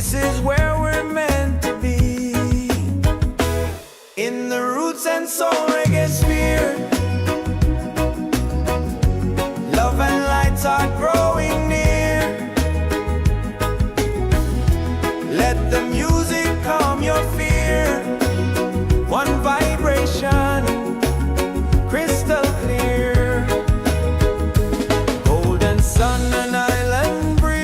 This is where we're meant to be, in the Roots and Soul Reggaesphere. Love and lights are growing near. Let the music calm your fear. One vibration, crystal clear. Golden sun and island breeze,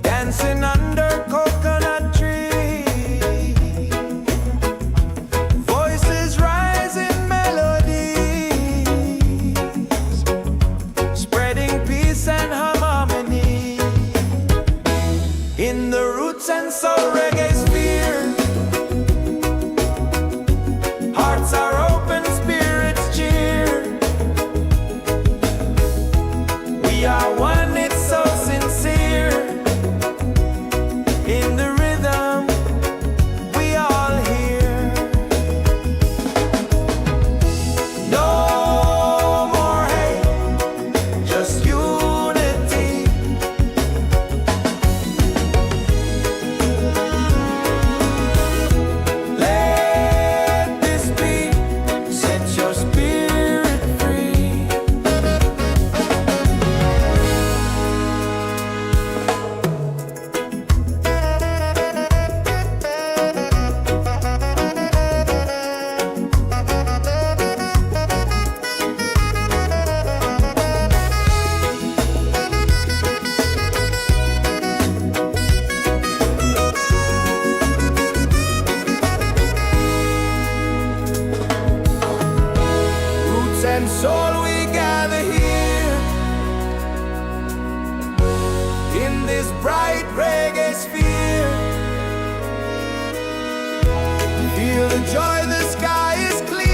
dancing under coconut trees. Voices rise in melodies, spreading peace and harmony. In the Roots and Soul Reggaesphere, hearts are open, spirits cheer. We are one, it's so sincere. In the rhythm, we all hear. No more hate, just unity. Let this beat set your spirit free. Roots and soul, we gather here in this bright reggae sphere. Feel the joy, the sky is clear.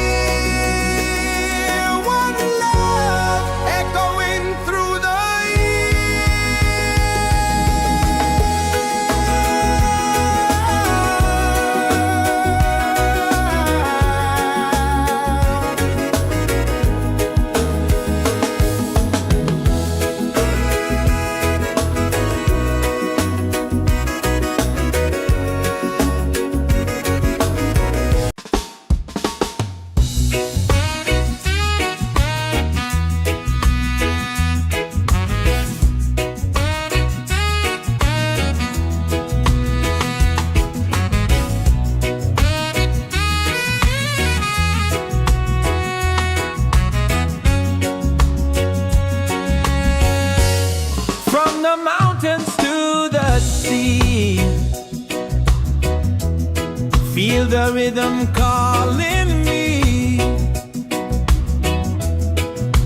One love echoing through the from the mountains to the sea. Feel the rhythm calling me.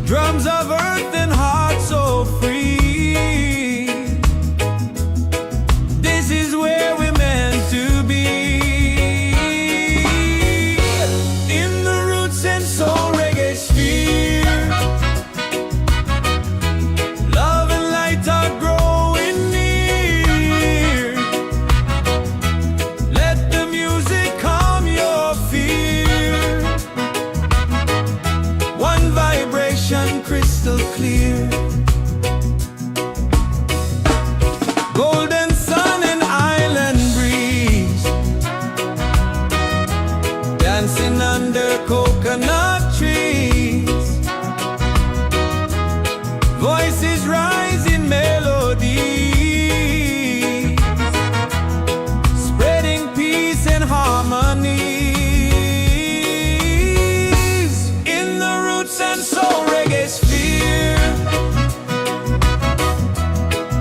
Drums of earth and heart so free. This is where we're meant to be, in the Roots and Soul Reggaesphere. Love and light are growing near. Let the music calm your fear. One vibration, crystal clear. Golden sun and island breeze, dancing under coconut trees. Voices rise in melodies, spreading peace and harmonies. In the Roots and Soul Reggaesphere,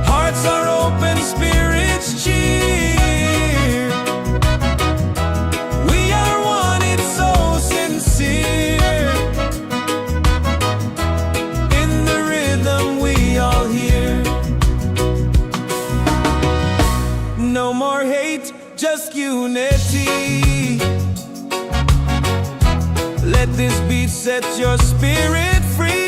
hearts are open, spirits cheer. We are one, it's so sincere. In the rhythm, we all hear. No more hate, just unity. Let this beat set your spirit free.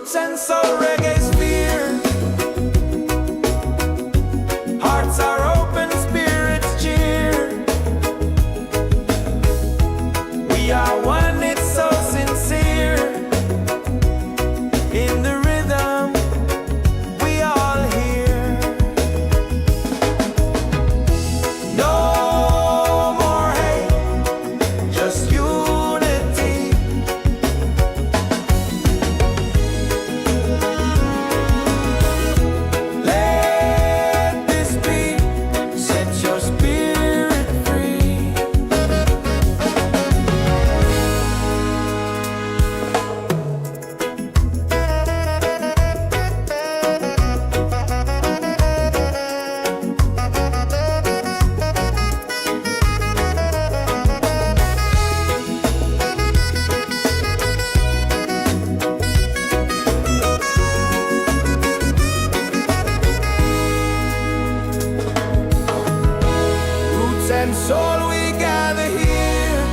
Roots and Soul Reggaesphere. Hearts are open, spirits cheer. We are one, it's so sincere. In the rhythm, we all hear. No more hate, just unity. Let this be, set your spirit free. Roots and soul, we gather here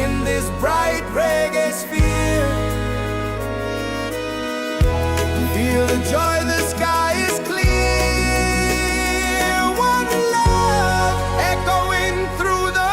in this bright reggae sphere. Feel the joy, the sky is clear. One love echoing through the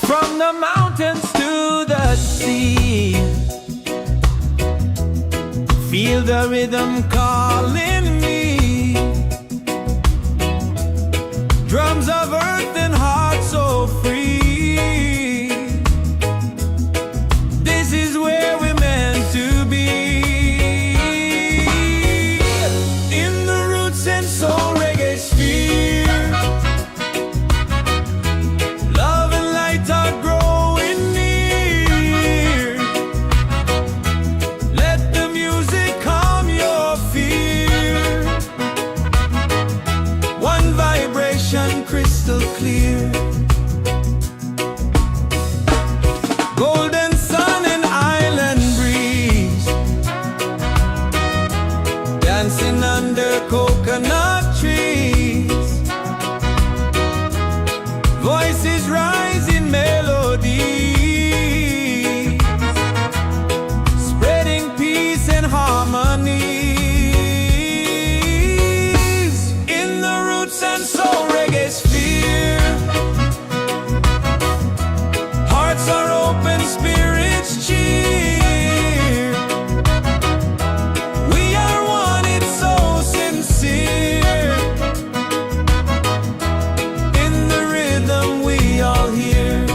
from the mountains to the sea. Feel the rhythm calling me. Drums of earth and heart so free. This is where we're meant to be. In the Roots and Soul Reggaesphere. Love and light are growing near. Let the music calm your fear. One vibration crystal clear. Golden sun and island breeze. Dancing under coconut trees. Voices rise in melody, spreading peace and harmony. In the Roots and Soul Reggaesphere. Hearts are open, spirits cheer. We are one, it's so sincere. In the rhythm we all hear.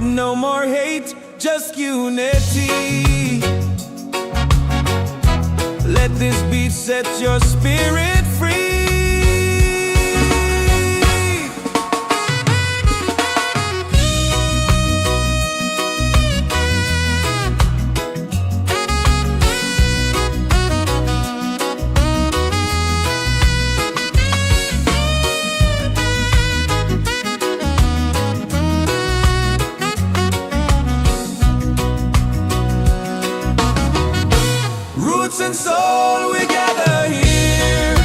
No more hate, just unity. Let this beat set your spirit free. Roots and soul, we gather here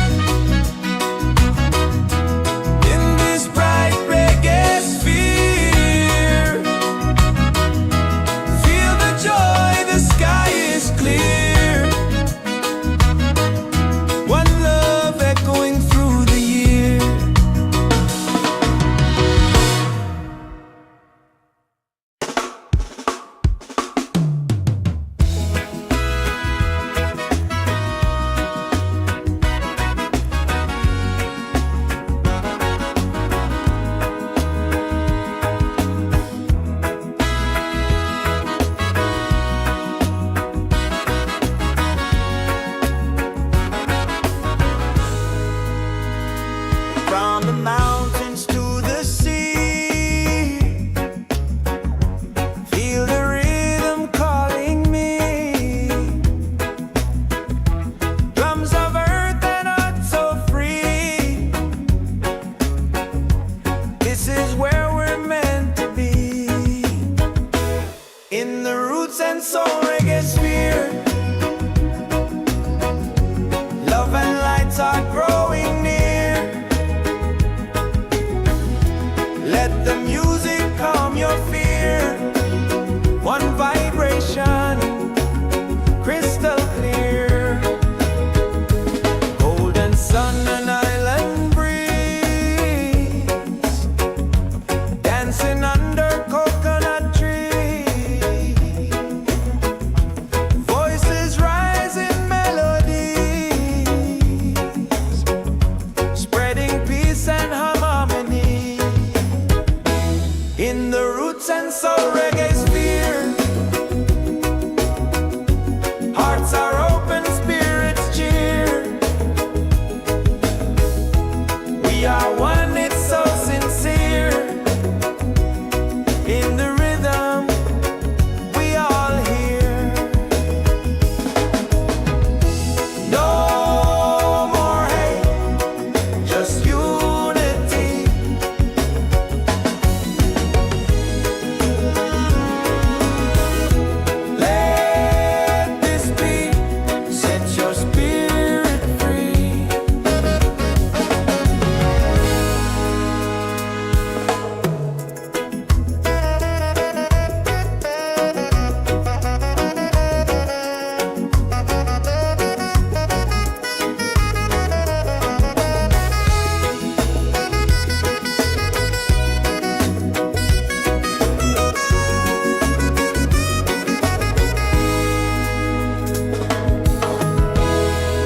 Roots and Soul Reggaesphere. Love and lights are growing near. Let the music calm your fear. One vibration, crystal clear. Golden sun and island breeze, dancing under coconut trees. Voices rise in melodies, spreading peace and harmony. In the Roots and Soul Reggaesphere, hearts are open, spirits cheer. We are one, it's so sincere. In the rhythm, we all hear. No more hate, just unity. Let this be, set your spirit free.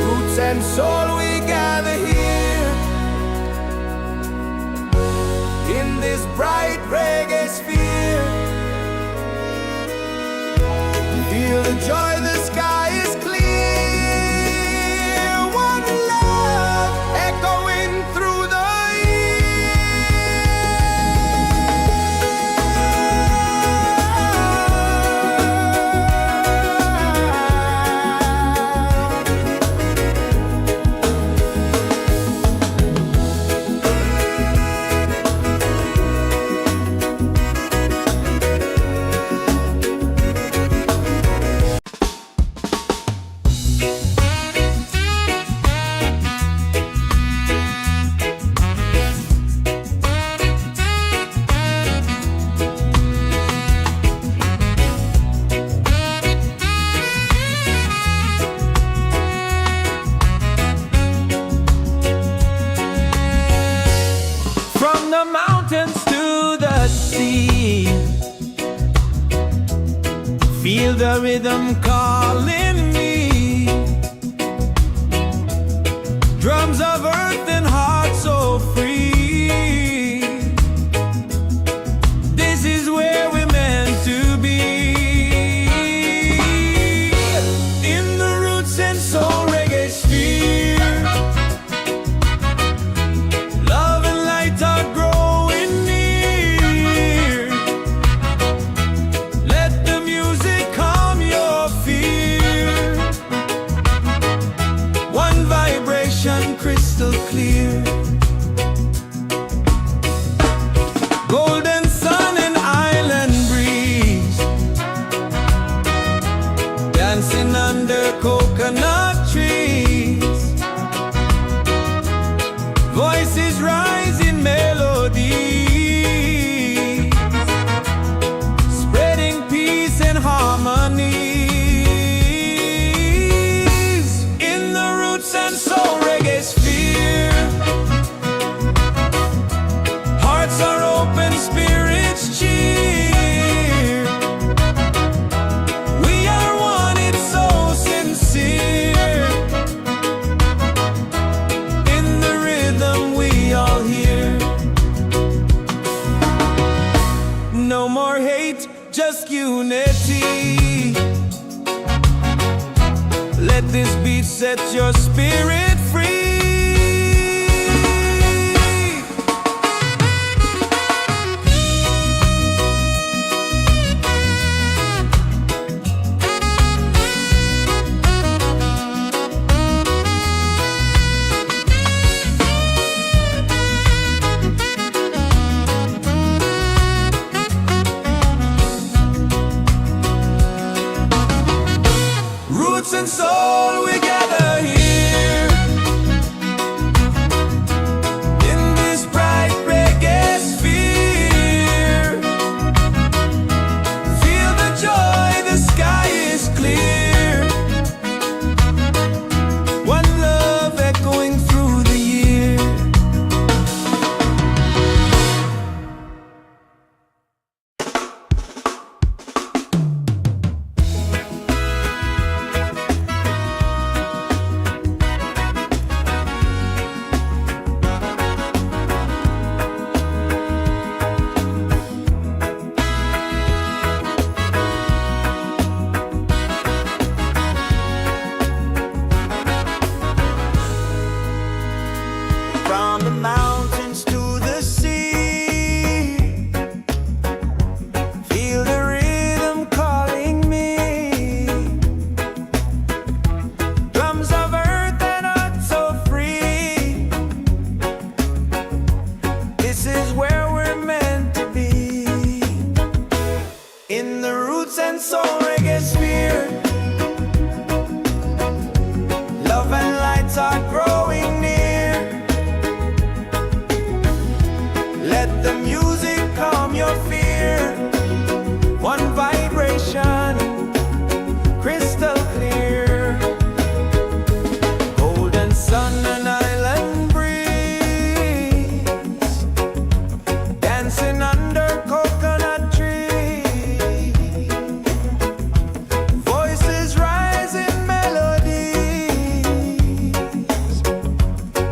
Roots and soul, we gather here in this bright reggae sphere. Feel the joy, the sky is clear. One love echoing through the from the mountains to the sea. Feel the rhythm calling me. Drums of earth and heart so free. This is where we're meant to be. In the Roots and Soul Reggaesphere, love and light are growing near. Let the music calm your fear. One vibration, crystal clear. Golden sun and island breeze, dancing under coconut trees. Voices rise in melody, spreading peace and harmony. In the Roots and Soul Reggaesphere, hearts are open, spirits cheer. We are one, it's so sincere. In the rhythm, we all hear. No more hate, just unity. Let this beat set your spirit free. in the Roots and Soul Reggaesphere. Love and lights are growing near. Let the music calm your fear. One vibration, crystal clear. Golden sun and island breeze, dancing under coconut trees. Voices rise in melodies,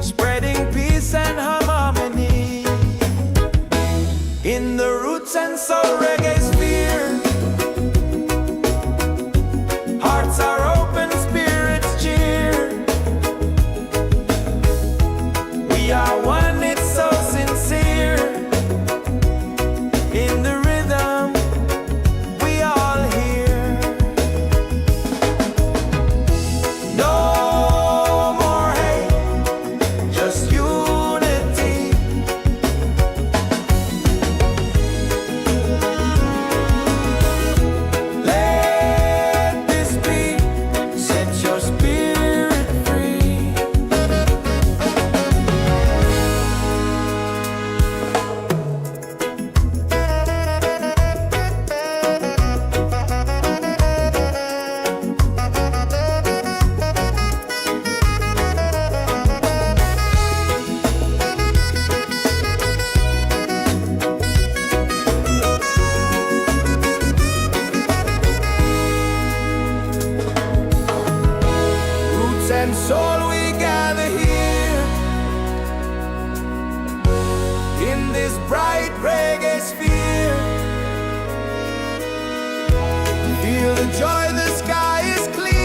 spreading peace and harmony in the Roots and Soul Reggaesphere. Hearts are open, spirits cheer. We are one, it's so sincere. In the rhythm, we all hear. No more hate, just unity. Let this beat set your spirit free. Roots and soul, we gather here in this bright reggae sphere. Feel the joy, the sky is clear.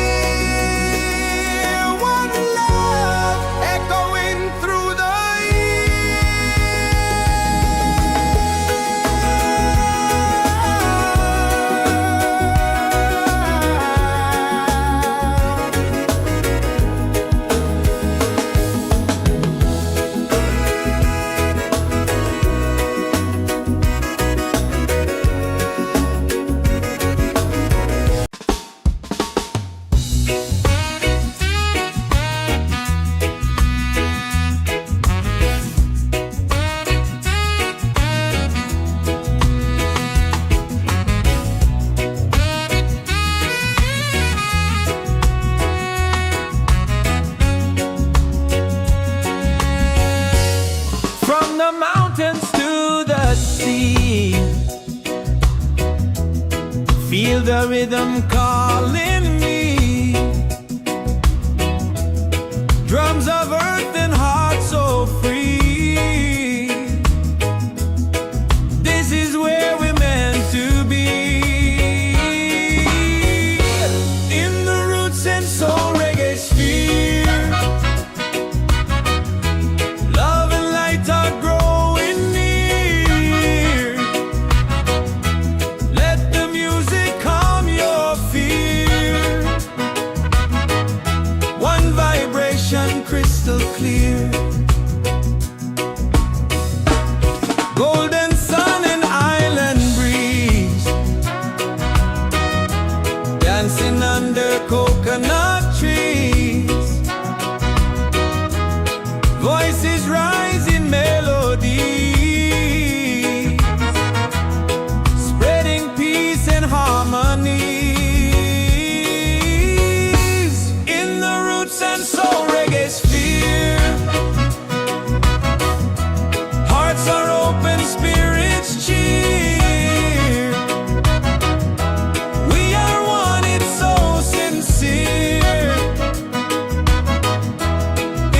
One love echoing through the from the mountains to the sea. Feel the rhythm calling me. Drums of earth and heart so free. This is where we're meant to be. In the Roots and Soul Reggaesphere. Love and light are growing near. Let the music calm your fear. One vibration, crystal clear. Golden sun and island breeze, dancing under coconut trees. Voices rise in melodies, spreading peace and harmonies in the Roots and Soul Reggaesphere. Hearts are open, spirits cheer. We are one, it's so sincere.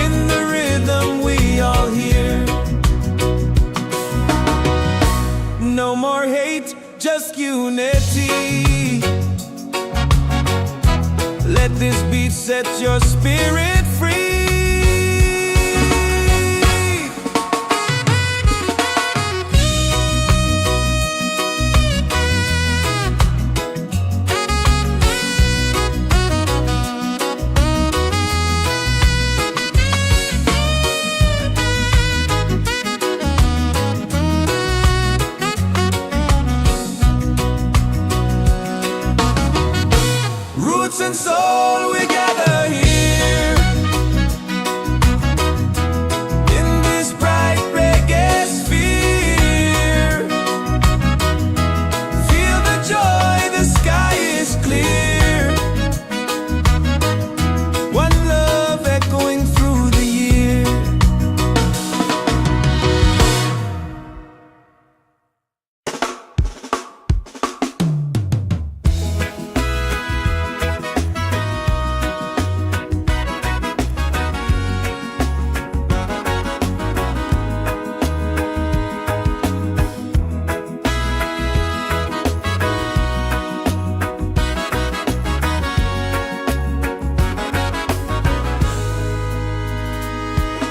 In the rhythm, we all hear. No more hate, just unity. Let this beat set your spirit free. and soul, we gather here in this bright reggae sphere. Feel the joy, the sky is clear. One love echoing through the year.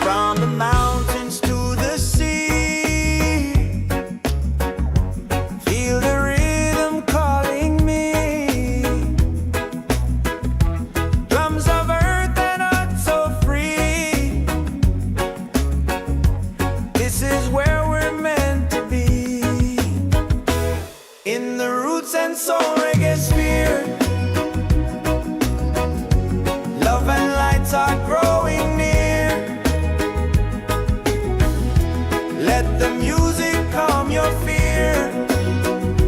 From the mountains to the sea, feel the rhythm calling me. Drums of earth and heart so free. This is where we're meant to be. In the Roots and Soul Reggaesphere, love and lights are growing near. Let the music calm your fear.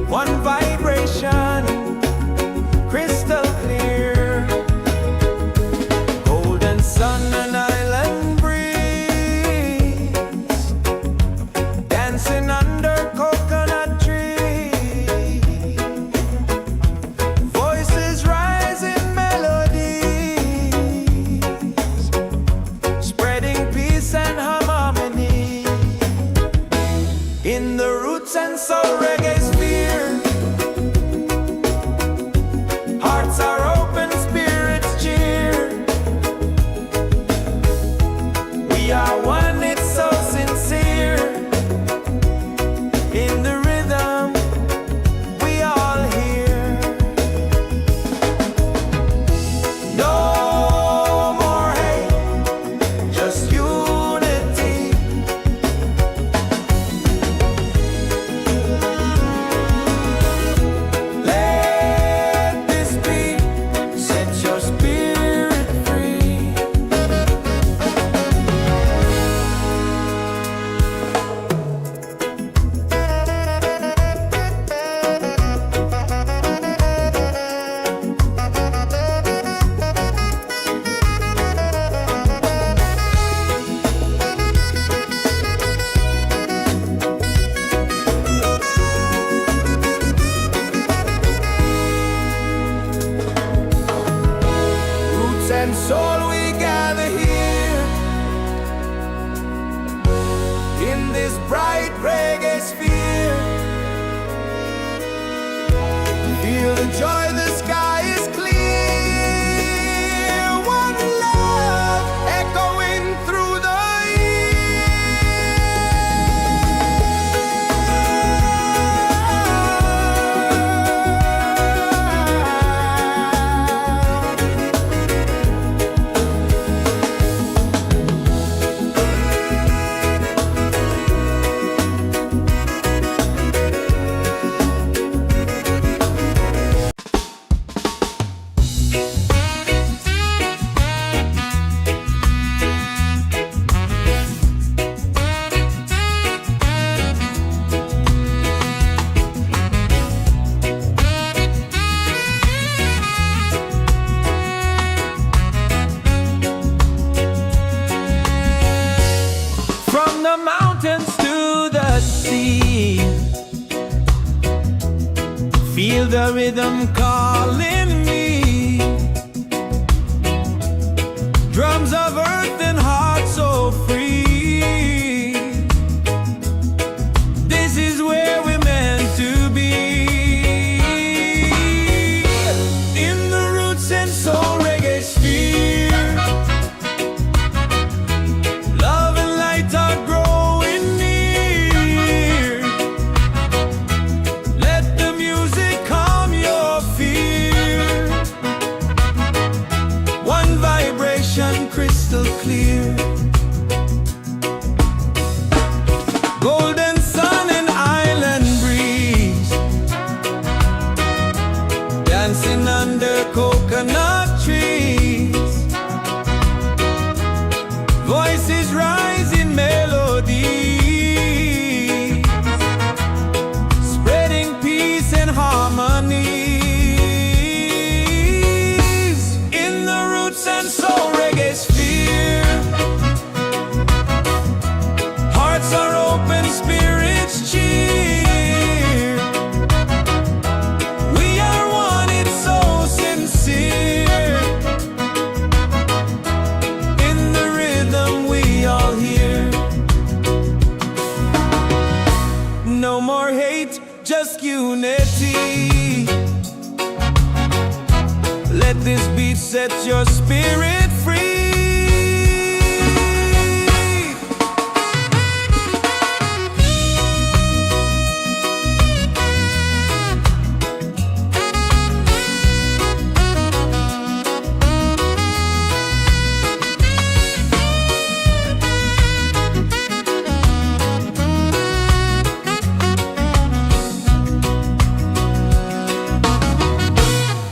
One vibration, crystal clear. Golden sun and island breeze, dancing under coconut tree. Voices rise in melodies, spreading peace and harmony. In the Roots and Soul Reggaesphere, hearts are open, spirits cheer. We are one, it's so sincere. In the rhythm, we all hear. No more hate, just unity. Let this be, set your spirit free. Roots and soul, we gather here in this bright reggae sphere. Feel the joy, the sky is clear. One love echoing through the from the mountains to the sea. Feel the rhythm calling me. Drums of earth and heart so free. This is where we're meant to be. In the Roots and Soul Reggaesphere, love and light are growing near. Let the music calm your fear. One vibration, crystal clear. Golden sun and island breeze, dancing under coconut set your spirit free.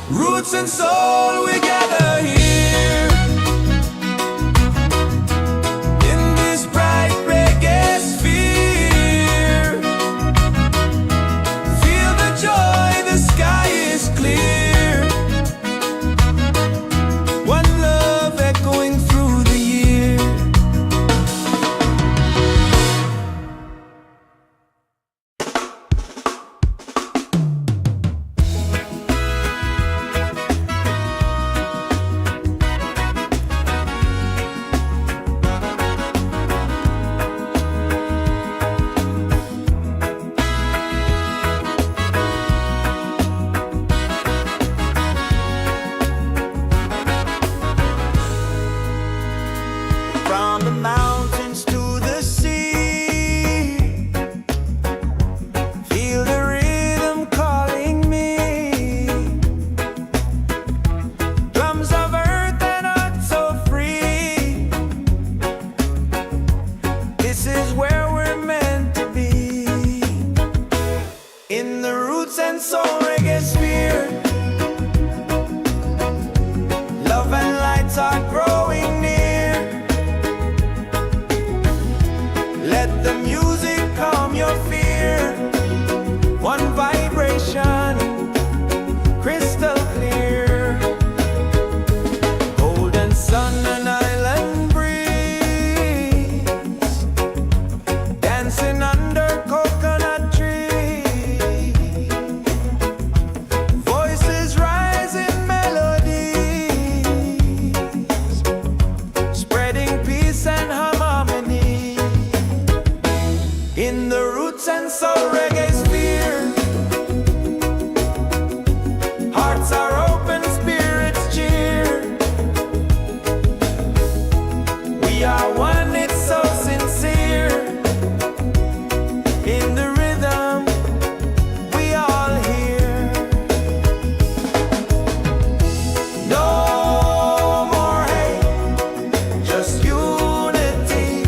Roots and soul, we gather here in this bright reggae sphere. Feel the joy, the sky is clear. One love echoing through the year. From the mountains to the sea, feel the rhythm calling me. Drums of earth and heart so free. This is where we're meant to be. In the Roots and Soul Reggaesphere, love and lights are growing near. Let the music calm your fear. One vibration, crystal clear. Golden sun and island breeze, dancing under coconut trees. Voices rise in melodies, spreading peace and harmony. In the Roots and Soul Reggaesphere, hearts are open, spirits cheer. We are one, it's so sincere. In the rhythm, we all hear. No more hate, just unity.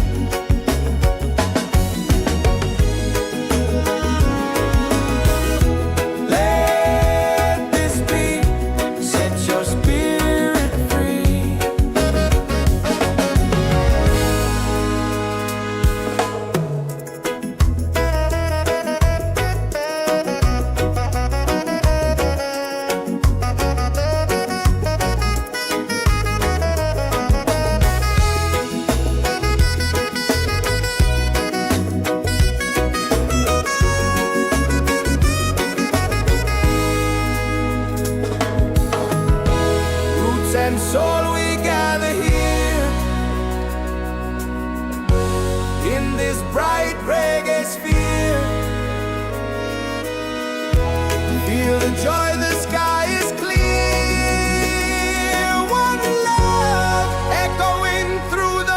Let this be, set your spirit free. Roots and soul, we gather here in this bright reggae sphere. Feel the joy, the sky is clear. One love echoing through the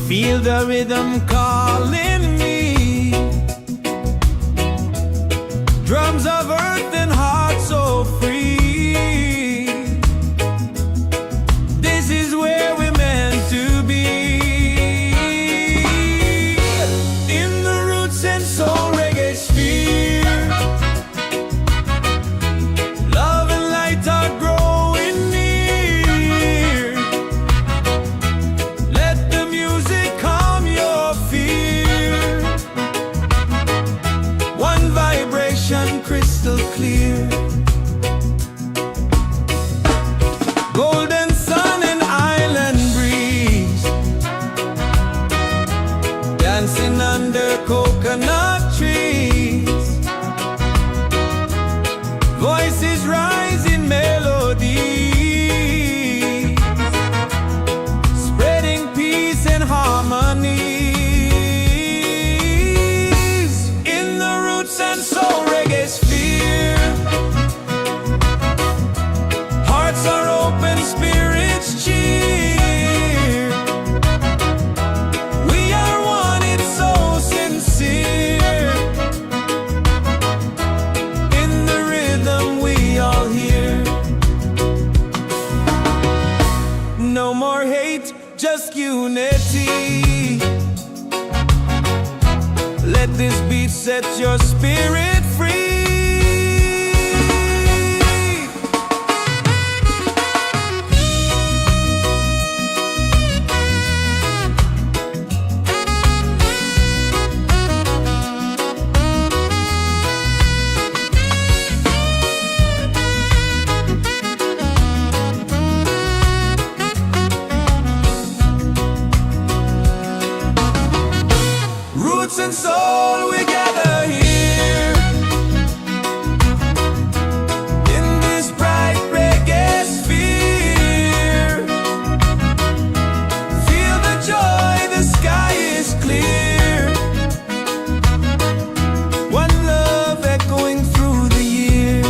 Feel the rhythm calling me. Drums of earth and heart so free. This is where we're meant to be. In the Roots and Soul Reggaesphere. dancing under coconut trees. Voices rise in melody, spreading peace and harmony. In the Roots and Soul Reggaesphere, hearts are open, spirits cheer. We are one, it's so sincere. In the rhythm we all hear. No more hate, just unity. Let this beat set your spirit free. Roots and soul, we gather here in this bright reggae sphere. Feel the joy, the sky is clear. One love echoing through the year.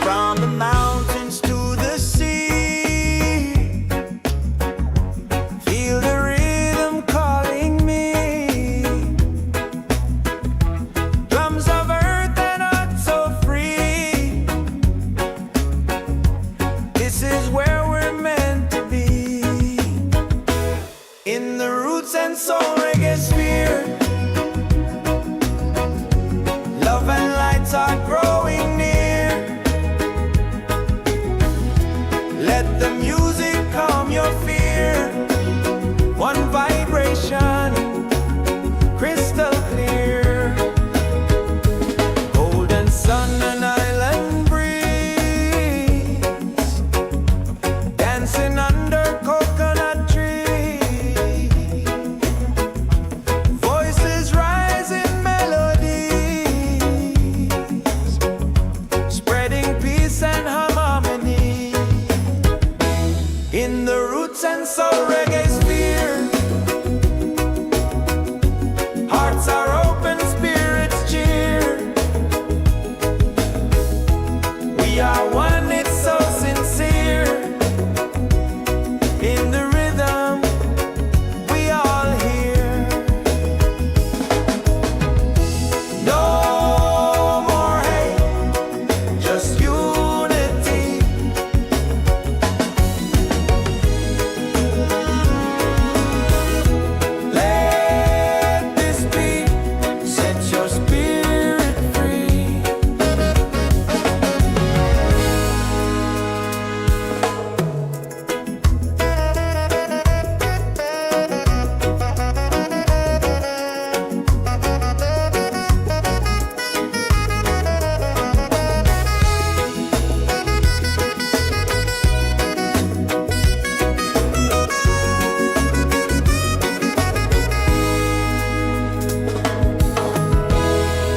From the mountains to the sea, feel the rhythm calling me. Drums of earth and heart so free. This is where we're meant to be. In the Roots and Soul Reggaesphere, love and lights are growing near. Let the music calm your fear. One vibration, crystal clear. Golden sun and island breeze, dancing under coconut trees. Voices rise in melodies, spreading peace and harmony. In the Roots and Soul Reggaesphere, hearts are open, spirits cheer. We are one, it's so sincere. In the rhythm we all hear. No more hate, just unity. Let this beat set your spirit free.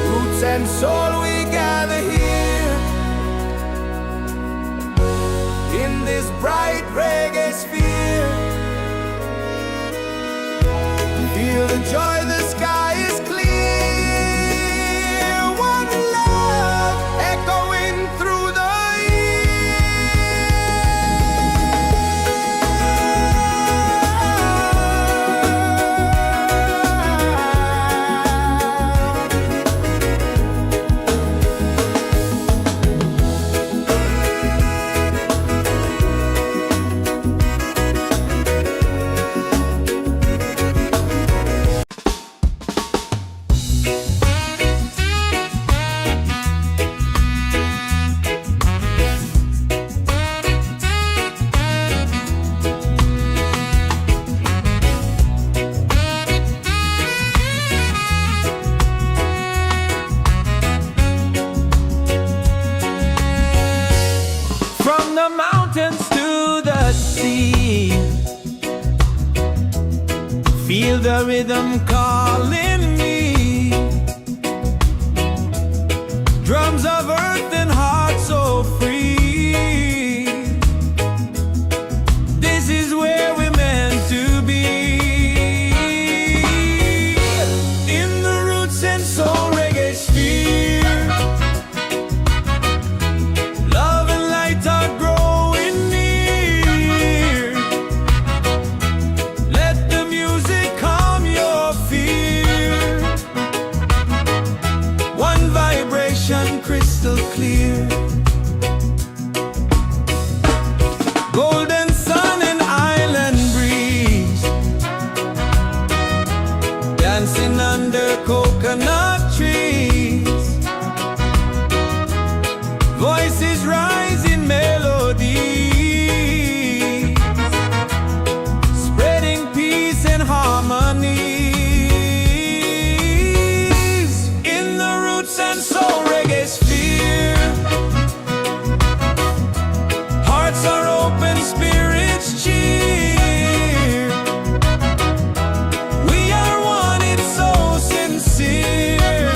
Roots and soul, we gather here in this bright reggae sphere. Feel the joy, the sky is clear. One love echoing through the year. feel the rhythm calling me. Drums of earth and heart so free. This is where we're meant to be. In the roots and soul reggae sphere, love and light are growing near. Let the music calm your fear. One vibration crystal clear. Golden sun and island breeze, dancing under coconut trees. Voices rise in melody, spreading peace and harmony. In the roots and soul reggae sphere, hearts are open, spirits cheer. We are one, it's so sincere.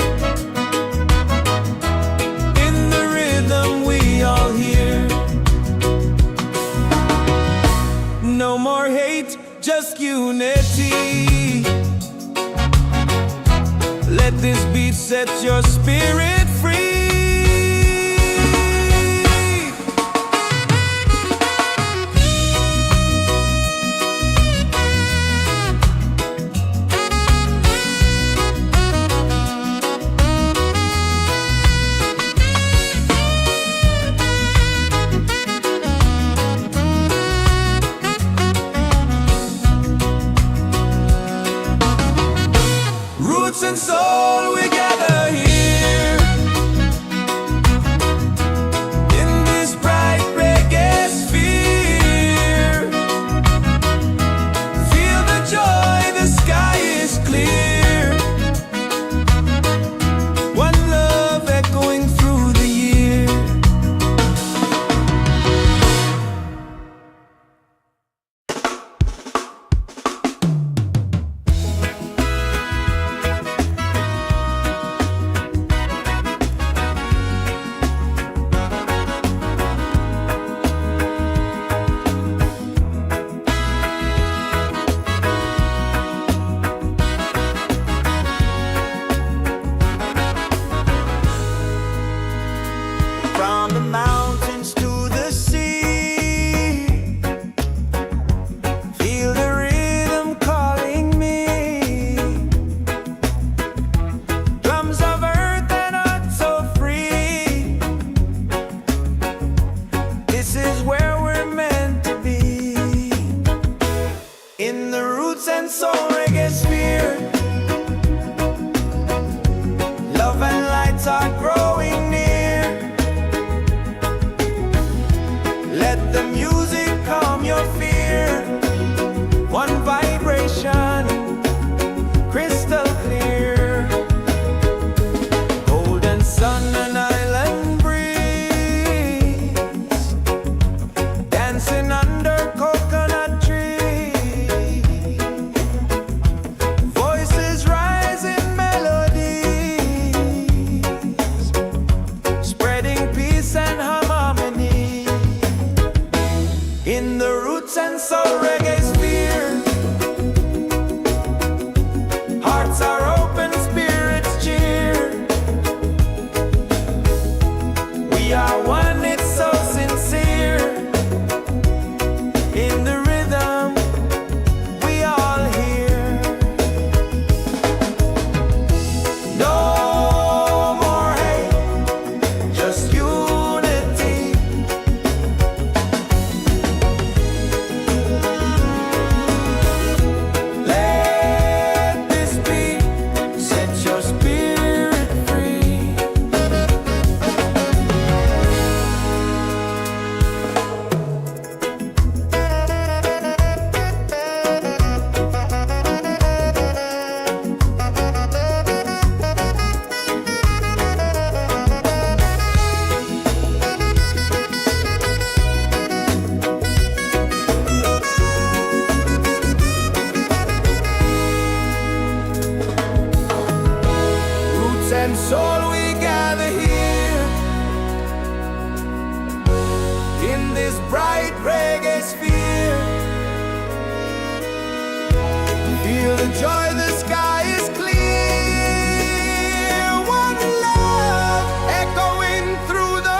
In the rhythm we all hear. No more hate, just unity. Let this beat set your spirit free. Roots and soul, we gather here in this bright reggae sphere. Feel the joy, the sky is clear. One love echoing through the year. and soul we gather here in this bright reggae sphere. Feel the joy, the sky is clear. One love echoing through the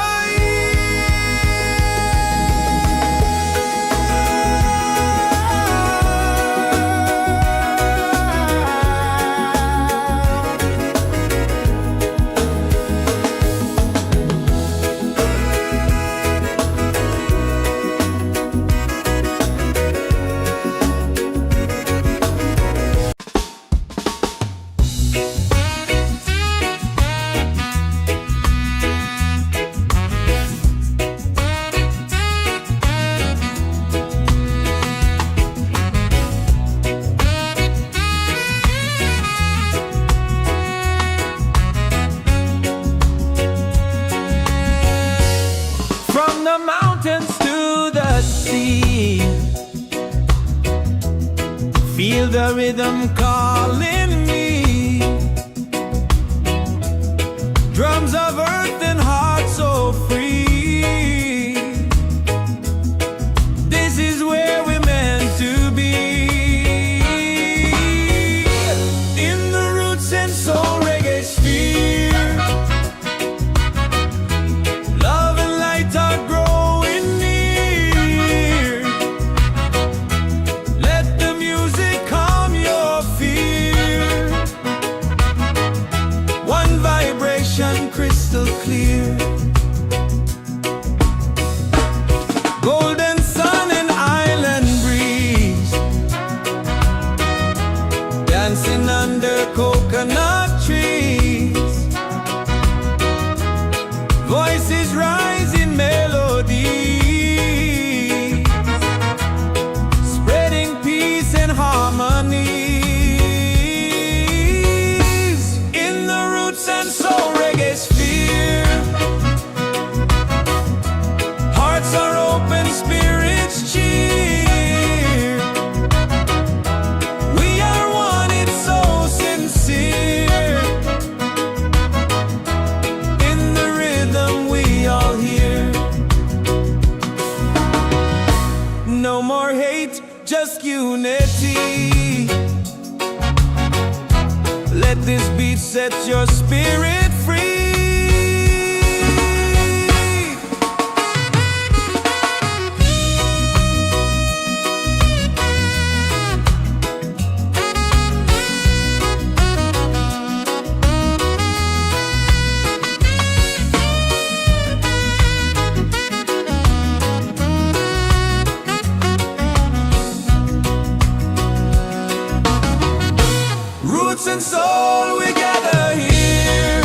the mountains to the sea. Feel the rhythm calling me. Drums of earth and heart so free. This is where we're meant to be. In the Roots and Soul Reggaesphere, love and light are growing near. Let the music calm your fear. One vibration crystal clear. Golden sun and island breeze, dancing under coconut trees. Voices rise in melody, spreading peace and harmony. In the Roots and Soul Reggaesphere, hearts are open, spirits cheer. We are one, it's so sincere. In the rhythm we all hear. No more hate, just unity. Let this beat set your spirit free. Roots and soul, we gather here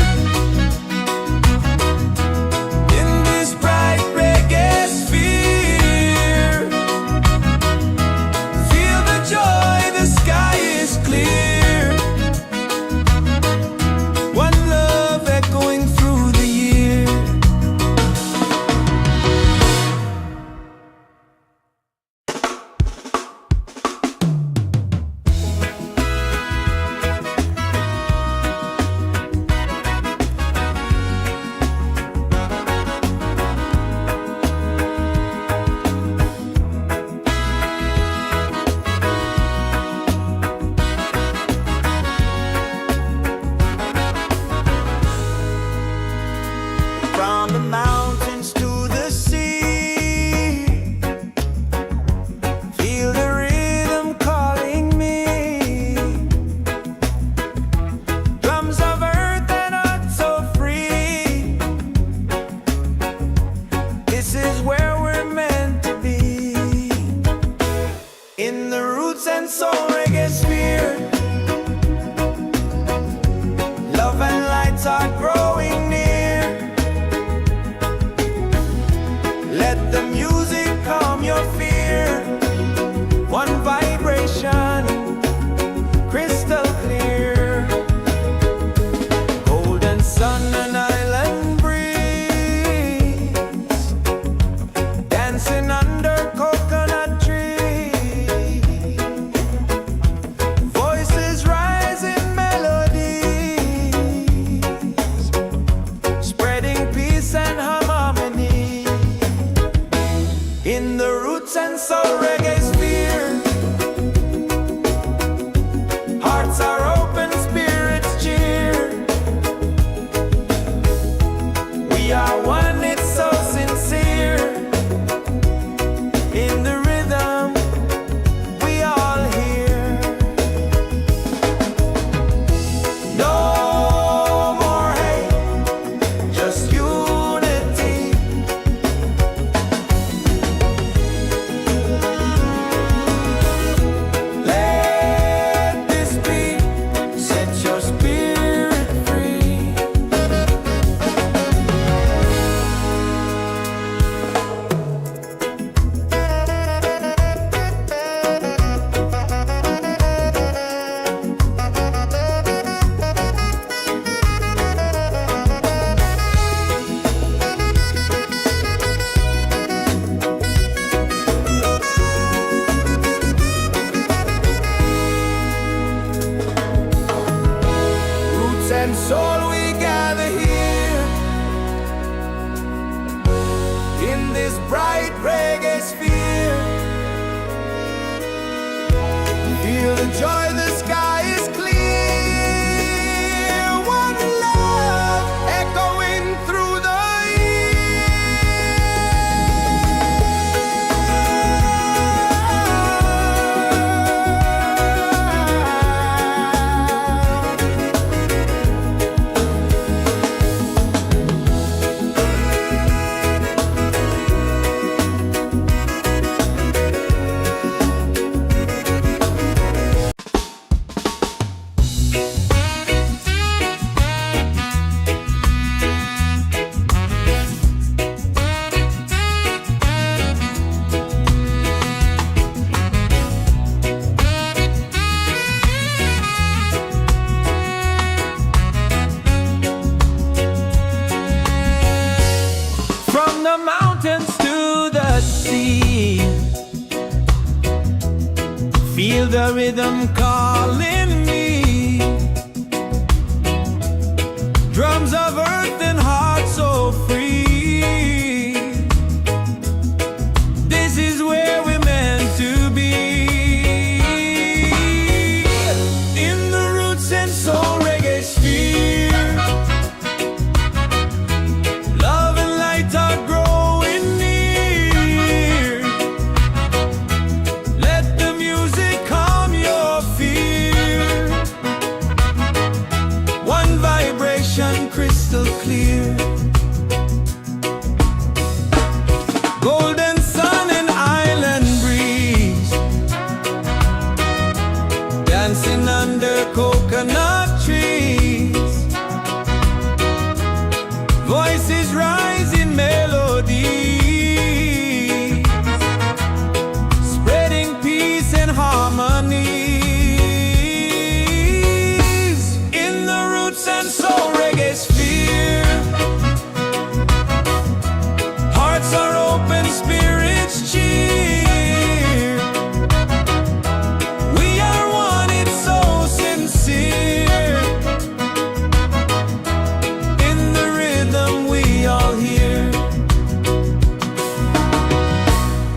soul, we gather here in this bright reggae sphere. Feel the joy, the sky is clear. One love echoing through the the mountains to the sea. Feel the rhythm calling me. Drums of earth and heart so free. This is where we're meant to be. In the Roots and Soul Reggaesphere. Crystal clear, golden sun and island breeze, dancing under coconut trees, voices rising melodies, spreading peace and harmony. In the Roots and Soul Reggaesphere, hearts are open, spirits cheer. We are one, it's so sincere. In the rhythm we all hear.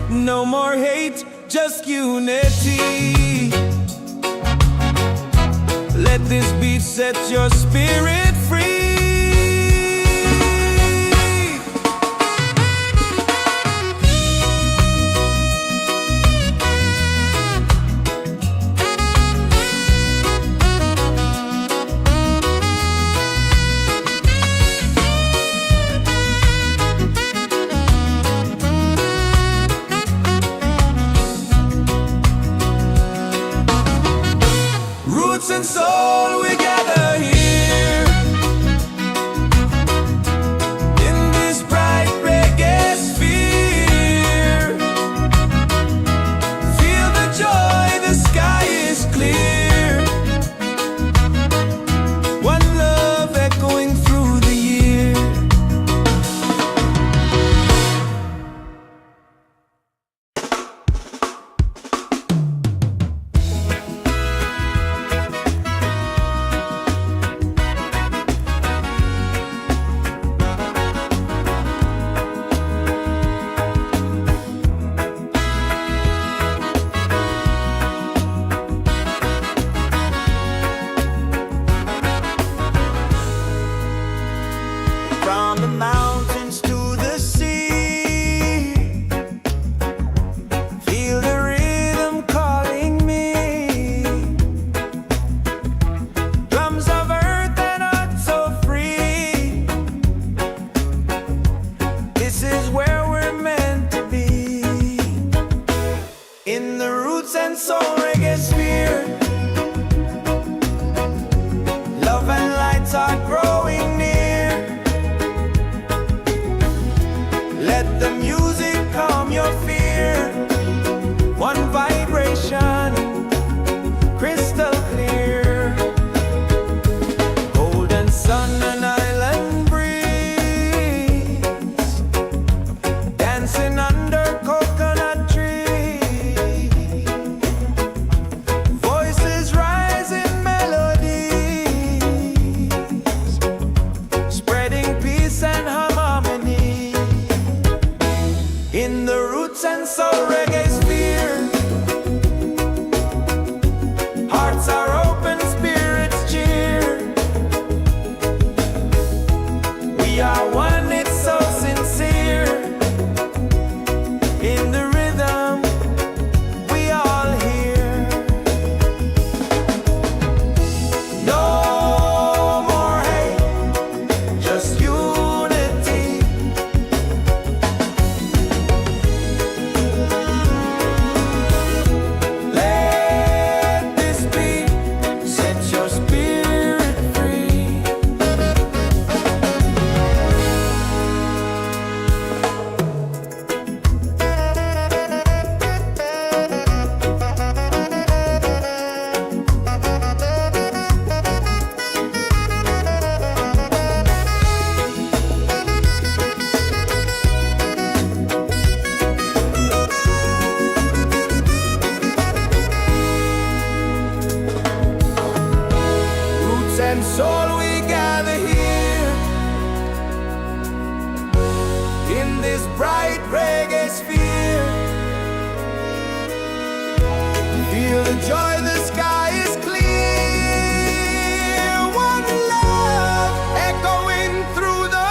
No more hate, just unity. Let this beat set your spirit free. Roots and soul, we gather here in this bright reggae sphere. Feel the joy, the sky is clear. One love echoing through the year. From the mountains to the sea, feel the rhythm calling me. Drums of earth and heart so free. This is where we're meant to be. In the Roots and Soul Reggaesphere, love and lights are growing near. this bright reggae sphere. Feel the joy, the sky is clear. One love echoing through the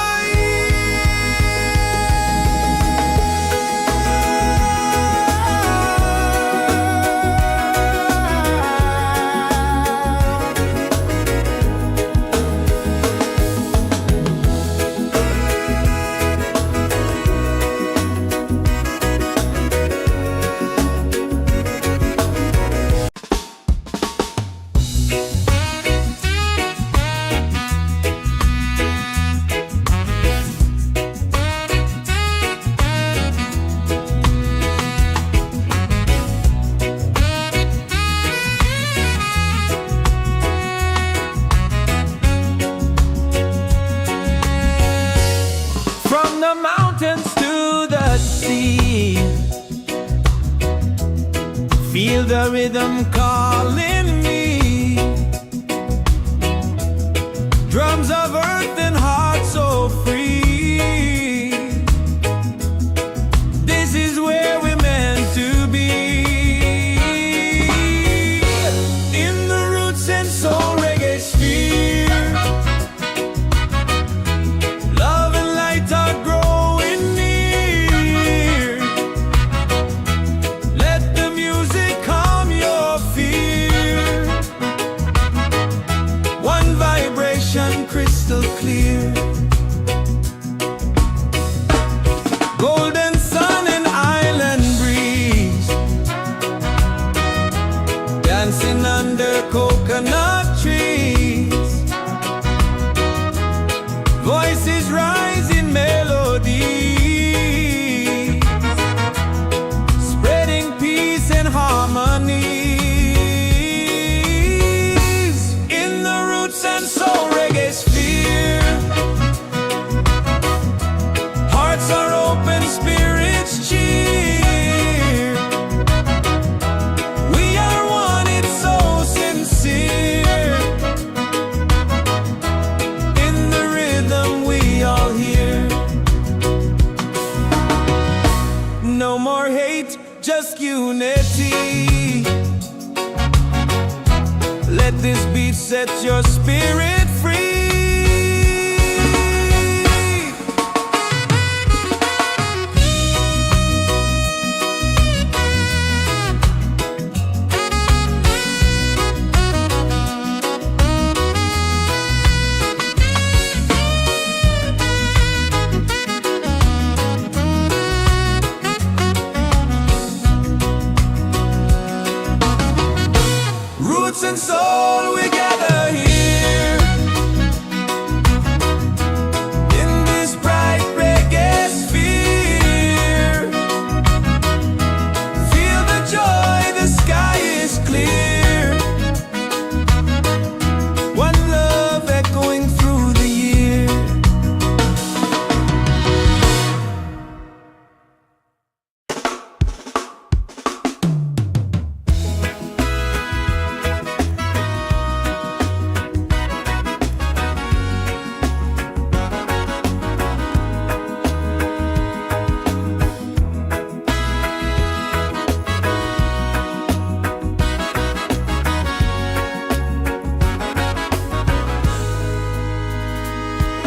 from the mountains to the sea. Feel the rhythm calling me. Drums of earth and heart so free. This is where we're meant to be. In the Roots and Soul Reggaesphere. Love and light are growing near. Let the music calm your fear. One vibration crystal clear. Golden sun and island breeze. Dancing under coconut trees. Voices rise in melody, spreading peace and harmonies. In the Roots and Soul Reggaesphere. Hearts are open, spirits cheer. We are one, it's so sincere. In the rhythm we all hear. No more hate, just unity. Let this beat set your spirit free. Roots and soul, we gather here. In this bright reggae sphere. Feel the joy, the sky is clear. One love echoing through the year.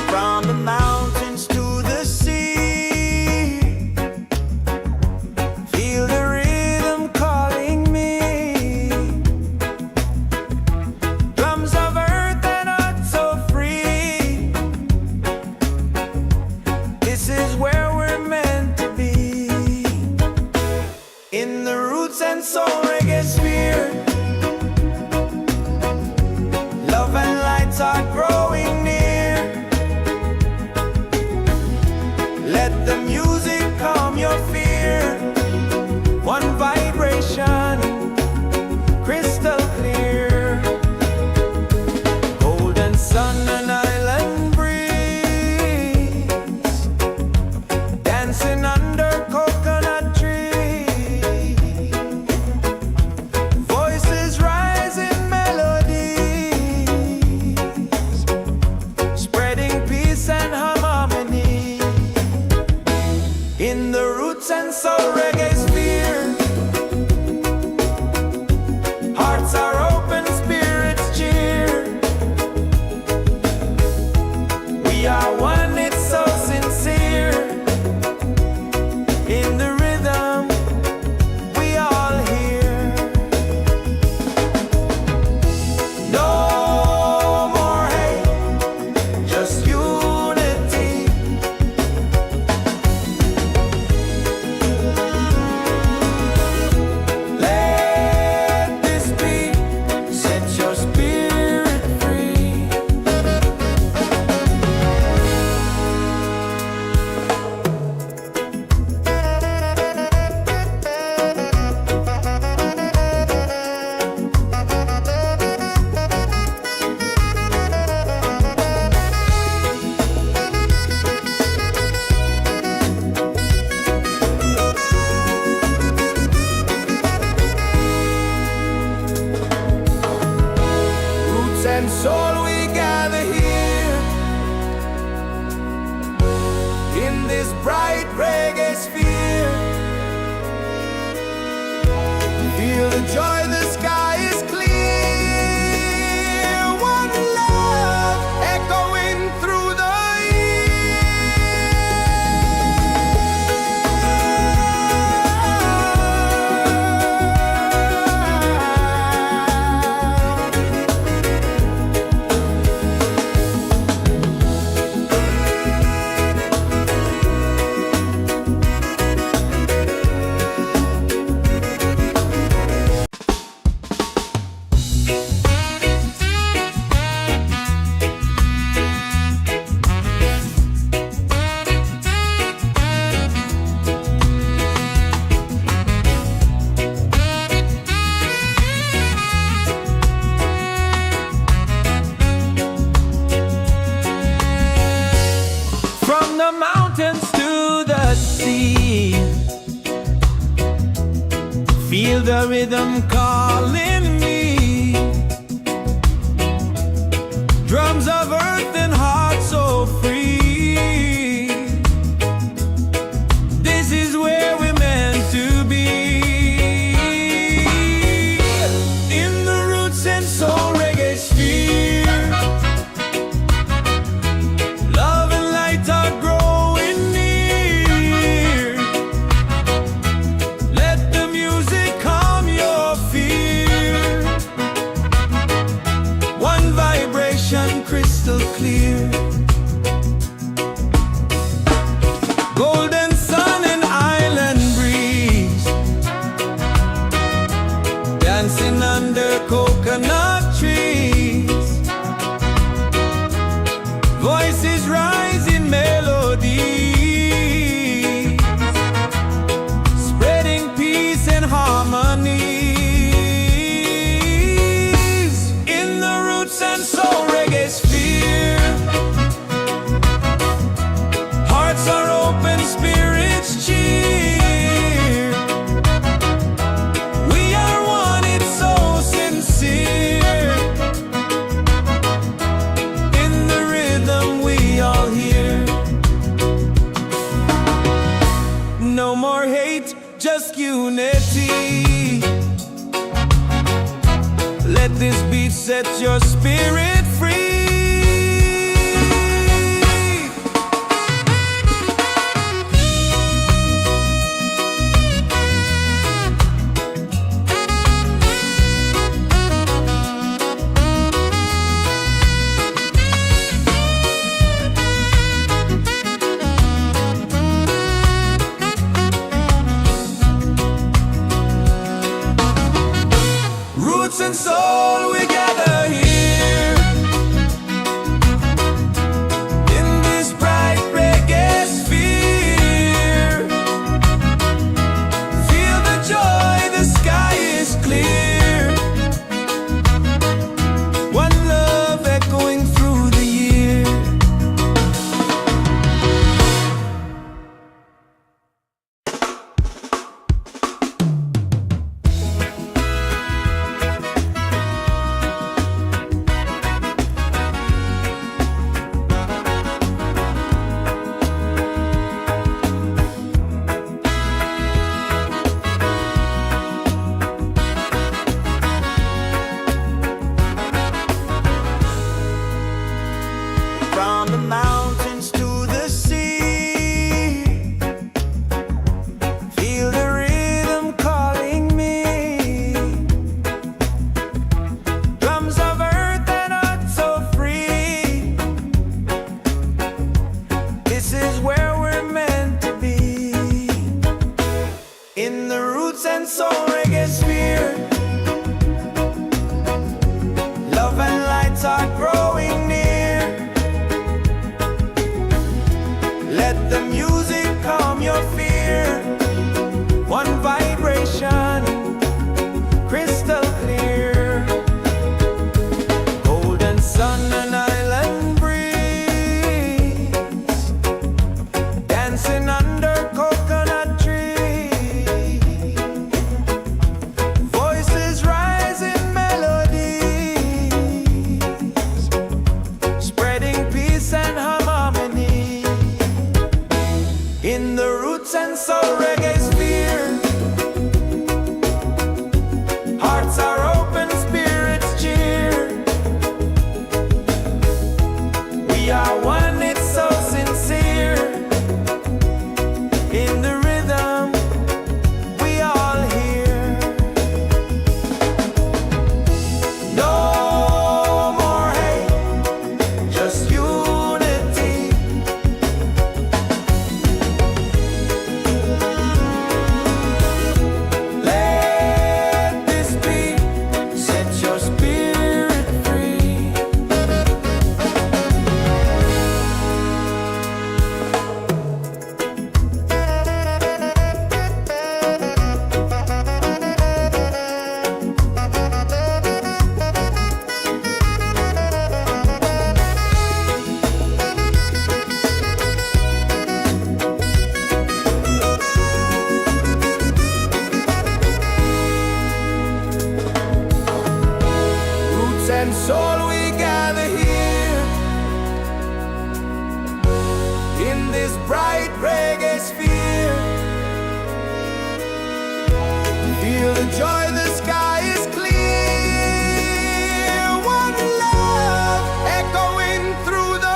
From the mountains to the sea. Feel the rhythm calling me. Drums of earth and heart so free. This is where we're meant to be. In the Roots and Soul Reggaesphere. Love and lights are growing near. just unity. Let this beat set your spirit free. Roots and soul, we gather here in this bright reggae sphere. Feel the joy, the sky is clear. One love echoing through the From the mountains to the sea, feel the rhythm calling me. Drums of earth and heart so free. This is where we're meant to be. In the Roots and Soul Reggaesphere, love and light are growing near. Let the music calm your fear. One vibration crystal clear. Golden sun and island breeze, dancing under coconut trees. Voices rise in melody, spreading peace and harmonies. In the Roots and Soul Reggaesphere, hearts are open, spirits cheer. We are one, it's so sincere. In the rhythm we all hear. No more hate, just unity. Let this beat set your spirit free. Roots and soul, we gather here in this bright reggae sphere. Feel the joy, the sky is clear. One love echoing through the year. From the mountains to the sea, feel the rhythm calling me. Drums of earth and heart so free. and soul Reggaesphere. Love and lights are growing near. Let the music calm your fear. One vibration, crystal clear. Golden sun and island breeze, dancing under coconut trees. Voices rise in melodies, spreading peace and harmony. In the Roots and Soul Reggaesphere, hearts are open, spirits cheer. We are one, it's so sincere. In the rhythm, we all hear. No more hate, just unity. Let this be, set your spirit free. Roots and soul, we gather here in this bright reggae sphere. Feel the joy, the sky is clear. One love echoing through the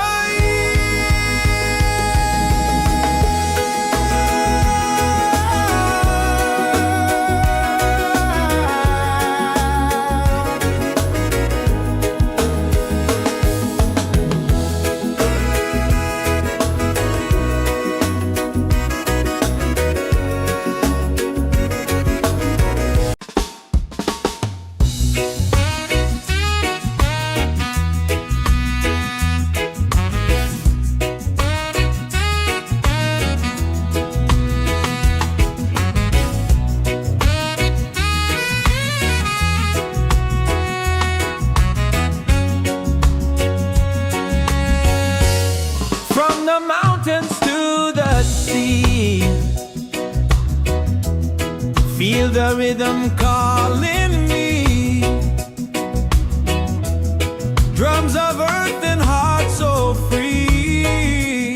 from the mountains to the sea. Feel the rhythm calling me. Drums of earth and heart so free.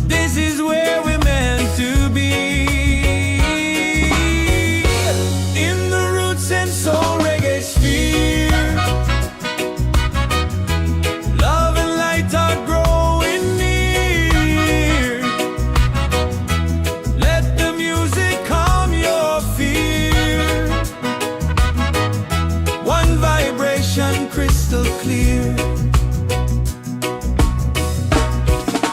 This is where we're meant to be. In the Roots and Soul Reggaesphere, love and light are growing near. Let the music calm your fear. One vibration, crystal clear.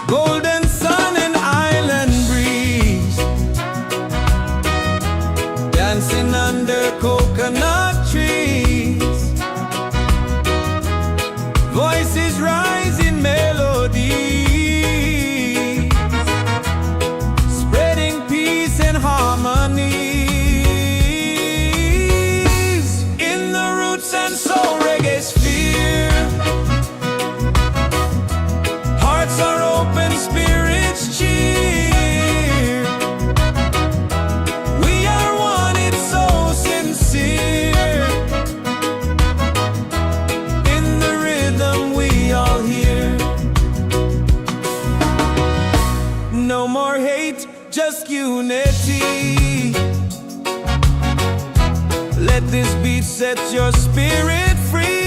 Golden sun and island breeze, dancing under coconut trees. Voices rise in melody, spreading peace and harmony. In the Roots and Soul Reggaesphere, hearts are open, spirits cheer. We are one, it's so sincere. In the rhythm, we all hear. No more hate, just unity. Let this beat set your spirit free.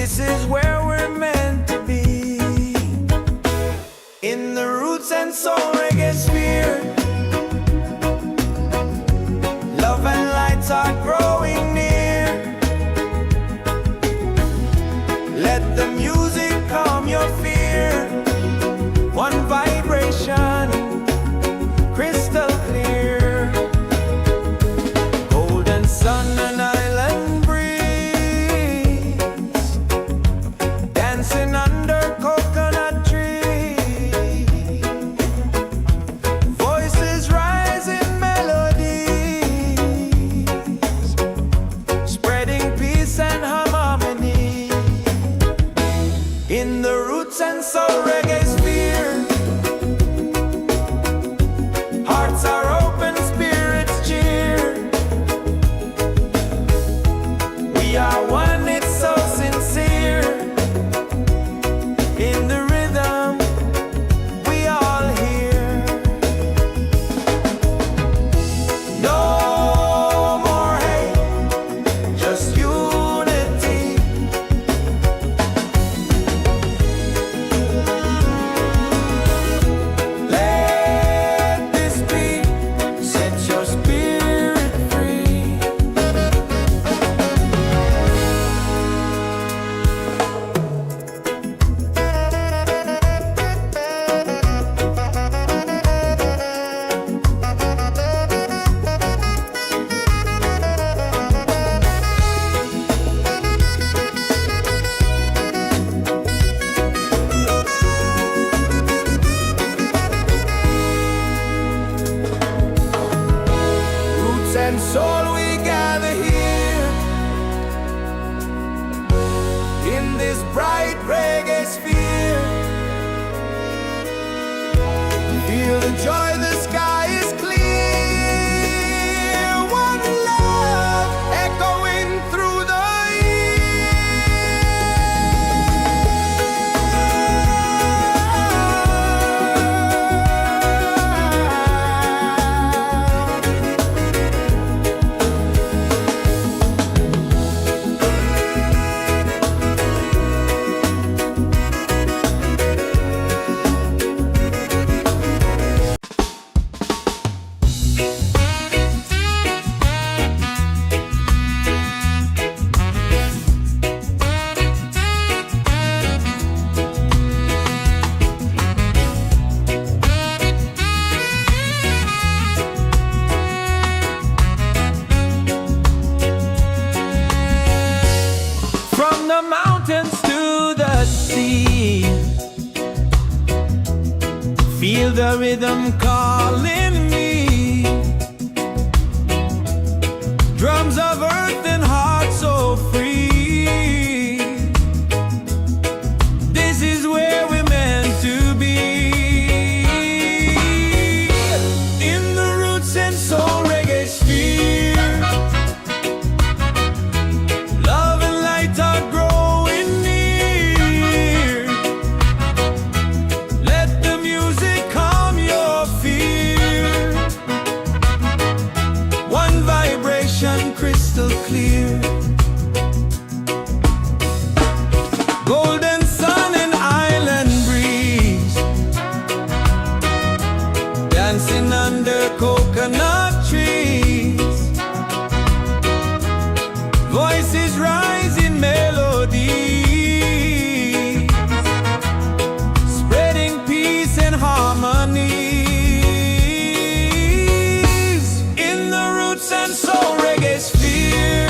This is where we're meant to be. In the Roots and Soul Reggaesphere, love and lights are growing near. Let the music calm your fear. One vibration, crystal clear. Golden sun and island breeze, dancing under coconut trees. Voices rise in melodies, spreading peace and harmony. In the Roots and Soul Reggaesphere, hearts are open, spirits cheer. We are one, it's so sincere. In the rhythm, we all hear. No more hate, just unity. Let this be, set your spirit free. Roots and soul, we gather here in this bright reggae sphere. Feel the joy, the sky is clear. One love echoing through the from the mountains to the sea. Feel the rhythm calling me. Drums of earth and heart so free. This is where we're meant to be. In the Roots and Soul Reggaesphere, love and light are growing near. Let the music calm your fear. One vibration, crystal clear. Golden sun and island breeze, dancing under coconut trees. Voices rise in melodies, spreading peace and harmonies. In the Roots and Soul Reggaesphere,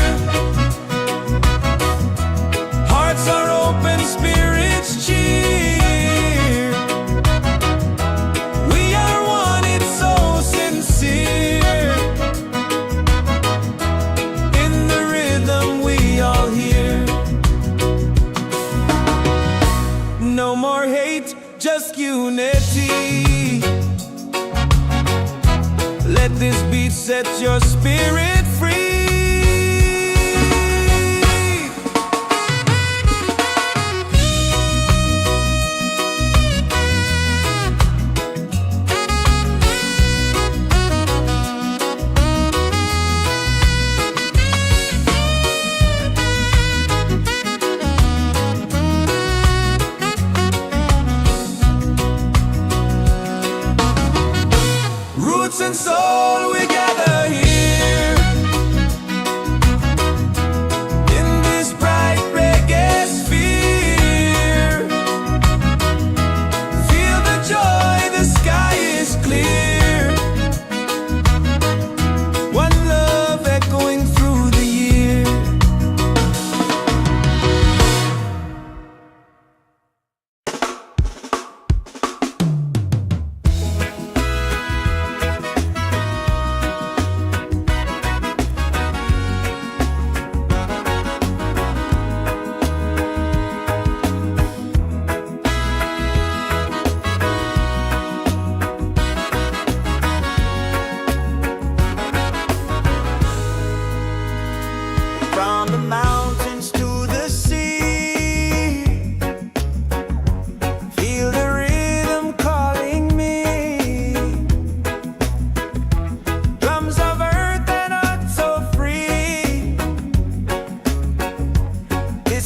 hearts are open, spirits cheer. We are one, it's so sincere. In the rhythm, we all hear. No more hate, just unity. Let this beat set your spirit free.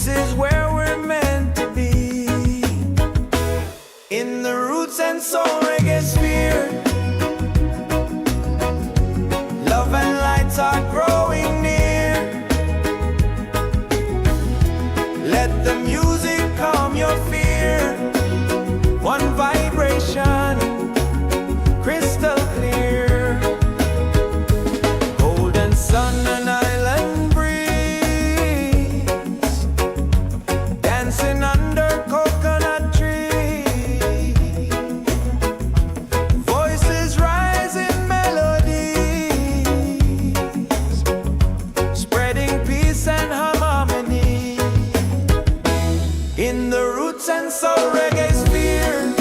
This is where we're meant to be. In the Roots and Soul Reggaesphere, love and lights are growing near. Let the music calm your fear. One vibration, crystal clear. Golden sun and island breeze, dancing under coconut trees. Voices rise in melodies, spreading peace and harmony. In the Roots and Soul Reggaesphere,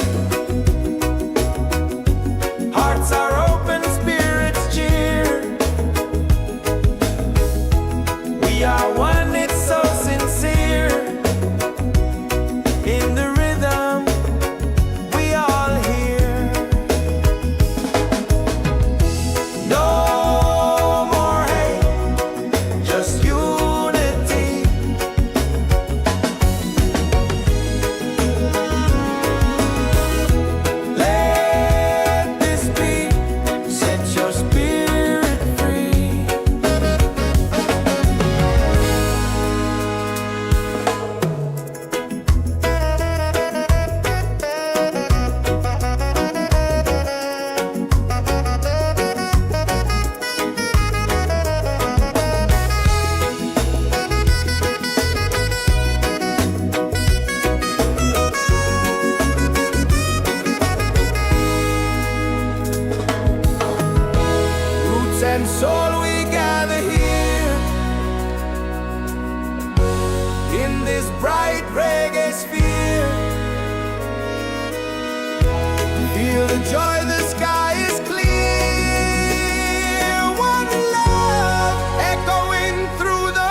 hearts are open, spirits cheer. We are one, it's so sincere. In the rhythm, we all hear. No more hate, just unity. Let this beat set your spirit free. Roots and soul, we gather here in this bright reggae sphere. Feel the joy, the sky is clear. One love echoing through the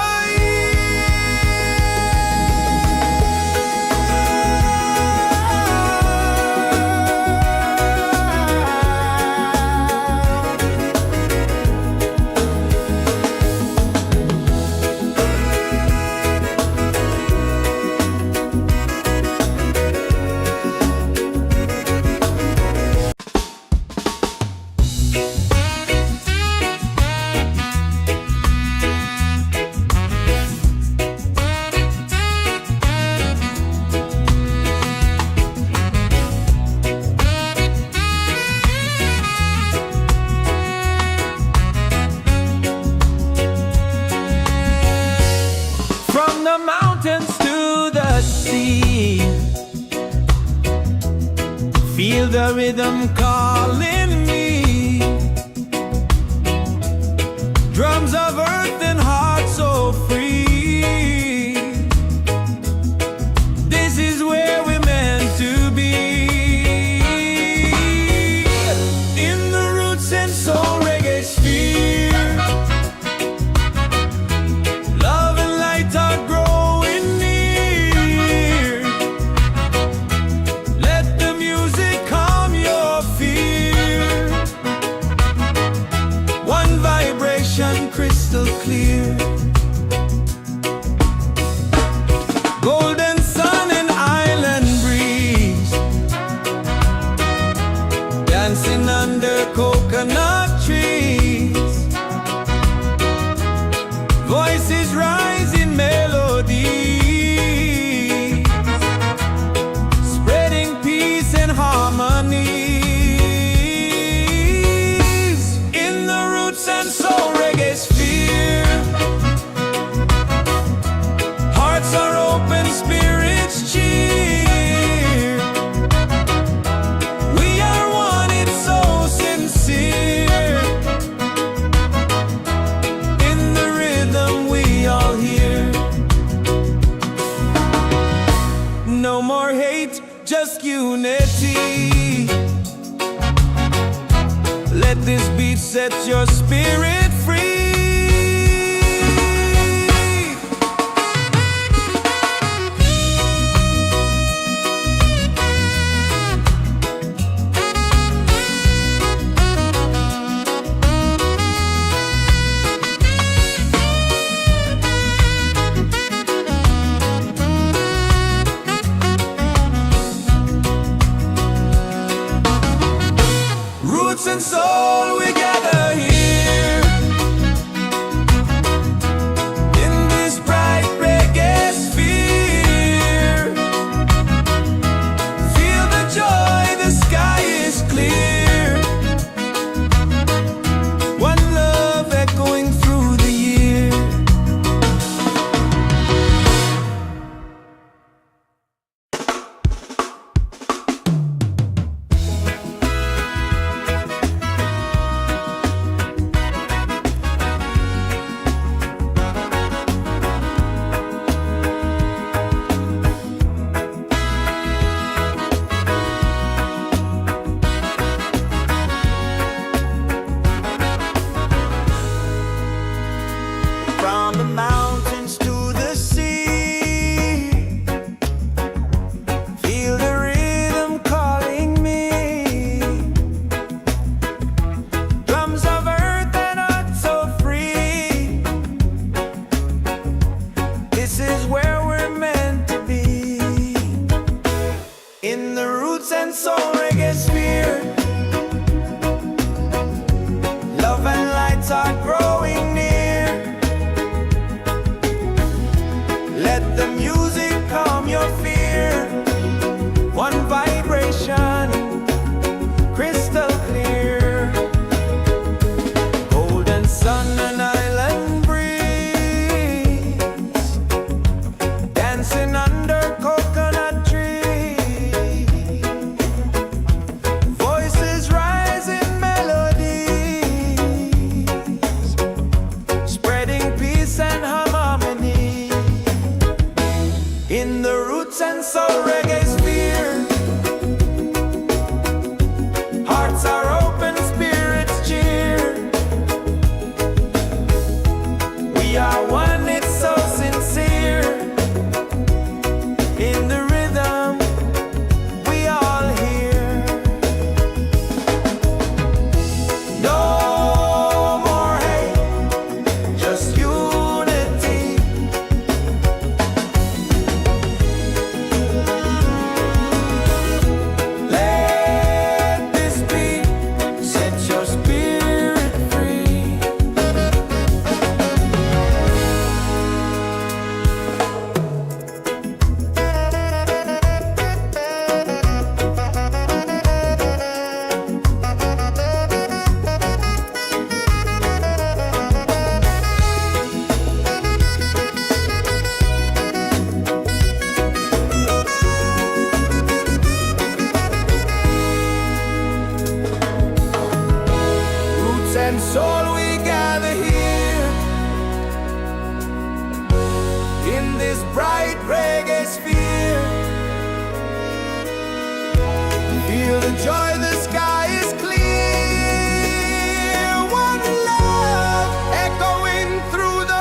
from the mountains to the sea. Feel the rhythm calling me. Drums of earth and heart so free. This is where we're meant to be. In the Roots and Soul Reggaesphere, love and light are growing near. Let the music calm your fear. One vibration, crystal clear. Golden sun and island breeze, dancing under coconut trees. Voices rise in melodies, spreading peace and harmonies. In the Roots and Soul Reggaesphere, hearts are open, spirits cheer. We are one, it's so sincere. In the rhythm, we all hear. No more hate, just unity. Let this beat set your spirit free. in the Roots and Soul Reggaesphere. Hearts are open, spirits cheer. We are one, it's so sincere. In the rhythm, we all hear. No more hate, just unity. Let this be, set your spirit free. Roots and soul, we gather here in this bright reggae sphere. Feel the joy, the sky is clear. One love echoing through the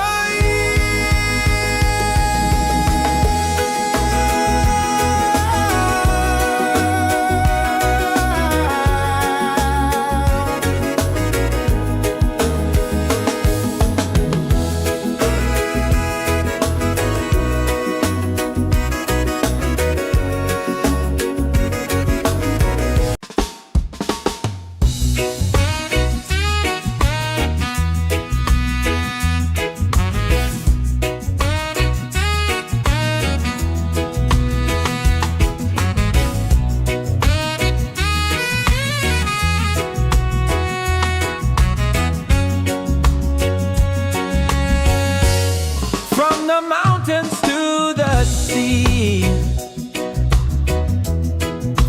from the mountains to the sea.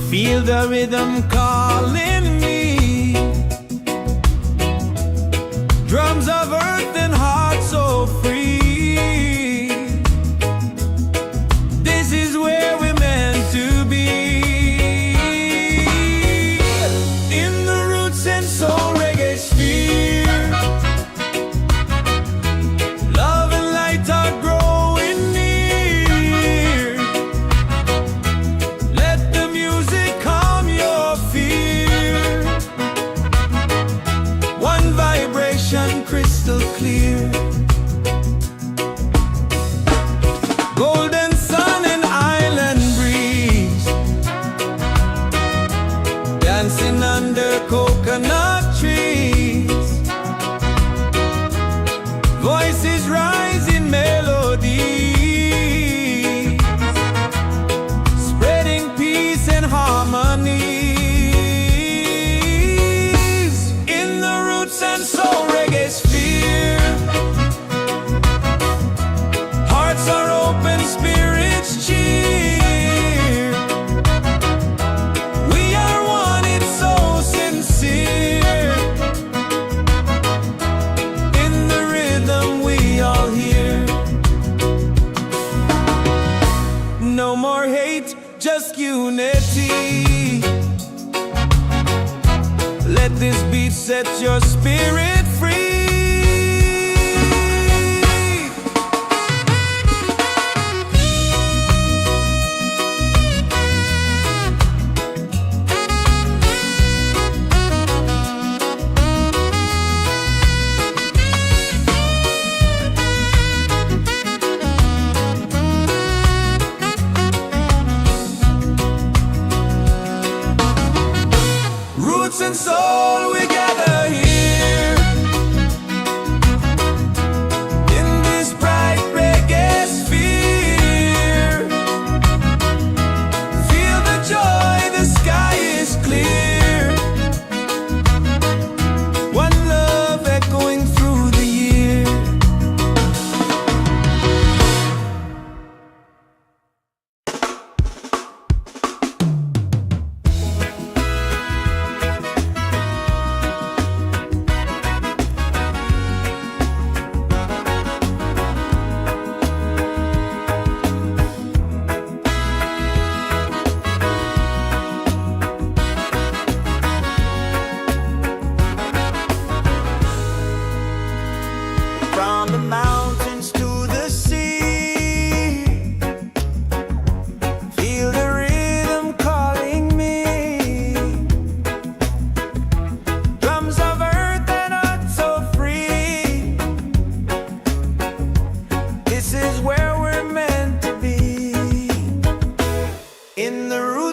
Feel the rhythm calling me. Drums of earth and heart so free. This is where we're meant to be. In the Roots and Soul Reggaesphere. Love and light are growing near. Let the music calm your fear. One vibration crystal clear. Golden sun and island breeze, dancing under coconut trees. Voices rise in melody, spreading peace and harmonies. In the Roots and Soul Reggaesphere. Hearts are open, spirits cheer. We are one, it's so sincere. In the rhythm we all hear. No more hate, just unity. Let this beat set your spirit free. Roots and soul, we gather here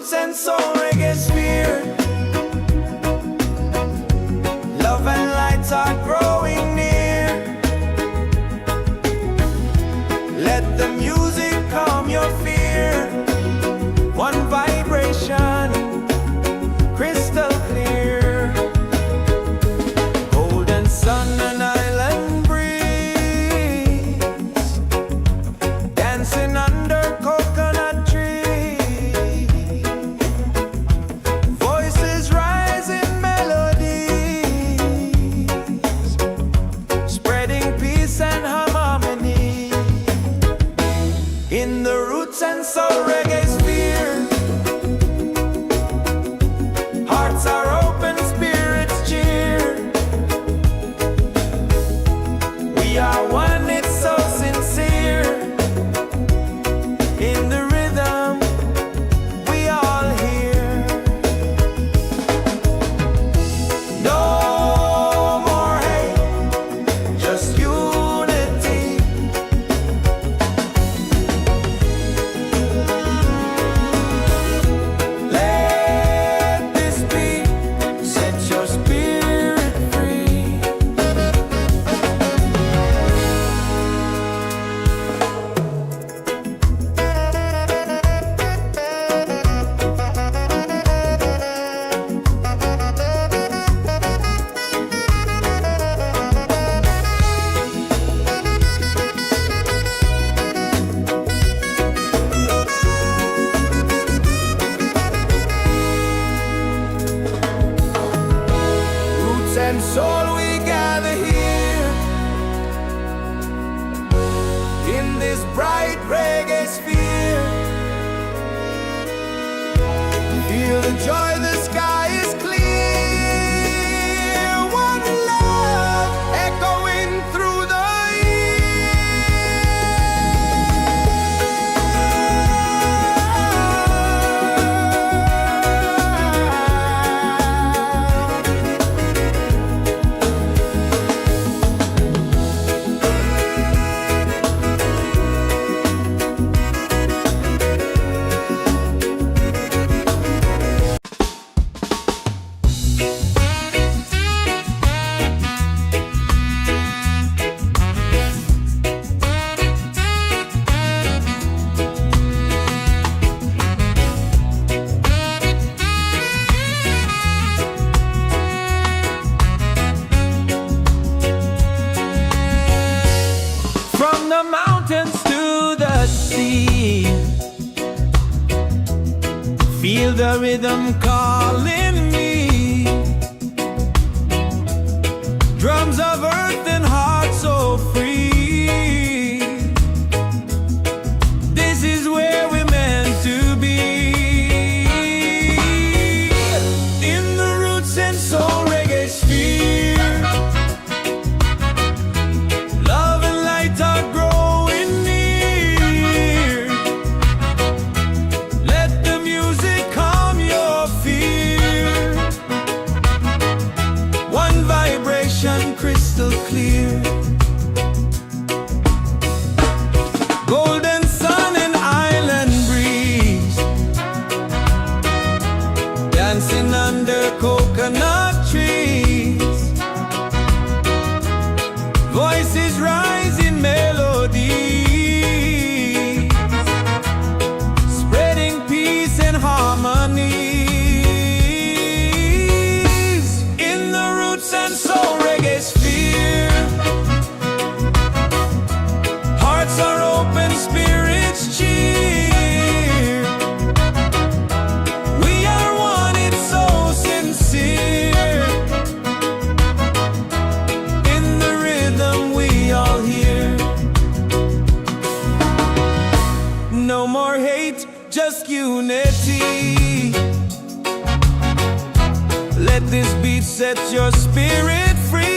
Roots and Soul Reggaesphere. Love and light are growing near. Let the music calm your fear. One vibration, crystal clear. Golden sun and island breeze, dancing under coconut trees. Voices rise in melodies, spreading peace and harmony. In the Roots and Soul Reggaesphere, hearts are open, spirits cheer. We are one, it's so sincere. In the rhythm, we all hear. No more hate, just unity. Let this beat set your spirit free. Roots and soul, we gather here in this bright reggae sphere. Feel the joy, the sky is clear. One love echoing through the from the mountains to the sea. Feel the rhythm calling me. Drums of earth and heart so free. This is where we're meant to be. In the Roots and Soul Reggaesphere, love and light are growing near. Let the music calm your fear. One vibration, crystal clear. Golden sun and island breeze, dancing under coconut trees. Voices rise in melody, spreading peace and harmony. In the Roots and Soul Reggaesphere, hearts are open, spirits cheer. We are one, it's so sincere. In the rhythm, we all hear. No more hate, just unity. Let this beat set your spirit free.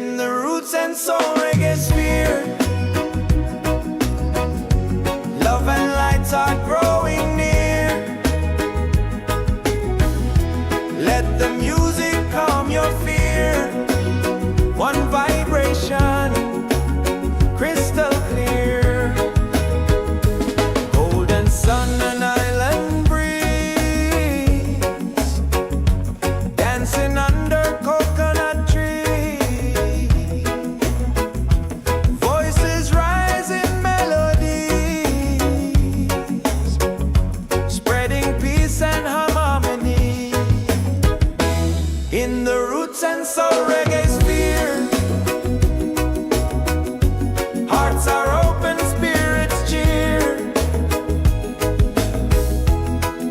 in the Roots and Soul Reggaesphere. Love and lights are growing near. Let the music calm your fear. One vibration, crystal clear. Golden sun and island breeze, dancing under coconut trees. Voices rise in melodies, spreading peace and harmony. In the Roots and Soul Reggaesphere, hearts are open, spirits cheer.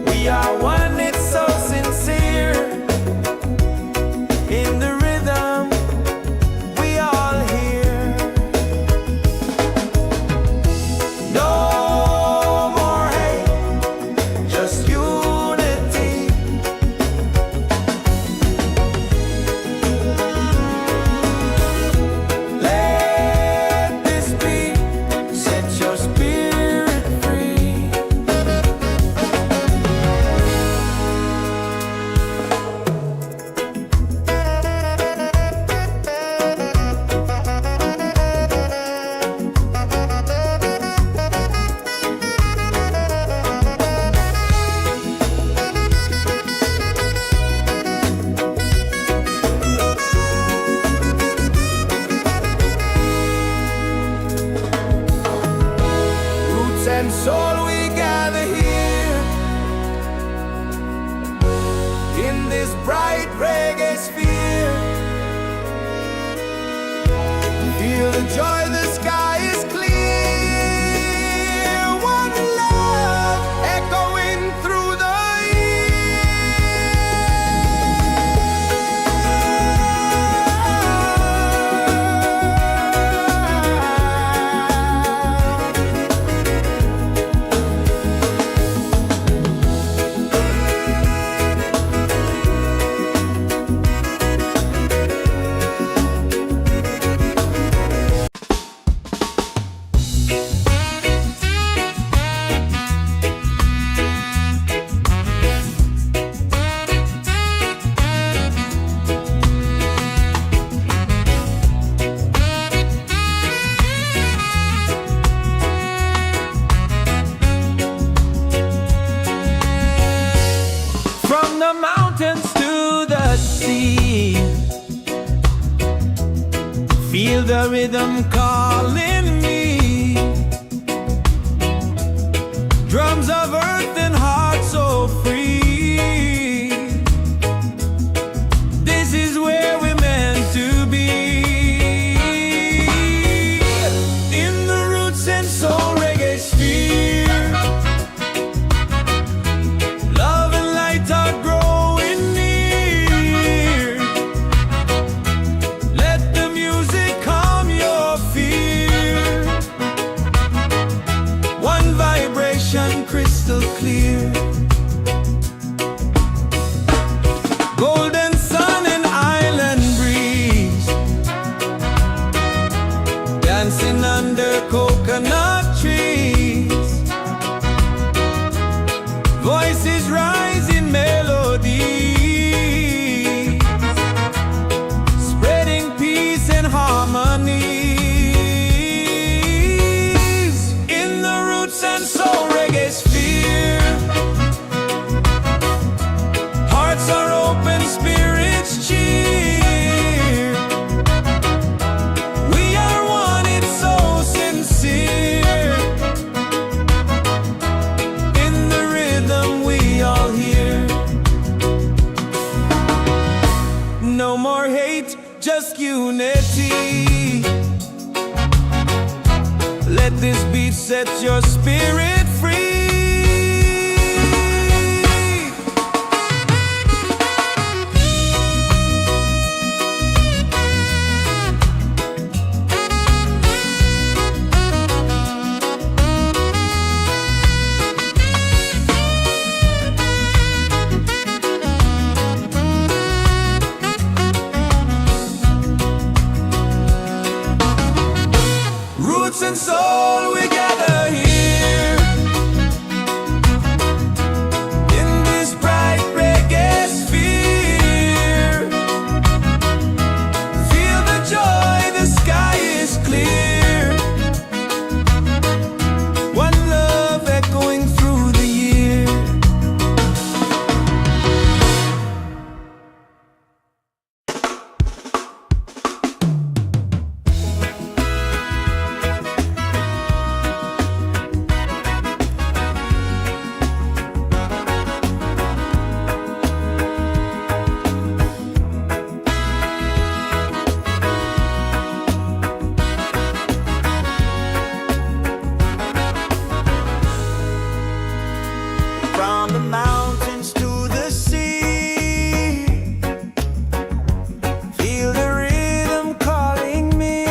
We are one, it's so sincere. In the rhythm, we all hear. No more hate, just unity. Let this be, set your spirit free. Roots and soul, we gather here in this bright reggae sphere. Feel the joy, the sky is clear. One love echoing through the from the mountains to the sea. Feel the rhythm calling me. Drums of earth and heart so free. This is where we're meant to be. In the Roots and Soul Reggaesphere, love and light are growing near. Let the music calm your fear. One vibration, crystal clear. Golden sun and island breeze, dancing under coconut trees. Voices rise in melody, spreading peace and harmony. In the Roots and Soul Reggaesphere, hearts are open, spirits cheer. We are one, it's so sincere. In the rhythm, we all hear. No more hate, just unity. Let this beat set your spirit free. roots and soul, we gather here in this bright reggae sphere. Feel the joy, the sky is clear. One love echoing through the year. From the mountains to the sea, feel the rhythm calling me.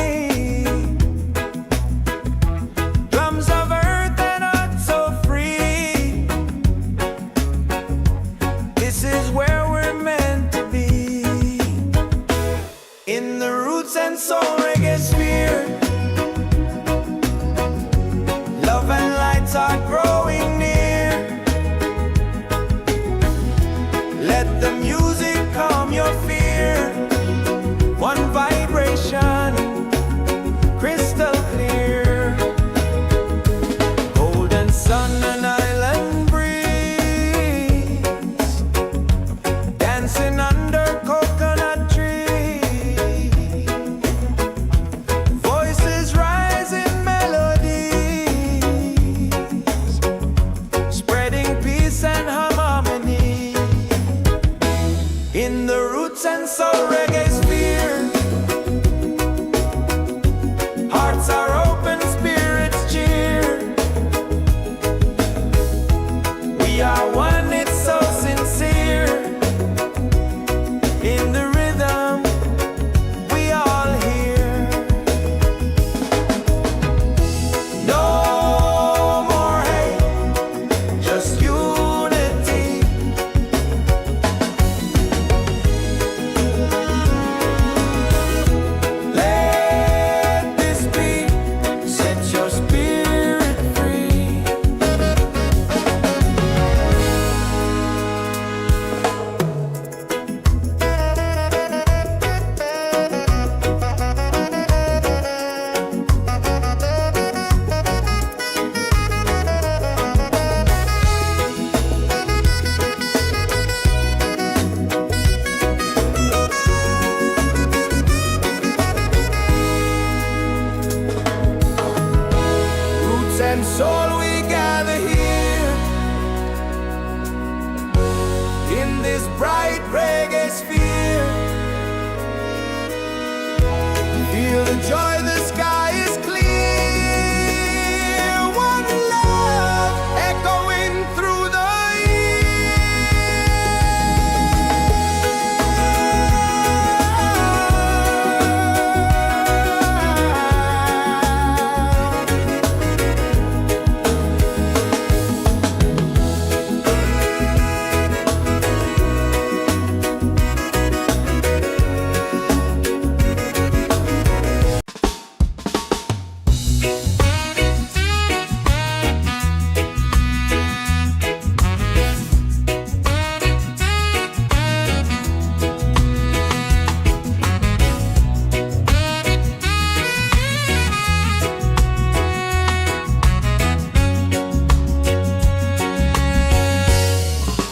Drums of earth and heart so free. This is where we're meant to be, in the Roots and Soul Reggaesphere. Love and lights are growing near. Let the music calm your fear. One vibration, crystal clear. Golden sun and island breeze, dancing under coconut trees. Voices rise in melodies, spreading peace and harmony. In the Roots and Soul Reggaesphere, hearts are open, spirits cheer. We are one, it's so sincere. In the rhythm, we all hear. No more hate, just unity. Let this be, set your spirit free. Roots and soul, we gather here in this bright reggae sphere. Feel the joy, the sky is clear. One love echoing through the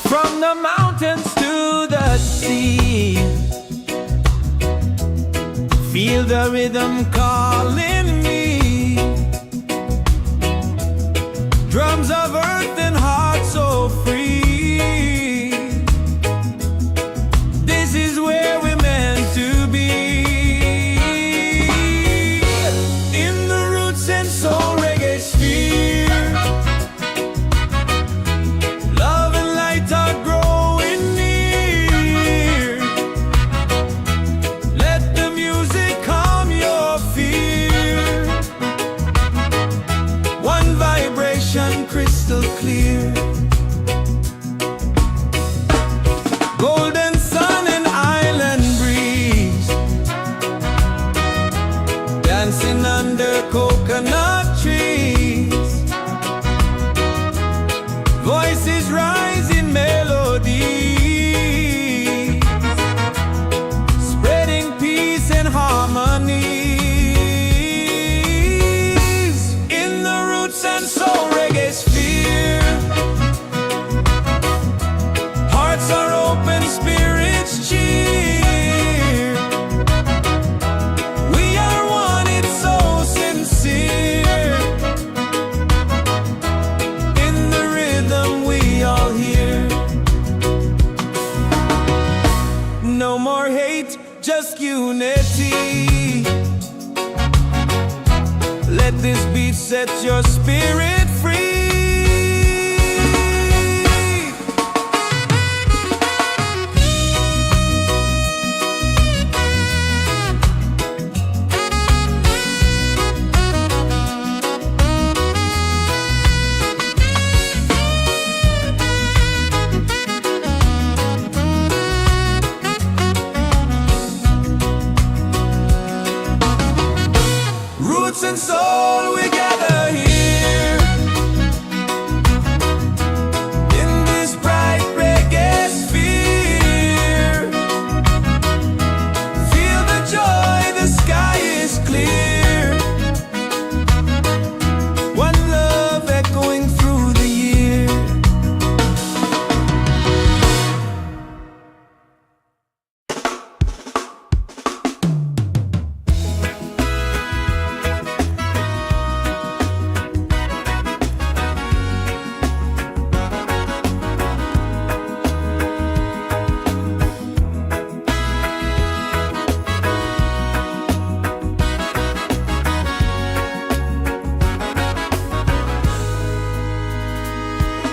from the mountains to the sea. Feel the rhythm calling me. Drums of earth and heart so free. This is where we're meant to be, in the Roots and Soul Reggaesphere. Love and light are growing near. Let the music calm your fear. One vibration, crystal clear. Golden sun and island breeze, dancing under coconut set your spirit free. Roots and soul, we gather here in this bright reggae sphere. Feel the joy, the sky is clear. One love echoing through the year.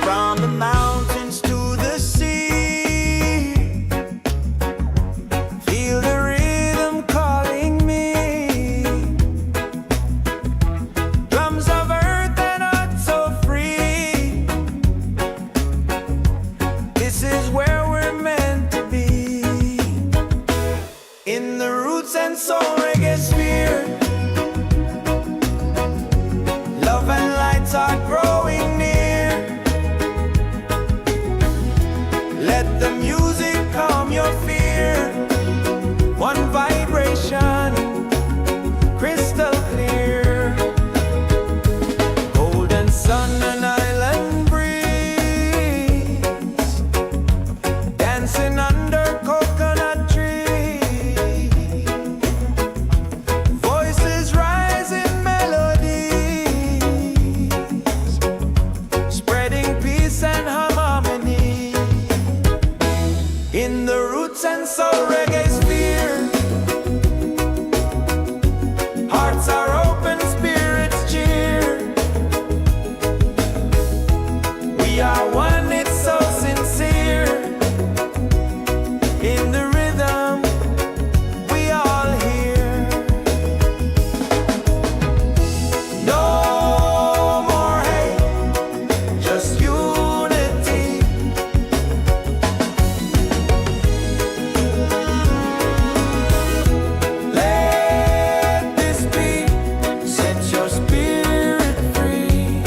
From the mountains to the sea, feel the rhythm calling me. Drums of earth and heart so free. This is where we're meant to be. In the Roots and Soul Reggaesphere, love and lights are growing near. Let the music calm your fear. One vibration, crystal clear. Golden sun and island breeze, dancing under coconut trees. Voices rise in melodies, spreading peace and harmony. In the Roots and Soul Reggaesphere, hearts are open, spirits cheer. We are one, it's so sincere. In the rhythm, we all hear. No more hate, just unity. Let this beat set your spirit free.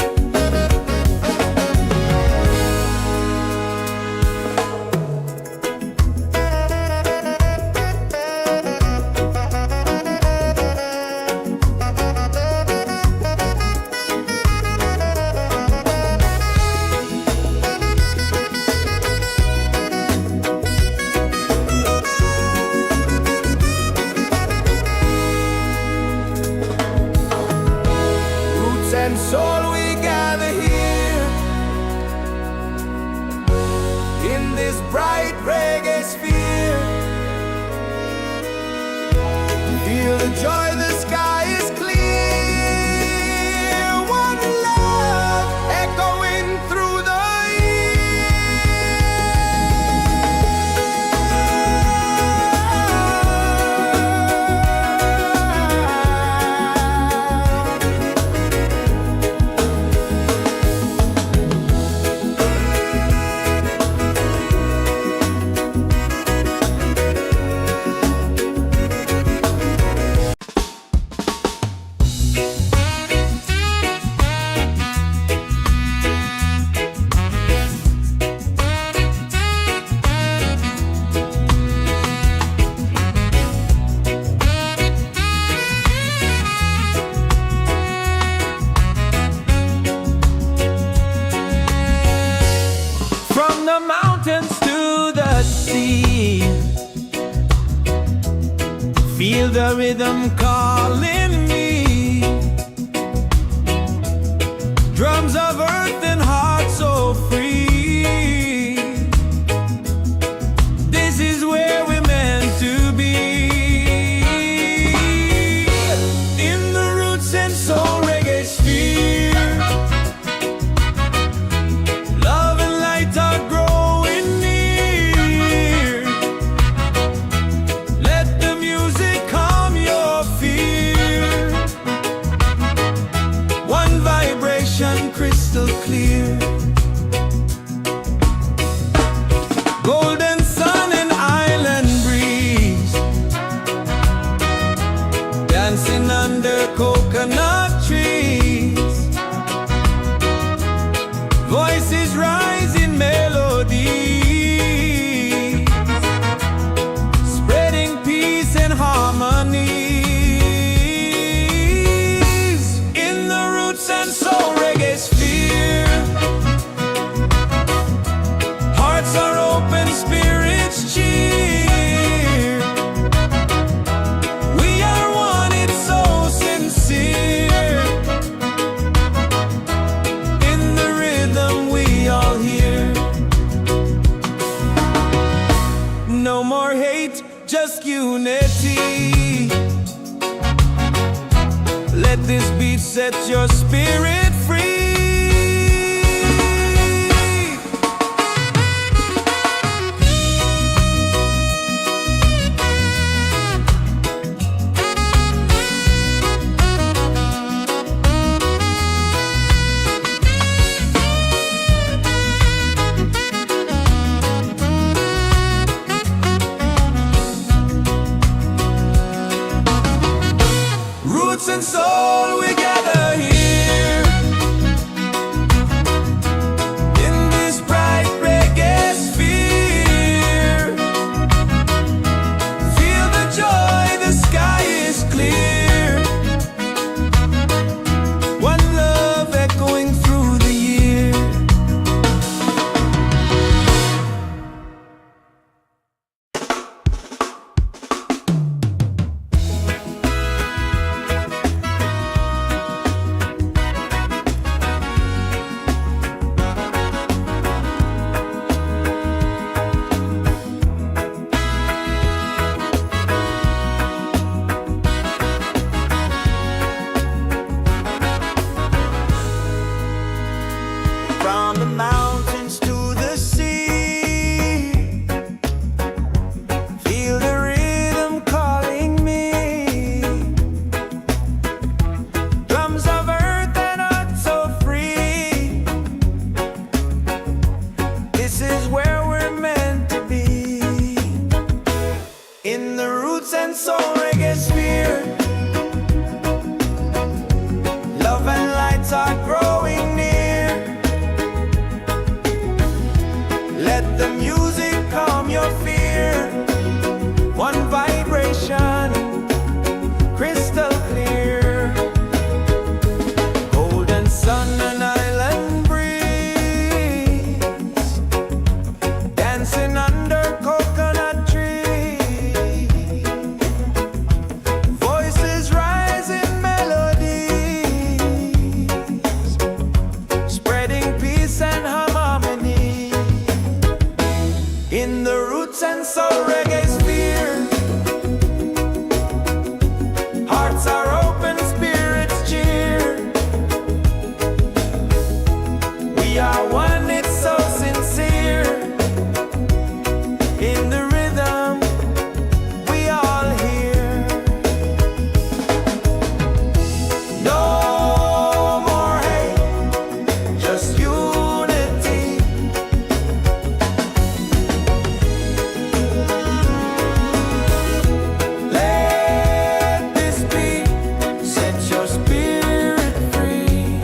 Roots and soul, we gather here in this bright reggae sphere. Feel the joy, the sky is clear. One love echoing through the Feel the rhythm calling me. Drums of earth and heart so free. This is where we're meant to be. In the Roots and Soul Reggaesphere. dancing under coconut trees. Voices rise in melody, spreading peace and harmony. In the roots and soul reggaesphere, hearts are open, spirits cheer. We are one, it's so sincere. In the rhythm we all hear. No more hate, just unity. Let this beat set your spirit free. Roots and soul, we gather here in this bright reggae sphere. Feel the joy, the sky is clear. One love echoing through the year. From the mountains to the sea, feel the rhythm calling me. Drums of earth and heart so free. This is where we're meant to be. In the roots and soul reggaesphere, love and lights are growing near. Let the music calm your fear. One vibration, crystal clear. Golden sun and island breeze, dancing under coconut trees. Voices rise in melodies, spreading peace and harmony. In the roots and soul reggaesphere, hearts are open, spirits cheer. We are one, it's so sincere. In the rhythm we all hear. No more hate, just unity. Let this beat set your spirit free.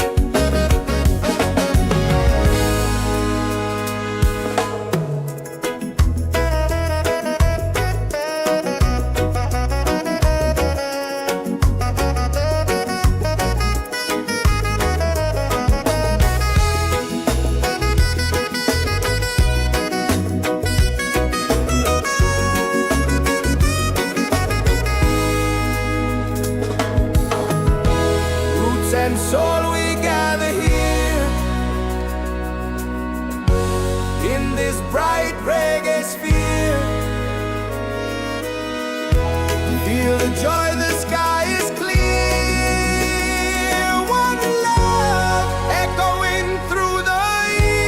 Roots and soul, we gather here in this bright reggae sphere. Feel the joy, the sky is clear. One love echoing through the year.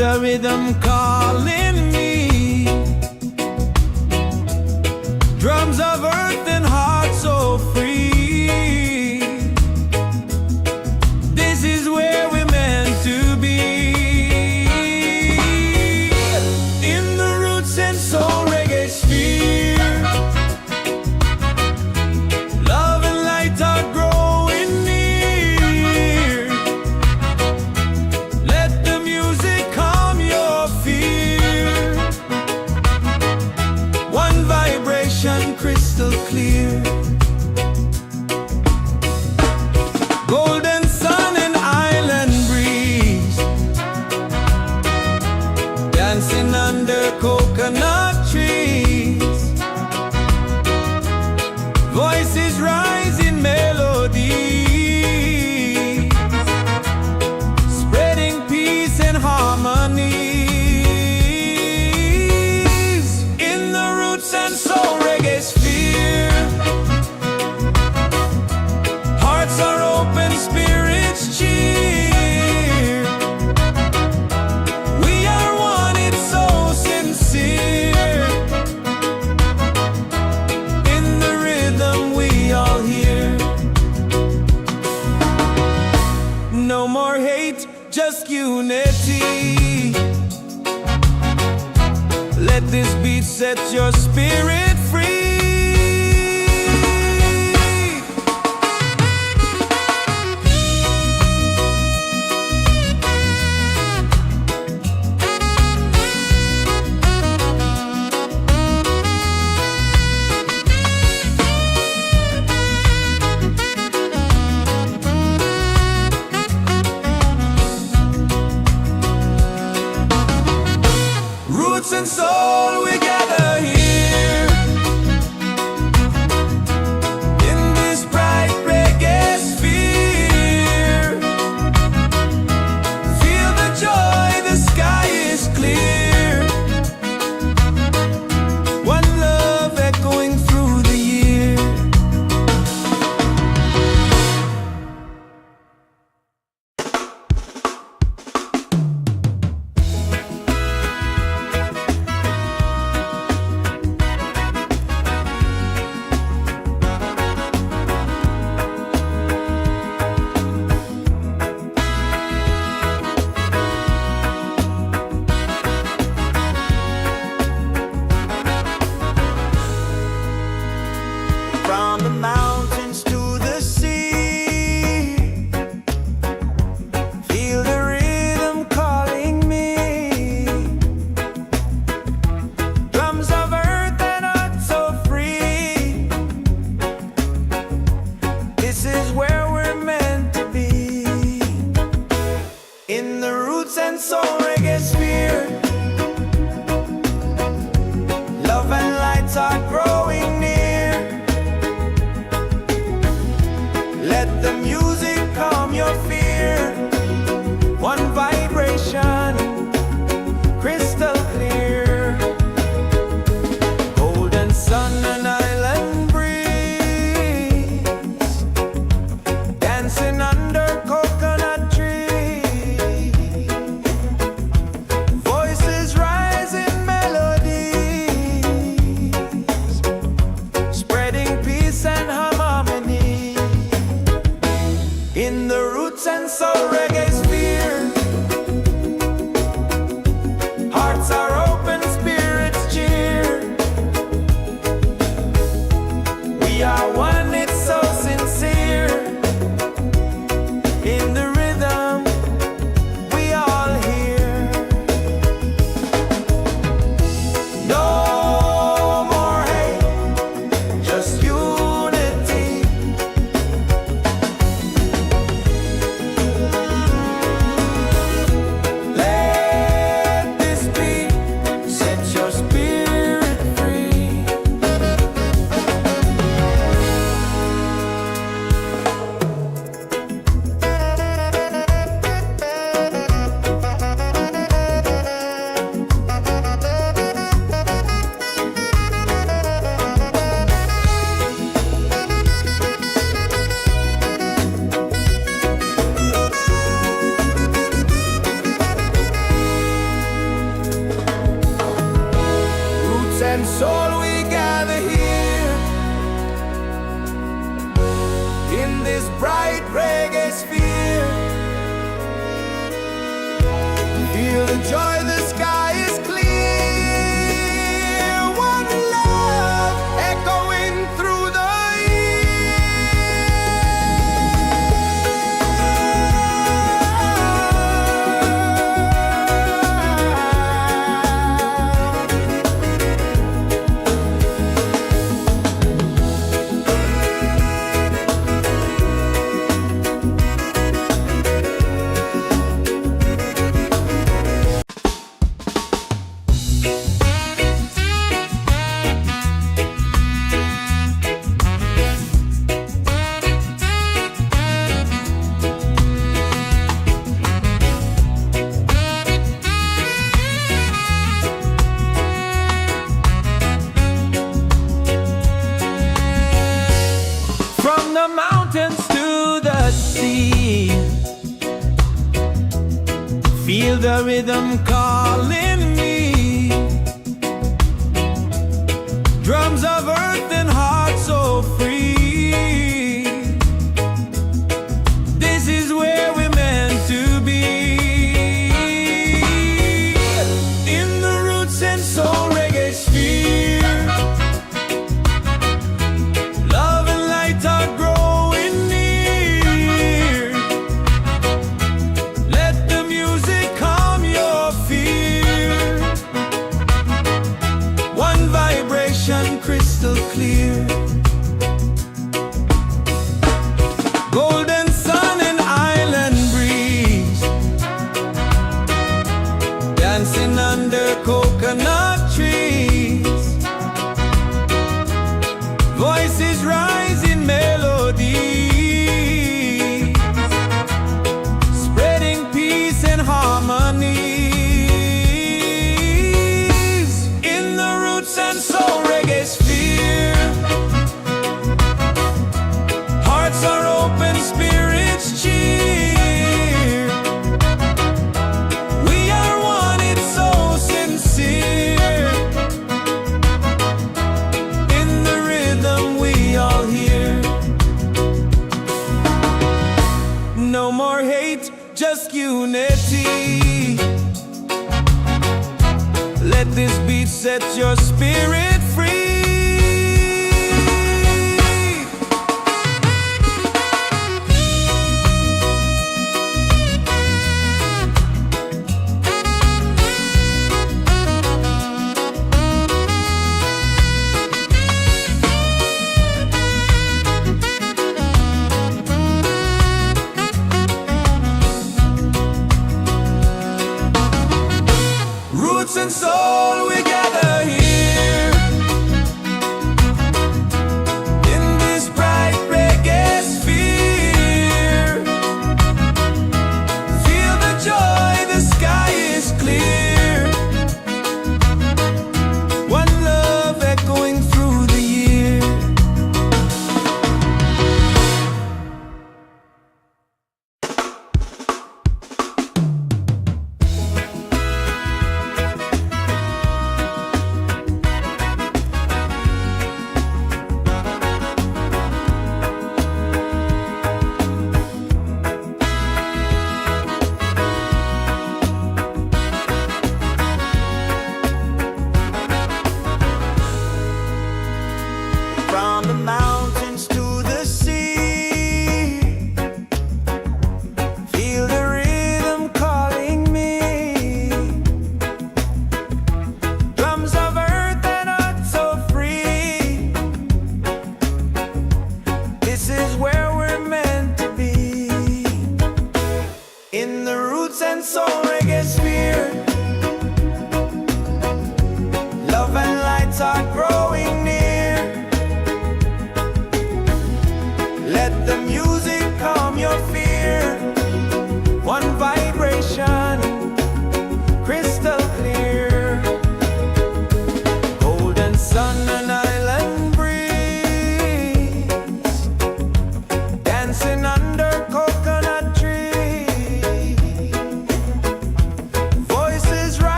the rhythm calling me. Drums of earth and heart so free. This is where we're meant to be. In the Roots and Soul Reggaesphere, love and light are growing near. Let the music calm your fear. One vibration crystal clear. Golden sun and island breeze, dancing under coconut trees. Voices rise in melody, spreading peace and harmony. In the Roots and Soul Reggaesphere, hearts are open, spirits cheer. We are one, it's so sincere. In the rhythm we all hear. No more hate, just unity. Let this beat set your spirit free. Roots and soul, we gather here in this bright reggae sphere. Feel the joy, the sky is clear. One love echoing through the year. and soul we gather here in this bright reggae sphere. Feel the joy, the sky is clear. One love echoing through the the mountains to the sea. Feel the rhythm calling me. Drums of earth and heart so free. This is where we're meant to be. In the Roots and Soul Reggaesphere, love and light are growing near. Let the music calm your fear. One vibration crystal clear. Golden sun and island breeze, dancing under coconut trees. Voices rising melodies, spreading peace and harmonies. In the Roots and Soul Reggaesphere, hearts are open, spirits cheer. We are one, it's so sincere. In the rhythm we all hear. No more hate, just unity. Let this beat set your spirit free. Roots and soul, we gather here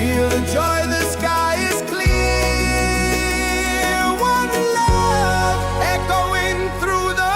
Feel the joy, the sky is clear. One love echoing through the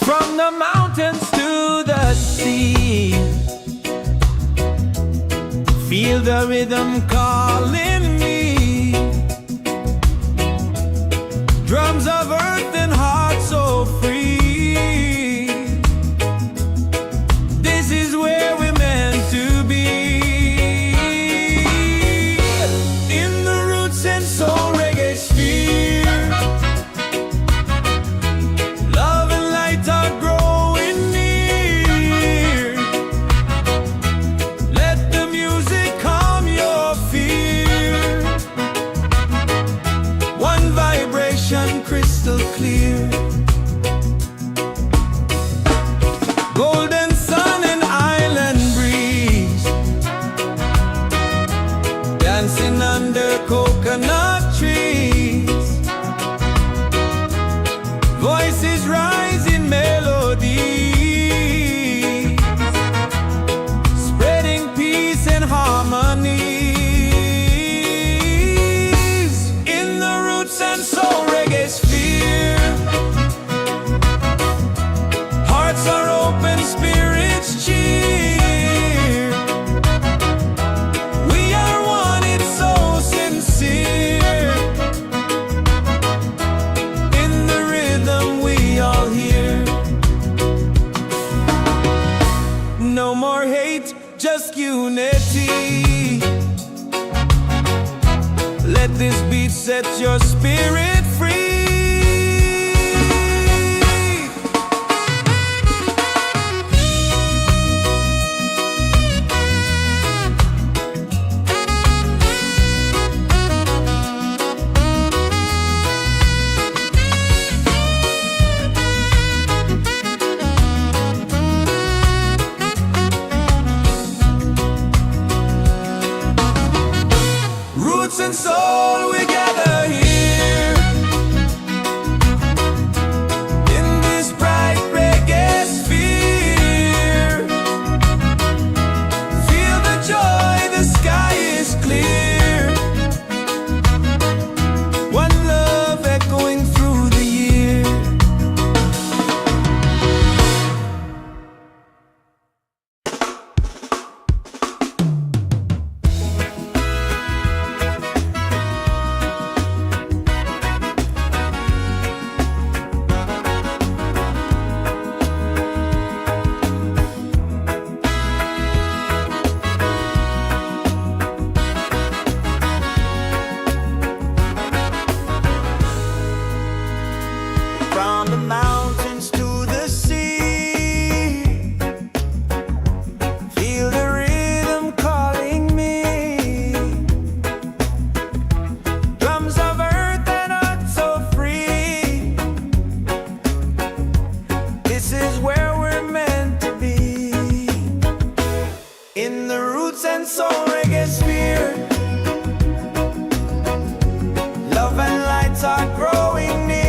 from the mountains to the sea. Feel the rhythm calling me. Drums of earth and heart so free. This is where we're meant to be. In the Roots and Soul Reggaesphere. Love and light are growing near. Let the music calm your fear. One vibration crystal clear. Golden sun and island breeze. Dancing under coconut trees. Voices rise in melody, spreading peace and harmonies. In the Roots and Soul Reggaesphere. Hearts are open, spirits cheer. We are one, it's so sincere. In the rhythm we all hear. No more hate, just unity. Let this beat set your spirit free. Roots and soul, we gather here. In this bright reggae sphere. Feel the joy, the sky is clear. One love echoing through the year. From the mountains to the sea. Feel the rhythm calling me. Drums of earth and heart so free. This is where we're meant to be. In the Roots and Soul Reggaesphere. Love and lights are growing near.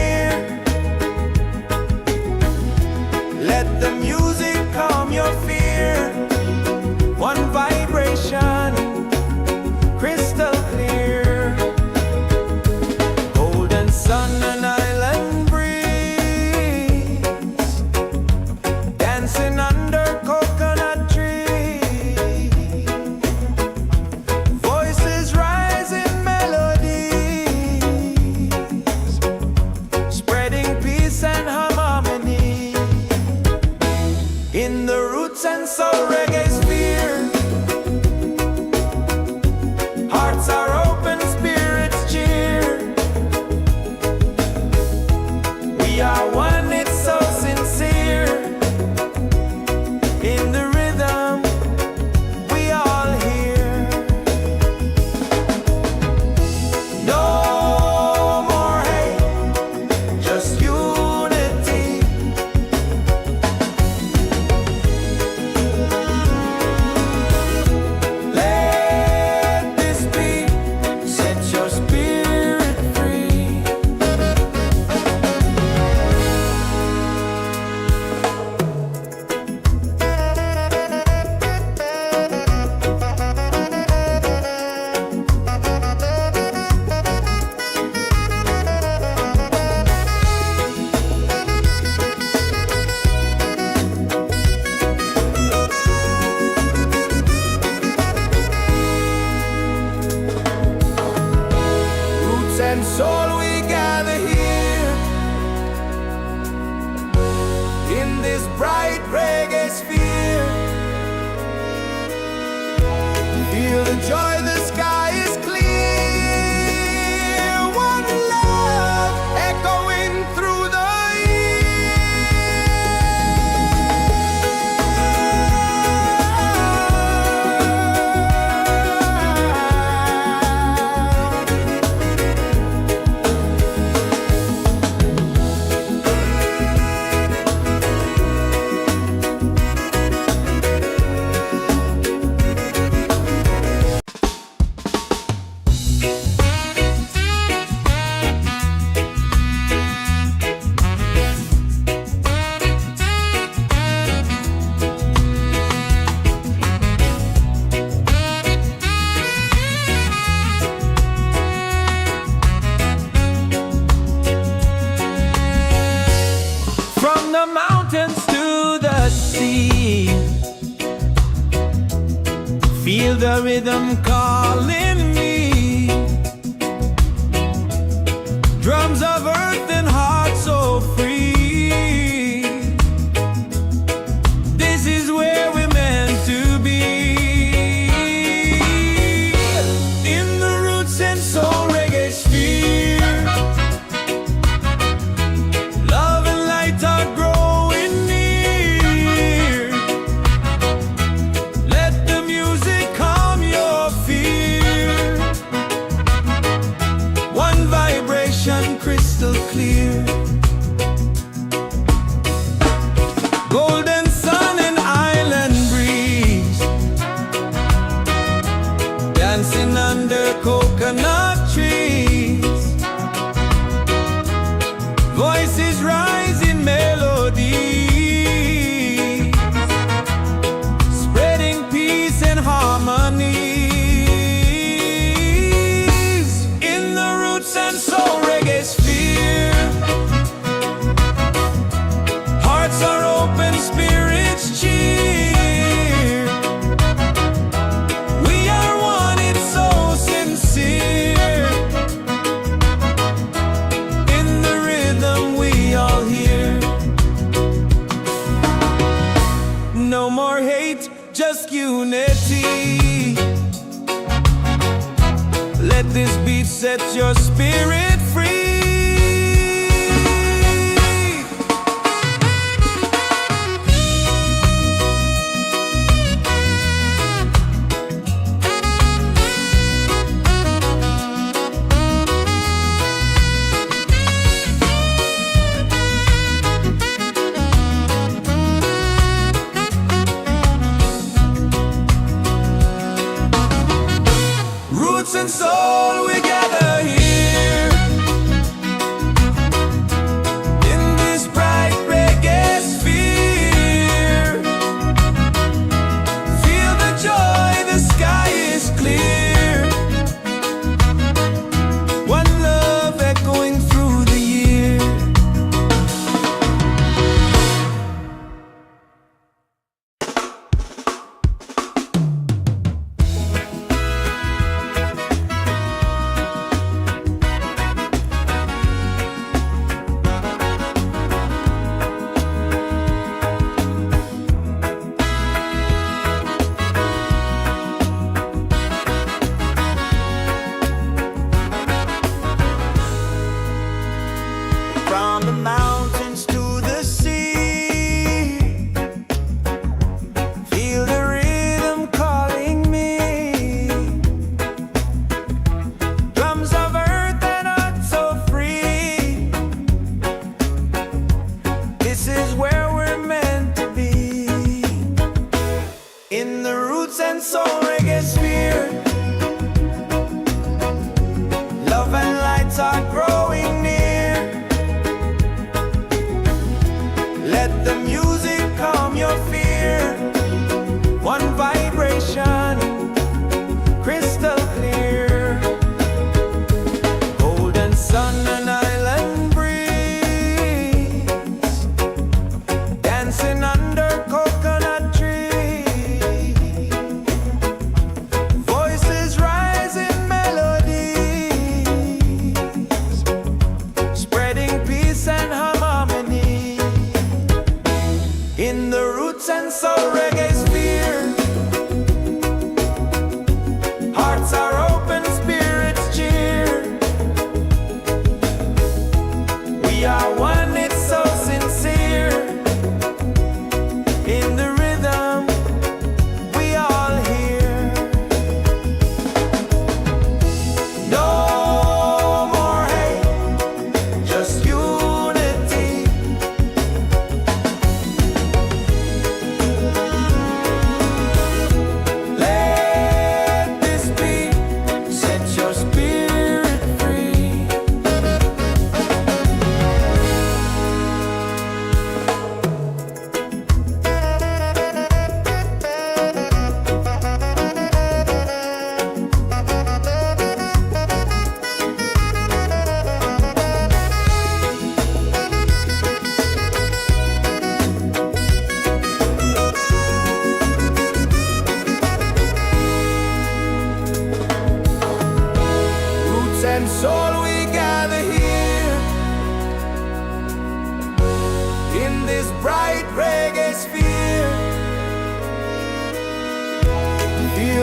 this bright reggae sphere. Feel the joy, the sky is clear. One love echoing through the the mountains to the sea. Feel the rhythm calling me. Drums of earth and heart so free. This is where we're meant to be. In the Roots and Soul Reggaesphere. Crystal clear, golden sun and island breeze, dancing under coconut trees. Voices rising melodies, spreading peace and harmony. In the Roots and Soul Reggaesphere, hearts are open, spirits cheer. We are one, it's so sincere. In the rhythm we all hear. No more hate, just unity. Let this beat set your spirit free. Roots and soul, we gather here. In this bright reggae sphere. Feel the joy, the sky is clear. One love echoing through the year. From the mountains to the sea, feel the rhythm calling me. Drums of earth and heart so free. This is where we're meant to be. In the Roots and Soul Reggaesphere, love and lights are growing near.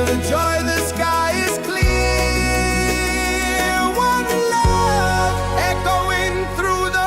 the joy, the sky is clear. One love echoing through the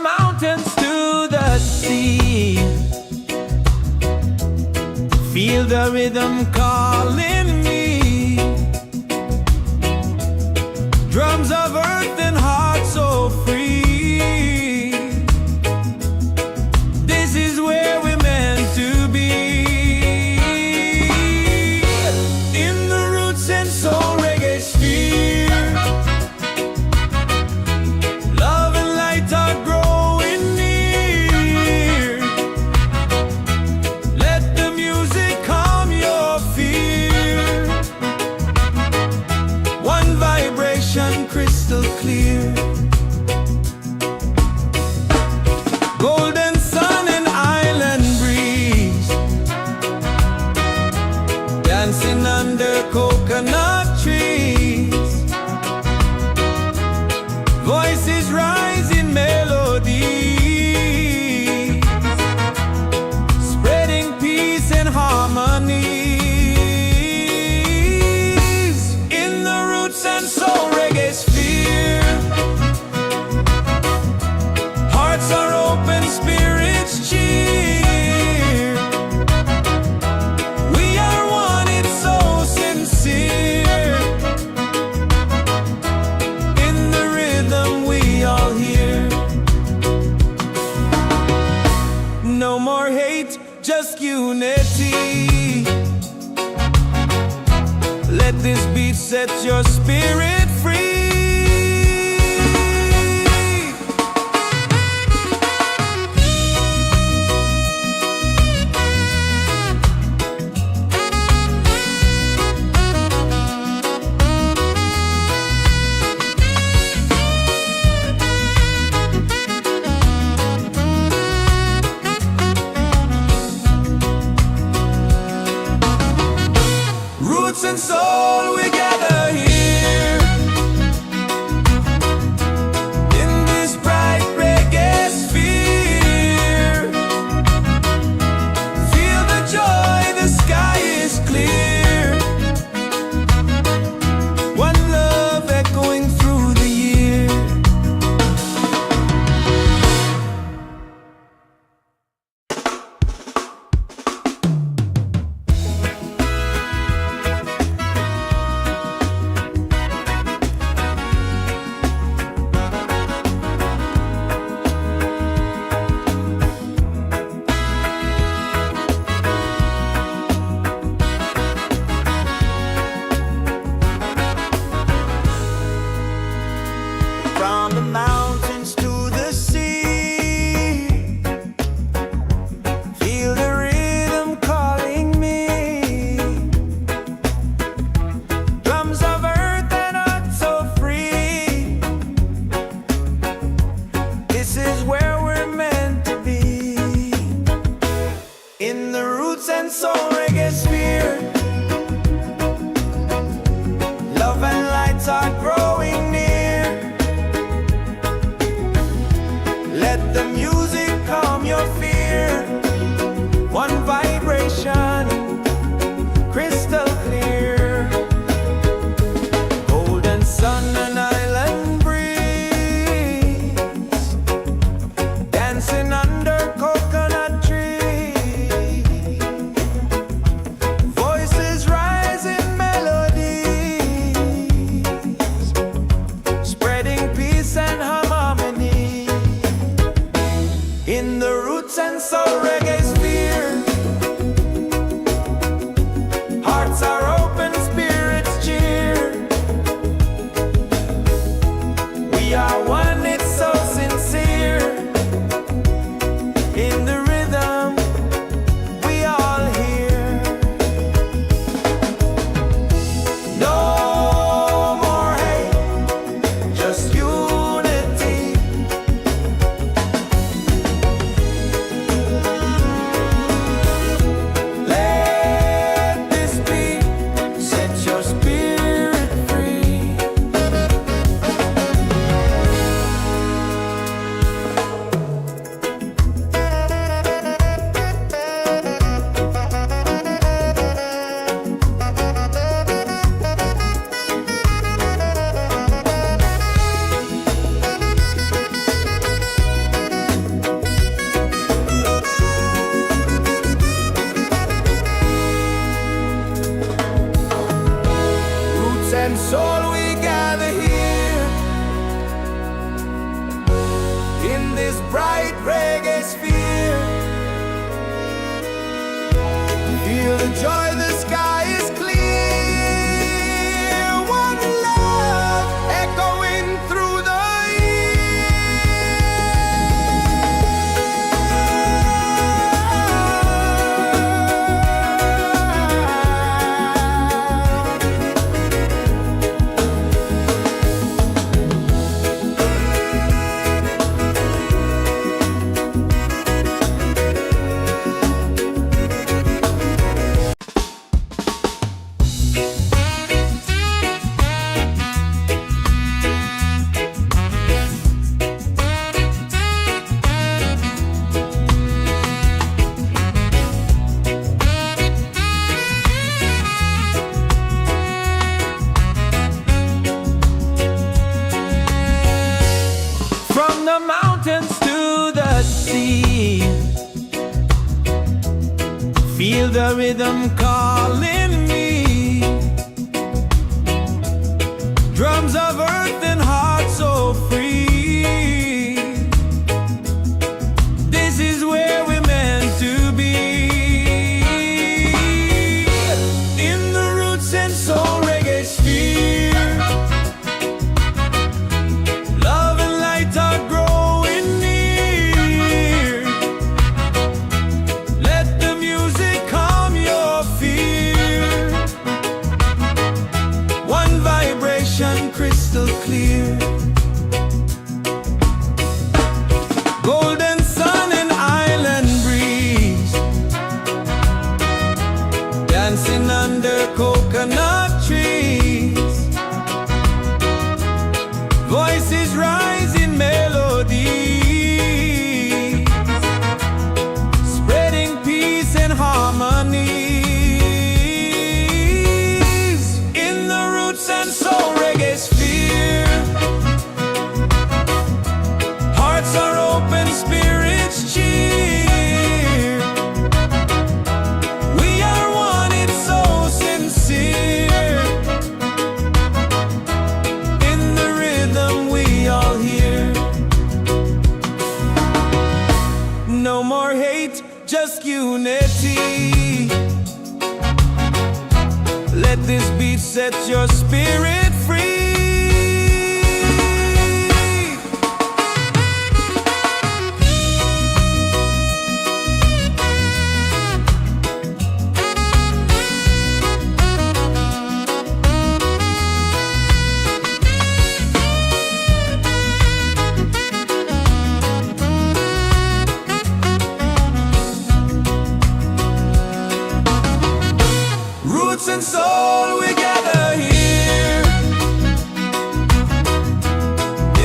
mountains to the sea. Feel the rhythm calling me. Drums of earth and heart so free. This is where we're meant to be. In the Roots and Soul Reggaesphere, love and light are growing near. Let the music calm your fear. One vibration crystal clear. Golden sun and island breeze, dancing under coconut trees. Voices rise in melody, spreading peace and harmony. In the Roots and Soul Reggaesphere, hearts are open, spirits cheer. We are one, it's so sincere. In the rhythm we all hear. No more hate, just unity. Let this beat set your spirit free. Roots and soul, we gather here in this bright reggae sphere. Feel the joy, the sky is clear. One love echoing through the year. From the mountains to the sea, feel the rhythm calling me. Drums of earth and heart so free. This is where we're meant to be. In the Roots and Soul Reggaesphere, love and lights are growing near. Let the music calm your fear. One vibration, crystal clear. Golden sun and island breeze, dancing under coconut trees. Voices rise in melodies, spreading peace and harmony. this bright reggae sphere. Feel the joy, the sky is clear. One love echoing through the the mountains to the sea. Feel the rhythm calling me. Drums of earth and heart so free. This is where we're meant to be. In the Roots and Soul Reggaesphere. Love and light are growing near. Let the music calm your fear. One vibration crystal clear. Golden sun and island breeze. Dancing under coconut trees. Voices rise in melody, spreading peace and harmonies. In the Roots and Soul Reggaesphere. Hearts are open, spirits cheer. We are one, it's so sincere. In the rhythm we all hear. No more hate, just unity. Let this beat set your spirit free. Roots and soul, we gather here.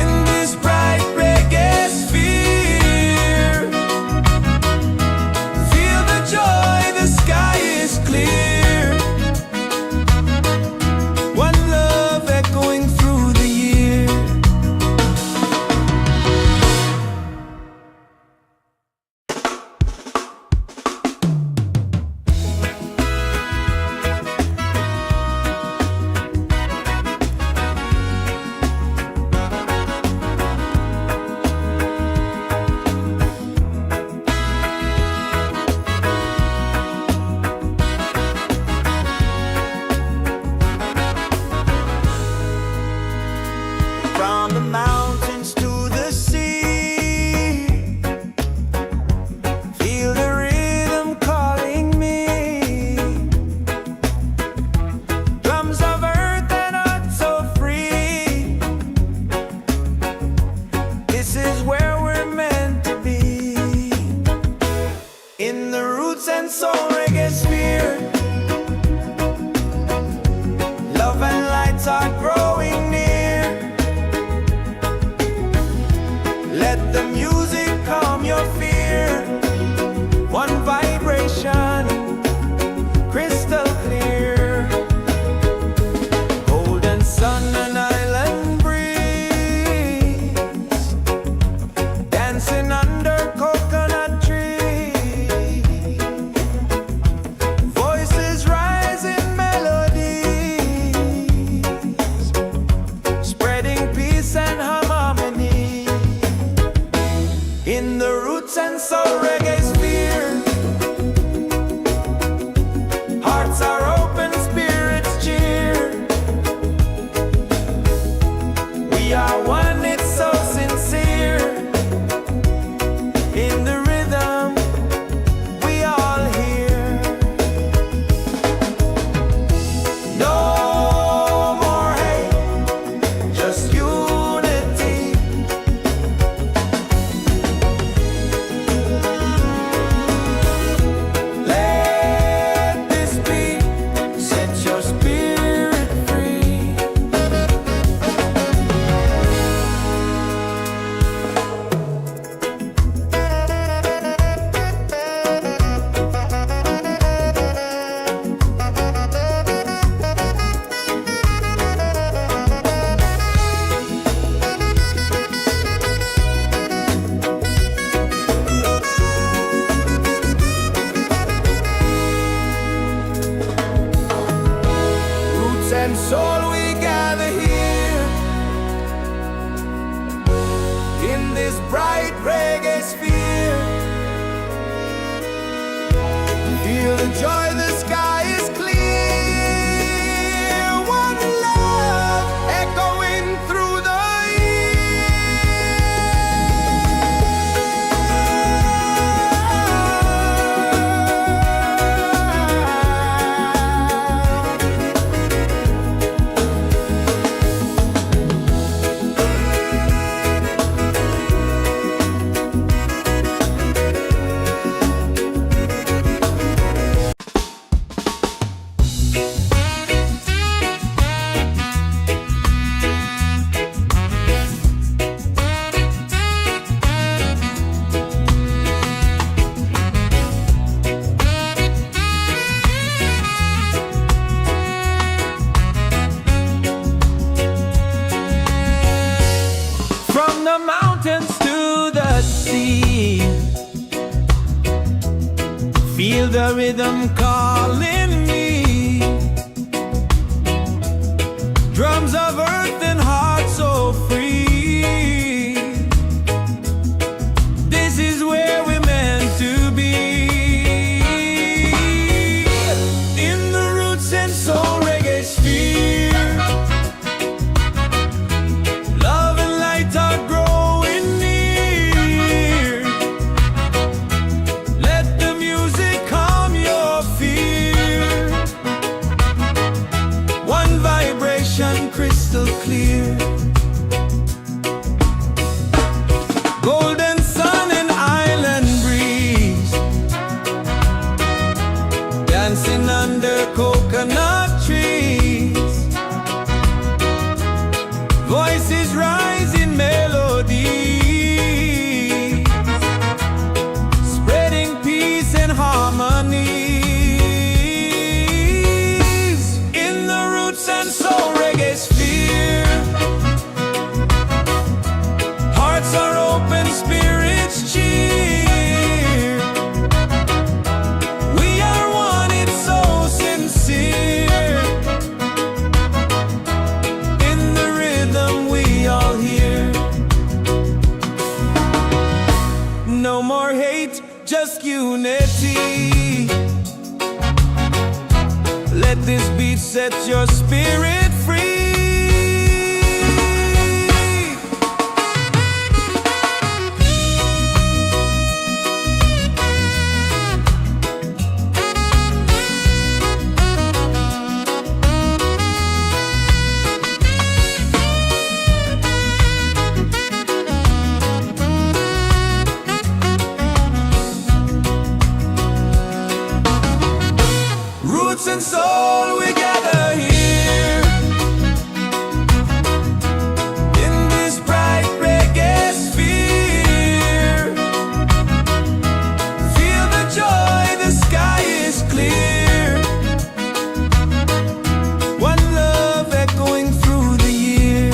In this bright reggae sphere. Feel the joy, the sky is clear. One love echoing through the year. From the mountains to the sea. Feel the rhythm calling me. Drums of earth and heart so free. This is where we're meant to be. In the Roots and Soul Reggaesphere. Love and lights are growing near. Let the music calm your fear. One vibration, crystal clear. Golden sun and island breeze. Dancing under coconut trees. Voices rise in melodies, spreading peace and harmony. in this bright reggae sphere. Feel the joy, the sky is clear. One love echoing through the the mountains to the sea. Feel the rhythm calling me. Drums of earth and heart so free. This is where we're meant to be. In the Roots and Soul Reggaesphere. Crystal clear, golden sun and island breeze, dancing under coconut trees, voices rise in melody, spreading peace and harmony. In the Roots and Soul Reggaesphere, hearts are open, spirits cheer. We are one, it's so sincere. In the rhythm we all hear. No more hate, just unity. Let this beat set your spirit free. Roots and soul, we gather here in this bright reggae sphere. Feel the joy, the sky is clear. One love echoing through the year.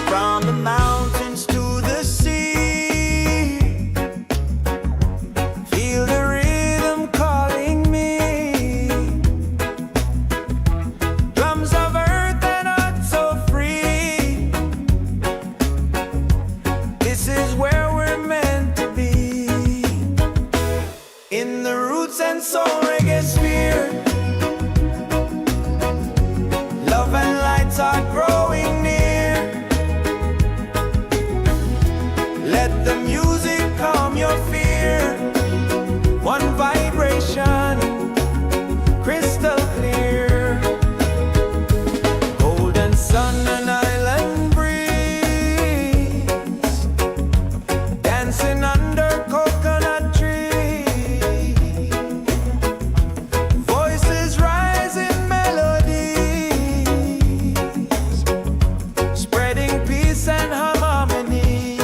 From the mountains to the sea, feel the rhythm calling me. Drums of earth and heart so free. This is where we're meant to be. In the Roots and Soul Reggaesphere, love and lights are growing near. Let the music calm your fear. One vibration, crystal clear. Golden sun and island breeze, dancing under coconut trees. Voices rise in melodies, spreading peace and harmony.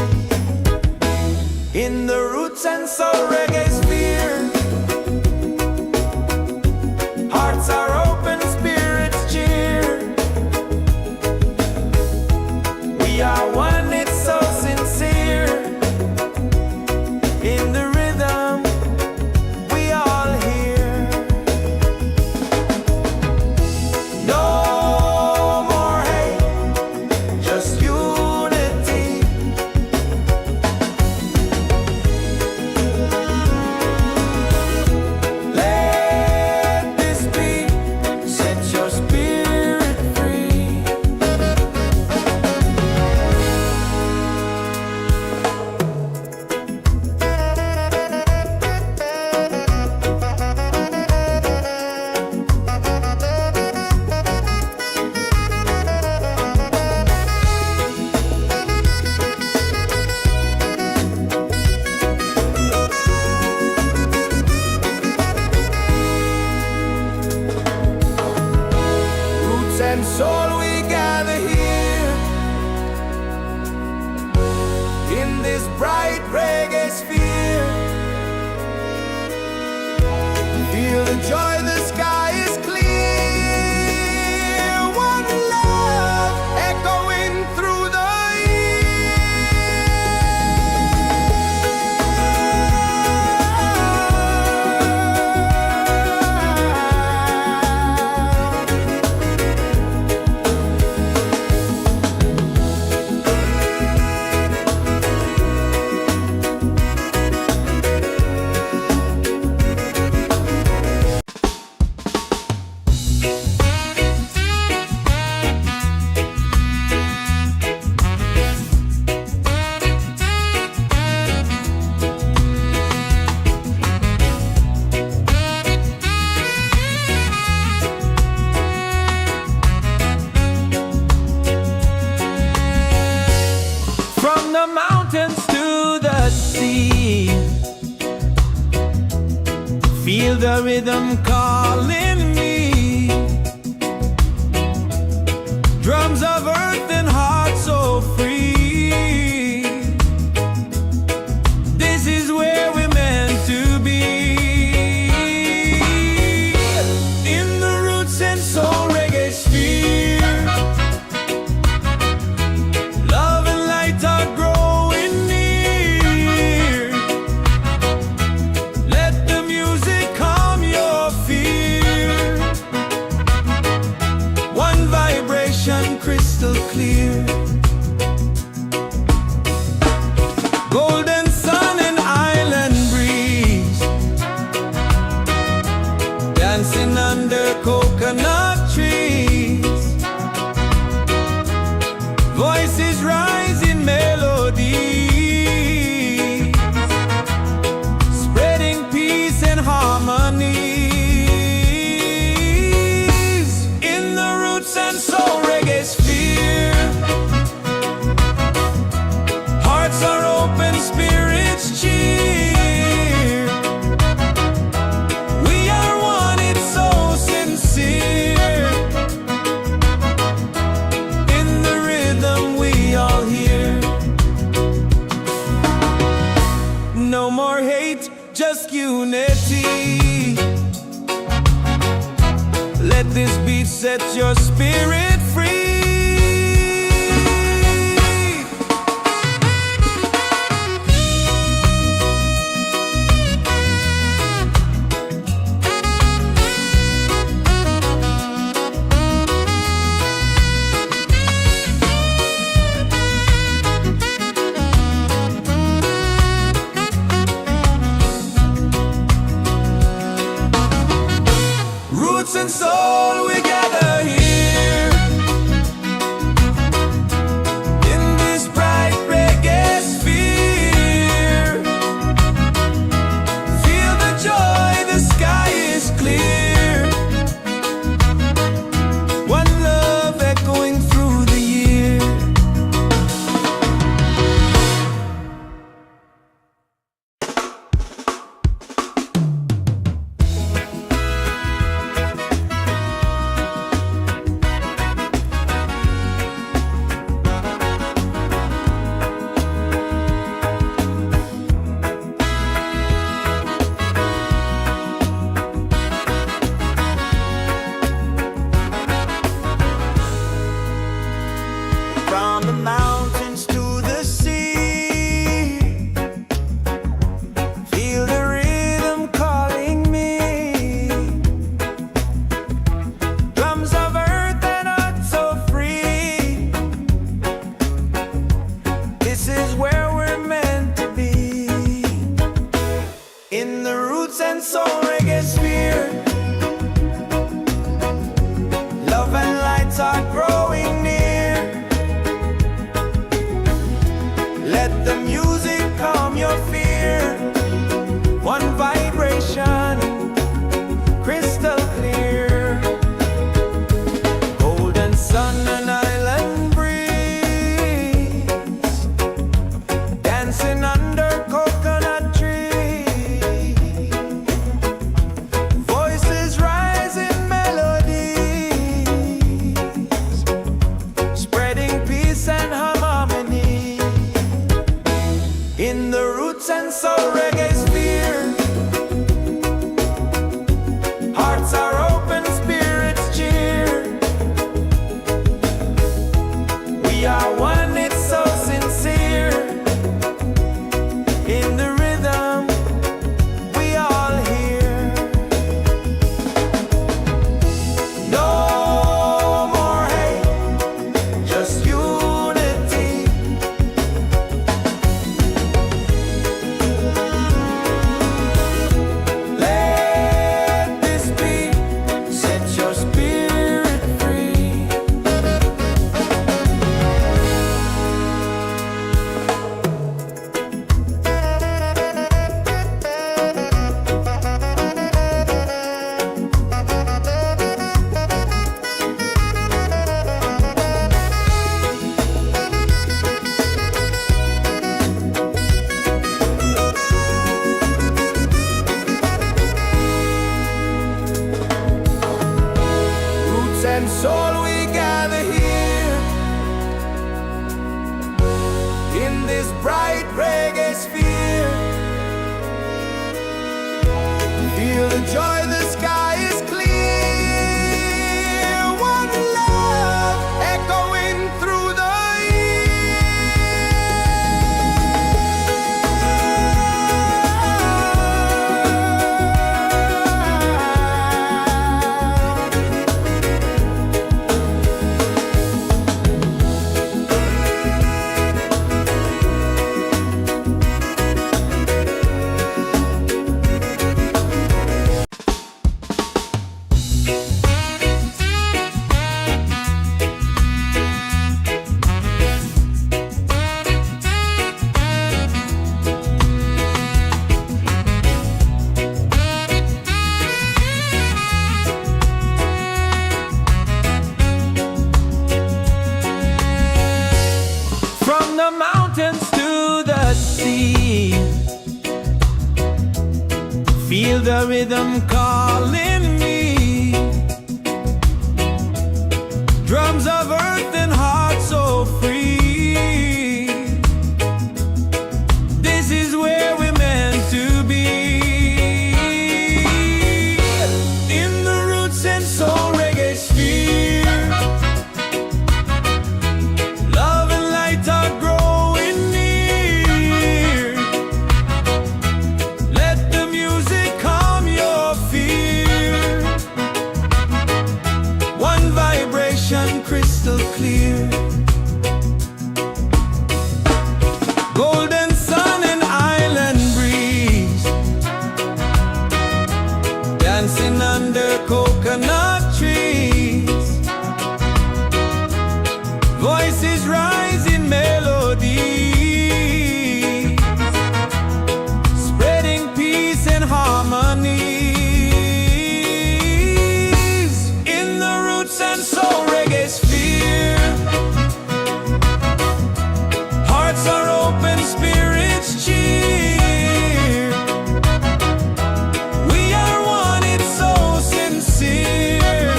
Roots and Soul Reggaesphere. Hearts are open, spirits cheer. We are one, it's so sincere. In the rhythm, we all hear. No more hate, just unity. Let this be, set your spirit free. Roots and soul, we gather here in this bright reggae sphere. Feel the joy, the sky is clear. One love echoing through the from the mountains to the sea. Feel the rhythm calling me. Drums of earth and heart so free. This is where we're meant to be. In the Roots and Soul Reggaesphere. Love and light are growing near. Let the music calm your fear. One vibration crystal clear. Golden sun and island breeze. Dancing under coconut trees. Voices rise in melody, spreading peace and harmonies. In the Roots and Soul Reggaesphere. Hearts are open, spirits cheer. We are one, it's so sincere. In the rhythm we all hear. No more hate, just unity. Let this beat set your spirit free. Roots and soul, we gather here in the Roots and Soul Reggaesphere. Hearts are open, spirits cheer. We are one, it's so sincere. In the rhythm we all hear. No more hate, just unity. Let this be, set your spirit free. Roots and soul, we gather here in this bright reggae sphere. Feel the joy, the sky is clear. One love echoing through the from the mountains to the sea. Feel the rhythm calling me. Drums of earth and heart so free. This is where we're meant to be. In the Roots and Soul Reggaesphere. Love and light are growing near. Let the music calm your fear. One vibration crystal clear. Golden sun and island breeze. Dancing under coconut trees. Voices rise in melody, spreading peace and harmony. In the Roots and Soul Reggaesphere. Hearts are open, spirits cheer. We are one, it's so sincere.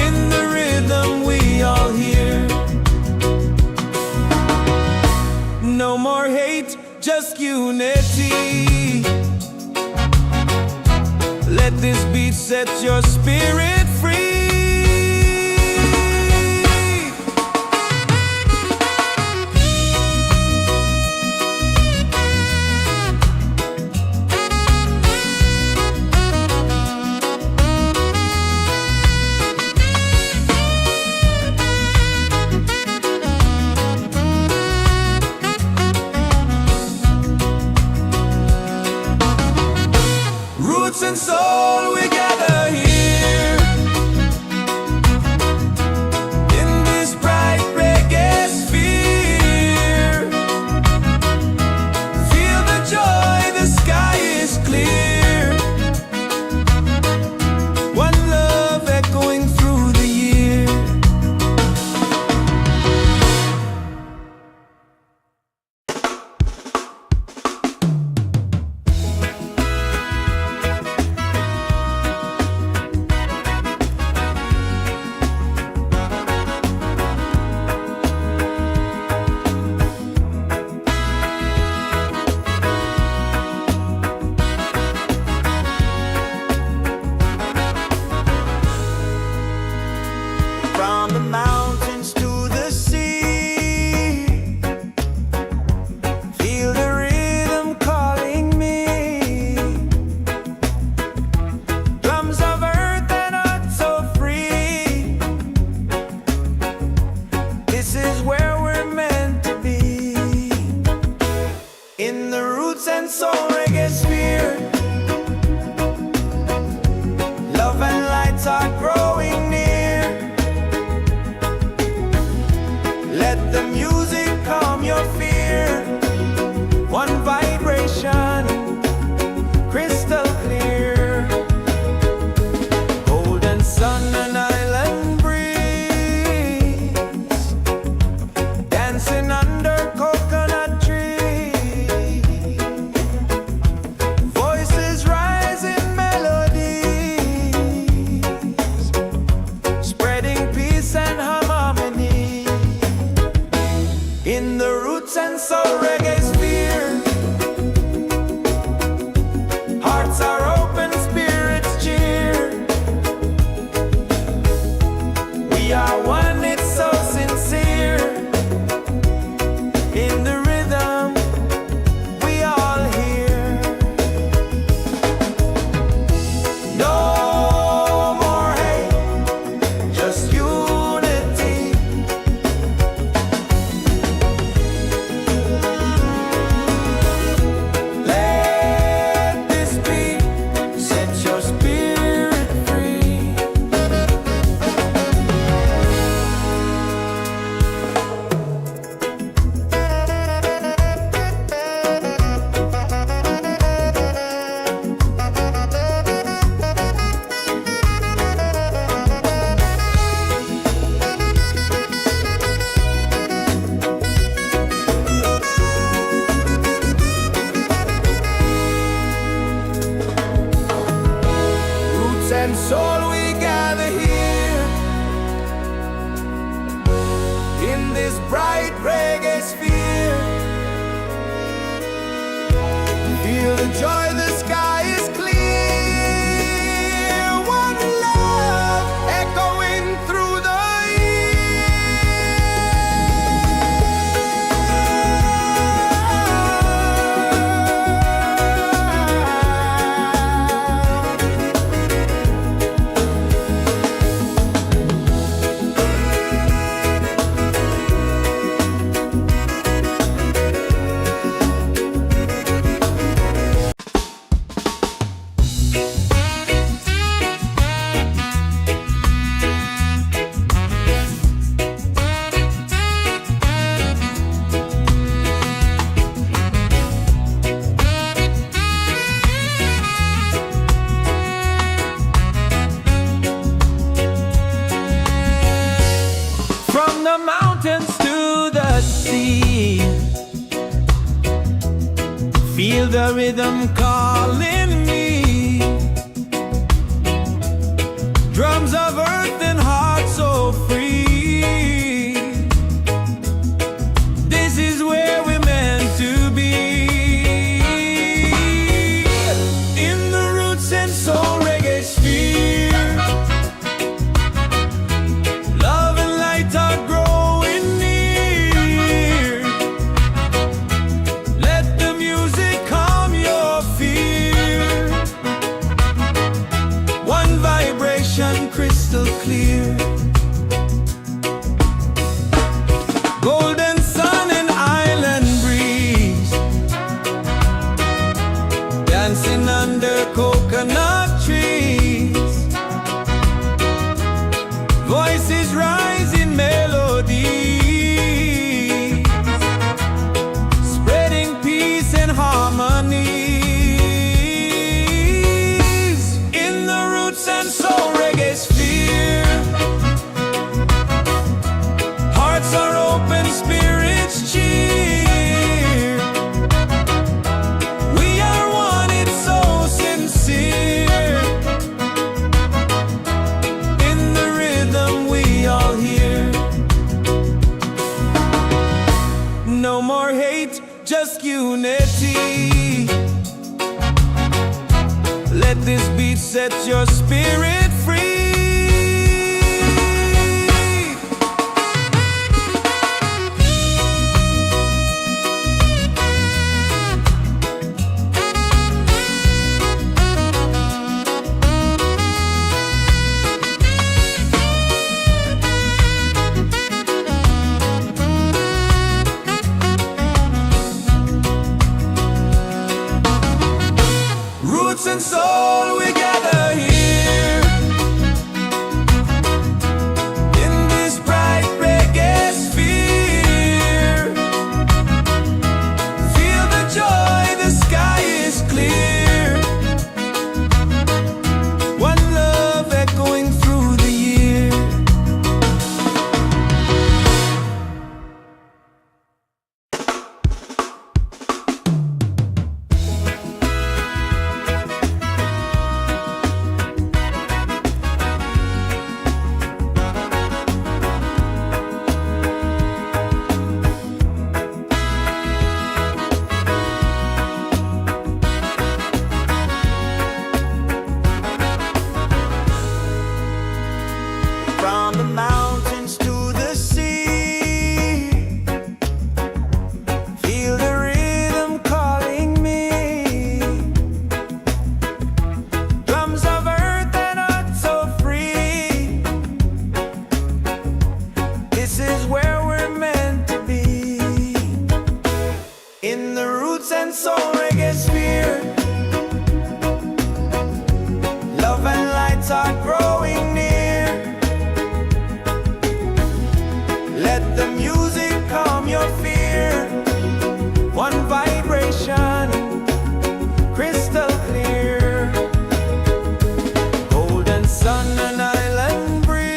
In the rhythm we all hear. No more hate, just unity. Let this beat set your spirit free. Roots and soul, we gather here Roots and Soul Reggaesphere. Love and lights are growing near. Let the music calm your fear. One vibration, crystal clear. Golden sun and island breeze, dancing under coconut trees. Voices rise in melodies, spreading peace and harmony. In the Roots and Soul Reggaesphere, hearts are open, spirits cheer. We are one, it's so sincere. In the rhythm, we all hear. No more hate, just unity. Let this be, set your spirit free. Roots and soul, we gather here in this bright reggae sphere. Feel the joy, the sky is clear. One love echoing through the from the mountains to the sea. Feel the rhythm calling me. Drums of earth and heart so free. This is where we're meant to be. In the Roots and Soul Reggaesphere, love and light are growing near. Let the music calm your fear. One vibration, crystal clear. Golden sun and island breeze, dancing under coconut trees. Voices rise in melody, spreading peace and harmony. In the Roots and Soul Reggaesphere, hearts are open, spirits cheer. We are one, it's so sincere. In the rhythm, we all hear. No more hate, just unity. Let this beat set your spirit free. in the Roots and Soul Reggaesphere. Love and lights are growing near. Let the music calm your fear. One vibration, crystal clear. Golden sun and island breeze,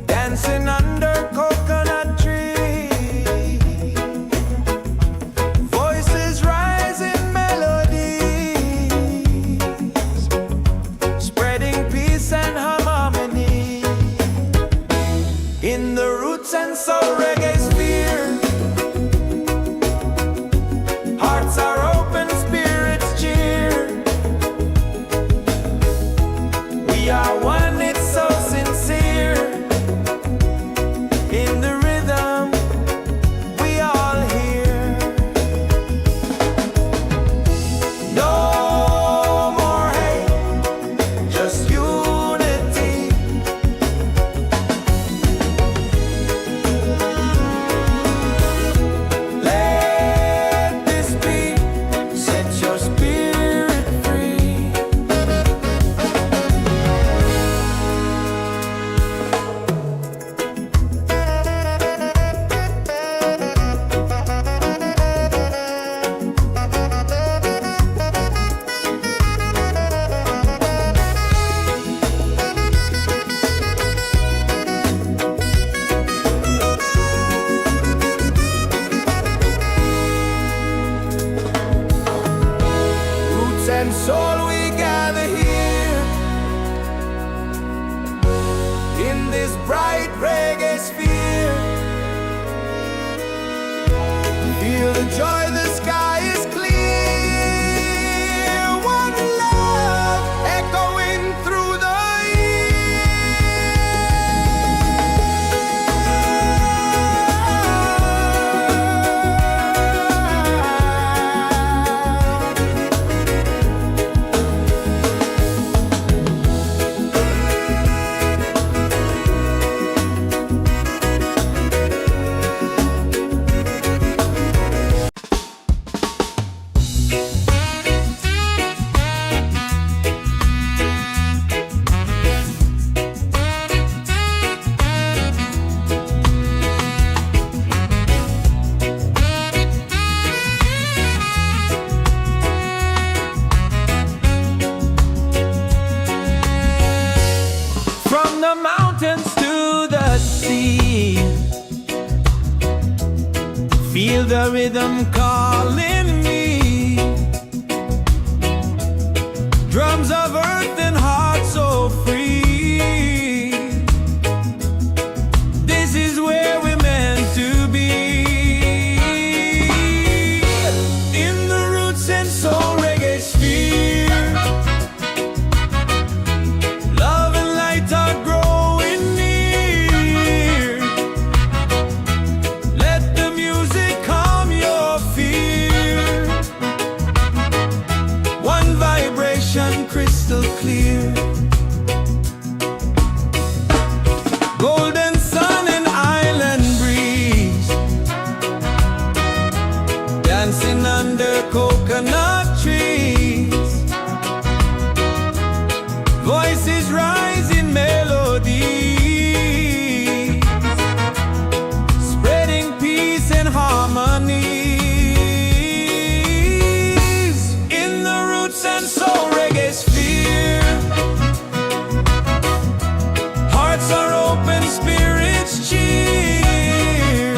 dancing under coconut trees. Voices rise in melodies, spreading peace and harmony. In the Roots and Soul Reggaesphere, hearts are open, spirits cheer. We are one, it's so sincere. In the rhythm, we all hear. No more hate, just unity. Let this beat set your spirit free. Roots and soul, we gather here in this bright reggae sphere. Feel the joy, the sky is clear. One love echoing through the from the mountains to the sea. Feel the rhythm calling me. Drums of earth and heart so free. This is where we're meant to be. In the Roots and Soul Reggaesphere, love and light are growing near. Let the music calm your fear. One vibration, crystal clear. Golden sun and island breeze, dancing under coconut trees. Voices rise in melodies, spreading peace and harmonies. In the Roots and Soul Reggaesphere, hearts are open, spirits cheer.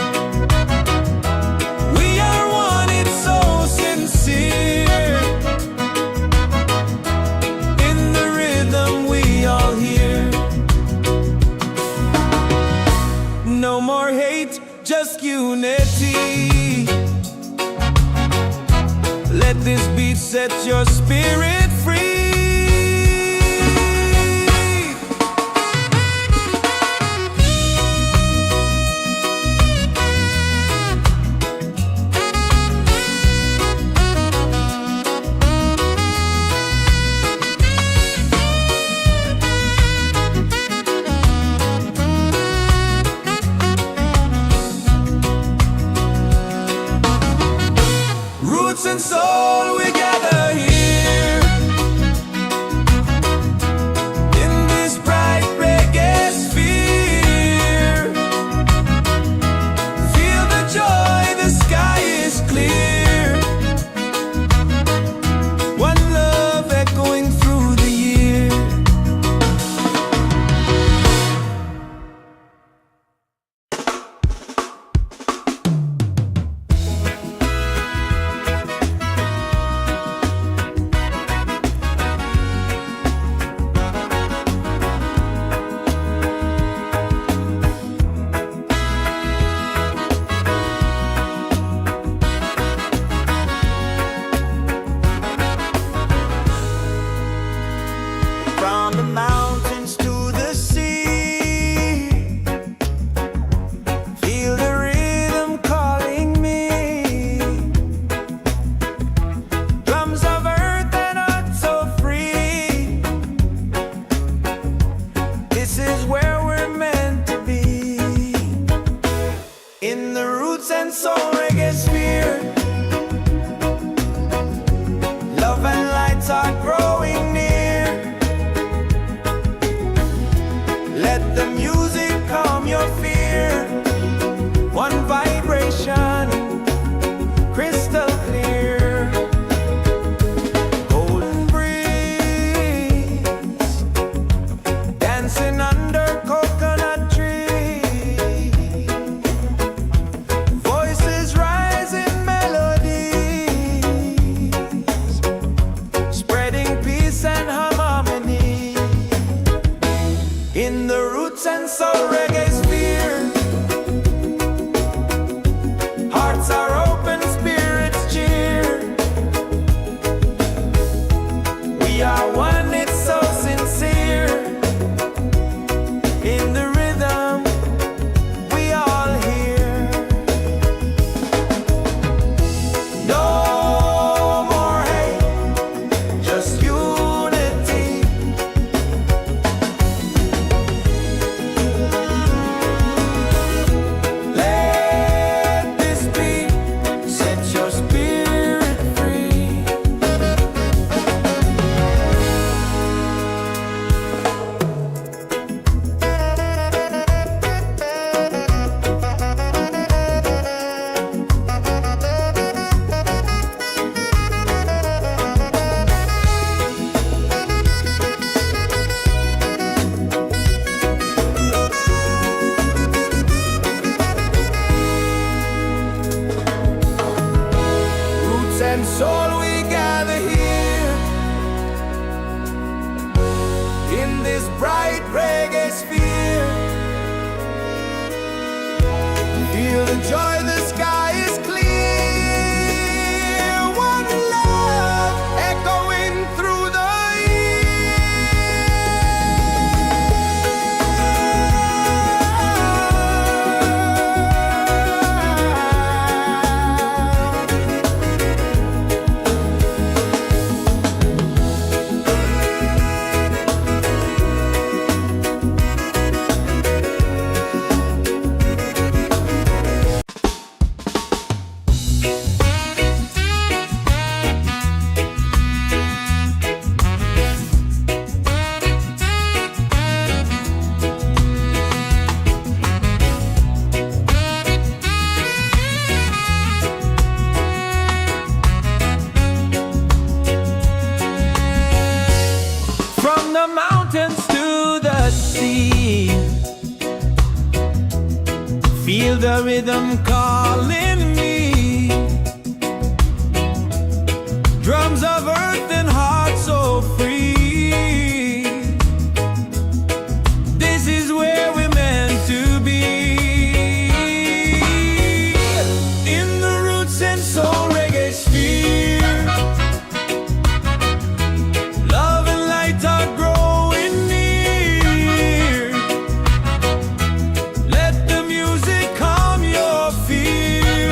We are one, it's so sincere. In the rhythm, we all hear. No more hate, just unity. Let this beat set your spirit free. roots and soul, we gather here in this bright reggae sphere. Feel the joy, the sky is clear. One love echoing through the year. From the mountains to the sea, feel the rhythm calling me. Drums of earth and heart so free. This is where we're meant to be. In the Roots and Soul Reggaesphere, love and lights are growing near. Let the music calm your fear. One vibration, crystal clear. Golden breeze, dancing under coconut trees. Voices rise in melodies, spreading peace and harmony. In the Roots and Soul Reggaesphere, hearts are open, spirits cheer. We are one, it's so sincere. In the rhythm, we all hear. No more hate, just unity. Let this be, set your spirit free. Roots and soul, we gather here in this bright reggae sphere. Feel the joy, the sky is clear. One love echoing through the from the mountains to the sea. Feel the rhythm calling me. Drums of earth and heart so free. This is where we're meant to be. In the Roots and Soul Reggaesphere, love and light are growing near. Let the music calm your fear.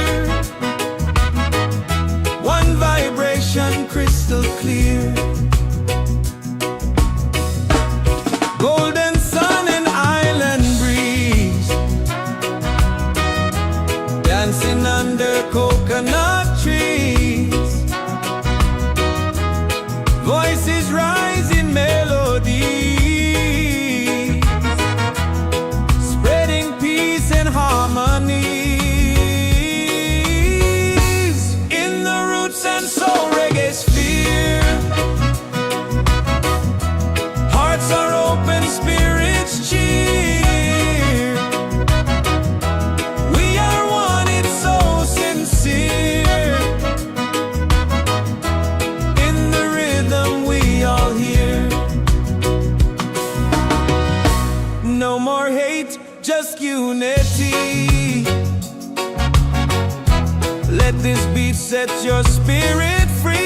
Let this beat set your spirit free.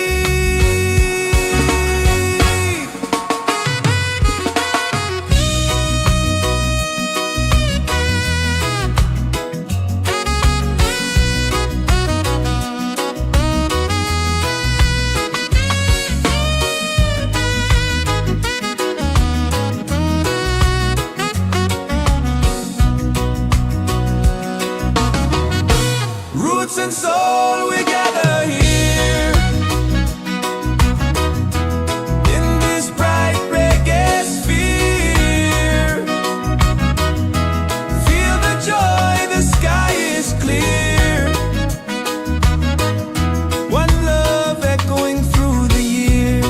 Roots and soul, we gather here in this bright reggae sphere. Feel the joy, the sky is clear. One love echoing through the year.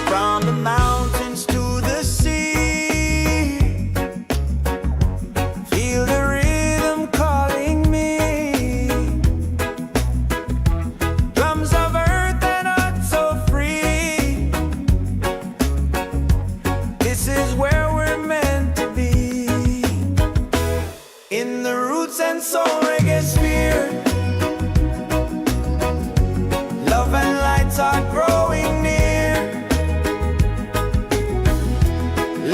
From the mountains to the sea, feel the rhythm calling me. Drums of earth and heart so free. This is where we're meant to be. In the Roots and Soul Reggaesphere, love and lights are growing near.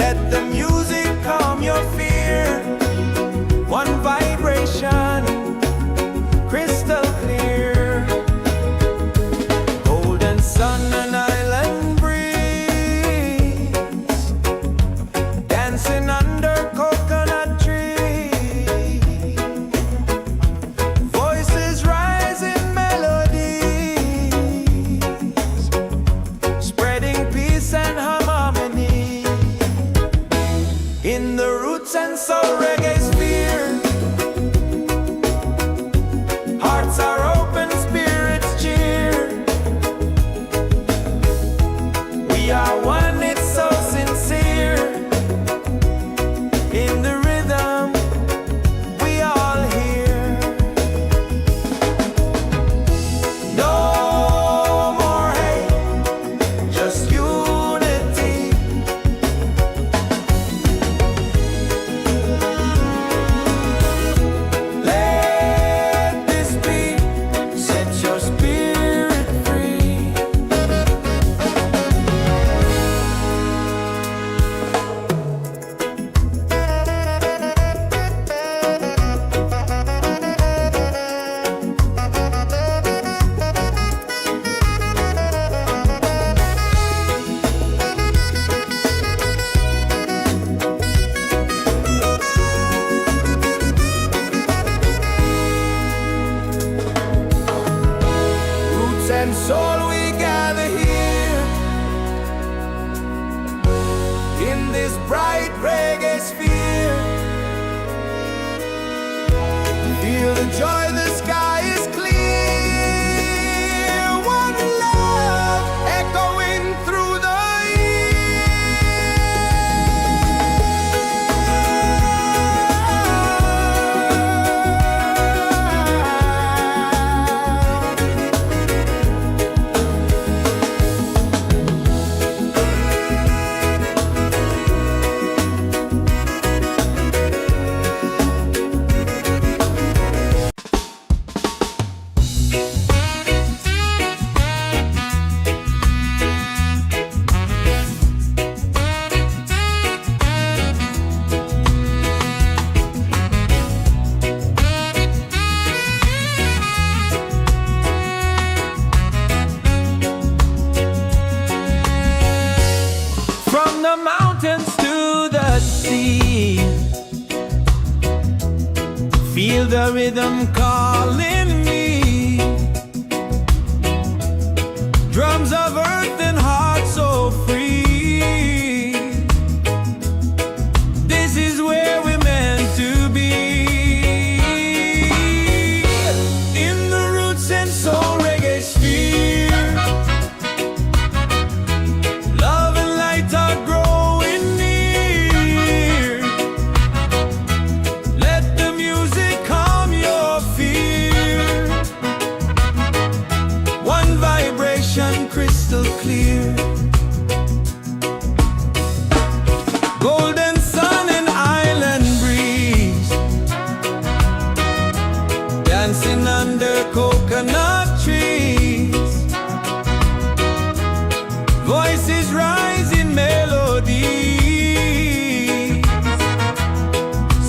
Let the music calm your fear. One vibration, crystal clear. Golden sun and island breeze, dancing under coconut trees. Voices rise in melodies, spreading peace and harmony. In the Roots and Soul Reggaesphere, hearts are open, spirits cheer. We are one, it's so sincere. In the rhythm, we all hear. No more hate, just unity. Let this beat set your spirit free. Roots and soul, we gather here in this bright reggae sphere. Feel the joy, the sky is clear. One love echoing through the Feel the rhythm calling me. Drums of earth and heart so free. This is where we're meant to be. In the Roots and Soul Reggae. crystal clear. Golden sun and island breeze, dancing under coconut trees. Voices rise in melody,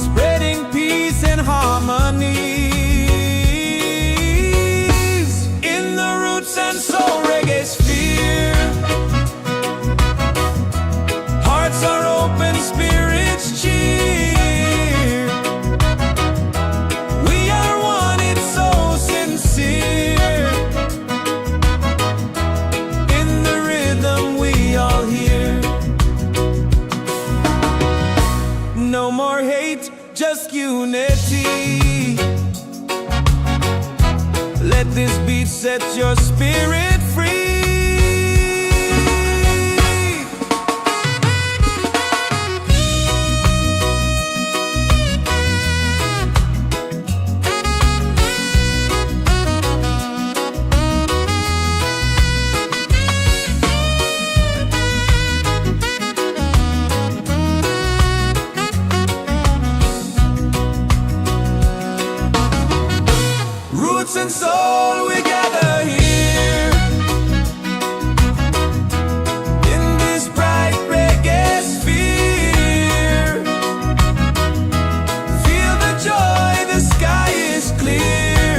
spreading peace and harmony. In the roots and soul reggaesphere, hearts are open, spirits cheer. We are one, it's so sincere. In the rhythm we all hear. No more hate, just unity. Let this beat set your spirit free. Roots and soul, we gather here in this bright reggae sphere. Feel the joy, the sky is clear.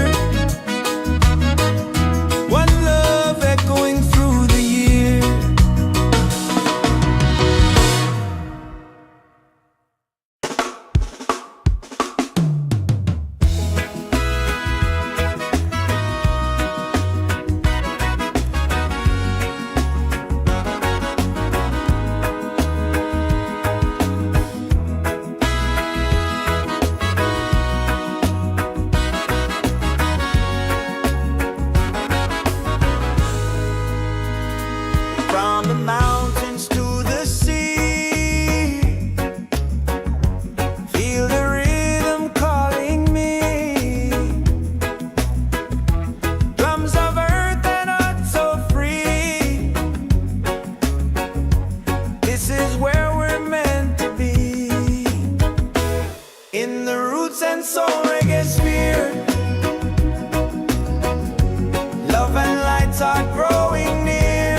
One love echoing through the year. From the mountains to the sea, feel the rhythm calling me. Drums of earth and heart so free. This is where we're meant to be. In the roots and soul reggaesphere, love and lights are growing near.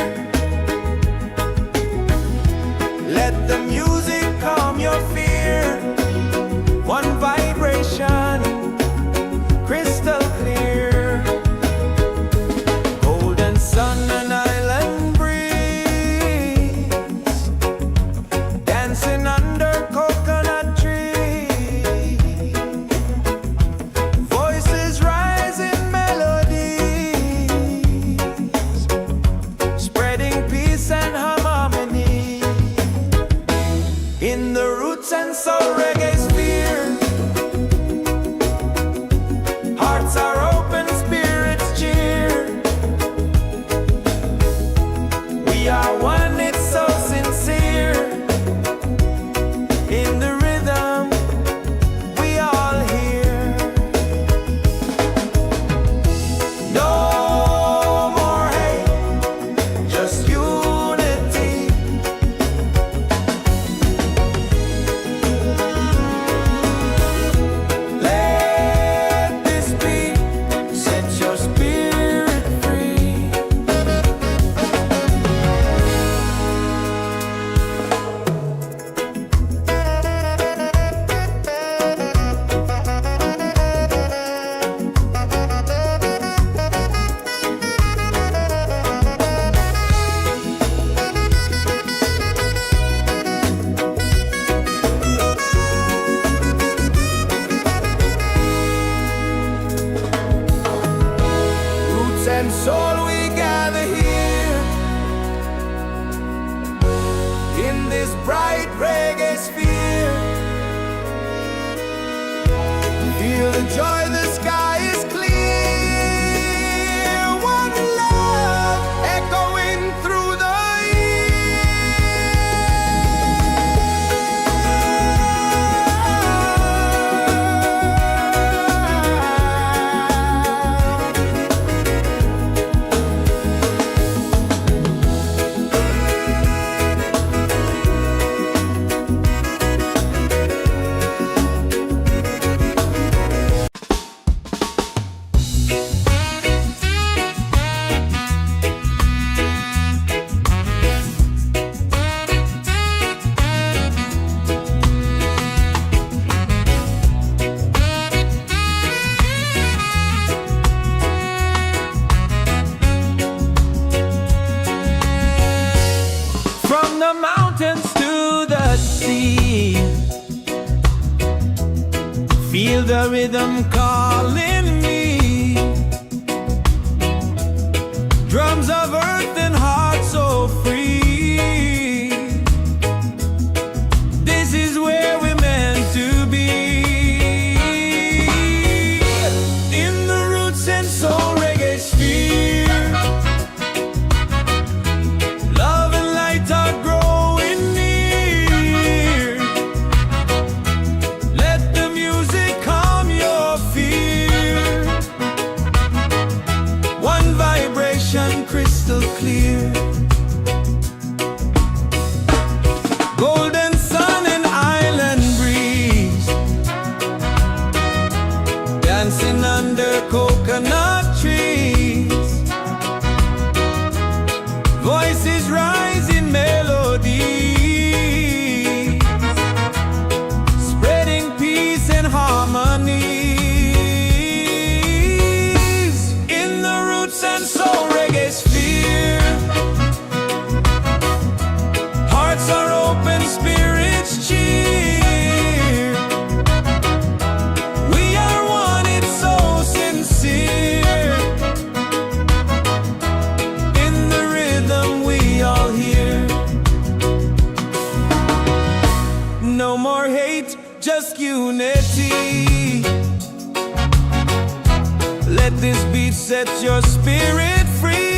Let the music calm your fear. One vibration, crystal clear. Golden sun and island breeze, dancing under coconut trees. Voices rise in melodies, spreading peace and harmony. In the roots and soul reggaesphere, hearts are open, spirits cheer. We are one, it's so sincere. In the rhythm we all hear. No more hate, just unity. Let this beat set your spirit free. Roots and soul, we gather here in this bright reggae sphere. Feel the joy, the sky is clear. One love echoing through the year. the rhythm calling me. Drums of earth and heart so free. This is where we're meant to be. In the Roots and Soul Reggaesphere, love and light are growing near. Let the music calm your fear. One vibration crystal clear. Golden sun and island breeze, dancing under coconut trees. Voices rise in melody, spreading peace and harmony. In the Roots and Soul Reggaesphere, hearts are open, spirits cheer. We are one, it's so sincere. In the rhythm we all hear. No more hate, just unity. Let this beat set your spirit free.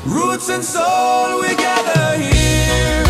Roots and soul, we gather here.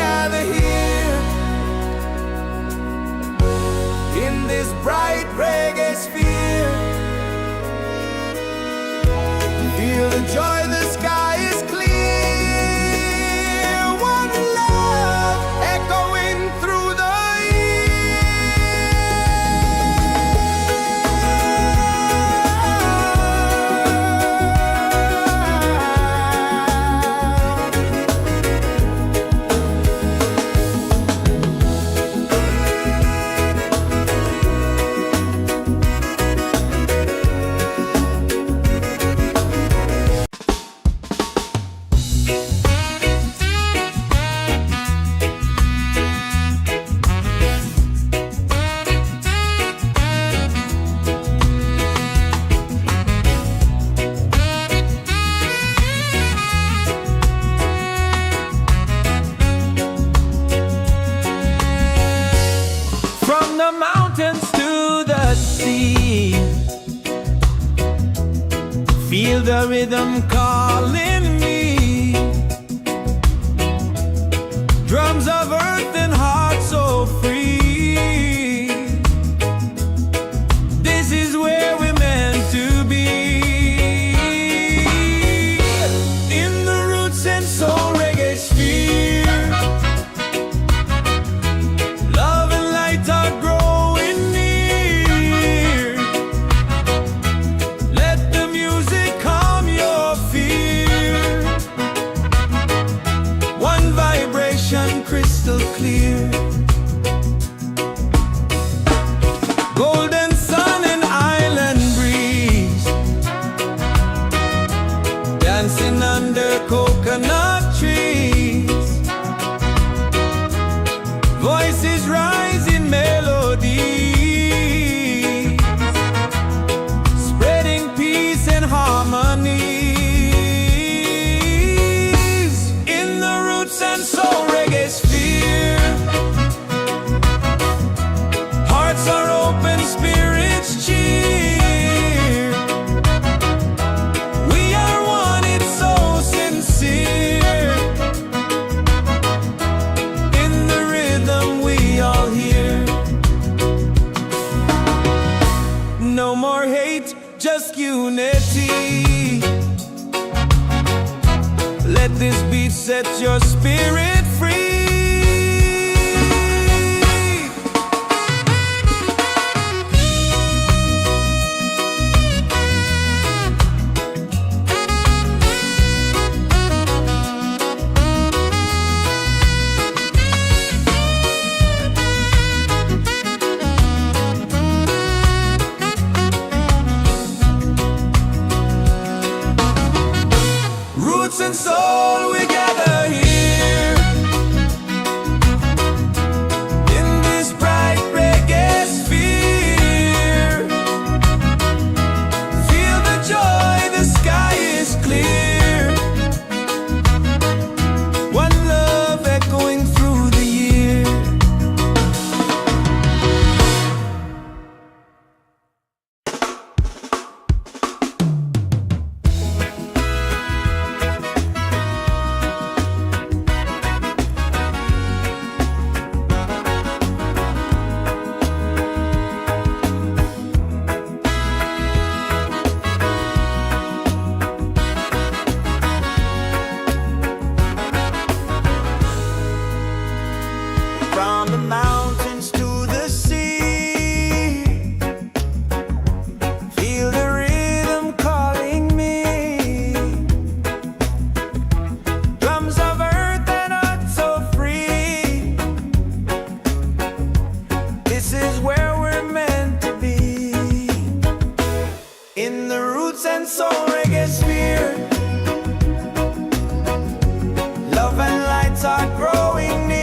gather here in this bright reggae sphere. Feel the joy, the sky is clear. One love echoing through the the mountains to the sea. Feel the rhythm calling me. Drums of earth and heart so free. This is where we're meant to be. In the Roots and Soul Reggaesphere. Crystal clear, golden sun and island breeze, dancing under coconut trees. Voices rise in melody, spreading peace and harmony. In the Roots and Soul Reggaesphere, hearts are open, spirits cheer. We are one, it's so sincere. In the rhythm we all hear. No more hate, just unity. Let this beat set your spirit free. Roots and soul, we gather here in this bright reggae sphere. Feel the joy, the sky is clear. One love echoing through the year. From the mountains to the sea, feel the rhythm calling me. Drums of earth and heart so free. This is where we're meant to be. In the Roots and Soul Reggaesphere, love and lights are growing near.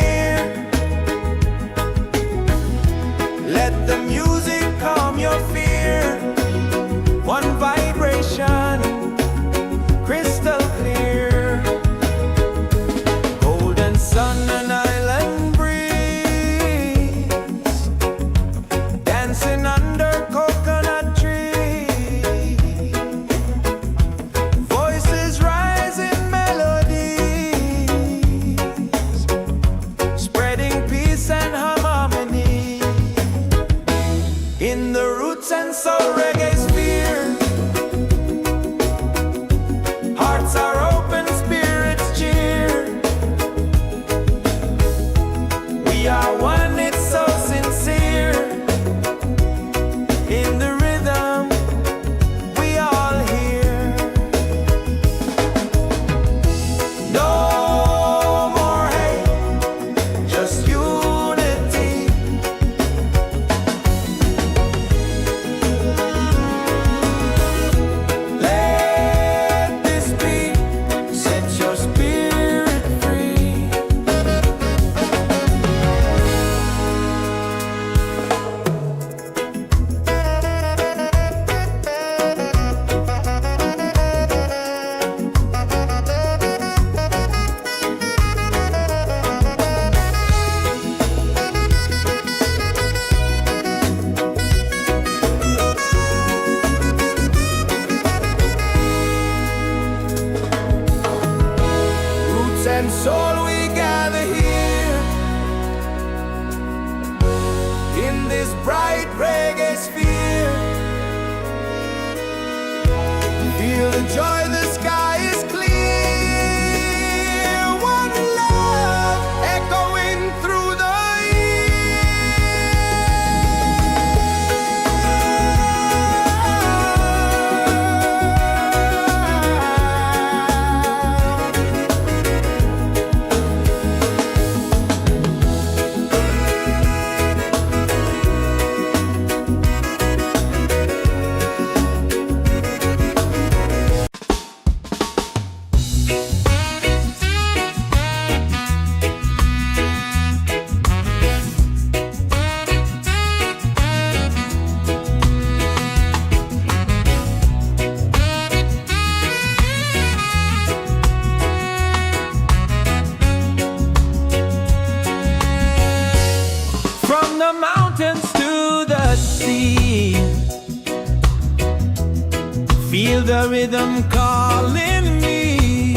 the rhythm calling me.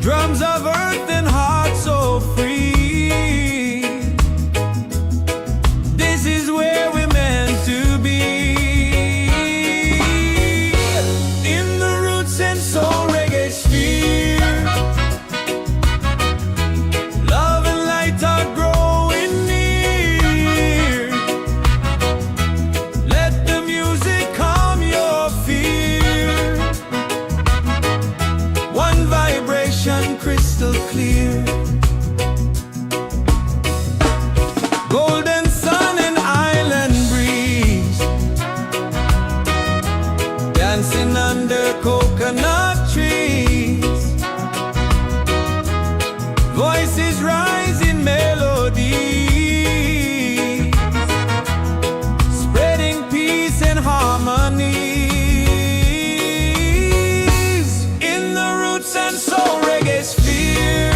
Drums of earth and heart so free. This is where we're meant to be. In the Roots and Soul Reggaesphere, love and light are growing near. Let the music calm your fear. One vibration crystal clear. Golden sun and island breeze, dancing under coconut trees. Voices rise in melody, spreading peace and harmonies. In the Roots and Soul Reggaesphere,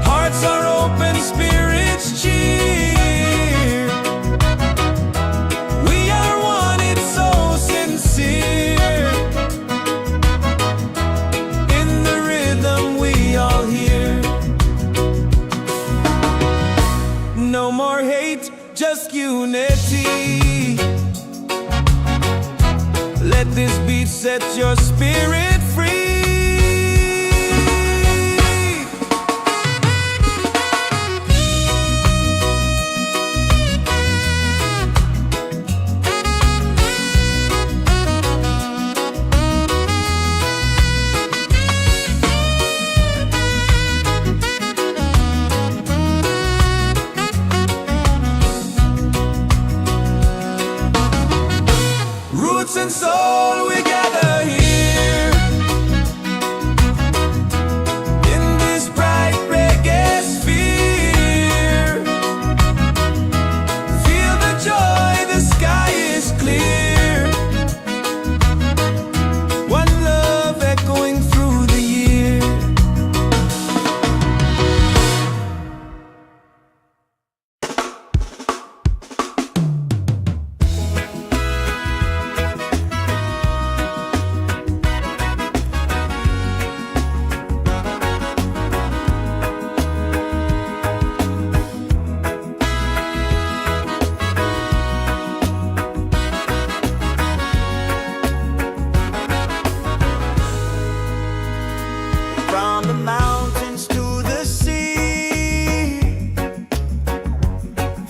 hearts are open, spirits cheer. We are one, it's so sincere. In the rhythm we all hear. No more hate, just unity. Let this beat set your spirit free. Roots and soul, we gather here in this bright reggae sphere. Feel the joy, the sky is clear. One love echoing through the year. From the mountains to the sea,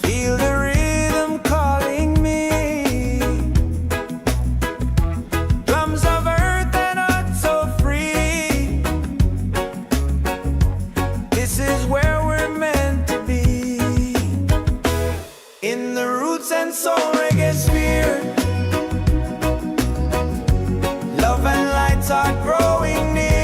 feel the rhythm calling me. Drums of earth and heart so free. This is where we're meant to be. In the Roots and Soul Reggaesphere, love and lights are growing near.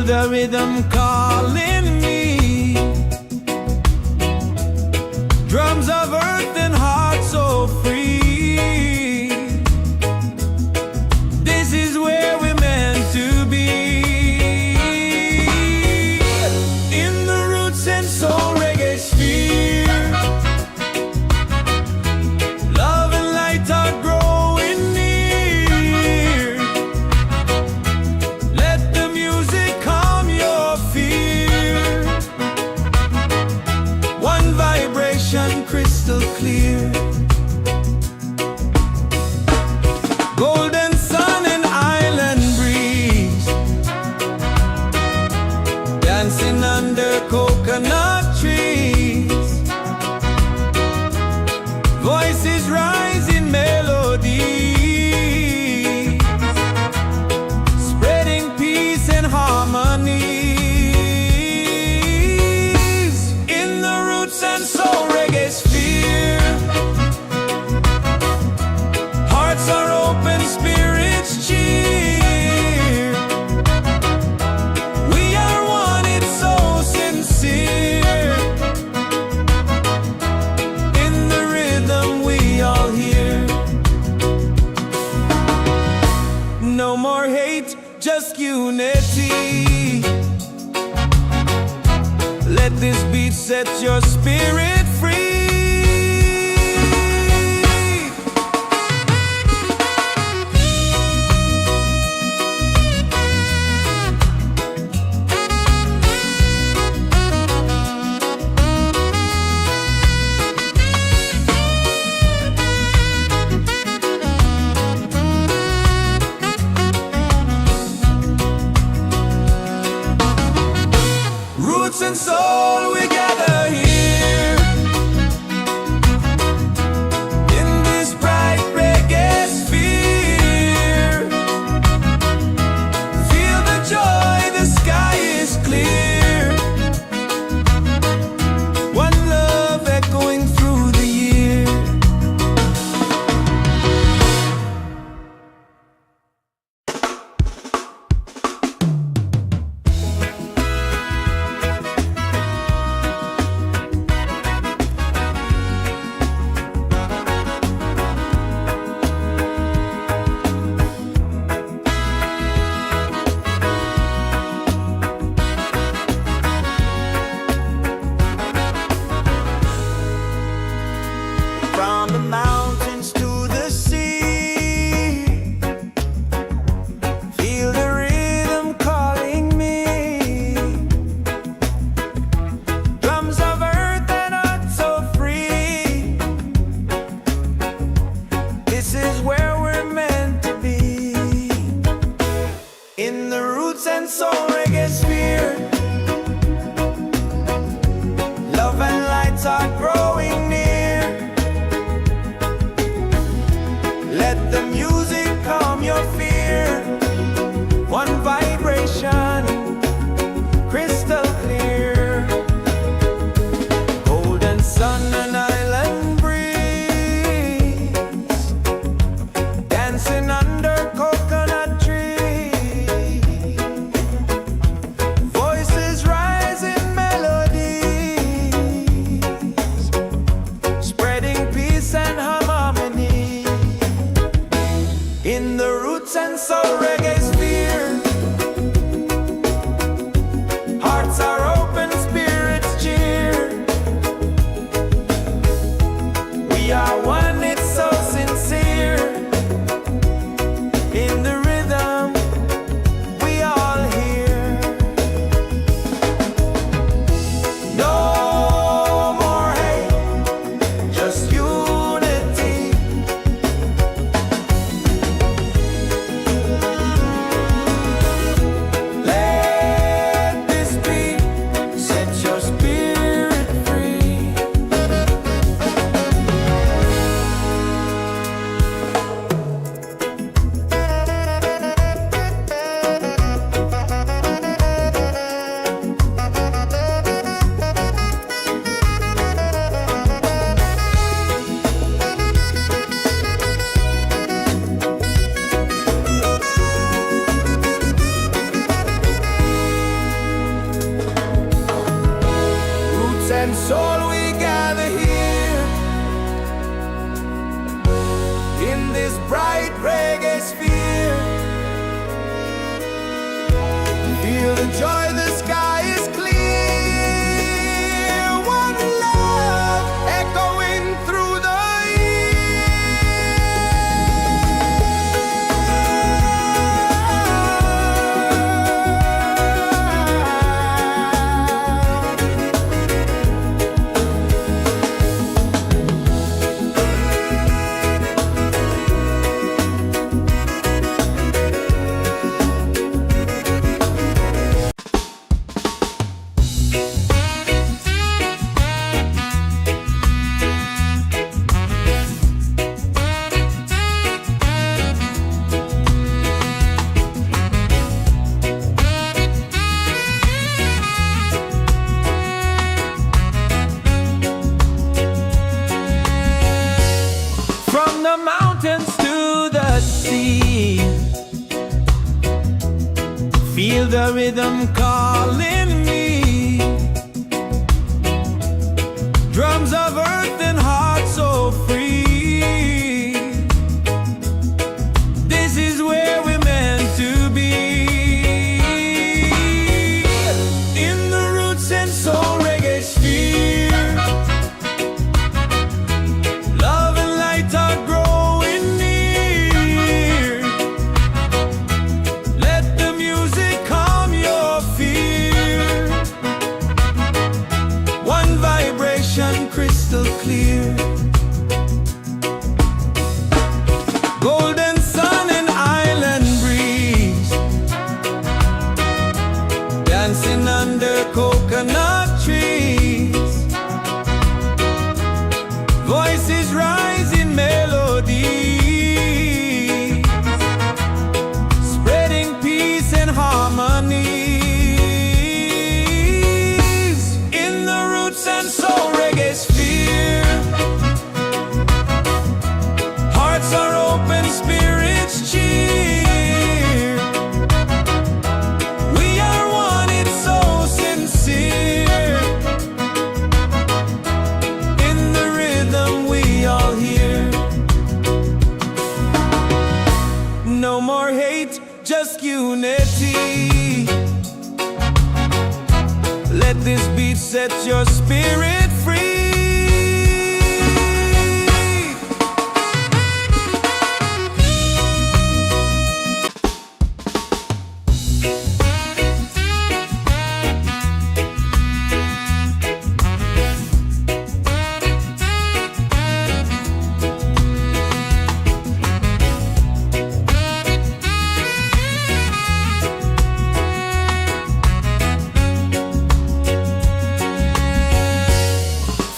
the rhythm calling me. Drums of earth and heart so free. This is where we're meant to be. In the Roots and Soul Reggaesphere, love and light are growing near. Let the music calm your fear. One vibration crystal clear. Golden sun and island breeze, dancing under coconut trees. Voices rise in melody, spreading peace and harmonies. In the Roots and Soul Reggaesphere, hearts are open, spirits cheer. We are one, it's so sincere. In the rhythm we all hear. No more hate, just unity. Let this beat set your spirit free. Roots and soul, we gather here in this bright reggae sphere. Feel the joy, the sky is clear. One love echoing through the year. From the mountains to the sea, feel the rhythm calling me. Drums of earth and heart so free. This is where we're meant to be. In the Roots and Soul Reggaesphere, love and lights are growing near. this bright reggae sphere. Feel the joy, the sky is clear. One love echoing through the mountains to the sea. Feel the rhythm calling me. Drums of earth and heart so free. This is where we're meant to be. In the Roots and Soul Reggaesphere, love and light are growing near. Let the music calm your fear. One vibration crystal clear. Golden sun and island breeze, dancing under coconut trees. Voices rise in melody, spreading peace and harmony. In the Roots and Soul Reggaesphere, hearts are open, spirits cheer. We are one, it's so sincere. In the rhythm we all hear. No more hate, just unity. Let this beat set your spirit free.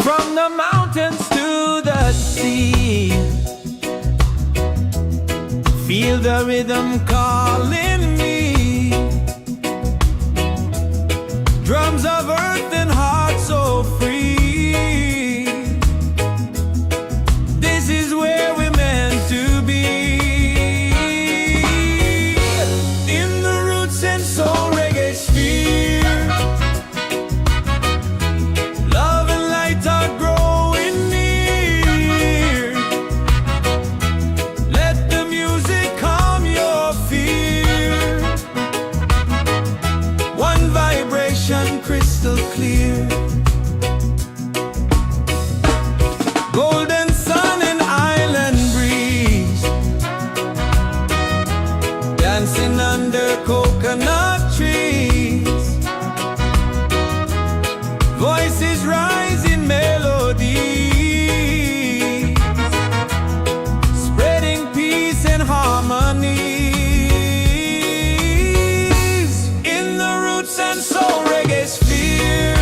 From the mountains to the sea, feel the rhythm calling me. Drums of earth and heart so free. This is where we're meant to be. In the Roots and Soul Reggaesphere, love and light are growing near. Let the music calm your fear. One vibration crystal clear. Golden sun and island breeze, dancing under coconut trees. Voices rise in melody, spreading peace and harmony. In the Roots and Soul Reggaesphere,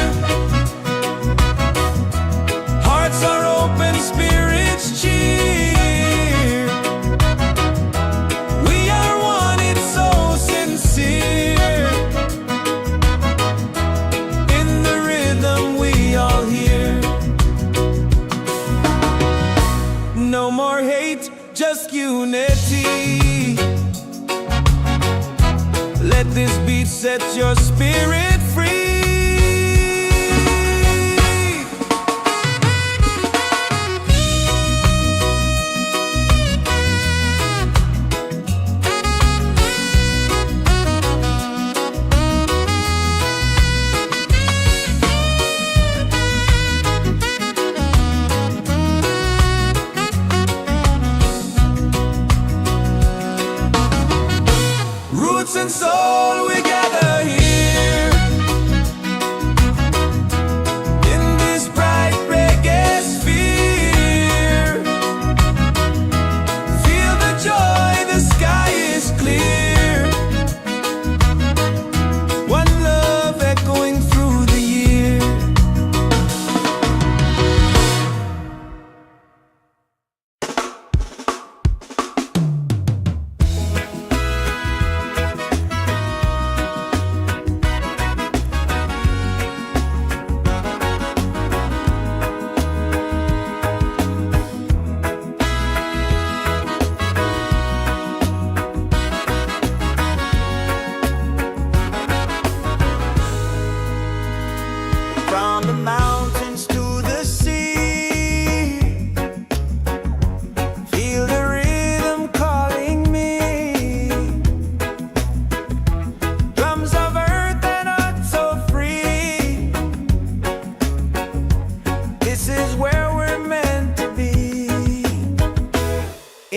hearts are open, spirits cheer. We are one, it's so sincere. In the rhythm we all hear. No more hate, just unity. Let this beat set your spirit free.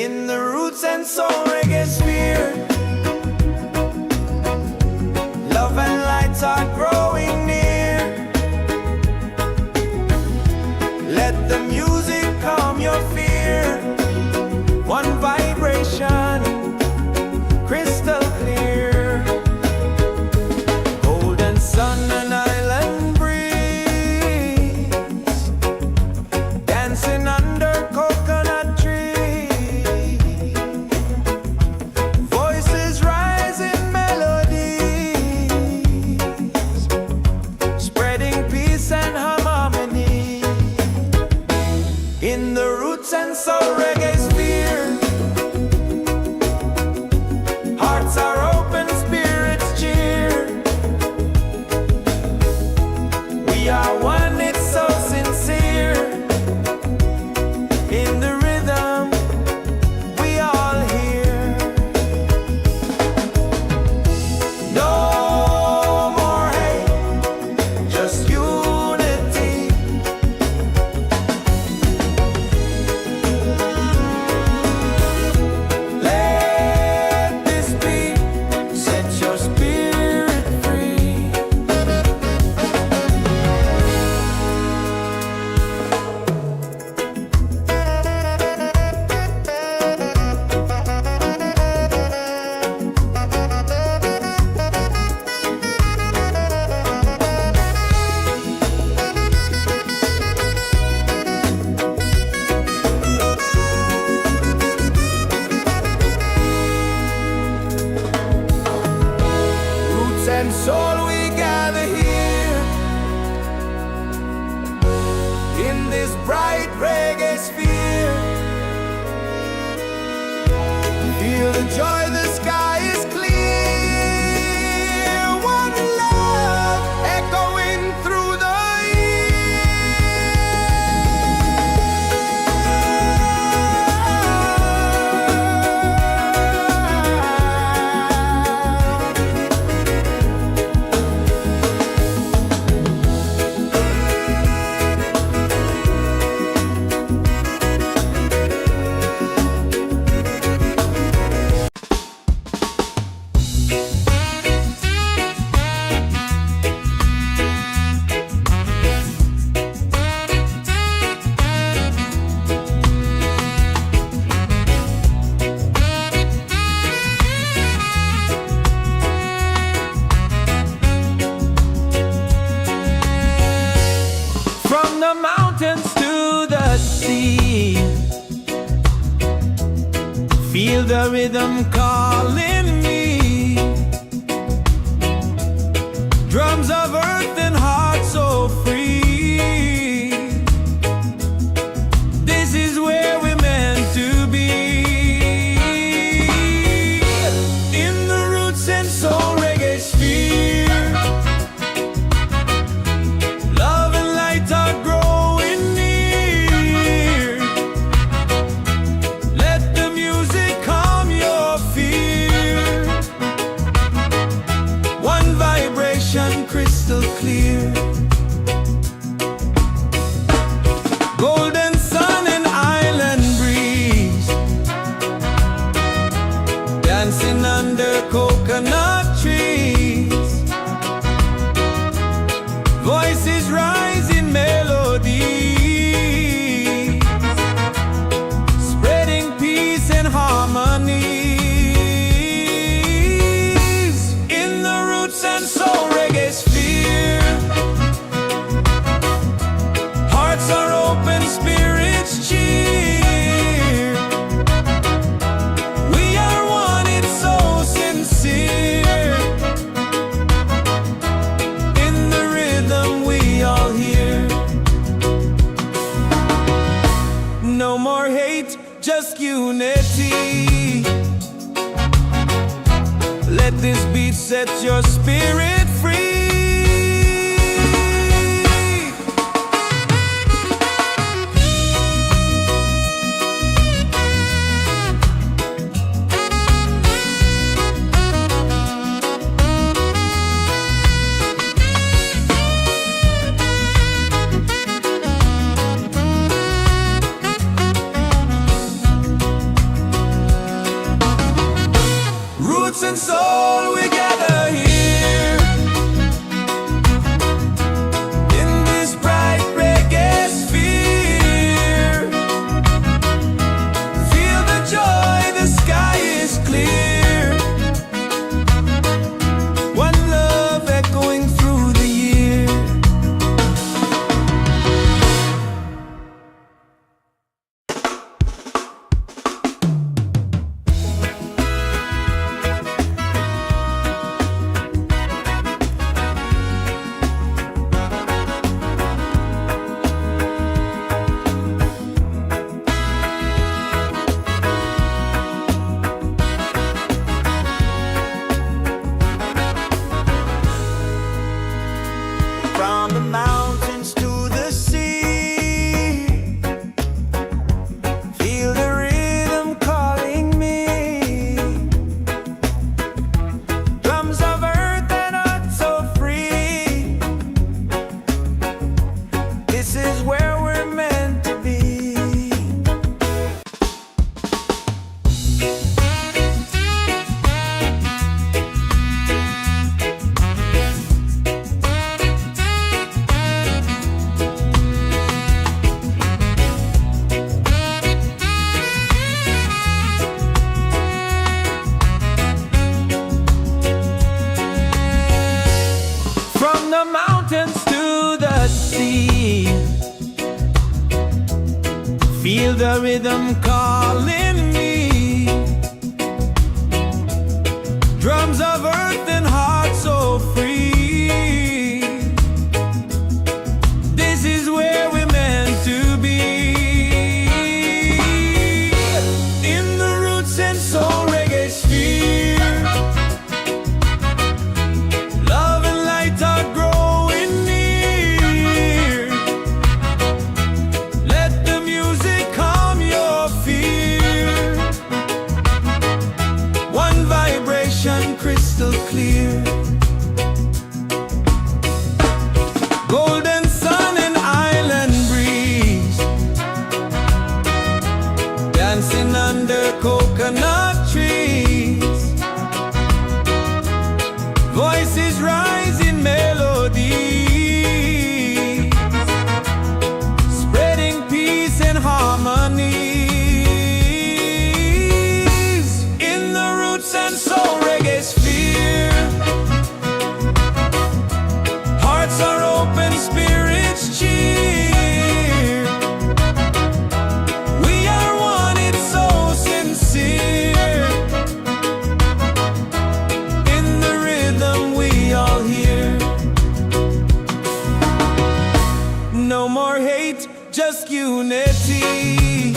in the Roots and Soul Reggaesphere. Love and lights are growing near. Let the music calm your fear. One vibration, crystal clear. Golden sun and island breeze, dancing under coconut trees. Voices rise in melodies, spreading peace and harmony in the Roots and Soul Reggaesphere. Hearts are open, spirits cheer. We are one, it's so sincere. In the rhythm, we all hear. No more hate, just unity. Let this beat set your spirit free. Roots and soul, we gather here in this bright reggae sphere. Feel the joy, the sky is clear. One love echoing through the from the mountains to the sea. Feel the rhythm calling me. Drums of earth and heart so free. This is where we're meant to be. In the Roots and Soul Reggaesphere. Love and light are growing near. Let the music calm your fear. One vibration, crystal clear. Golden sun and island breeze, dancing under coconut trees. Voices rise in melodies, spreading peace and harmonies in the Roots and Soul Reggaesphere. Hearts are open, spirits cheer. We are one, it's so sincere. In the rhythm, we all hear. No more hate, just unity. Let this beat set your spirit free. Roots and soul, we gather here in this bright reggae sphere. Feel the joy, the sky is clear. One love echoing through the year. From the mountains to the sea, feel the rhythm calling me. Drums of earth and heart so free. This is where we're meant to be. From the mountains to the sea, feel the rhythm calling me. Drums of earth and heart so free. This is where we're meant to be. In the Roots and Soul Reggaesphere, love and light are growing near. Let the music calm your fear. One vibration crystal clear. Golden sun and island breeze, dancing under coconut trees. Voices rise in melody, spreading peace and harmonies. In the Roots and Soul Reggaesphere, hearts are open, spirits cheer. We are one, it's so sincere. In the rhythm we all hear. No more hate, just unity.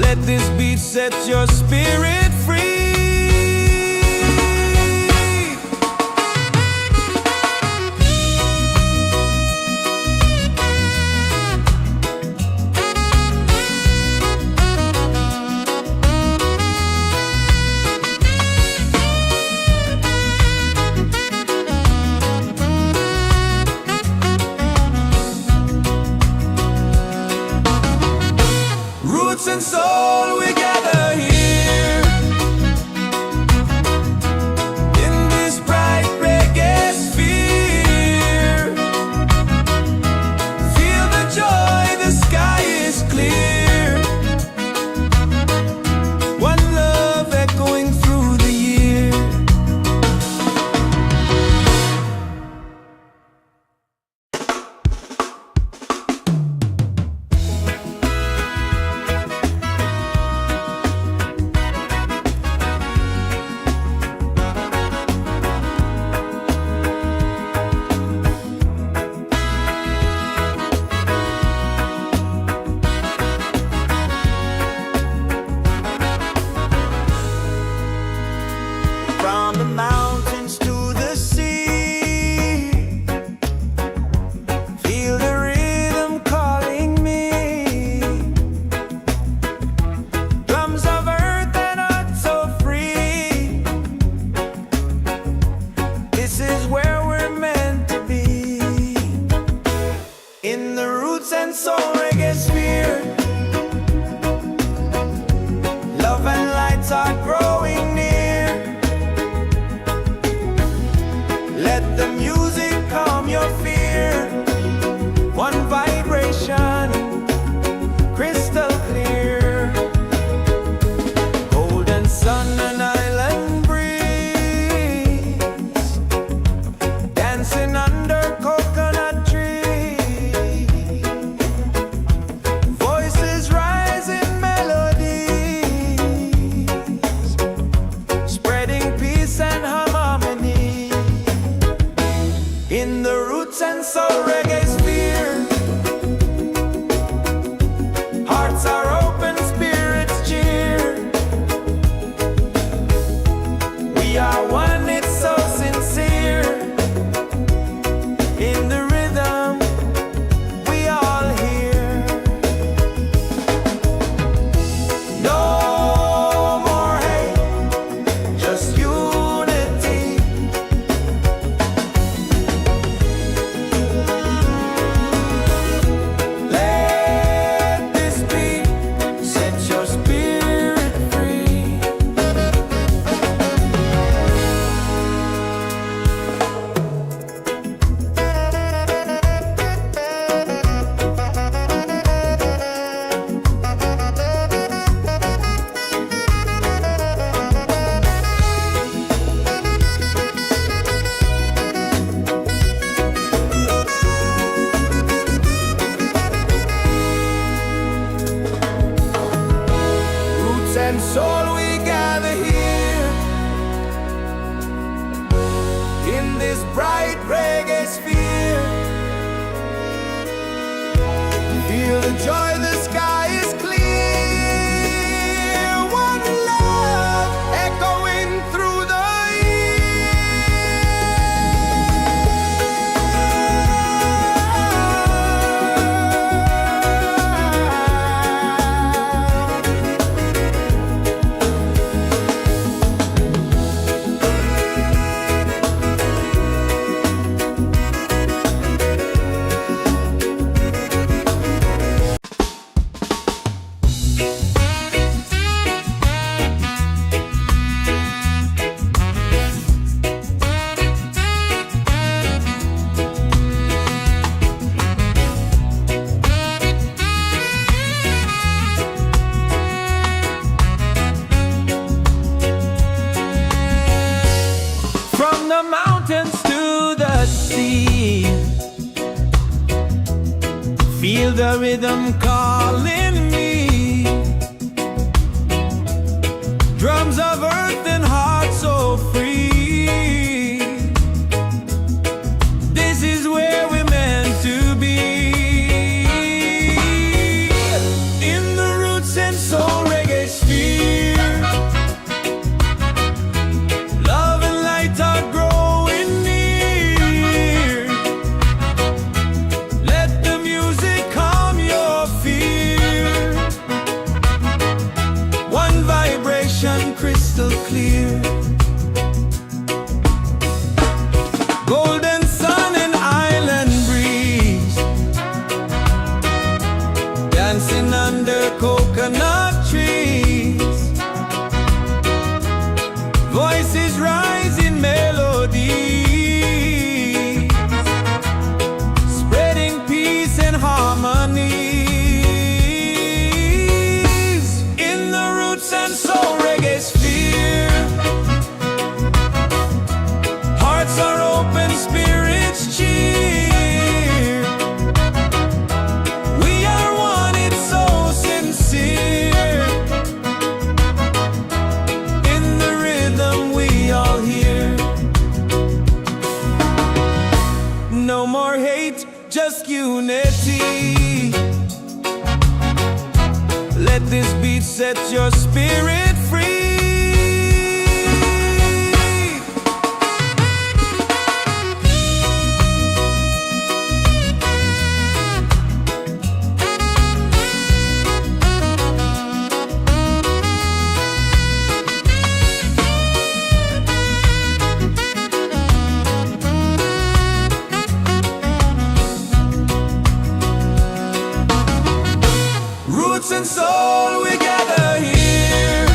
Let this beat set your spirit free. Roots and soul, we gather here in this bright reggae sphere. Feel the joy, the sky is clear. One love echoing through the year. and soul we gather here in this bright reggae sphere. Feel the joy, the sky is clear. One love echoing through the mountains to the sea. Feel the rhythm calling me. Drums of earth and heart so free. This is where we're meant to be. In the Roots and Soul Reggaesphere, love and light are growing near. Let the music calm your fear. One vibration crystal clear. Golden sun and island breeze, dancing under coconut trees. Voices rising melodies, spreading peace and harmonies. In the Roots and Soul Reggaesphere, hearts are open, spirits cheer. We are one, it's so sincere. In the rhythm we all hear. No more hate, just unity. Let this beat set your spirit free. Roots and soul, we gather here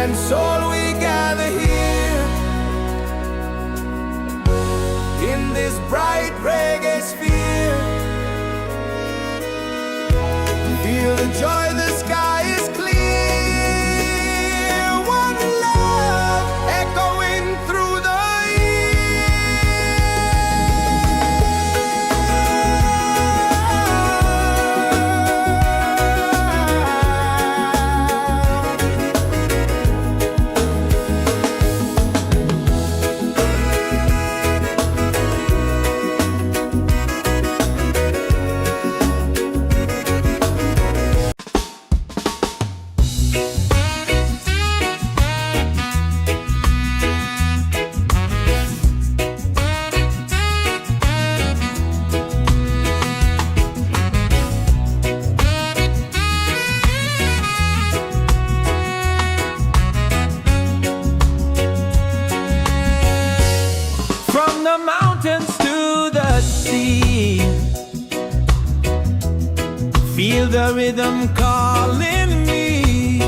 and soul we gather here in this bright reggae sphere. Feel the joy, the sky is clear. One love echoing through the the mountains to the sea. Feel the rhythm calling me.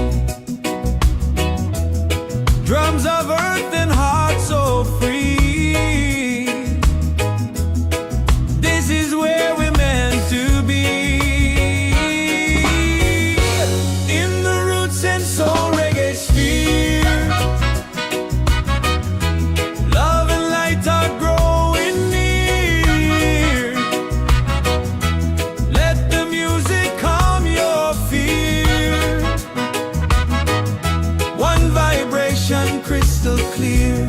Drums of earth and heart so free. This is where we're meant to be. In the Roots and Soul Reggaesphere, love and light are growing near. Let the music calm your fear. One vibration crystal clear.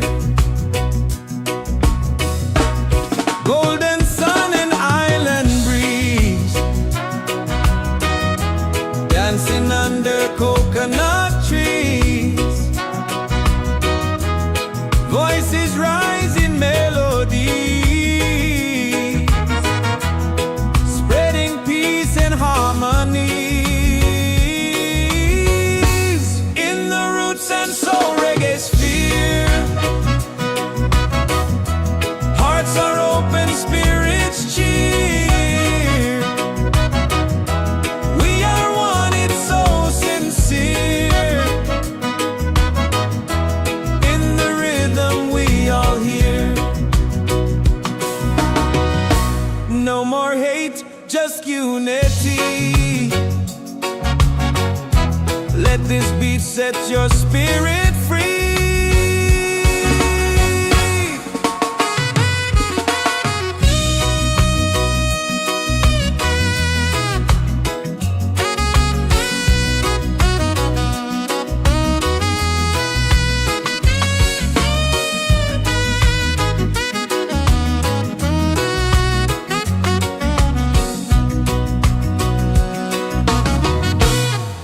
Golden sun and island breeze, dancing under coconut trees. Voices rise in melody, spreading peace and harmony. In the Roots and Soul Reggaesphere, hearts are open, spirits cheer. We are one, it's so sincere. In the rhythm we all hear. No more hate, just unity. Let this beat set your spirit free.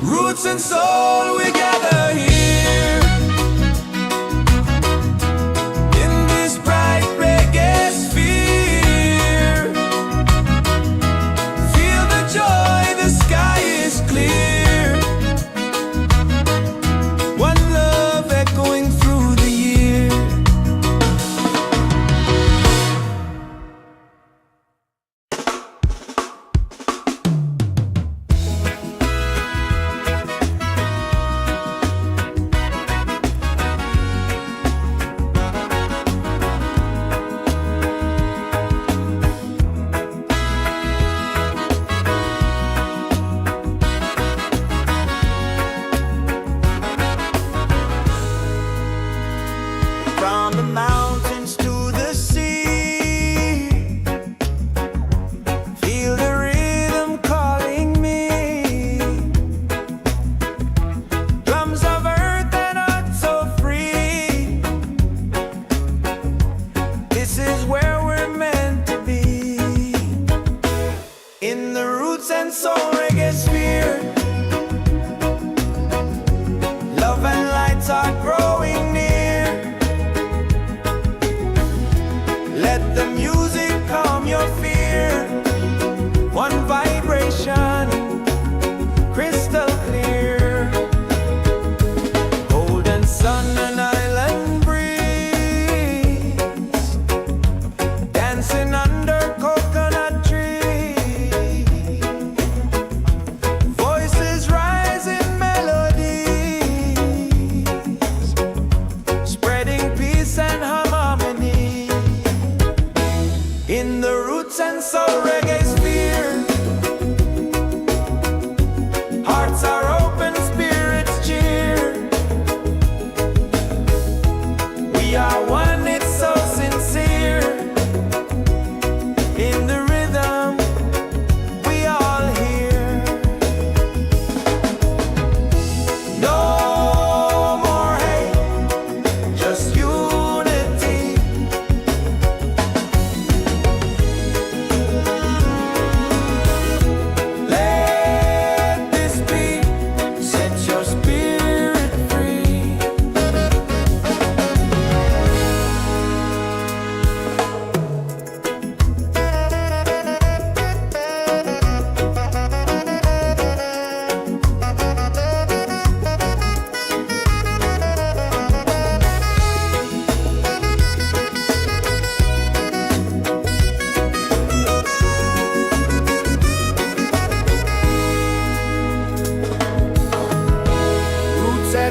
Roots and soul, we gather here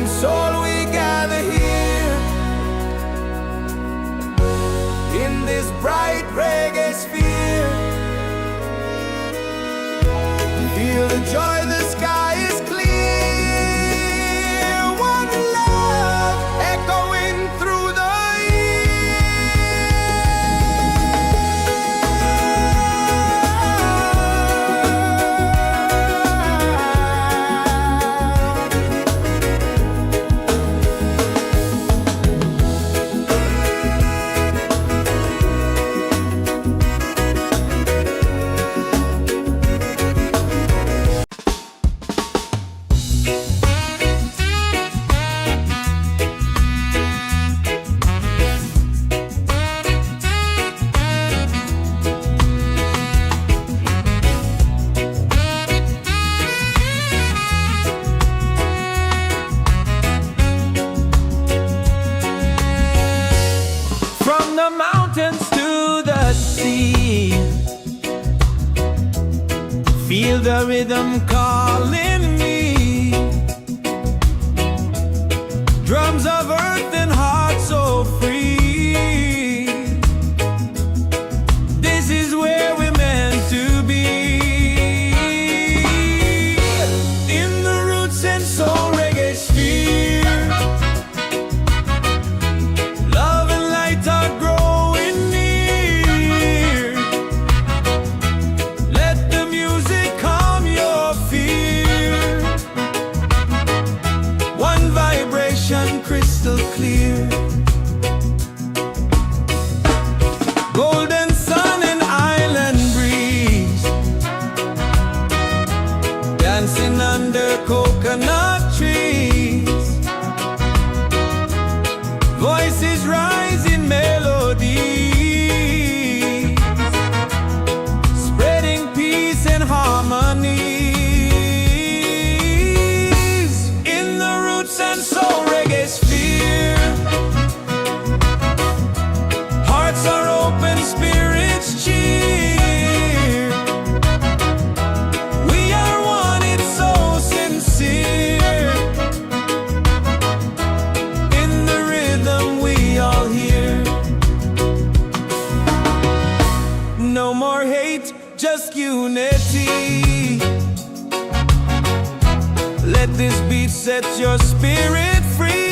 and soul we gather here in this bright reggae sphere. Feel the joy, the sky is clear. One love echoing through the the mountains to the sea. Feel the rhythm calling me. Drums of earth and heart so free. This is where we're meant to be. In the Roots and Soul Reggaesphere. Crystal clear, golden sun and island breeze, dancing under coconut trees. Voices rise in melody, spreading peace and harmony. In the Roots and Soul Reggaesphere, hearts are open, spirits cheer. We are one, it's so sincere. In the rhythm we all hear. No more hate, just unity. Let this beat set your spirit free.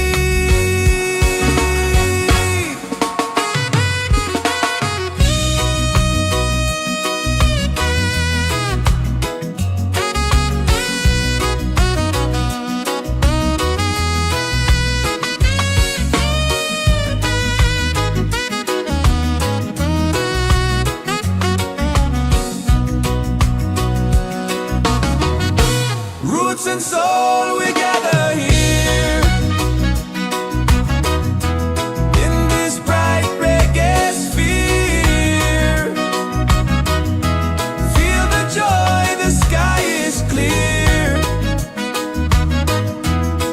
Roots and soul, we gather here in this bright reggae sphere. Feel the joy, the sky is clear.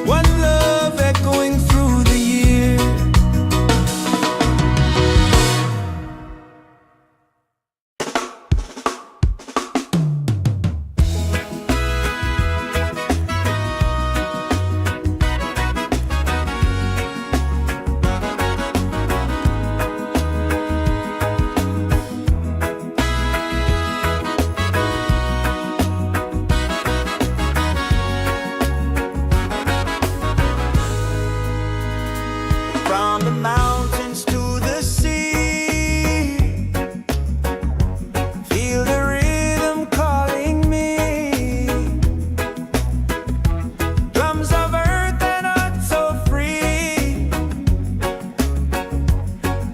One love echoing through the year. From the mountains to the sea, feel the rhythm calling me. Drums of earth and heart so free.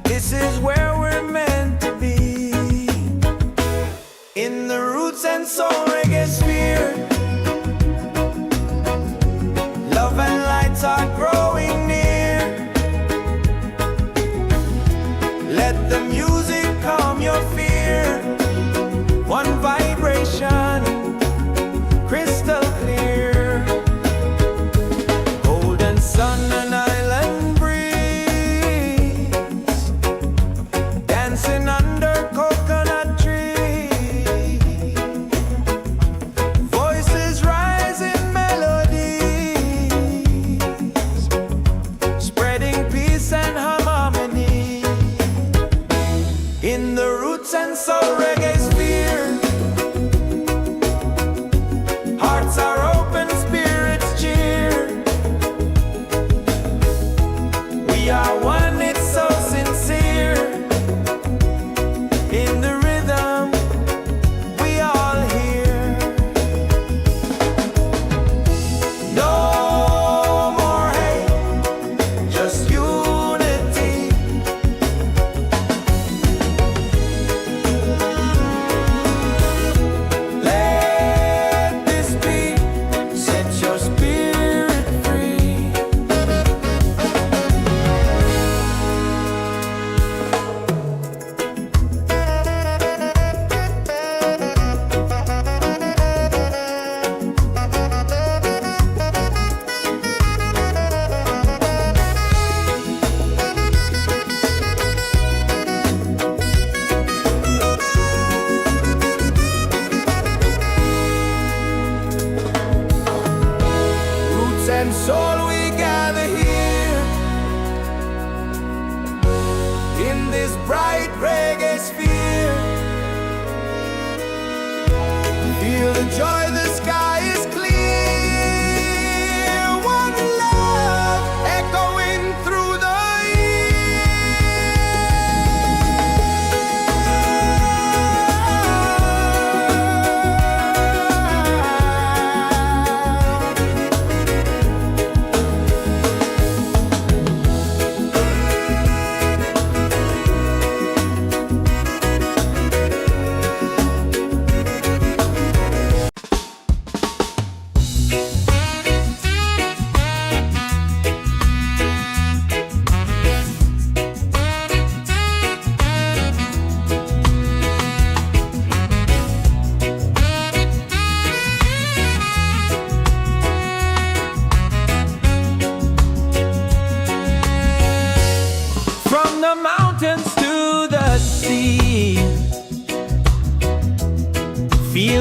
This is where we're meant to be. In the Roots and Soul Reggaesphere, love and lights are growing near.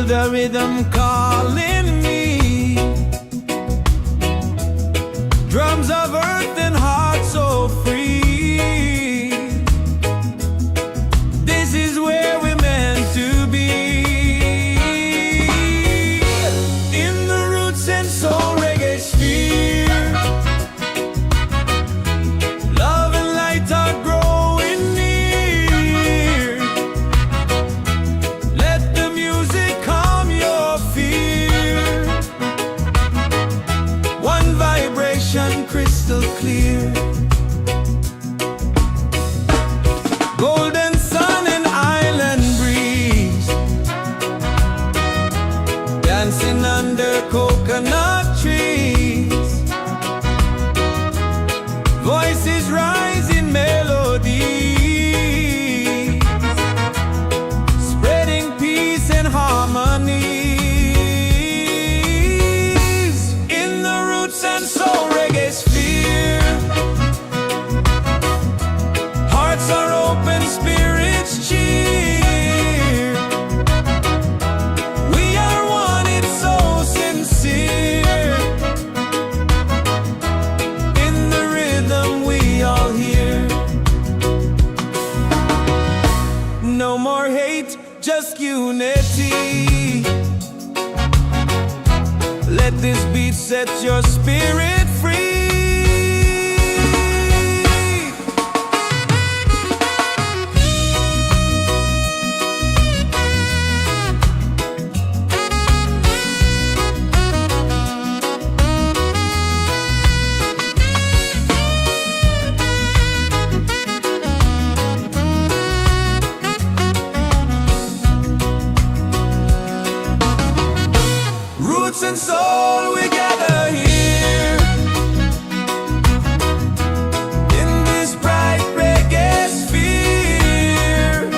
Feel the rhythm calling me. Drums of earth and heart so free. This is where we're meant to be. In the roots and soul reggae sphere, love and light are growing near. Let the music calm your fear. One vibration crystal clear. Golden sun and island breeze, dancing under coconut trees. Voices rise in melody, spreading peace and harmony. In the roots and soul reggae sphere, hearts are open, spirits cheer. We are one, it's so sincere. In the rhythm we all hear. No more hate, just unity. Let this beat set your spirit free. Roots and soul, we gather here in this bright reggae sphere.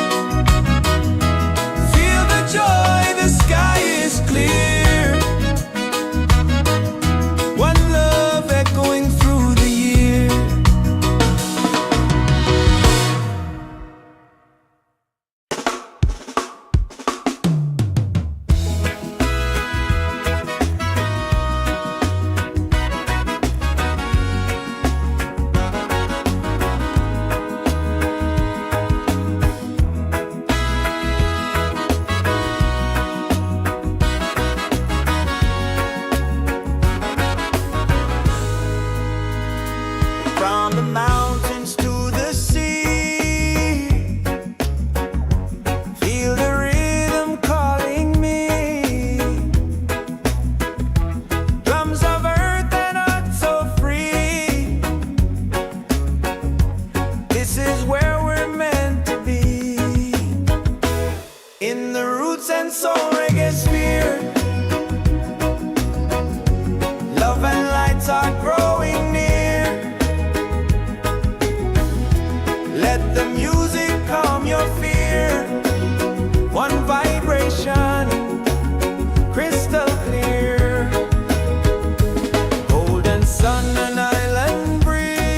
Feel the joy, the sky is clear. One love echoing through the year. From the mountains to the sea, feel the rhythm calling me. Drums of earth and heart so free. This is where we're meant to be. In the roots and soul reggae sphere, love and lights are growing near. Let the music calm your fear. One vibration, crystal clear. Golden sun and island breeze,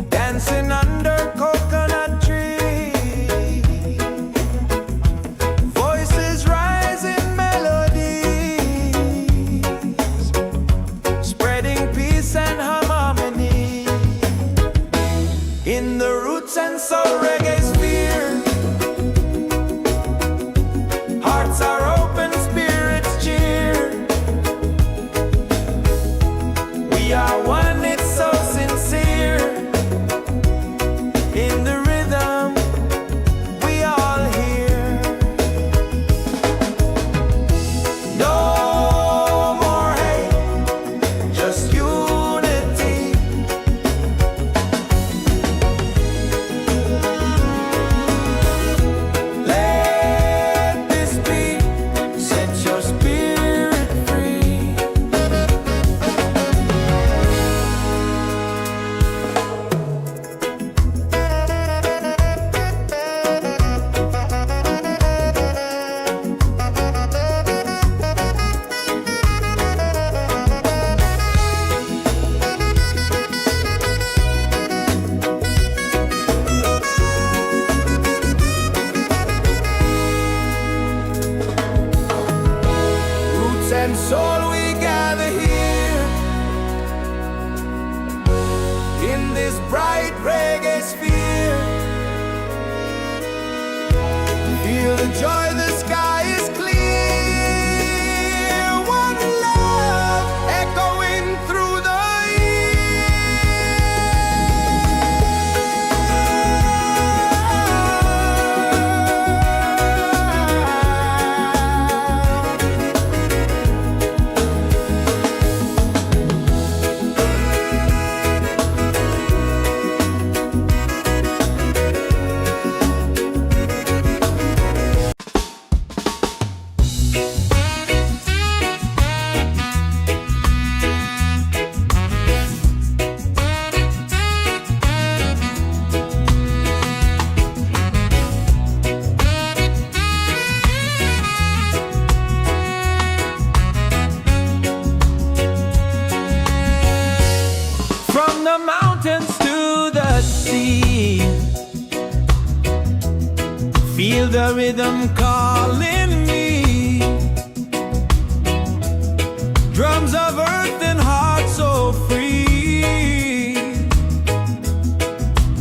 dancing under coconut trees. Voices rise in melodies, spreading peace and harmony. In the roots and soul reggae sphere, hearts are open, spirits cheer. We are one, it's so sincere. In the rhythm we all hear. No more hate, just unity. Let this beat set your spirit free. this bright reggae sphere. Feel the joy, the sky is clear. One love echoing through the the mountains to the sea. Feel the rhythm calling me. Drums of earth and heart so free.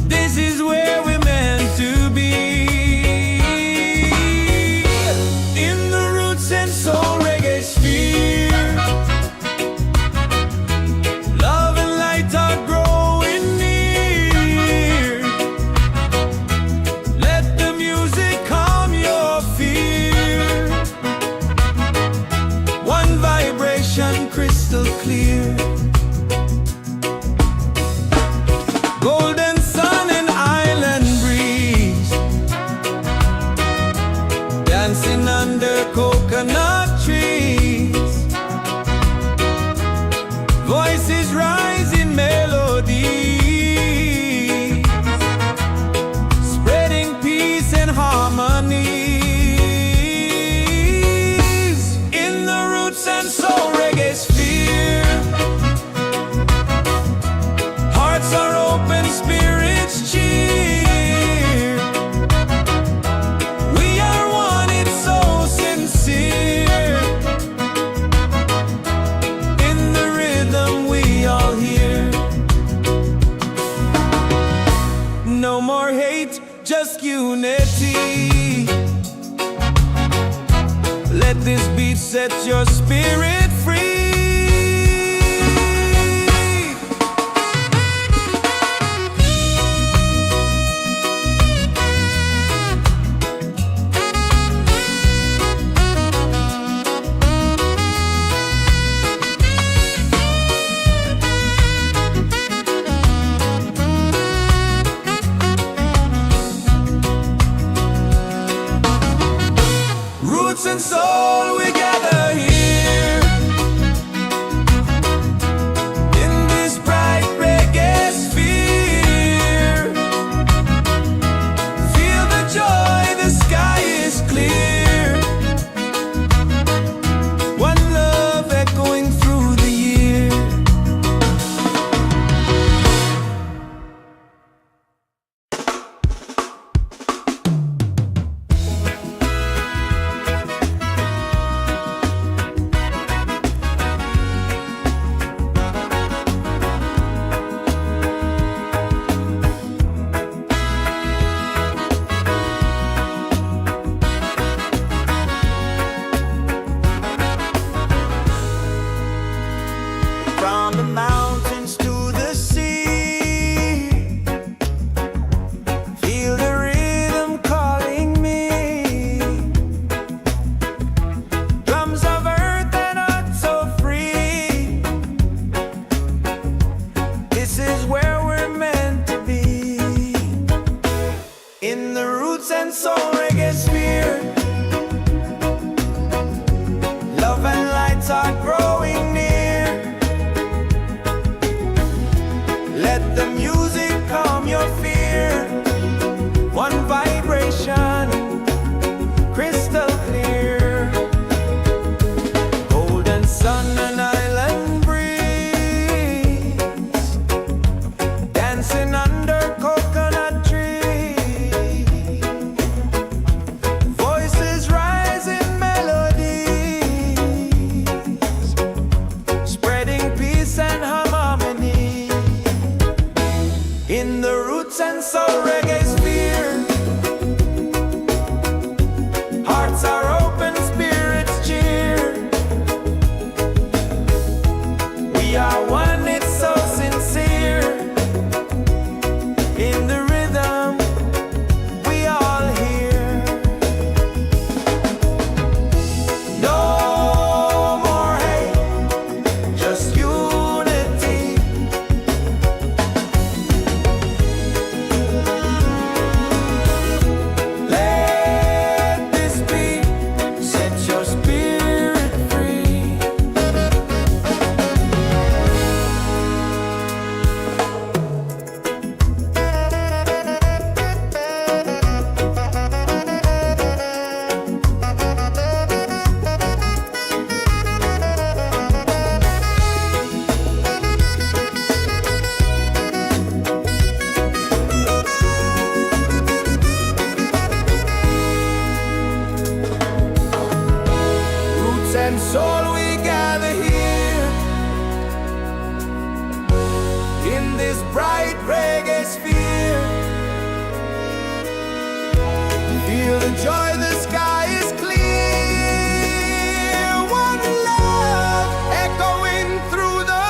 This is where we're meant to be. In the Roots and Soul Reggaesphere. Crystal clear, golden sun and island breeze, dancing under coconut trees. Voices rise in melody, spreading peace and harmony. In the Roots and Soul Reggaesphere, hearts are open, spirits cheer. We are one, it's so sincere. In the rhythm we all hear. No more hate, just unity. Let this beat set your spirit free. Roots and soul, we gather here. In this bright reggae sphere. Feel the joy, the sky is clear. One love echoing through the year. From the mountains to the sea, feel the rhythm calling me. Drums of earth and heart so free. This is where we're meant to be. In the Roots and Soul Reggaesphere, love and lights are growing near. Let the music calm your fear. One vibration, crystal clear. Golden sun and island breeze, dancing under coconut trees. Voices rise in melodies, spreading peace and harmony. this bright reggae sphere. Feel the joy, the sky is clear. One love echoing through the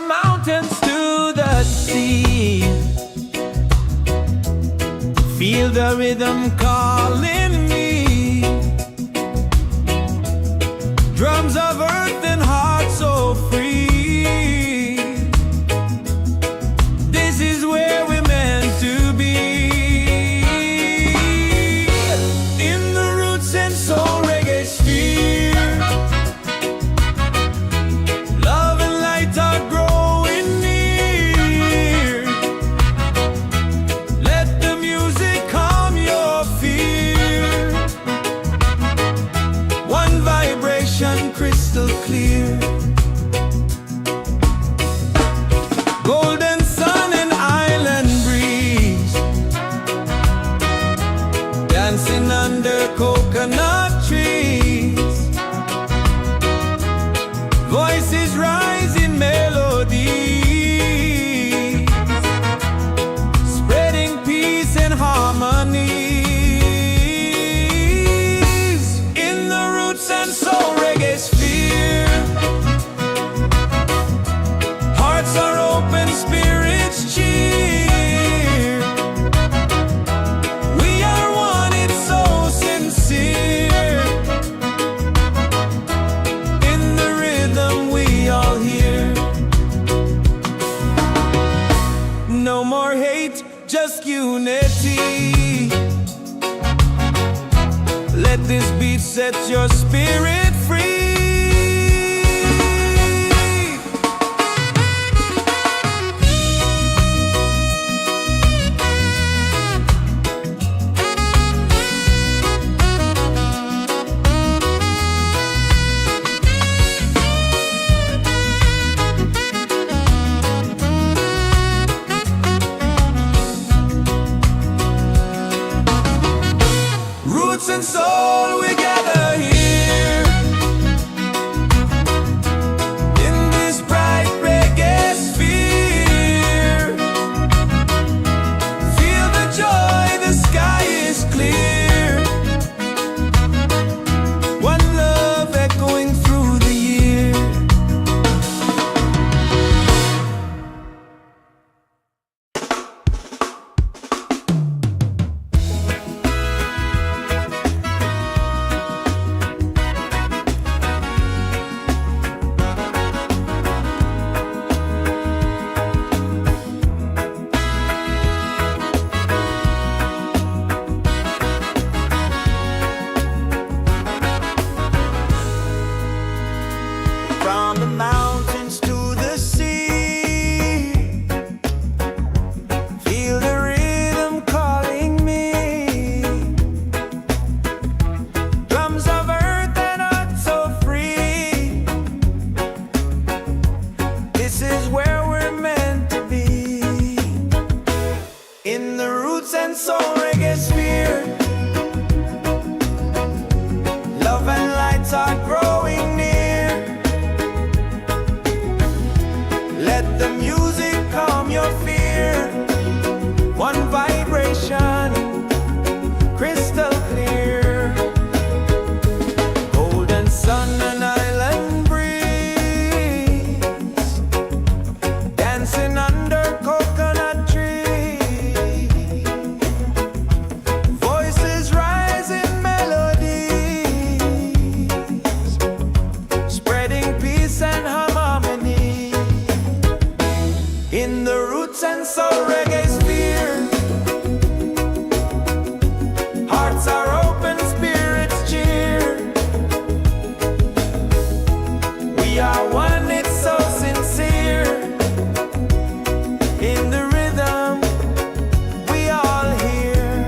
mountains to the sea. Feel the rhythm calling me. Drums of earth and heart so free. This is where we're meant to be. In the Roots and Soul Reggaesphere, love and light are growing near. Let the music calm your fear. One vibration crystal clear. Golden sun and island breeze, dancing under coconut trees. Voices rise in melody, spreading peace and harmony. In the Roots and Soul Reggaesphere, hearts are open, spirits cheer. We are one, it's so sincere. In the rhythm we all hear. No more hate, just unity. Let this beat set your spirit free. Roots and soul, we gather here. In this bright reggae sphere, feel the joy, the sky is clear. One love echoing through the year. From the mountains to the sea, feel the rhythm calling me. Drums of earth and heart so free. This is where we're meant to be. In the Roots and Soul Reggaesphere, love and lights are growing near. Let the music calm your fear. One vibration, crystal clear. Golden sun and island breeze, Roots and Soul Reggaesphere. Hearts are open, spirits cheer. We are one, it's so sincere. In the rhythm, we all hear.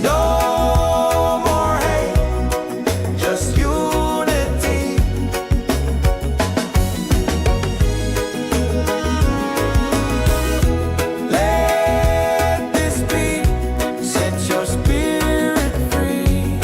No more hate, just unity. Let this be, set your spirit free.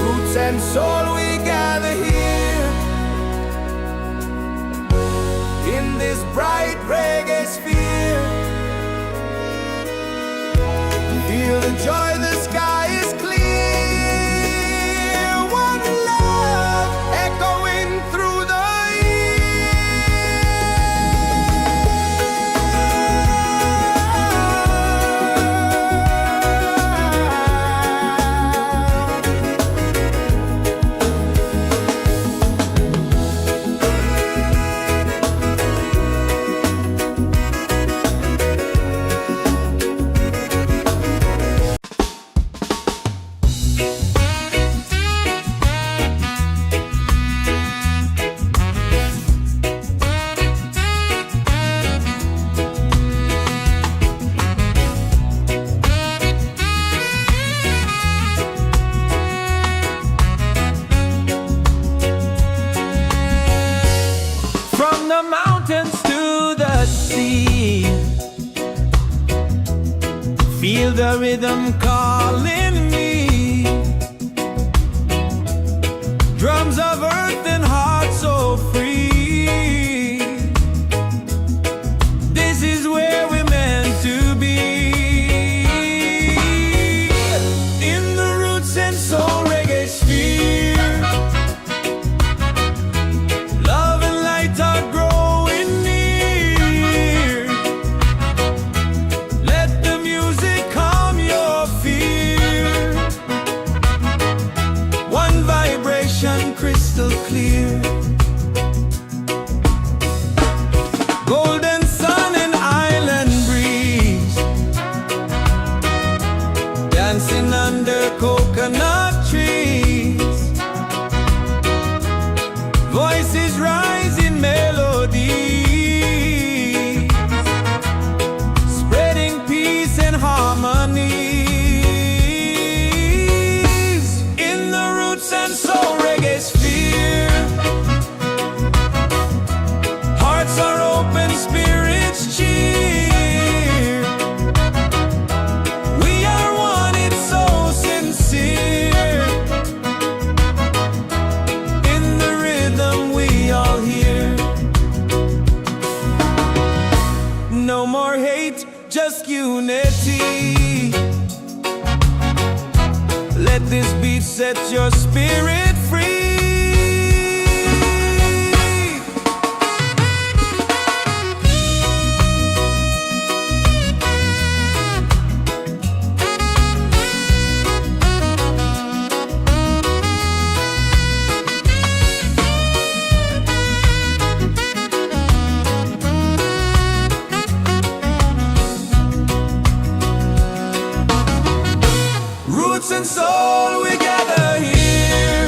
Roots and soul, we gather here in this bright reggae sphere. Feel the joy, the sky is clear. One love echoing through the from the mountains to the sea. Feel the rhythm calling me. Drums of earth and heart so free. This is where we're meant to be. In the Roots and Soul Reggaesphere. Love and light are growing near. Let the music calm your fear. One vibration crystal clear. Golden sun and island breeze. Dancing under coconut trees. Voices rise in melody, spreading peace and harmony. In the Roots and Soul Reggaesphere. Hearts are open, spirits cheer. We are one, it's so sincere. In the rhythm we all hear. No more hate, just unity. Let this beat set your spirit free. Roots and soul, we gather here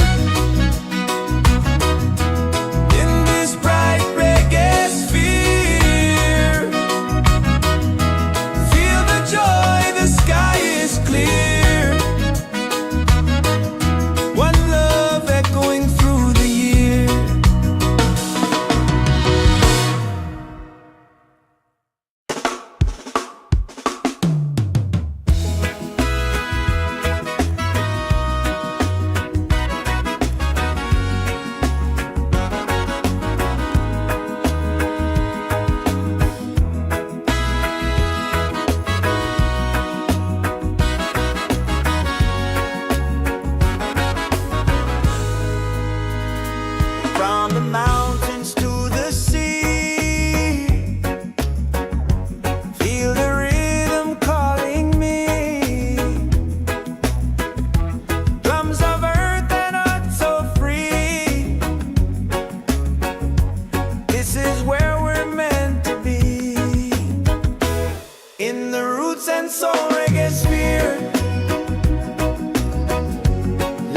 Soul Reggaesphere.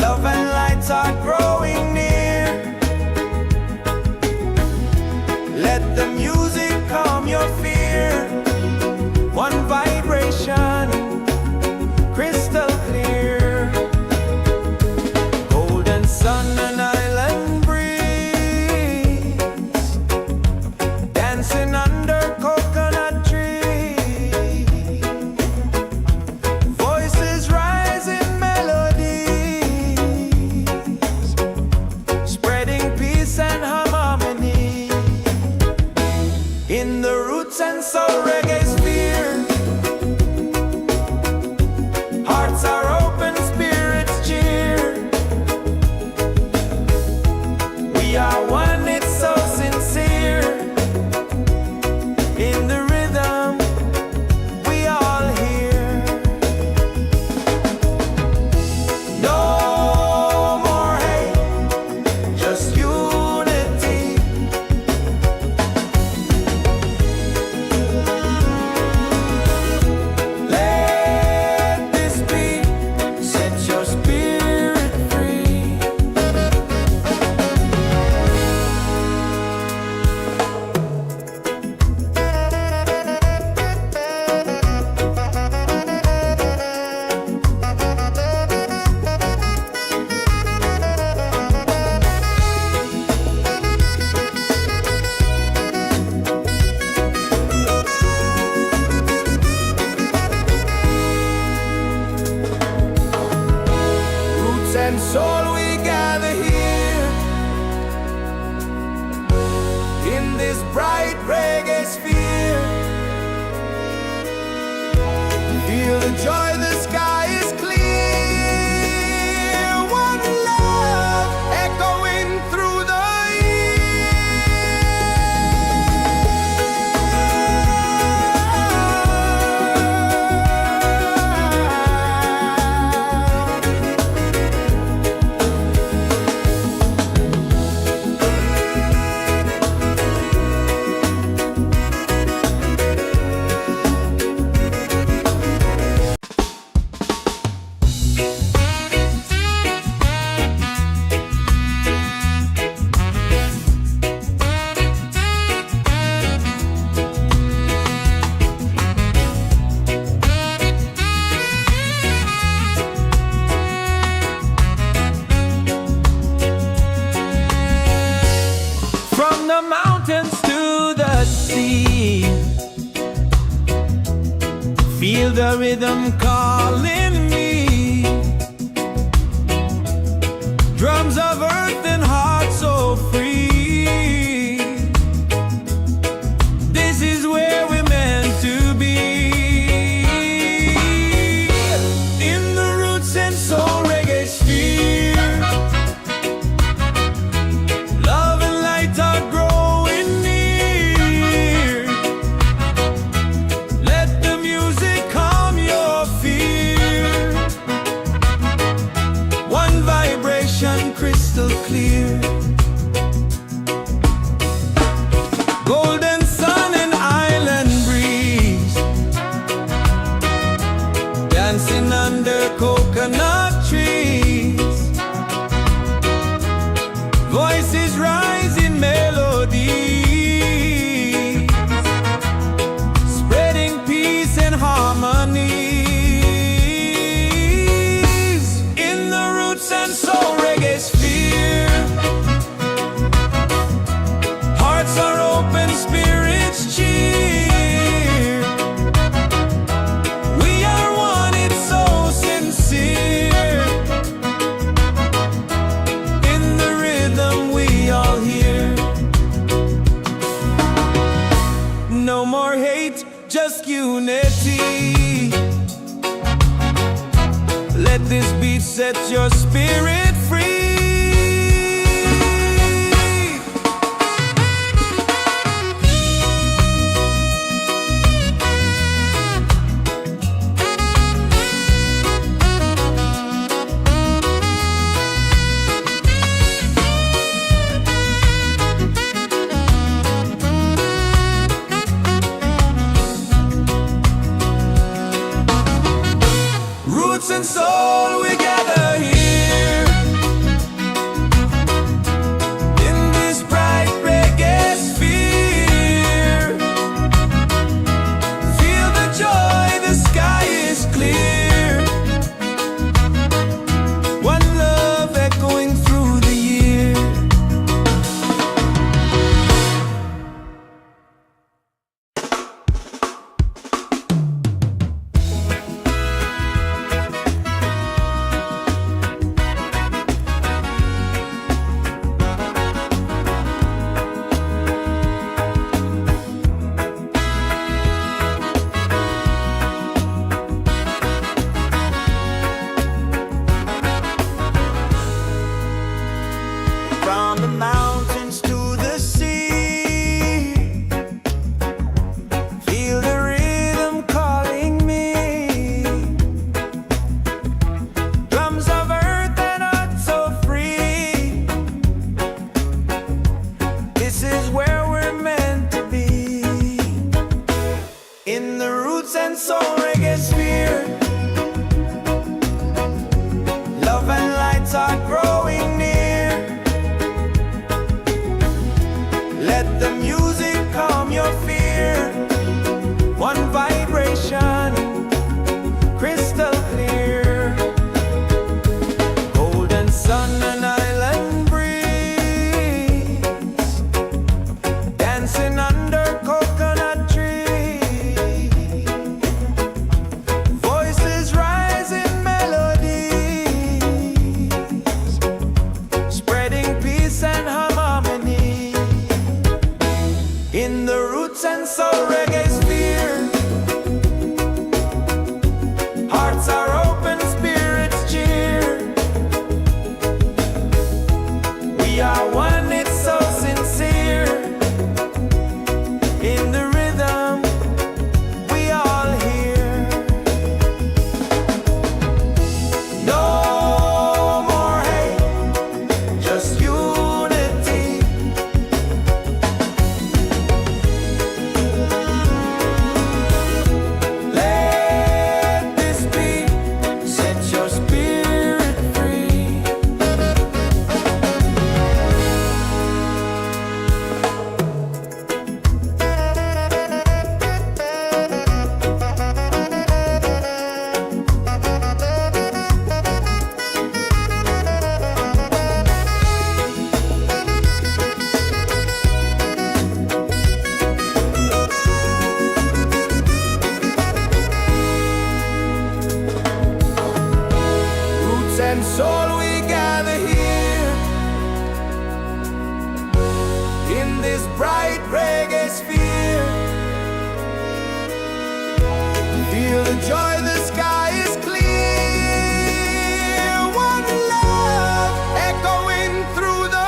Love and lights are growing near. Let the music calm your fear. One vibration, crystal clear. Golden sun and island breeze, dancing under coconut trees. Voices rise in melodies, spreading peace and harmony. In the Roots and Soul Reggaesphere, hearts are open, spirits cheer. We are one, it's so sincere. In the rhythm, we all hear. No more hate, just unity. Let this beat set your spirit free. Roots and soul, we gather here in this bright reggae sphere. Feel the joy, the sky is clear. One love echoing through the from the mountains to the sea. Feel the rhythm calling me. Drums of earth and heart so free. This is where we're meant to be. In the Roots and Soul Reggaesphere, love and light are growing near. Let the music calm your fear. One vibration, crystal clear. Golden sun and island breeze, dancing under coconut trees. Voices rise in melodies, spreading peace and harmonies. In the Roots and Soul Reggaesphere, hearts are open, spirits cheer. We are one, it's so sincere. In the rhythm, we all hear. No more hate, just unity. Let this beat set your spirit free. Roots and Soul Reggaesphere. Hearts are open, spirits cheer. We are one, it's so sincere. In the rhythm, we all hear. No more hate, just unity. Let this be, set your spirit free. Roots and soul, we gather here in this bright reggae sphere. Feel the joy, the sky is clear. One love echoing through the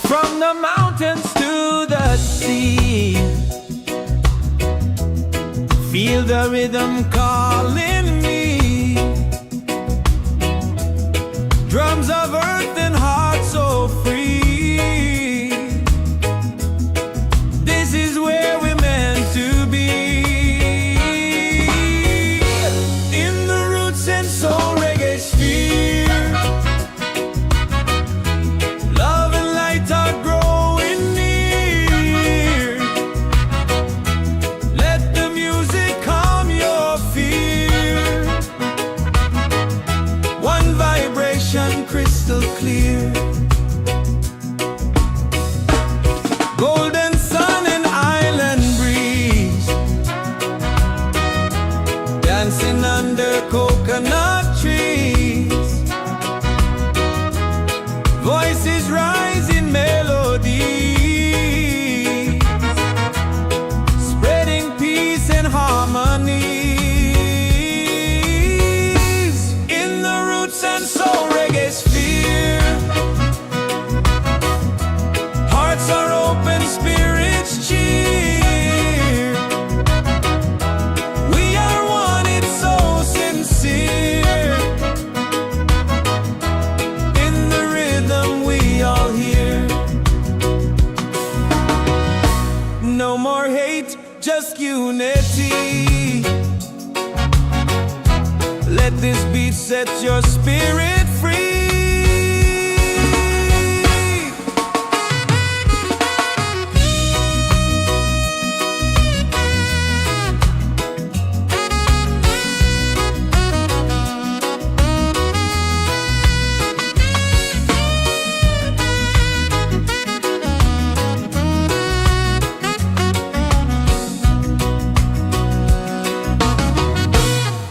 from the mountains to the sea. Feel the rhythm calling me. Drums of earth and heart so free. This is where we're meant to be. In the Roots and Soul Reggaesphere. Love and light are growing near. Let the music calm your fear. One vibration crystal clear. Golden sun and island breeze. Dancing under coconut trees. Voices rise in melody, spreading peace and harmony. In the Roots and Soul Reggaesphere. Hearts are open, spirits cheer. We are one, it's so sincere. In the rhythm we all hear. No more hate, just unity. Let this beat set your spirit free.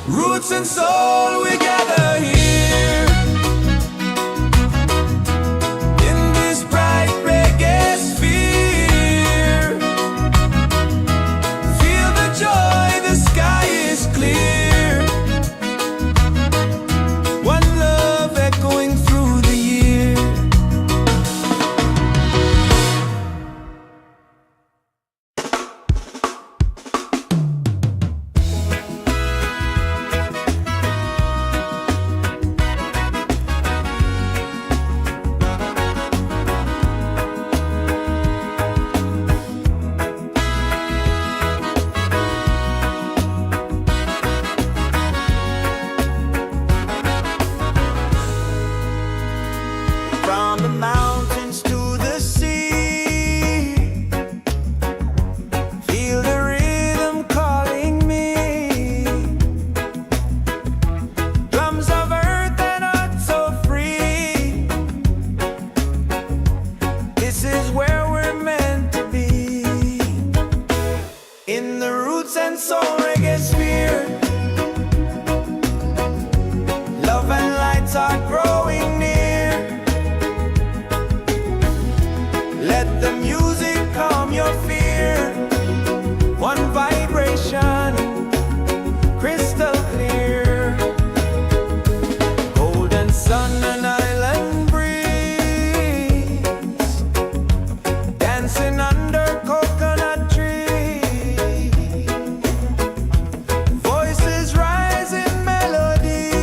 Roots and soul, we gather here In the Roots and Soul Reggaesphere, love and light are growing near. Let the music calm your fear. One vibration, crystal clear. Golden sun and island breeze, dancing under coconut trees. Voices rise in melodies,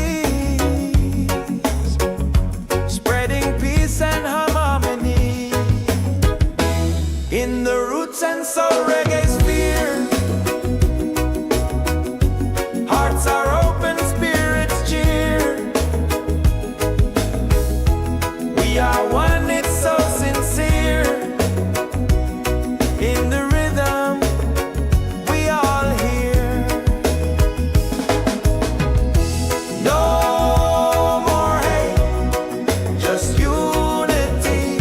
spreading peace and harmony. In the Roots and Soul Reggaesphere, hearts are open, spirits cheer. We are one, it's so sincere. In the rhythm, we all hear. No more hate, just unity.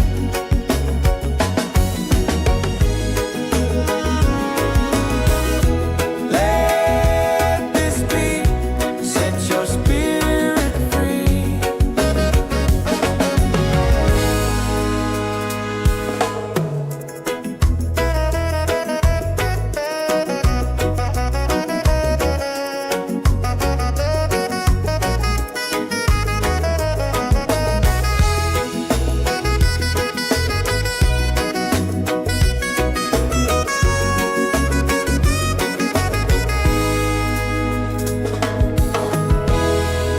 Let this be, set your spirit free.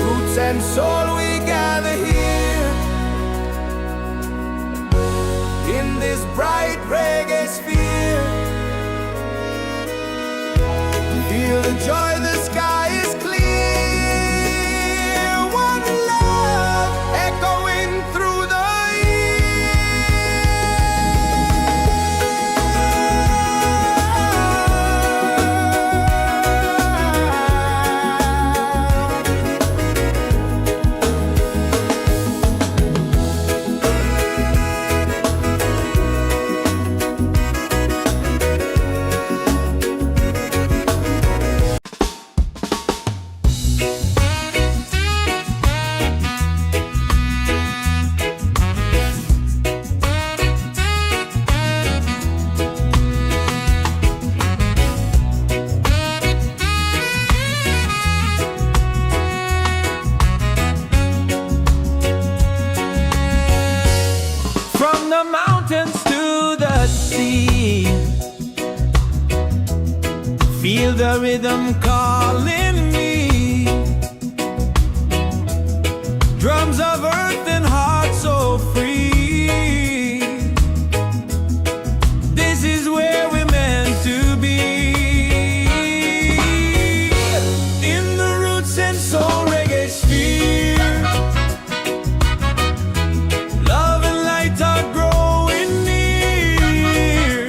Roots and soul, we gather here in this bright reggae sphere. Feel the joy, the sky is clear. One love echoing through the from the mountains to the sea. Feel the rhythm calling me. Drums of earth and heart so free. This is where we're meant to be. In the Roots and Soul Reggaesphere, love and light are growing near.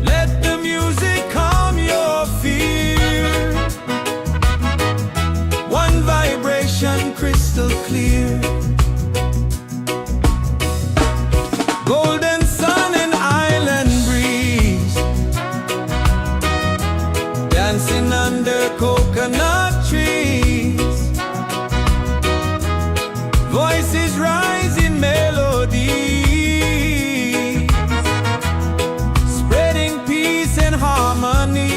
Let the music calm your fear. One vibration, crystal clear. Golden sun and island breeze, dancing under coconut trees. Voices rise in melodies, spreading peace and harmonies.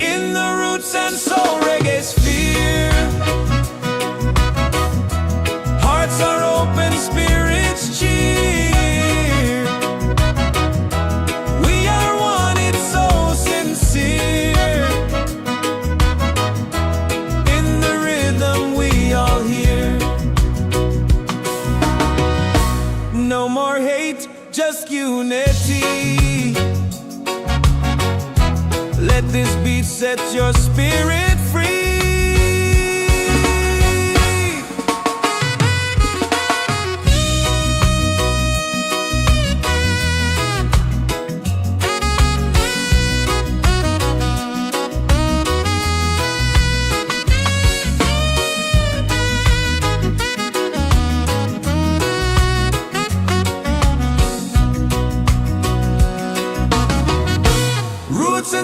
In the Roots and Soul Reggaesphere, hearts are open, spirits cheer. We are one, it's so sincere. In the rhythm, we all hear. No more hate, just unity. Let this beat set your spirit free.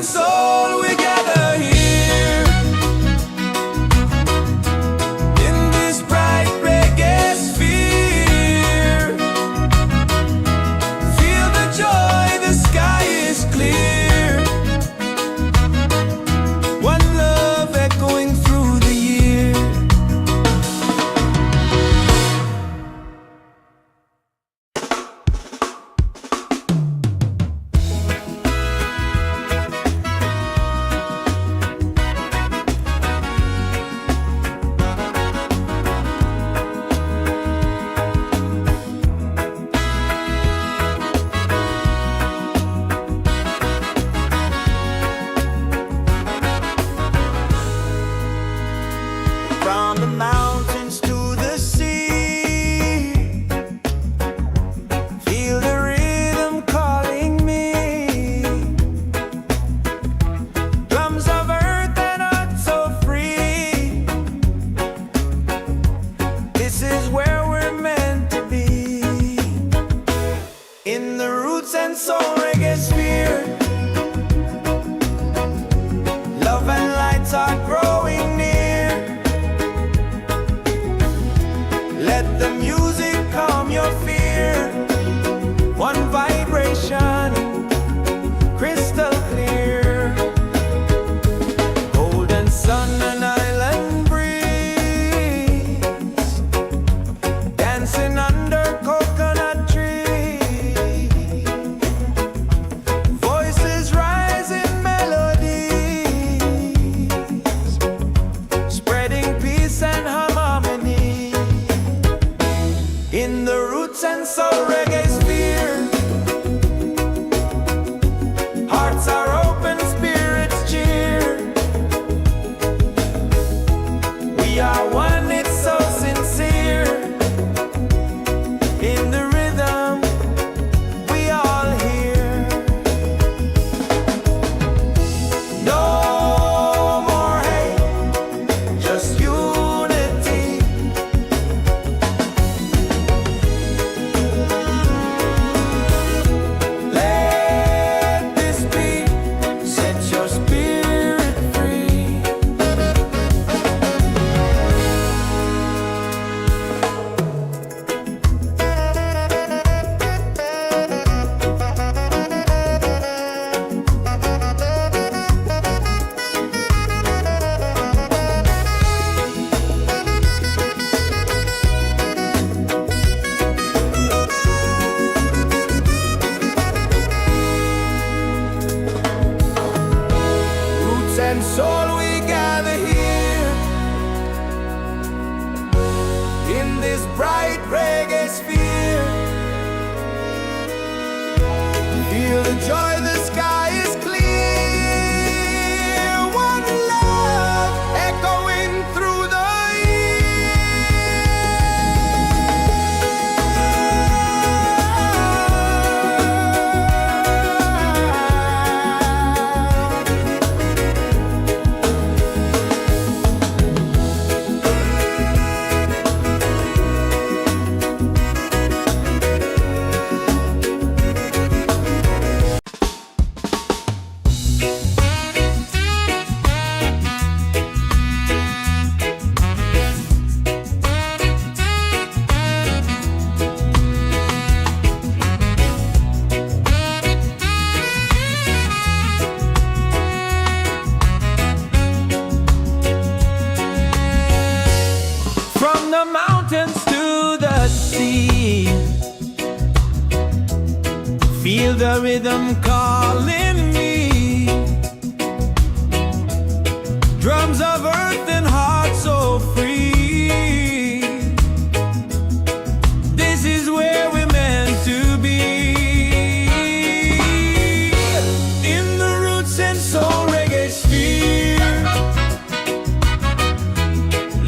soul, we gather here in this bright reggae sphere. Feel the joy, the sky is clear. One love echoing through the year. From the mountains to the sea, feel the rhythm calling me. Drums of earth and heart so free. This is where we're meant to be. In the Roots and Soul Reggaesphere, love and lights are growing near. Let the music calm your fear. One vibration, crystal clear. Golden sun and island breeze, dancing under coconut trees. Voices rise in melodies, spreading peace and harmony. In the Roots and Soul Reggaesphere, hearts are open, spirits cheer. We are one, it's so sincere. In the rhythm, we all hear. No more hate, just unity. Let this beat set your spirit free. Roots and soul, we gather here in this bright reggae sphere. Feel the joy, the sky is clear. One love echoing through the from the mountains to the sea. Feel the rhythm calling me. Drums of earth and heart so free. This is where we're meant to be. In the Roots and Soul Reggaesphere,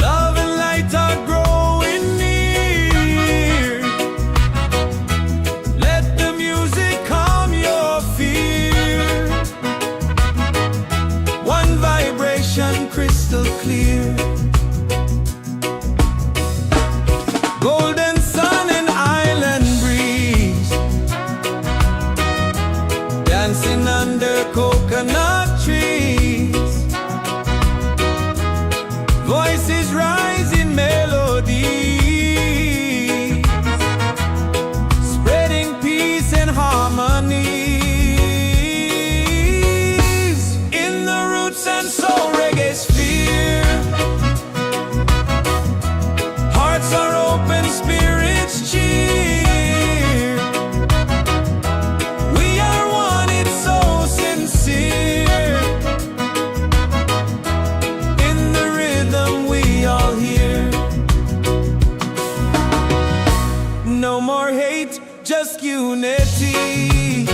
love and light are growing near. Let the music calm your fear. One vibration, crystal clear. Golden sun and island breeze, dancing under coconut trees. Voices rise in melody, spreading peace and harmony. In the roots and soul reggaesphere, hearts are open, spirits cheer. We are one, it's so sincere. In the rhythm we all hear. No more hate, just unity.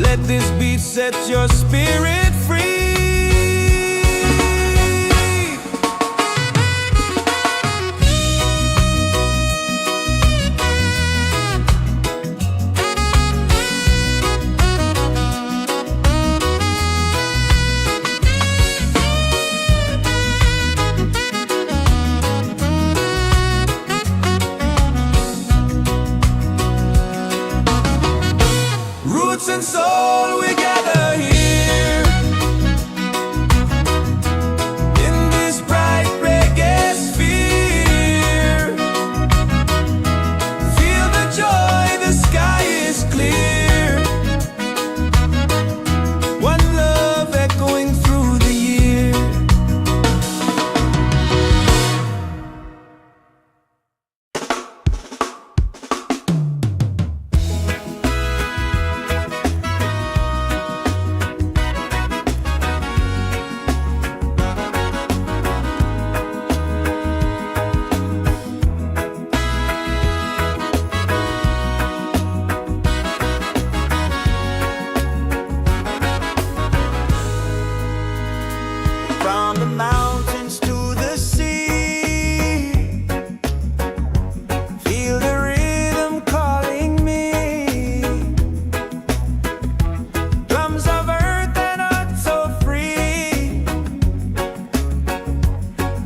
Let this beat set your spirit free. Roots and soul, we gather here in this bright reggae sphere. Feel the joy, the sky is clear. One love echoing through the year. From the mountains to the sea, feel the rhythm calling me. Drums of earth and heart so free.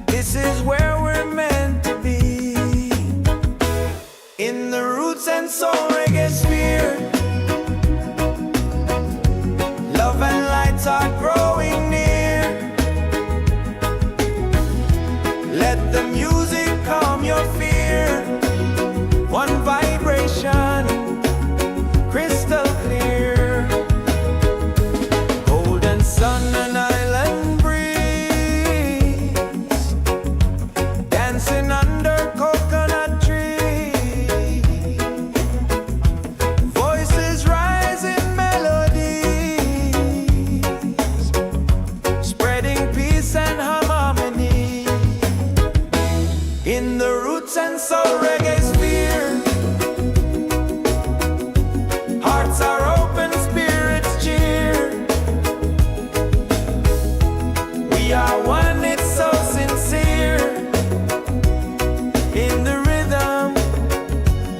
This is where we're meant to be. In the roots and soul reggaesphere, love and lights are growing near. Let the music calm your fear. One vibration, crystal clear. Golden sun and island breeze, dancing under coconut trees. Voices rise in melodies, spreading peace and harmony. In the roots and soul reggaesphere, hearts are open, spirits cheer. We are one, it's so sincere. In the rhythm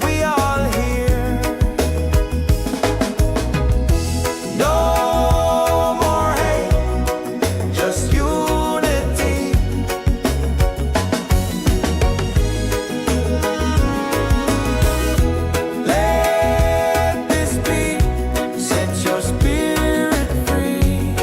we all hear. No more hate, just unity. Let this beat set your spirit free.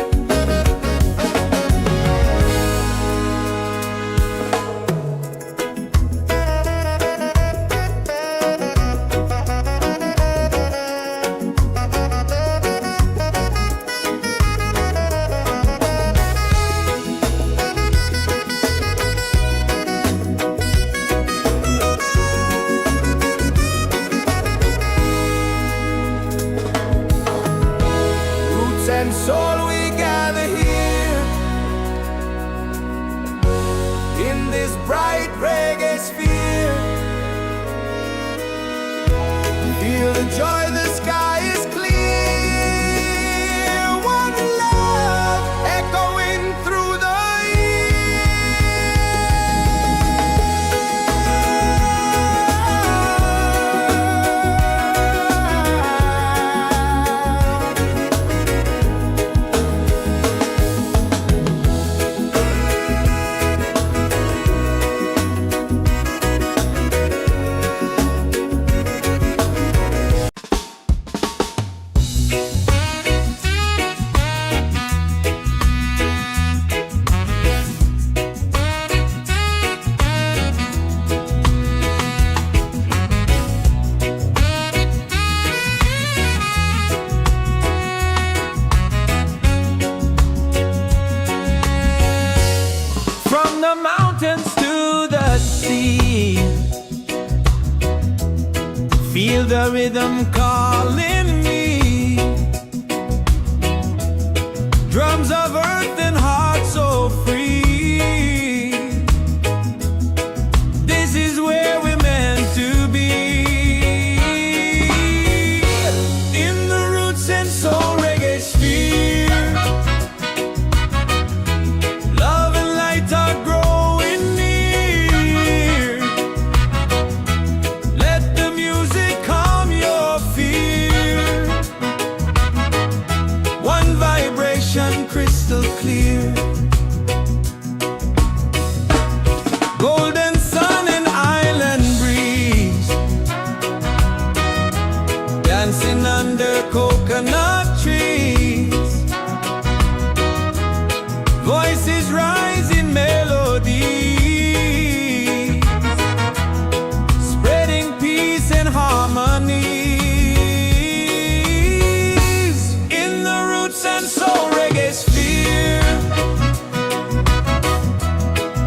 Roots and soul, we gather here in this bright reggae sphere. Feel the joy, the sky is clear. One love echoing through the rhythm calling me. Drums of earth and heart so free. This is where we're meant to be. In the Roots and Soul Reggaesphere, love and light are growing near. Let the music calm your fear. One vibration crystal clear. Golden sun and island breeze, dancing under coconut trees. Voices rise in melody, spreading peace and harmony. In the Roots and Soul Reggaesphere,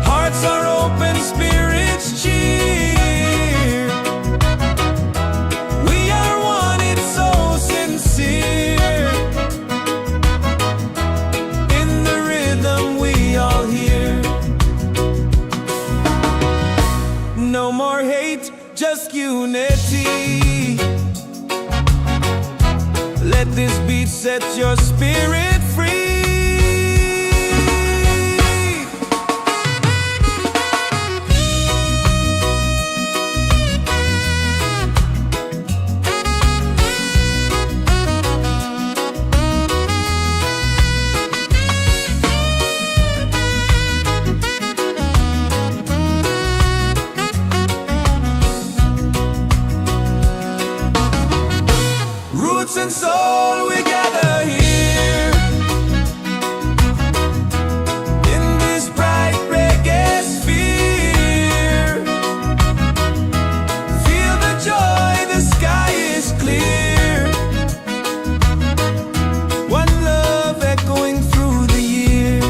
hearts are open, spirits cheer. We are one, it's so sincere. In the rhythm we all hear. No more hate, just unity. Let this beat set your spirit free. Roots and soul, we gather here in this bright reggae sphere. Feel the joy, the sky is clear. One love echoing through the year.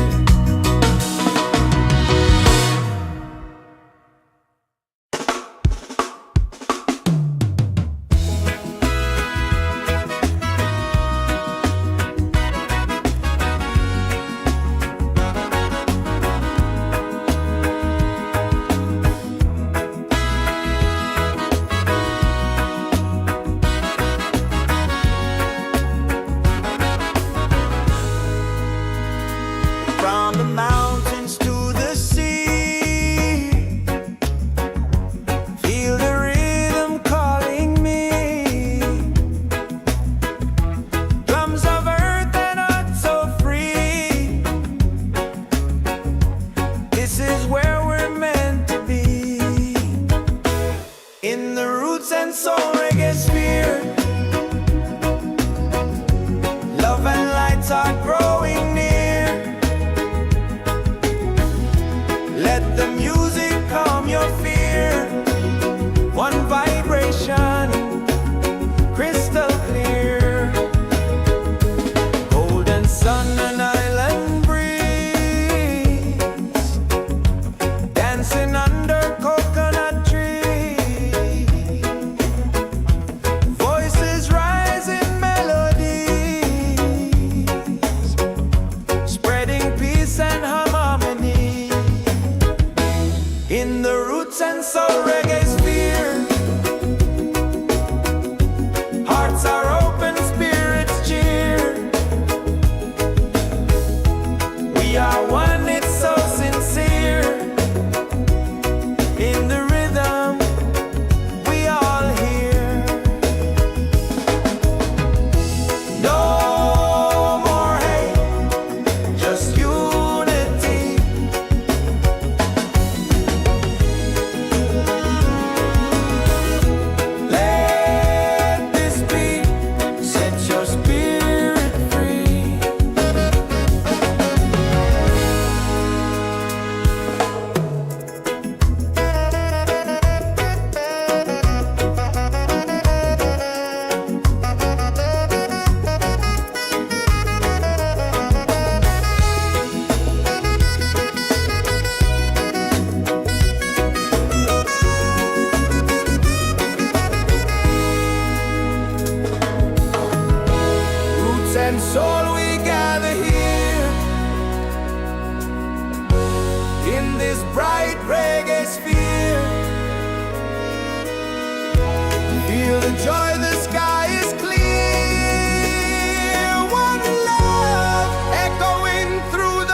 and soul we gather here in this bright reggae sphere. Feel the joy, the sky is clear. One love echoing through the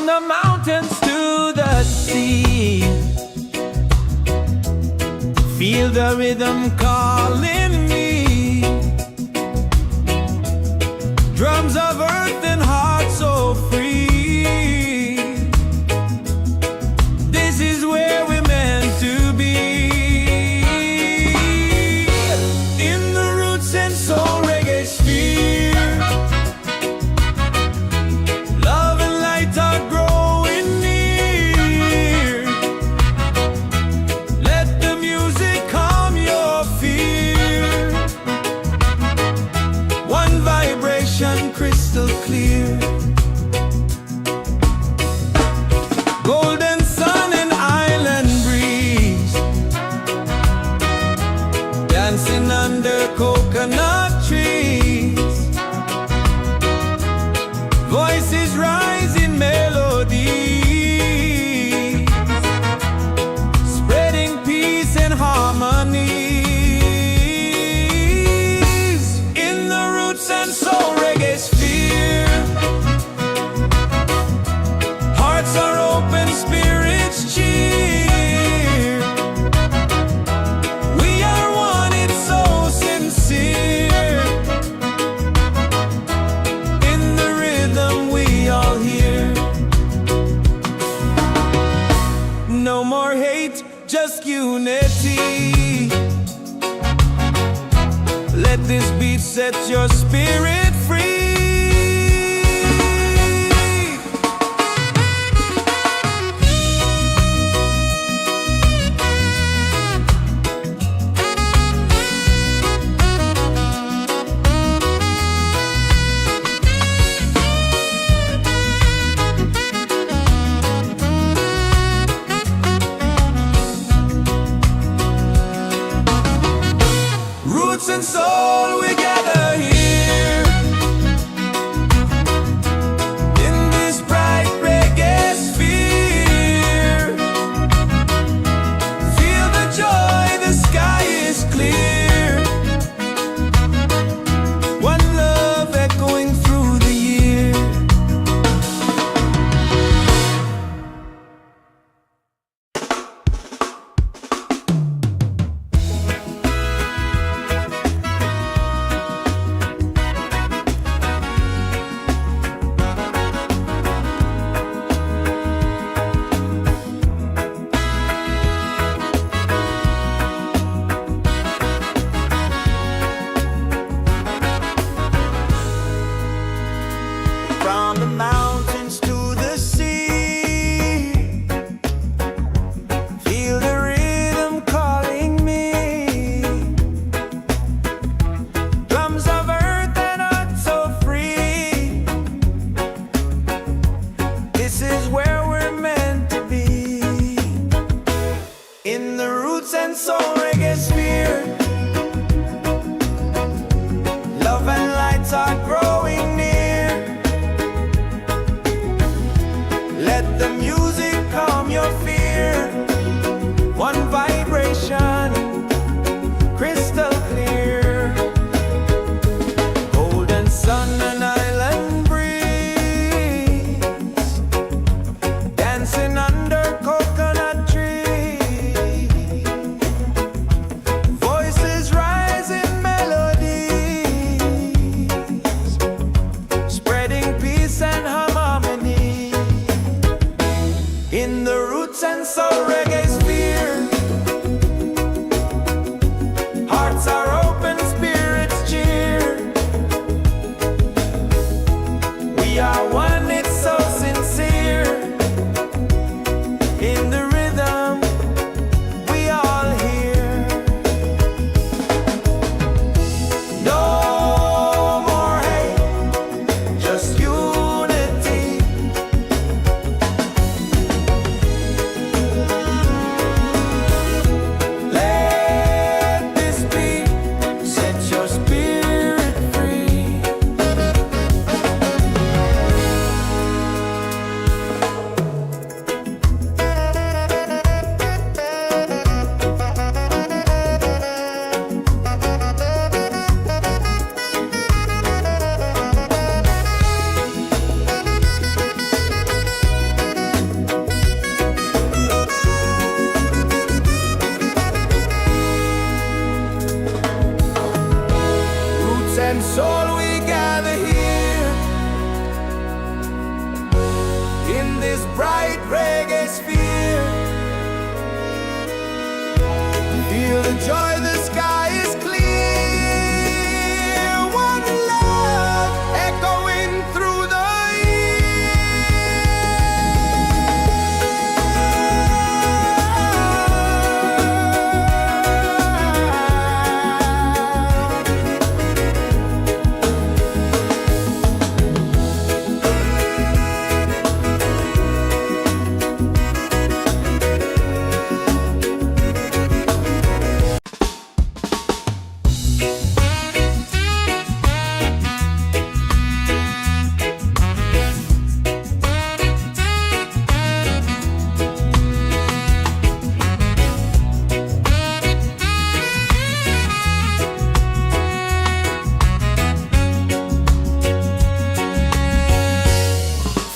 the mountains to the sea. Feel the rhythm calling me. Drums of earth and heart so free. This is where we're meant to be. In the Roots and Soul Reggaesphere. Crystal clear, golden sun and island breeze, dancing under coconut trees, voices rising melodies, spreading peace and harmony. In the Roots and Soul Reggaesphere, hearts are open, spirits cheer. We are one, it's so sincere. In the rhythm we all hear. No more hate, just unity. Let this beat set your spirit free. Roots and soul, we gather here in this bright reggae sphere. Feel the joy, the sky is clear. One love echoing through the year. and soul we gather here in this bright reggae sphere. Feel the joy, the sky is clear. One love echoing through the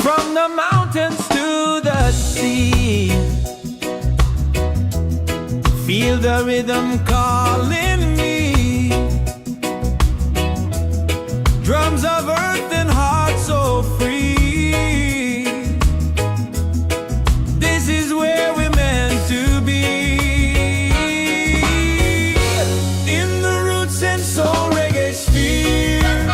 From the mountains to the sea, feel the rhythm calling me. Drums of earth and heart so free. This is where we're meant to be. In the Roots and Soul Reggaesphere,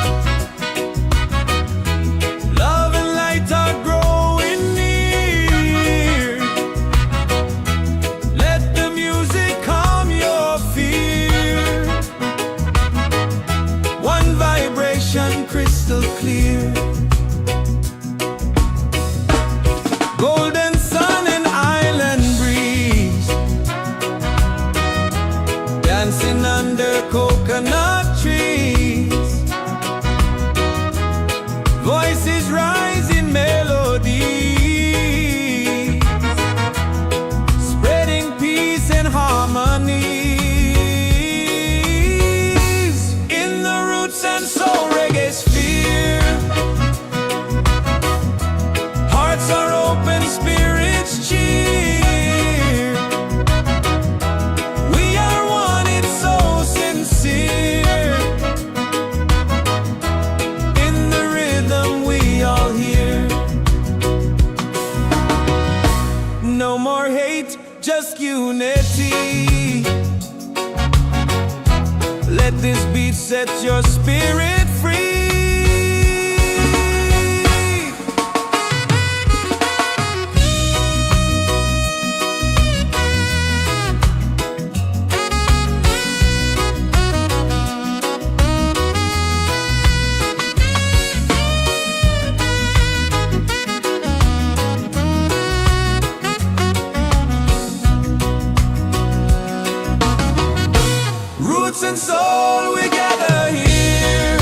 love and light are growing near. Let the music calm your fear. One vibration crystal clear. Golden sun and island breeze, dancing under coconut trees. Voices rise in melody, spreading peace and harmony. In the Roots and Soul Reggaesphere, hearts are open, spirits cheer. We are one, it's so sincere. In the rhythm we all hear. No more hate, just unity. Let this beat set your spirit free. Roots and soul, we gather here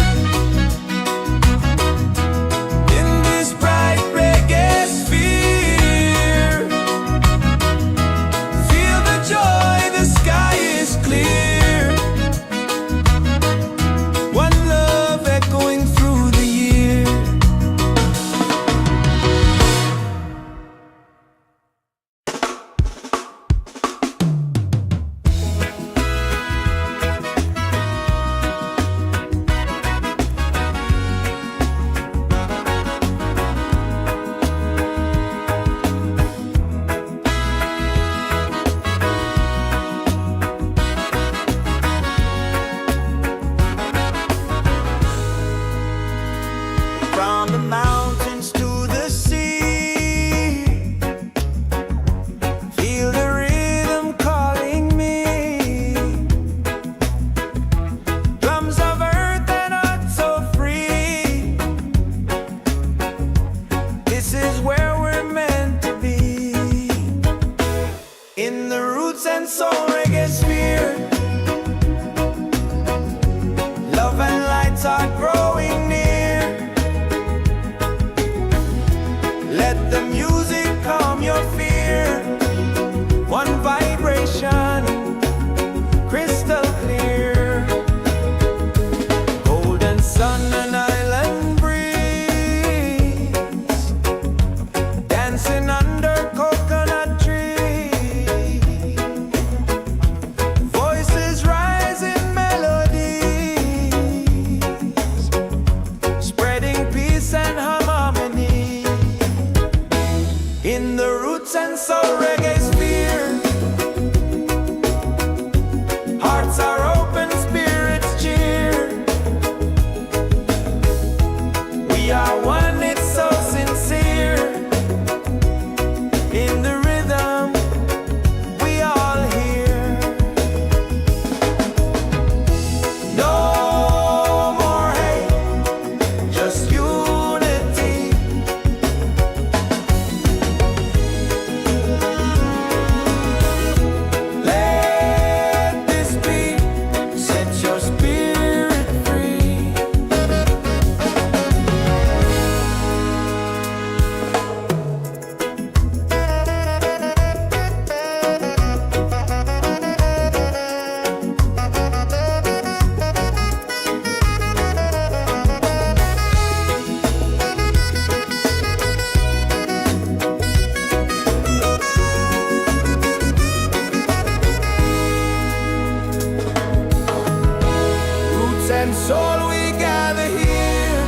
and soul we gather here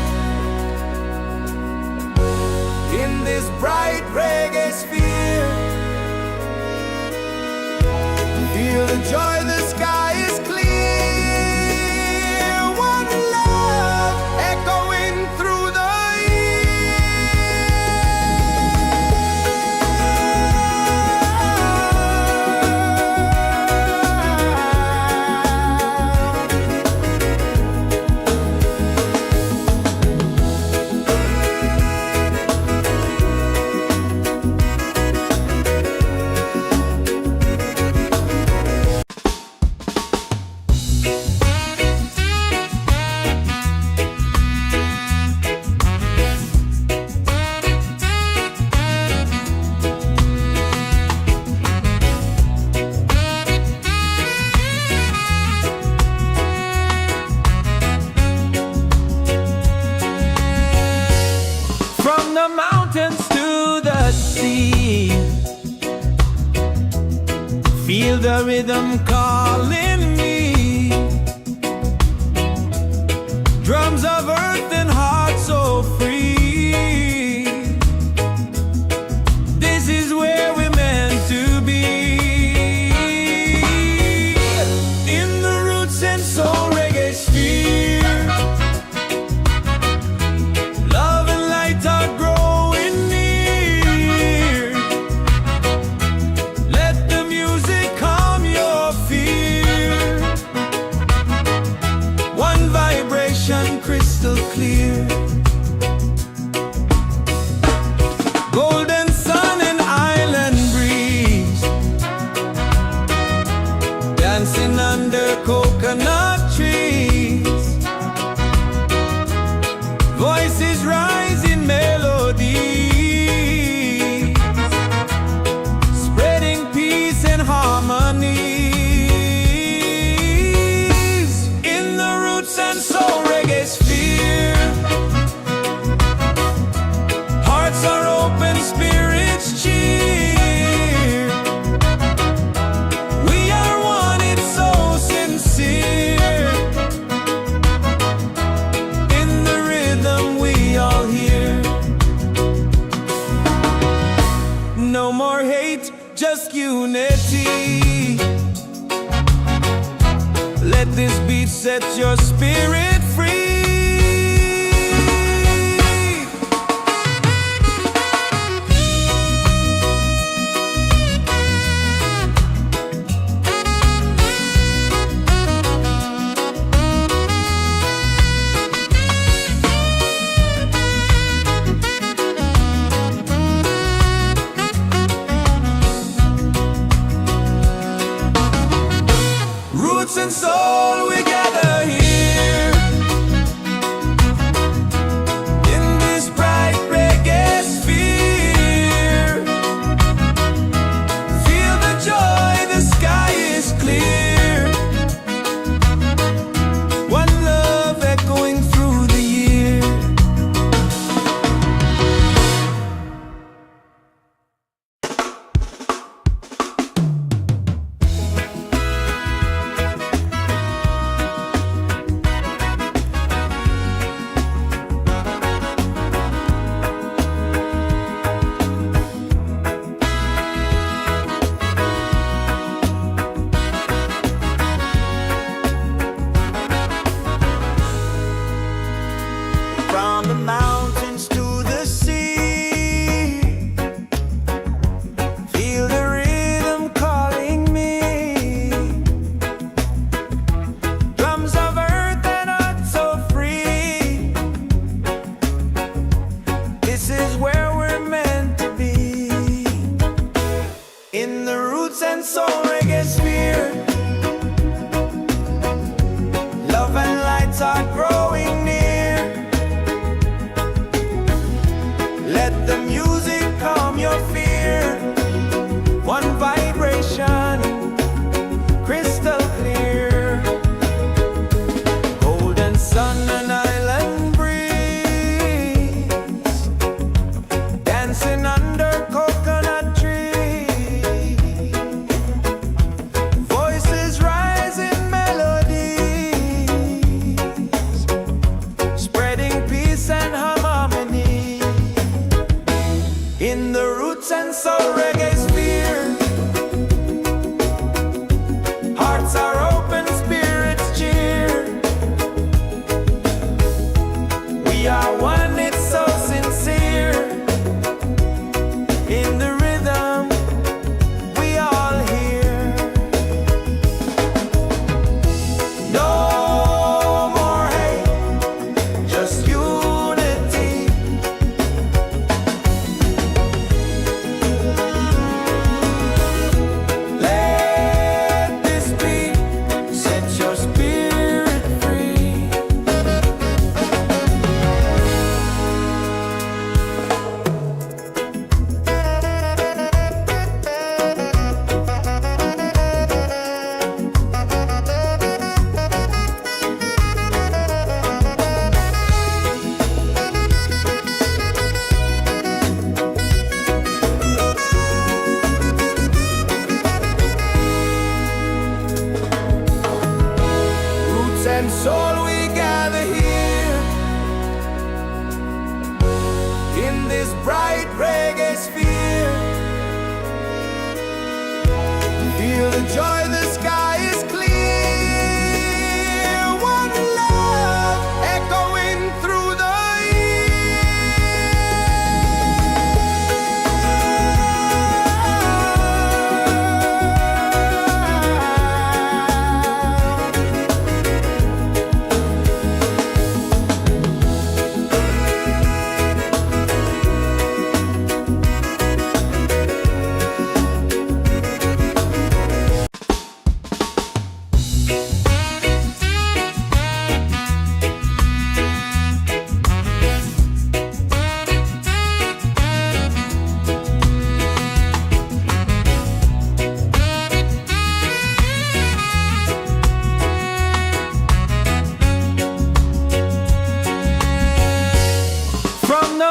in this bright reggae sphere. Feel the joy, the sky is clear. One love echoing through the the mountains to the sea. Feel the rhythm calling me. Drums of earth and heart so free. This is where we're meant to be. In the Roots and Soul Reggaesphere. Crystal clear, golden sun and island breeze, dancing under coconut trees. Voices rise in melody, spreading peace and harmony. In the Roots and Soul Reggaesphere, hearts are open, spirits cheer. We are one, it's so sincere. In the rhythm we all hear. No more hate, just unity. Let this beat set your spirit free. Roots and soul, we gather here in this bright reggae sphere. Feel the joy, the sky is clear. One love echoing through the year. From the mountains to the sea, feel the rhythm calling me. Drums of earth and heart so free. This is where we're meant to be. In the Roots and Soul Reggaesphere, love and lights are growing near. Let the music calm your fear. One vibration, crystal clear. Golden sun and island breeze, dancing under coconut trees. Voices rise in melody, soul, we gather here in this bright reggae sphere. Feel the joy, the sky is clear. One love echoing through the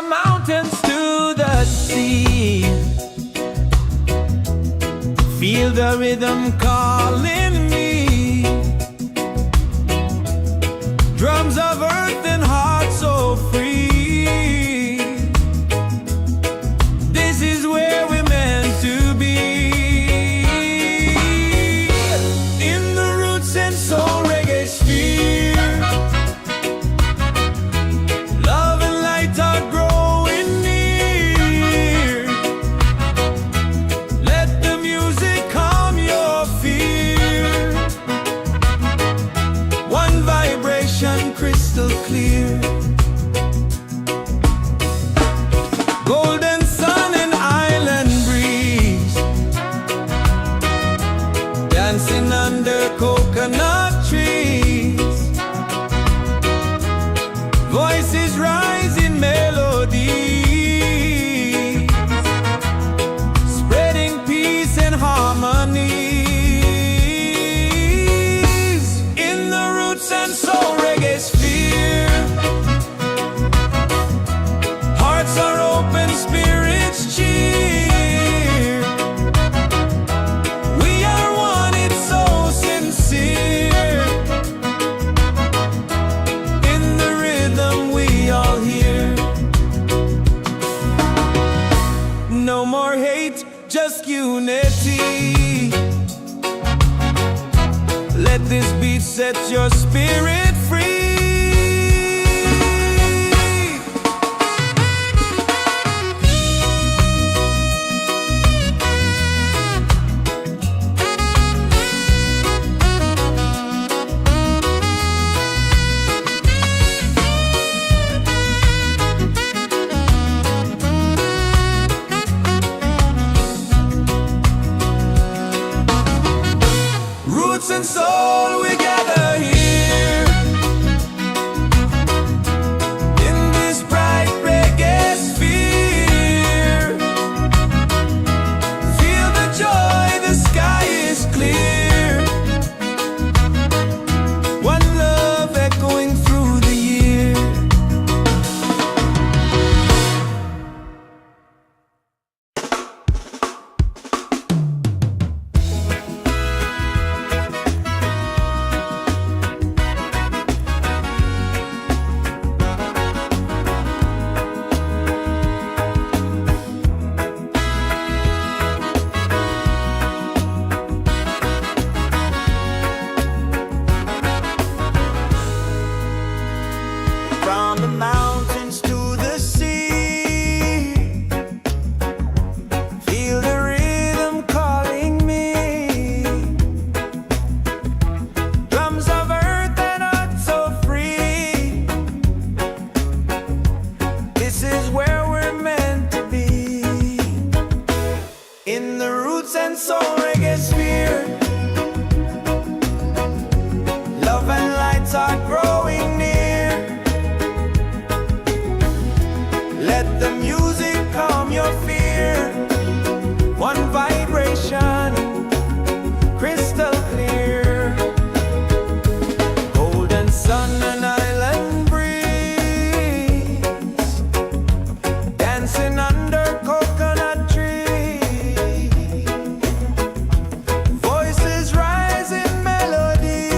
mountains to the sea. Feel the rhythm calling me. Drums of earth and heart so free. This is where we're meant to be. In the Roots and Soul Reggaesphere, love and light are growing near. Let the music calm your fear. One vibration crystal clear. Golden sun and island breeze, dancing under coconut trees. Voices rise in melody, spreading peace and harmony. In the Roots and Soul Reggaesphere, hearts are open, spirits cheer. We are one, it's so sincere. In the rhythm we all hear. No more hate, just unity. Let this beat set your spirit free. Roots and soul, we gather here in this bright reggae sphere. Feel the joy, the sky is clear. One love echoing through the year. From the mountains to the sea, feel the rhythm calling me. Drums of earth and heart so free. This is where we're meant to be. In the Roots and Soul Reggaesphere, love and lights are growing near. Let the music calm your fear. One vibration, crystal clear. Golden sun and island breeze, dancing under coconut trees. Voices rise in melody,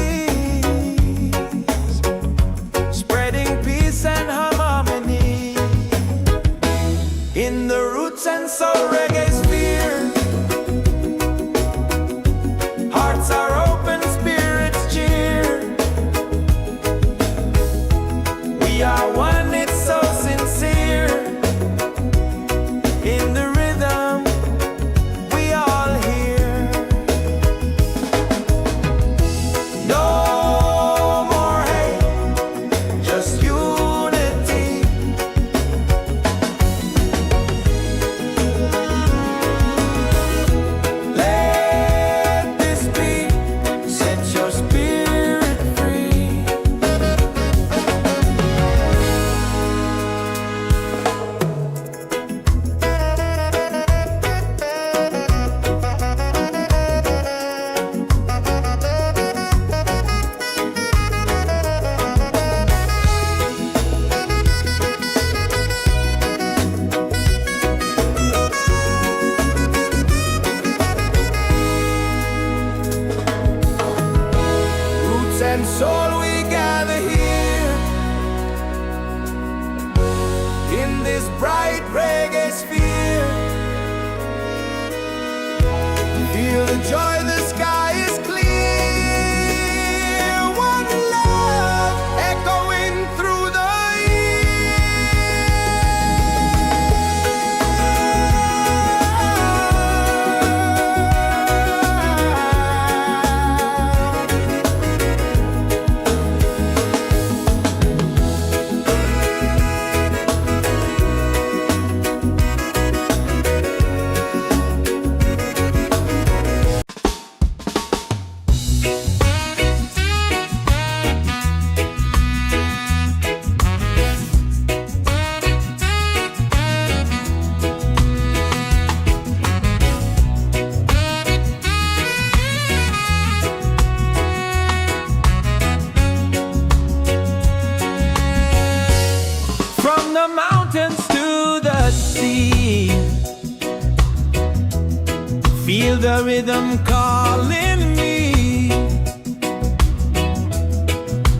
Feel the rhythm calling me.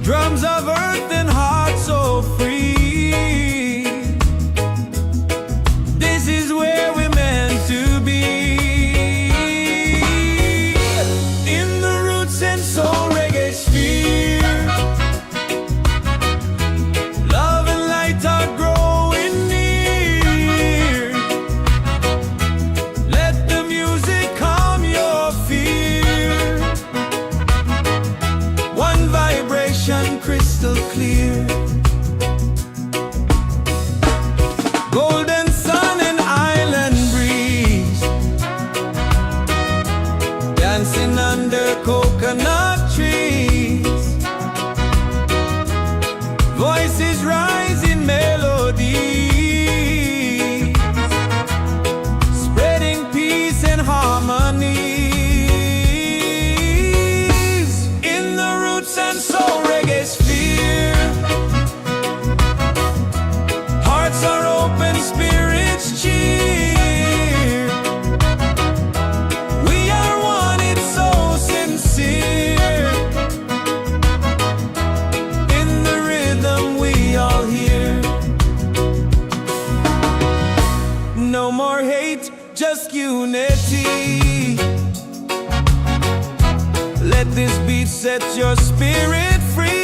Drums of earth and heart so free. This is where we're meant to be. In the Roots and Soul Reggaesphere, love and light are growing near. Let the music calm your fear. One vibration crystal clear. Golden sun and island breeze, dancing under coconut trees. Voices rise in melody, spreading peace and harmonies. In the Roots and Soul Reggaesphere, hearts are open, spirits cheer. We are one, it's so sincere. In the rhythm we all hear. No more hate, just unity. Let this beat set your spirit free.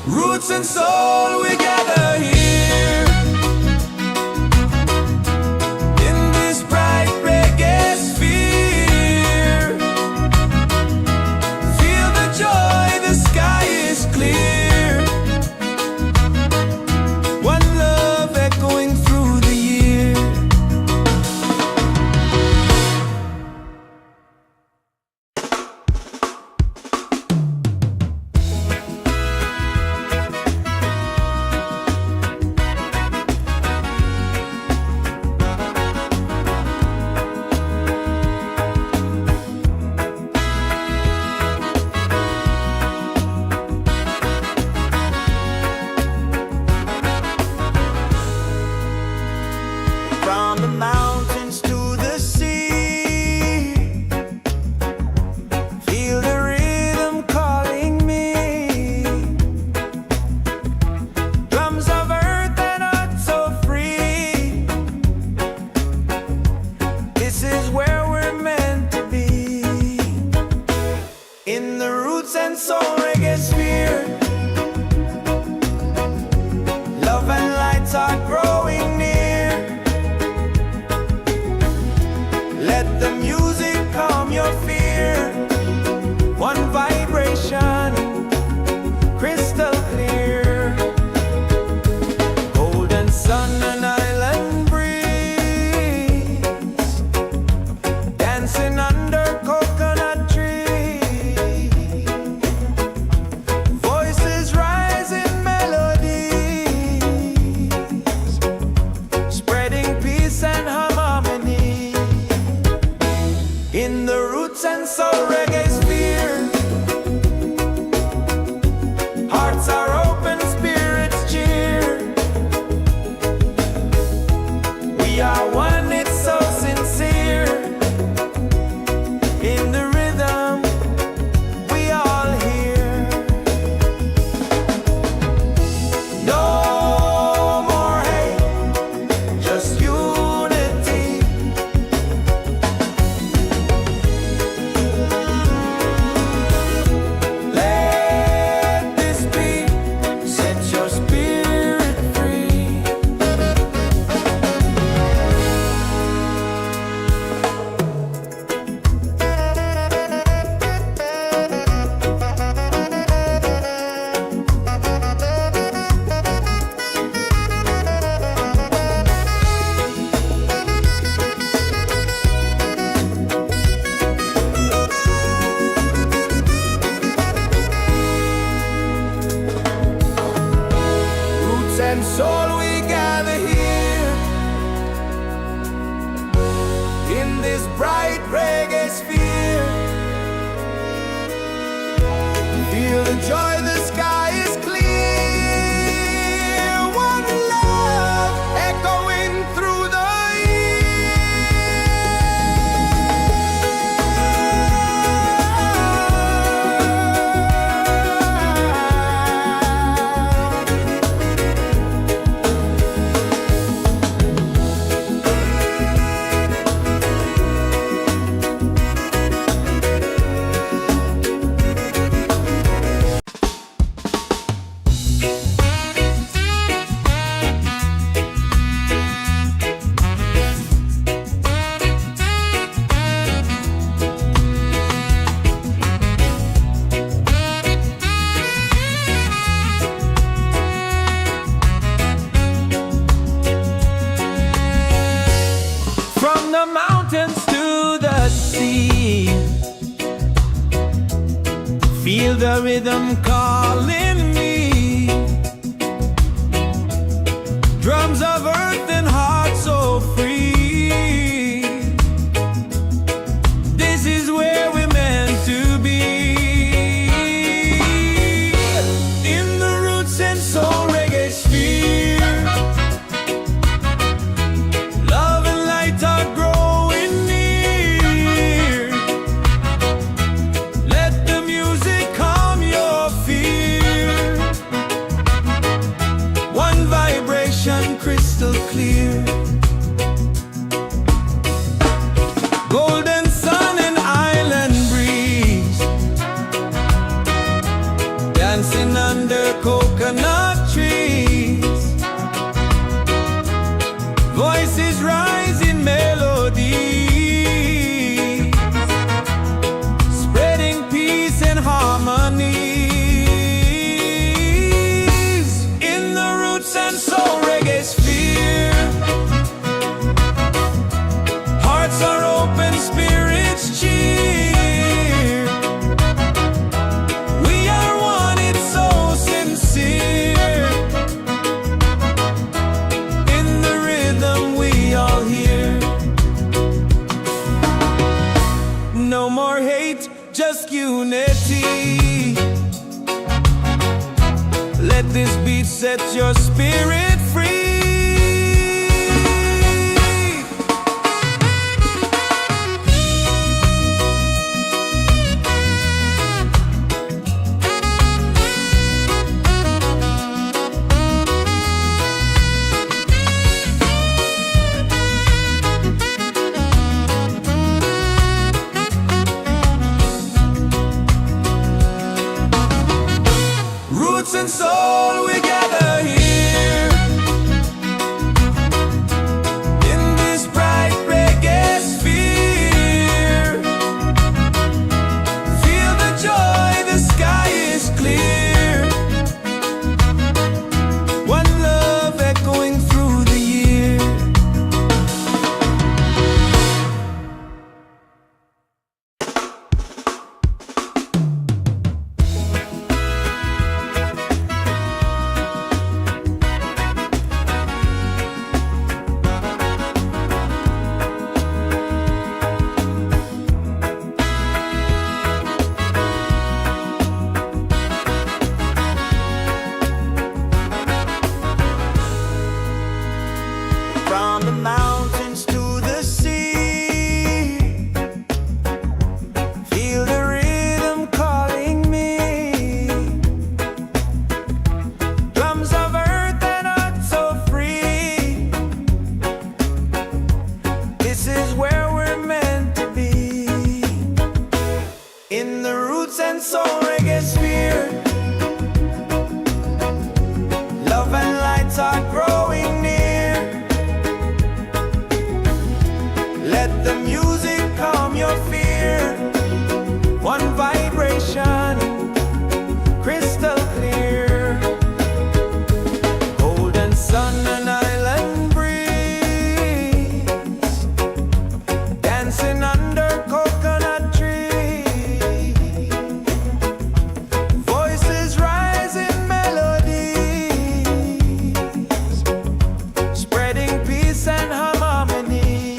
Roots and soul, we gather here in this bright reggae sphere. Feel the joy, the sky is clear. One love echoing through the year. From the mountains to the sea, feel the rhythm calling me. Drums of earth and heart so free. This is where we're meant to be. In the Roots and Soul Reggaesphere, love and lights are growing near. Let the music calm your fear. One vibration, crystal clear. Golden sun and island breeze, dancing under coconut trees. Voices rise in melodies, spreading peace and harmony. In the Roots and Soul Reggaesphere, hearts are open, spirits cheer. We are one, it's so sincere. In the rhythm we all hear. No more hate, just unity. Let this beat set your spirit free. the mountains to the sea, feel the rhythm calling me. Drums of earth and heart so free. This is where we're meant to be. In the Roots and Soul Reggaesphere, love and light are growing near. Let the music calm your fear. One vibration crystal clear. Golden sun and island breeze, dancing under coconut trees. Voices rise in melody, spreading peace and harmony. In the Roots and Soul Reggaesphere, hearts are open, spirits cheer. We are one, it's so sincere. In the rhythm we all hear. No more hate, just unity. Let this beat set your spirit free. Roots and soul, we gather here in this bright reggae sphere. Feel the joy, the sky is clear. One love echoing through the year. From the mountains to the sea, feel the rhythm calling me. Drums of earth and heart so free. This is where we're meant to be. In the Roots and Soul Reggaesphere, love and lights are growing near. Let the music calm your fear. One vibration, crystal clear. Golden sun and island breeze, dancing under coconut trees. Voices rise in melodies, spreading peace and harmony.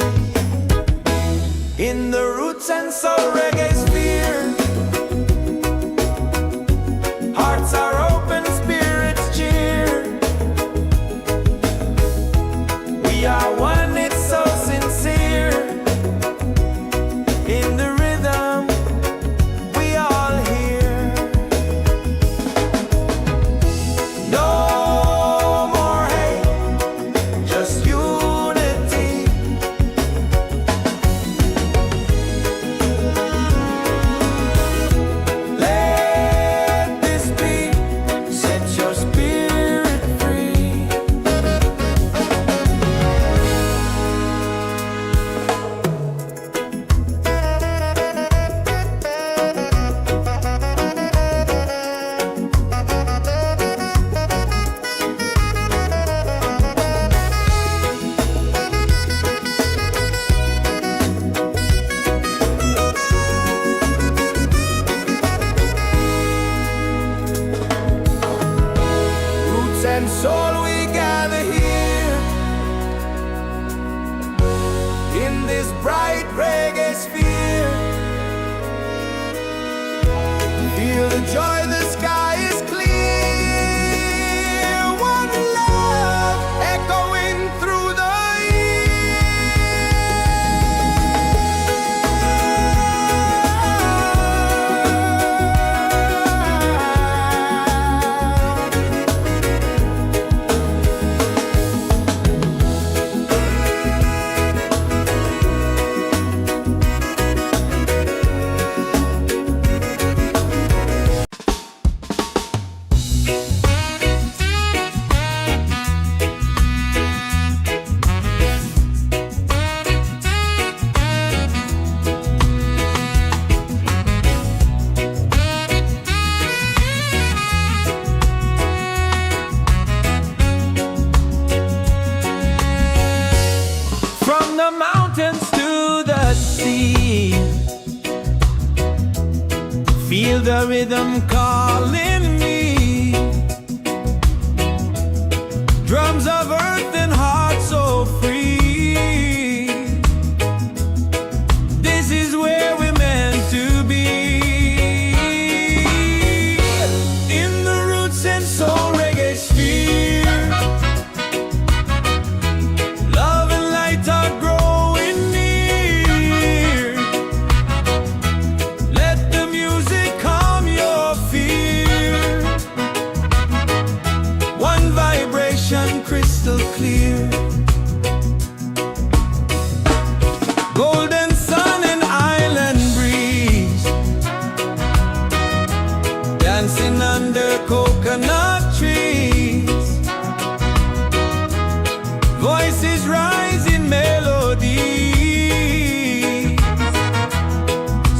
this bright reggae sphere. Feel the joy, the sky is clear. One love echoing through the the mountains to the sea. Feel the rhythm calling me. Drums of earth and heart so free. This is where we're meant to be. In the Roots and Soul Reggaesphere. Love and light are growing near. Let the music calm your fear. One vibration crystal clear. Golden sun and island breeze. Dancing under coconut trees. Voices rise in melody,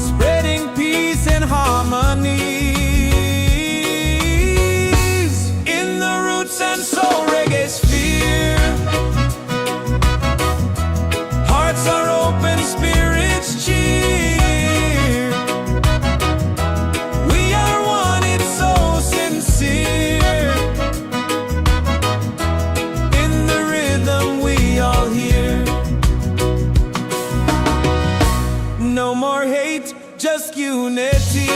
spreading peace and harmonies. In the Roots and Soul Reggaesphere. Hearts are open, spirits cheer. We are one, it's so sincere. In the rhythm we all hear. No more hate, just unity.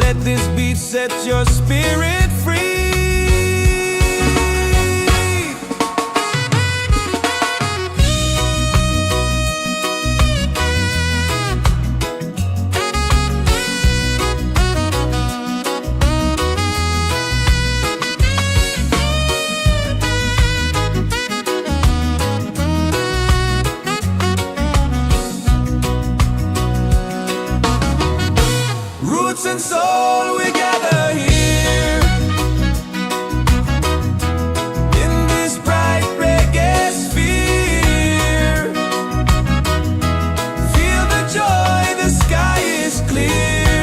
Let this beat set your spirit free. Roots and soul, we gather here. In this bright reggae sphere. Feel the joy, the sky is clear.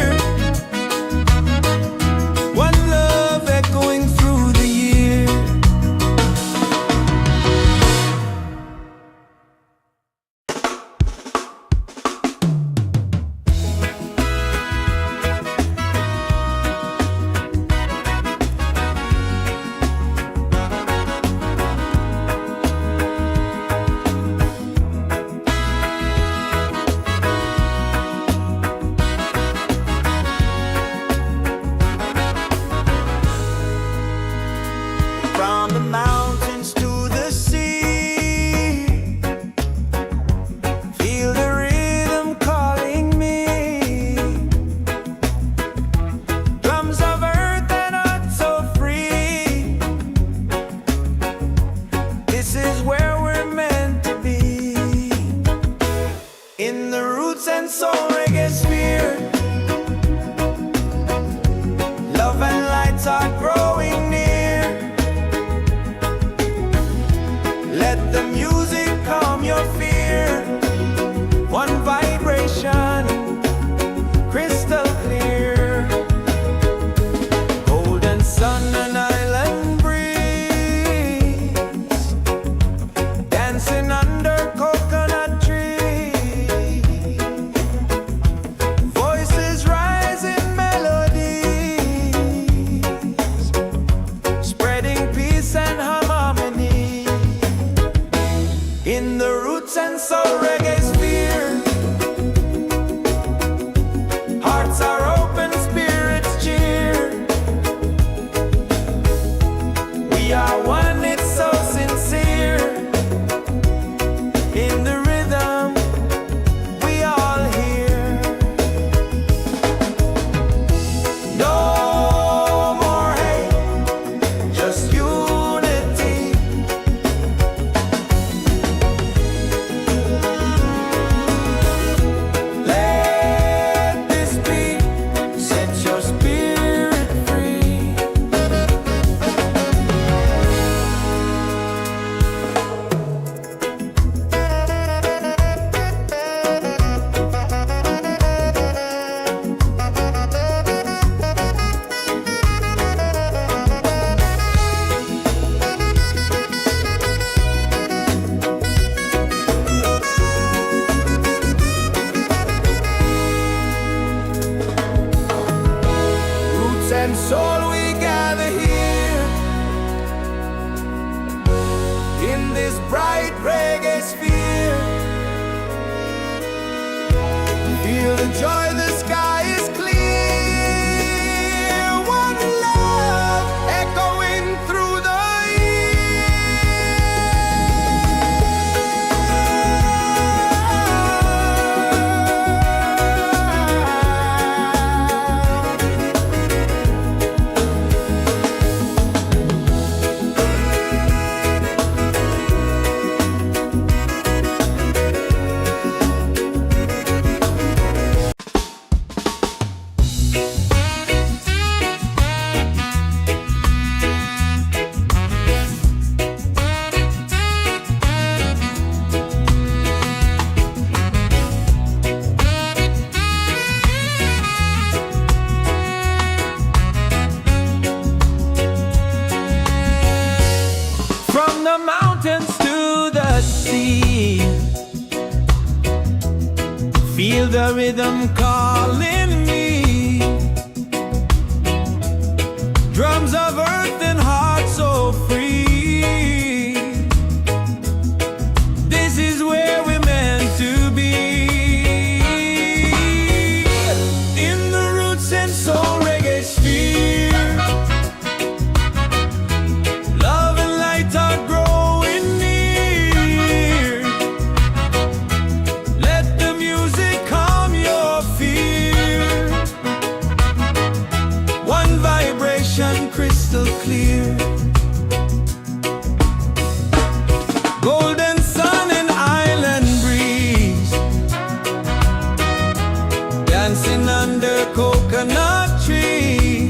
One love echoing through the year. From the mountains to the sea. Feel the rhythm calling me. Drums of earth and heart so free. This is where we're meant to be. In the Roots and Soul Reggaesphere. Love and lights are growing near. Let the music calm your fear. One vibration, crystal clear. Golden sun and island breeze. Roots and Soul Reggaesphere. Hearts are open, spirits cheer. We are one, it's so sincere. In the rhythm, we all hear. No more hate, just unity. Let this be, set your spirit free. Roots and soul, we gather here in this bright reggae sphere. Feel the joy, the sky is clear. One love echoing through the from the mountains to the sea. Feel the rhythm calling me. Drums of earth and heart so free. This is where we're meant to be. In the Roots and Soul Reggaesphere. Love and light are growing near. Let the music calm your fear. One vibration crystal clear. Golden sun and island breeze. Dancing under coconut trees.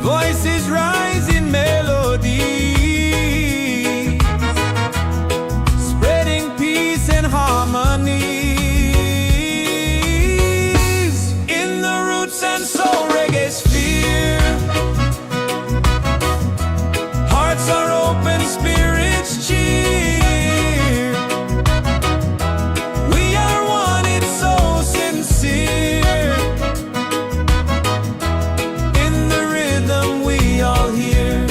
Voices rise in melody, spreading peace and harmony. In the Roots and Soul Reggaesphere. Hearts are open, spirits cheer. We are one, it's so sincere. In the rhythm we all hear.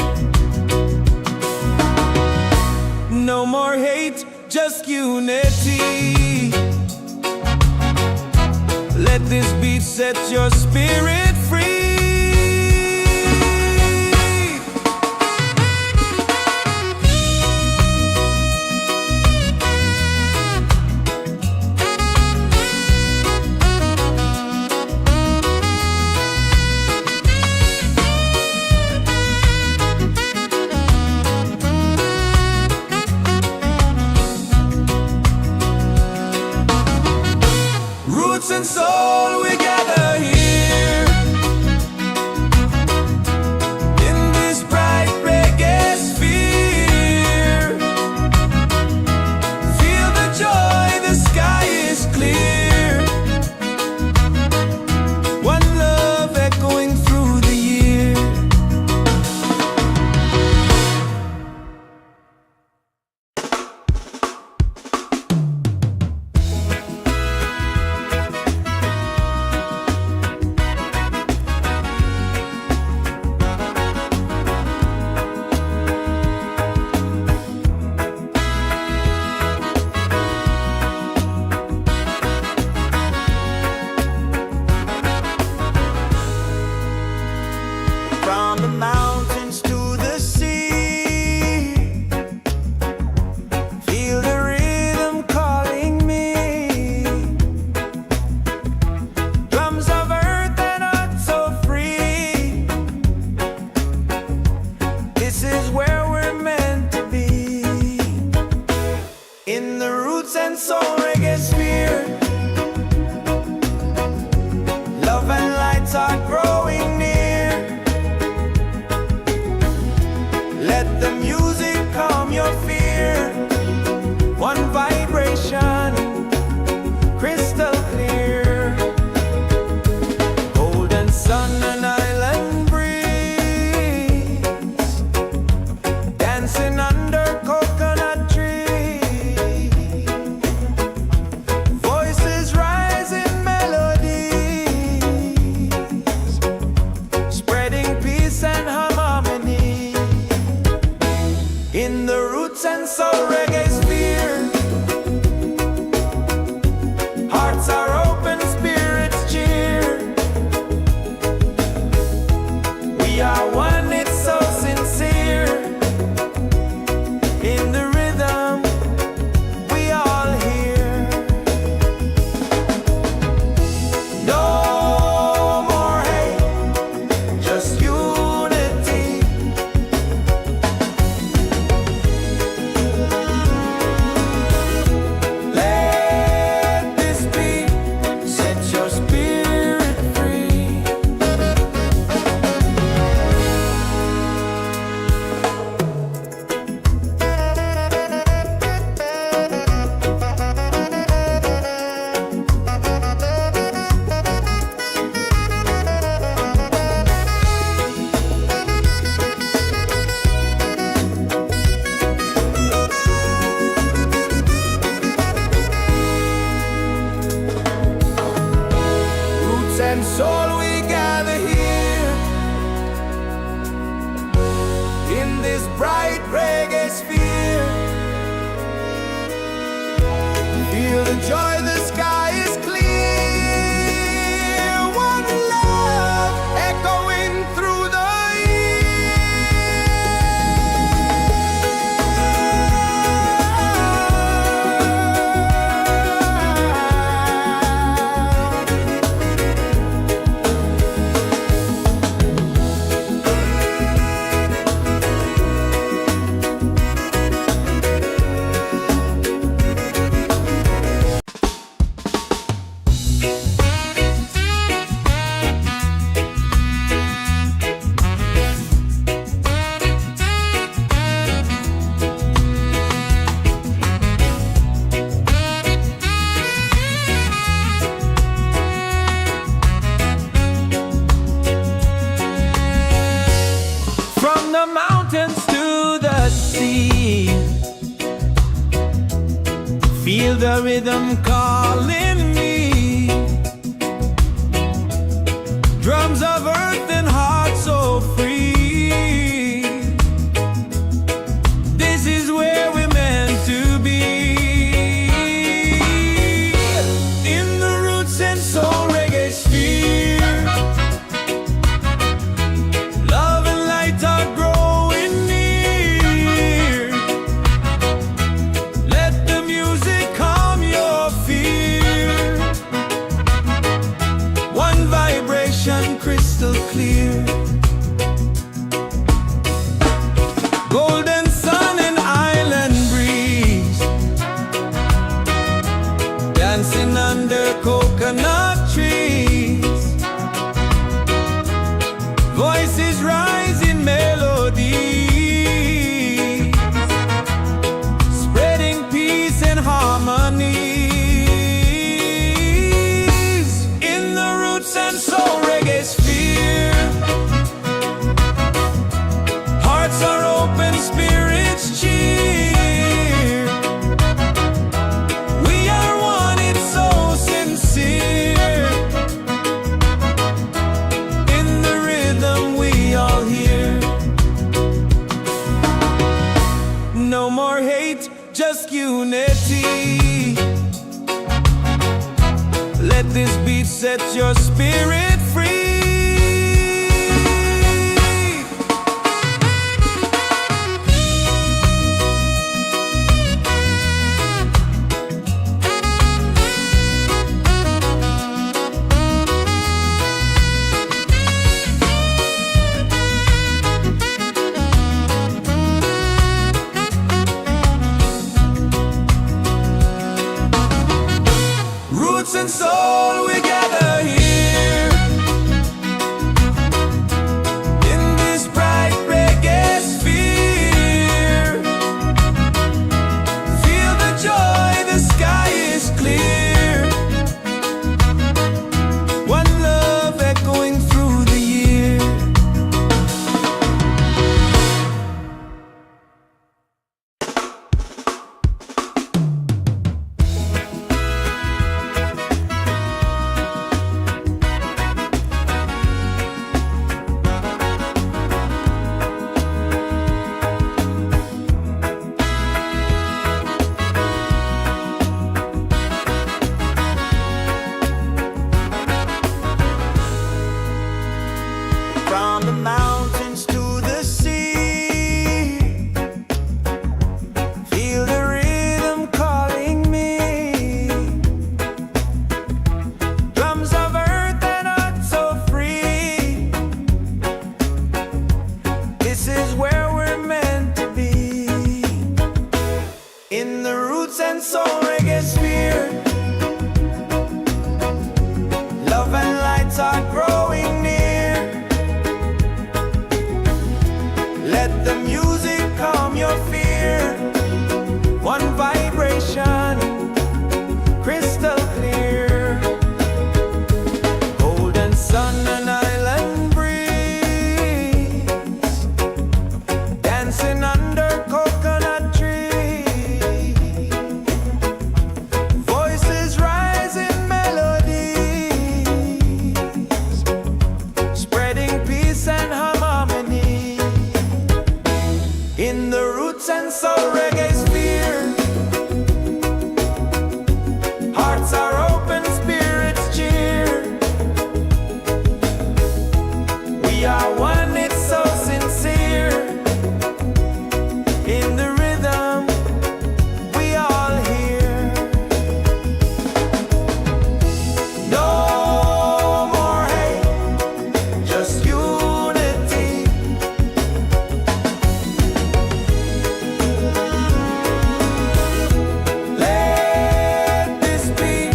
No more hate, just unity. Let this beat set your spirit free. Roots and soul, we gather here Soul Reggaesphere. Love and lights are growing near. Let the music calm your fear. One vibration, crystal clear. Golden sun and island breeze, dancing under coconut trees. Voices rise in melodies, spreading peace and harmony. In the Roots and Soul Reggaesphere, hearts are open, spirits cheer. We are one, it's so sincere. In the rhythm, we all hear. No more hate, just unity. Let this beat set your spirit free. Roots and soul, we gather here in this bright reggae sphere. Feel the joy, the sky is clear. One love echoing through the from the mountains to the sea. Feel the rhythm calling me. Drums of earth and heart so free. This is where we're meant to be. In the Roots and Soul Reggaesphere, love and light are growing near. Let the music calm your fear. One vibration, crystal clear. Golden sun and island breeze, dancing under coconut trees. Voices rise in melody, spreading peace and harmony. In the Roots and Soul Reggaesphere, hearts are open, spirits cheer. We are one, it's so sincere. In the rhythm, we all hear. No more hate, just unity. Let this beat set your spirit free. Roots and Soul Reggaesphere. Hearts are open, spirits cheer. We are one, it's so sincere. In the rhythm, we all hear. No more hate, just unity. Let this be,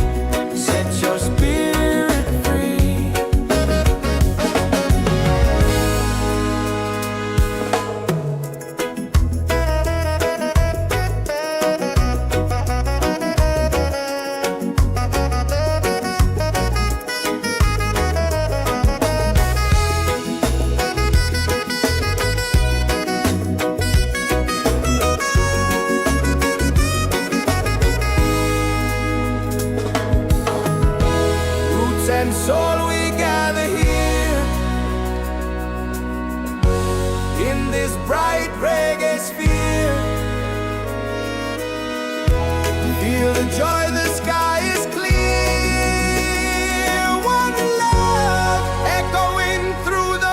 set your spirit free. Roots and soul, we gather here in this bright reggae sphere. Feel the joy, the sky is clear. One love echoing through the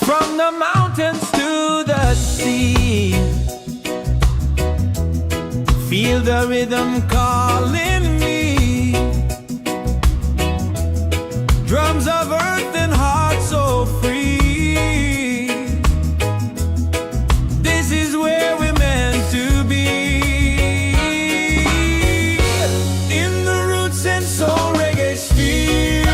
from the mountains to the sea. Feel the rhythm calling me. Drums of earth and heart so free. This is where we're meant to be. In the Roots and Soul Reggaesphere.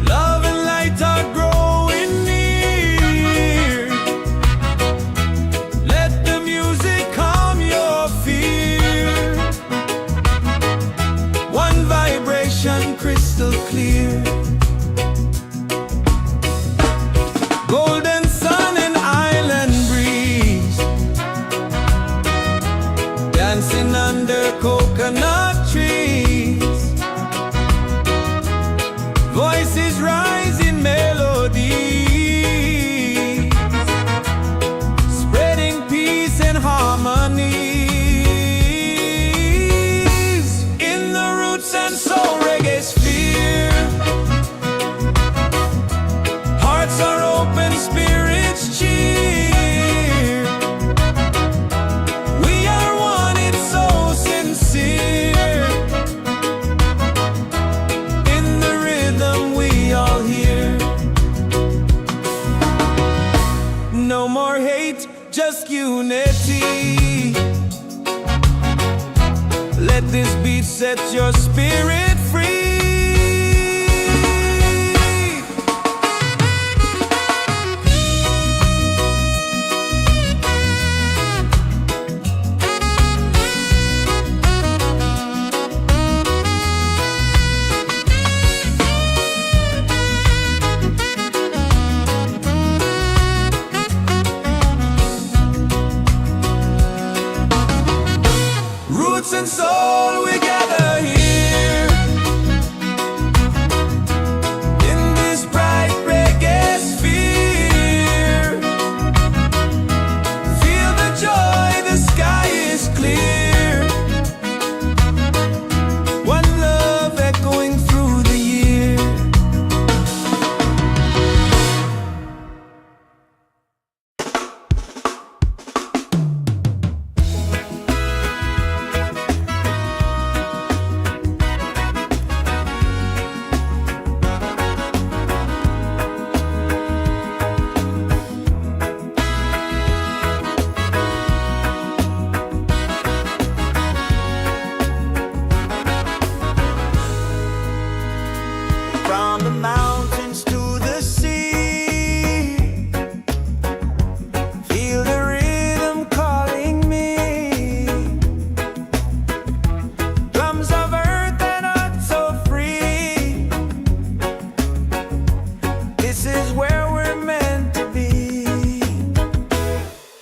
Love and light are growing near. Let the music calm your fear. One vibration crystal clear. Golden sun and island breeze. Dancing under coconut trees. Voices rise in melody, spreading peace and harmony. In the Roots and Soul Reggaesphere. Hearts are open, spirits cheer. We are one, it's so sincere. In the rhythm, we all hear. No more hate, just unity. Let this beat set your spirit free. Roots and soul, we gather here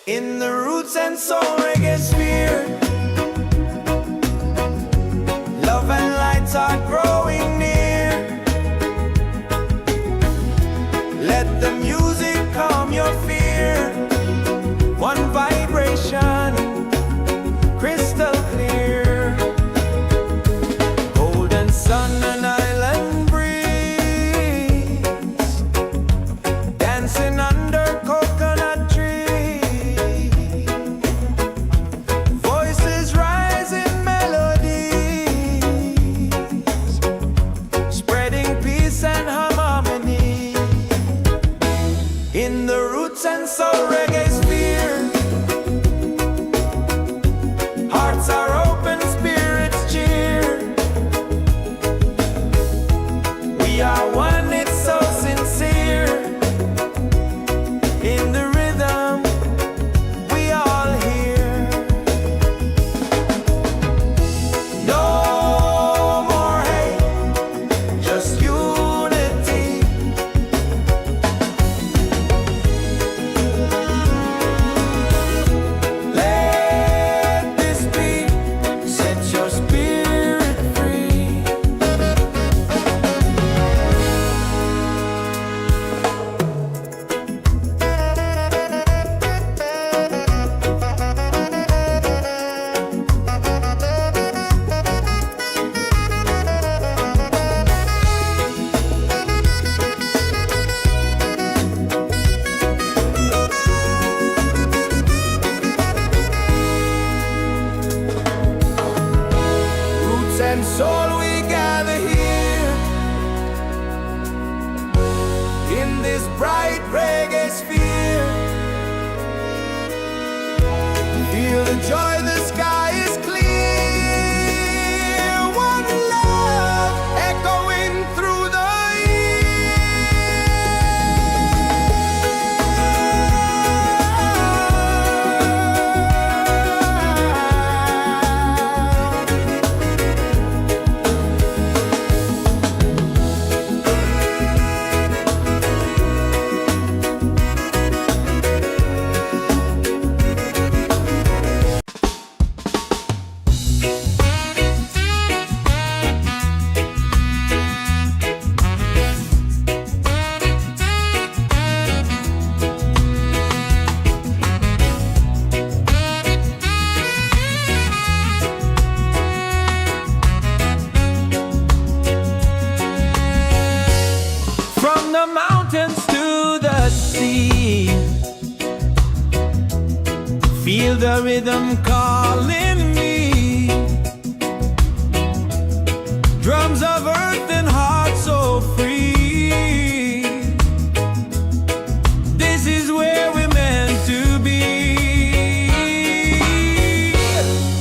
In the Roots and Soul Reggaesphere, love and lights are growing near. Let the music calm your fear. One vibration, crystal clear. Golden sun and island breeze, dancing under coconut trees. Voices rise in melodies, spreading peace and harmony. In the Roots and Soul Reggaesphere, hearts are open, spirits cheer. We are one, it's so sincere. In the rhythm, we all hear. No more hate, just unity. Let this beat set your spirit free. Roots and soul, we gather here in this bright reggae sphere. Feel the joy, the sky is clear. One love echoing through the from the mountains to the sea. Feel the rhythm calling me. Drums of earth and heart so free. This is where we're meant to be.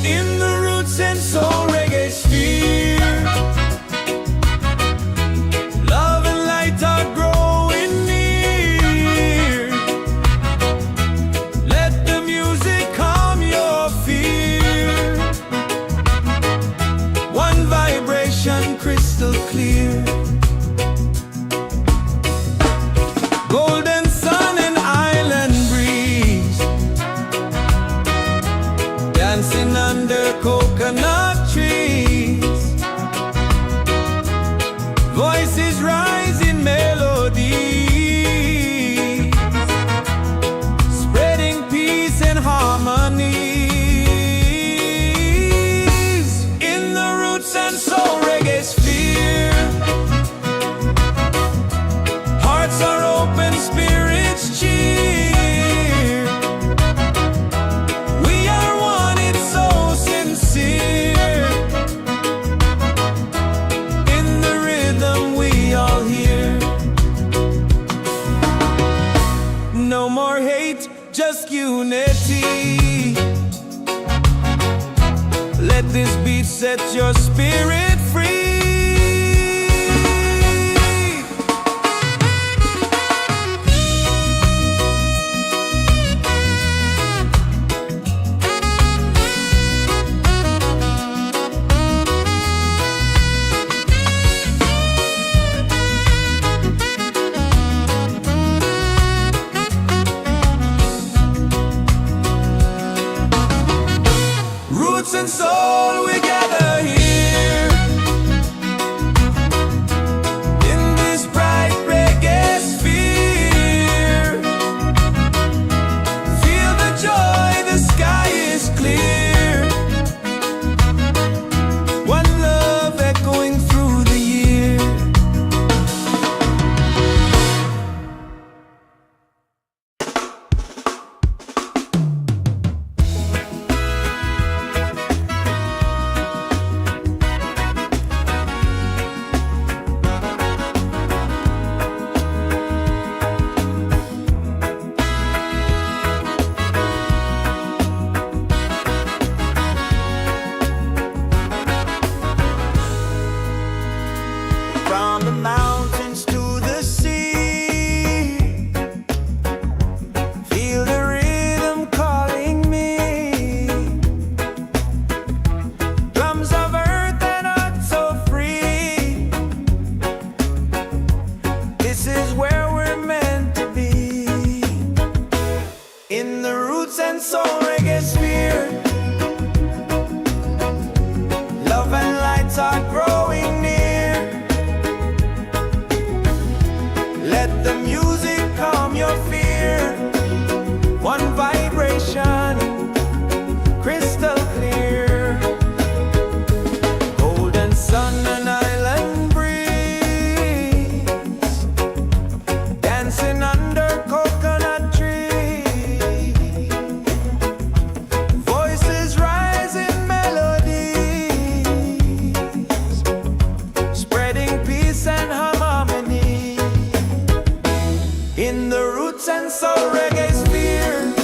In the Roots and Soul Reggaesphere, love and light are growing near. Let the music calm your fear. One vibration, crystal clear. Golden sun and island breeze, dancing under coconut trees. Voices rise in melody, spreading peace and harmony. In the Roots and Soul Reggaesphere, hearts are open, spirits cheer. We are one, it's so sincere. In the rhythm, we all hear. No more hate, just unity. Let this beat set your spirit free. and soul, we gather here in this bright reggae sphere. Feel the joy, the sky is clear. One love echoing through the year. From the mountains to the sea, feel the rhythm calling me. Drums of earth and heart so free. This is where we're meant to be. In the Roots and Soul Reggaesphere, love and lights are growing near. Let the music calm your fear. One vibration, crystal clear. Golden sun and island breeze, dancing under coconut trees. Voices rise in melodies, spreading peace and harmony. In the Roots and Soul Reggaesphere,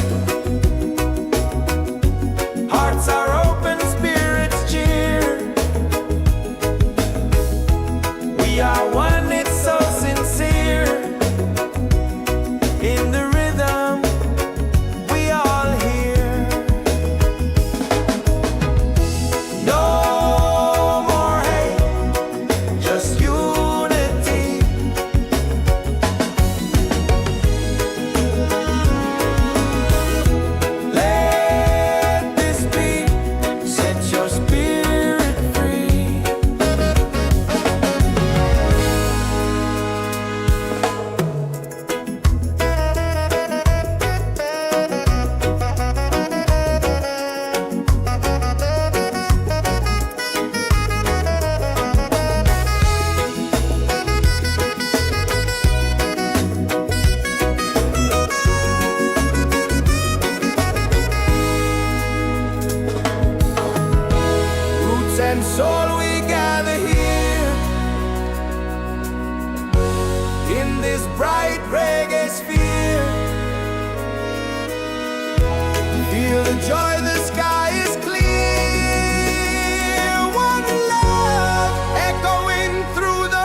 hearts are open, spirits cheer. We are one, it's so sincere. In the rhythm, we all hear. No more hate, just unity. Let this be, set your spirit free. Roots and soul, we gather here in this bright reggae sphere. Feel the joy, the sky is clear. One love echoing through the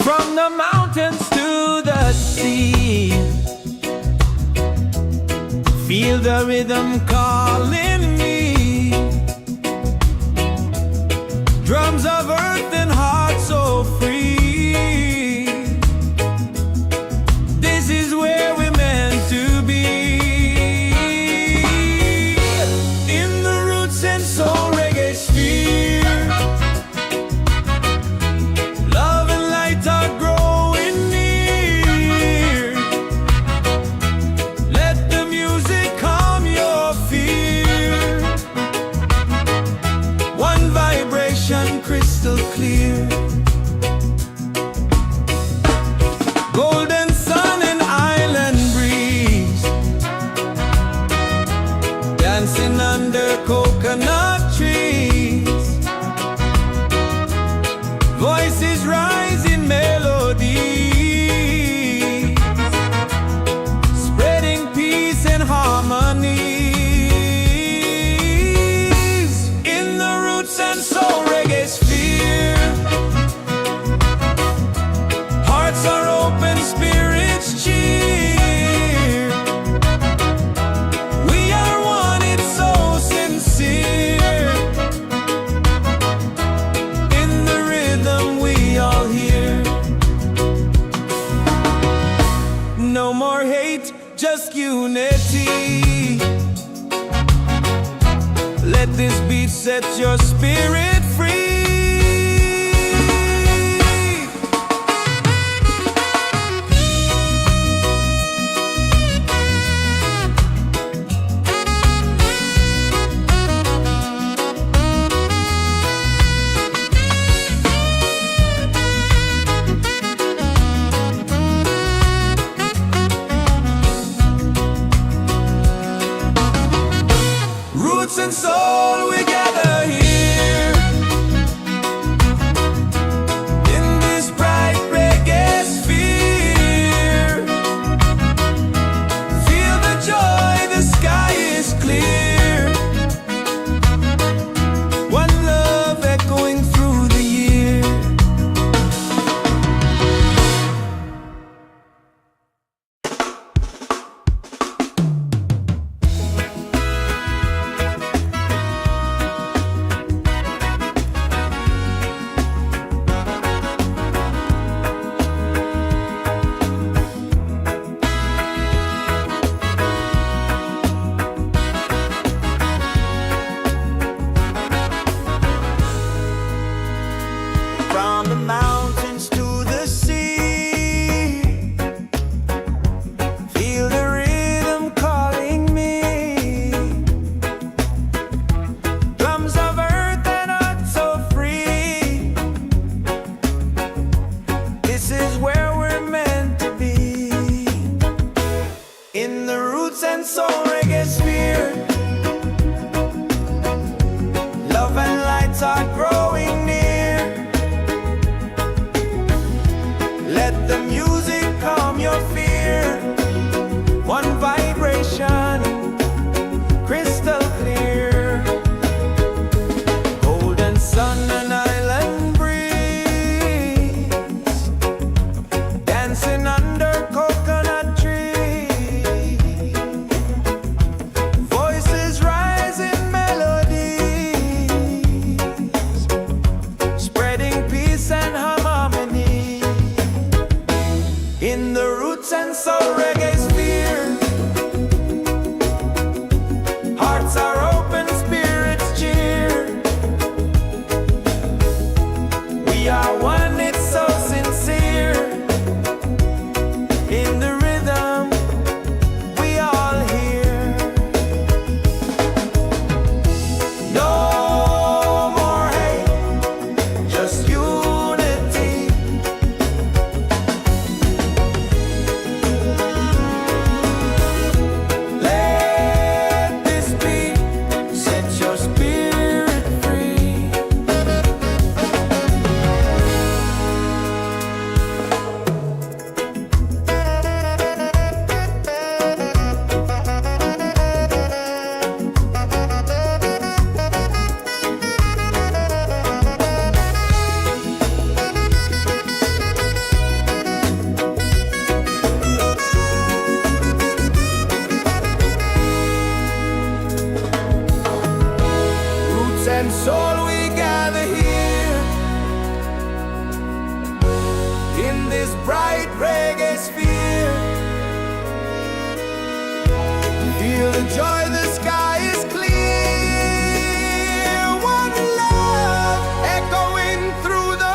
from the mountains to the sea. Feel the rhythm calling me. Drums of earth and heart so free. This is where we're meant to be. In the Roots and Soul Reggaesphere, love and light are growing near. Let the music calm your fear. One vibration, crystal clear. Golden sun and island breeze, dancing under coconut Let this beat set your spirit free. Roots and soul, we gather here in this bright reggae sphere. Feel the joy, the sky is clear. One love echoing through the year. From the mountains to the sea, feel the rhythm calling me. Drums of earth and heart so free. This is where we're meant to be. In the Roots and Soul Reggaesphere, love and lights are growing near. Let the music calm your fear. One vibration, crystal clear. Golden sun and island breeze, dancing under coconut trees. Voices rise in melodies, spreading peace and harmony. In the Roots and Soul Reggaesphere, hearts are open, spirits cheer. We are one, it's so sincere. In the rhythm, we all hear. No more hate, just unity. Let this beat set your spirit free. Roots and soul, we gather here in this bright reggae sphere. Feel the joy, the sky is clear. One love echoing through the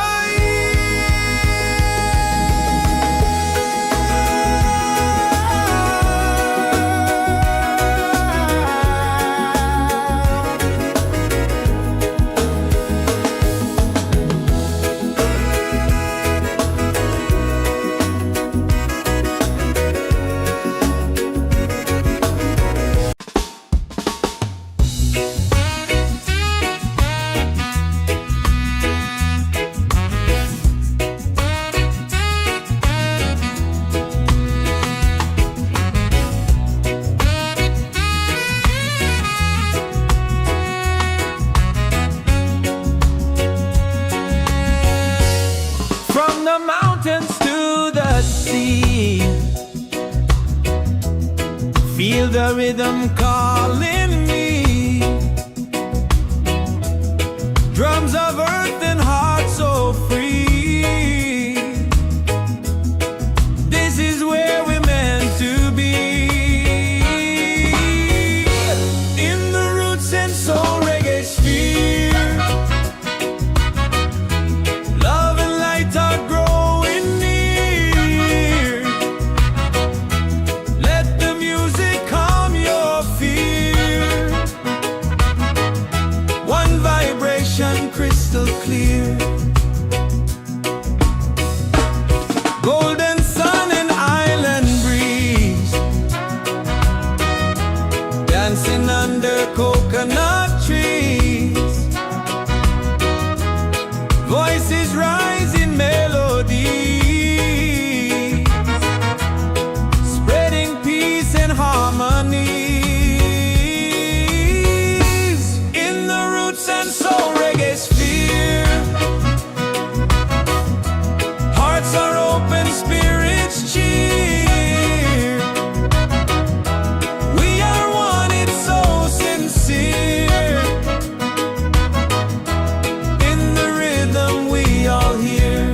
Feel the rhythm calling me. Drums of earth and heart so free. This is where we're meant to be. In the Roots and Soul Reggaesphere. dancing under coconut trees. Voices rising melodies, spreading peace and harmonies. In the roots and soul reggaesphere, hearts are open, spirits cheer. We are one, it's so sincere. In the rhythm we all hear.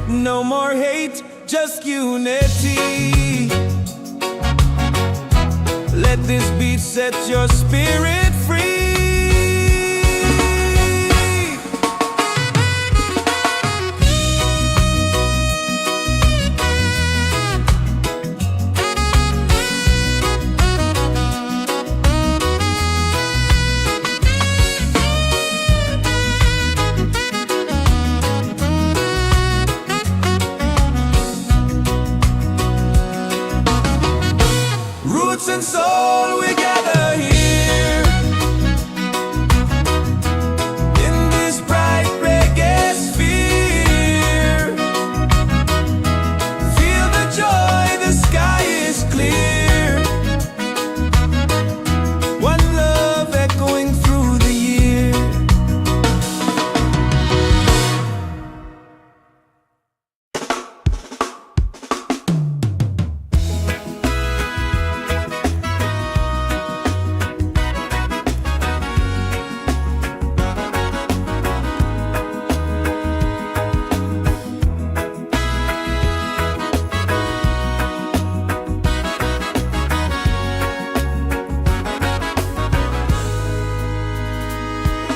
No more hate, just unity. Let this beat set your spirit free. Roots and soul, we gather here in this bright reggae sphere. Feel the joy, the sky is clear. One love echoing through the year.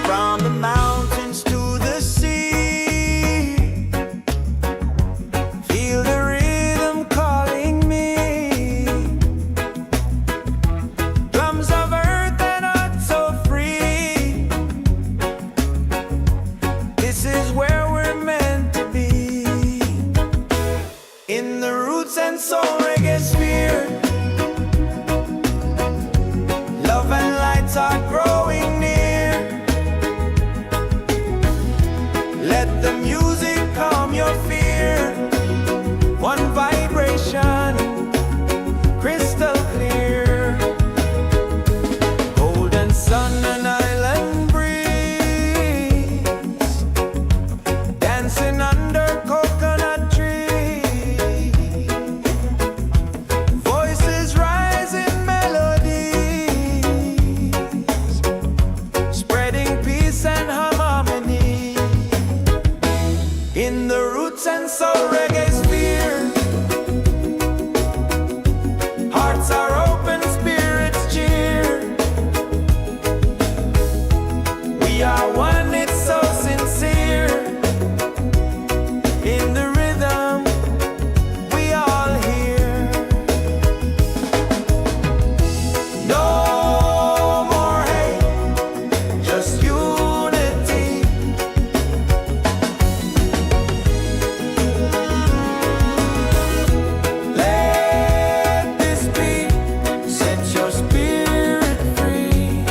From the mountains to the sea, feel the rhythm calling me. Drums of earth and heart so free. This is where we're meant to be. In the roots and soul reggaesphere, love and lights are growing near. Let the music calm your fear. One vibration, crystal clear. Golden sun and island breeze, dancing under coconut trees. Voices rise in melodies, spreading peace and harmony. In the roots and soul reggaesphere, hearts are open, spirits cheer. We are one, it's so sincere. In the rhythm we all hear. No more hate, just unity. Let this beat set your spirit free.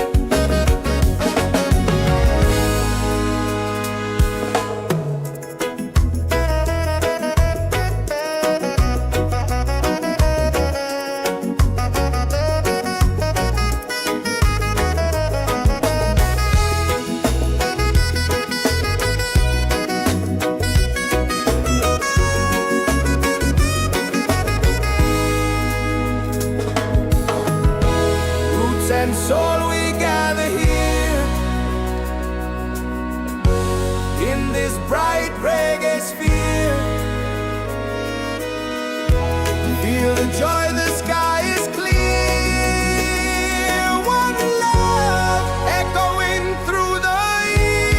Roots and soul, we gather here in this bright reggae sphere. Feel the joy, the sky is clear. One love echoing through the year.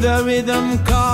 the rhythm call.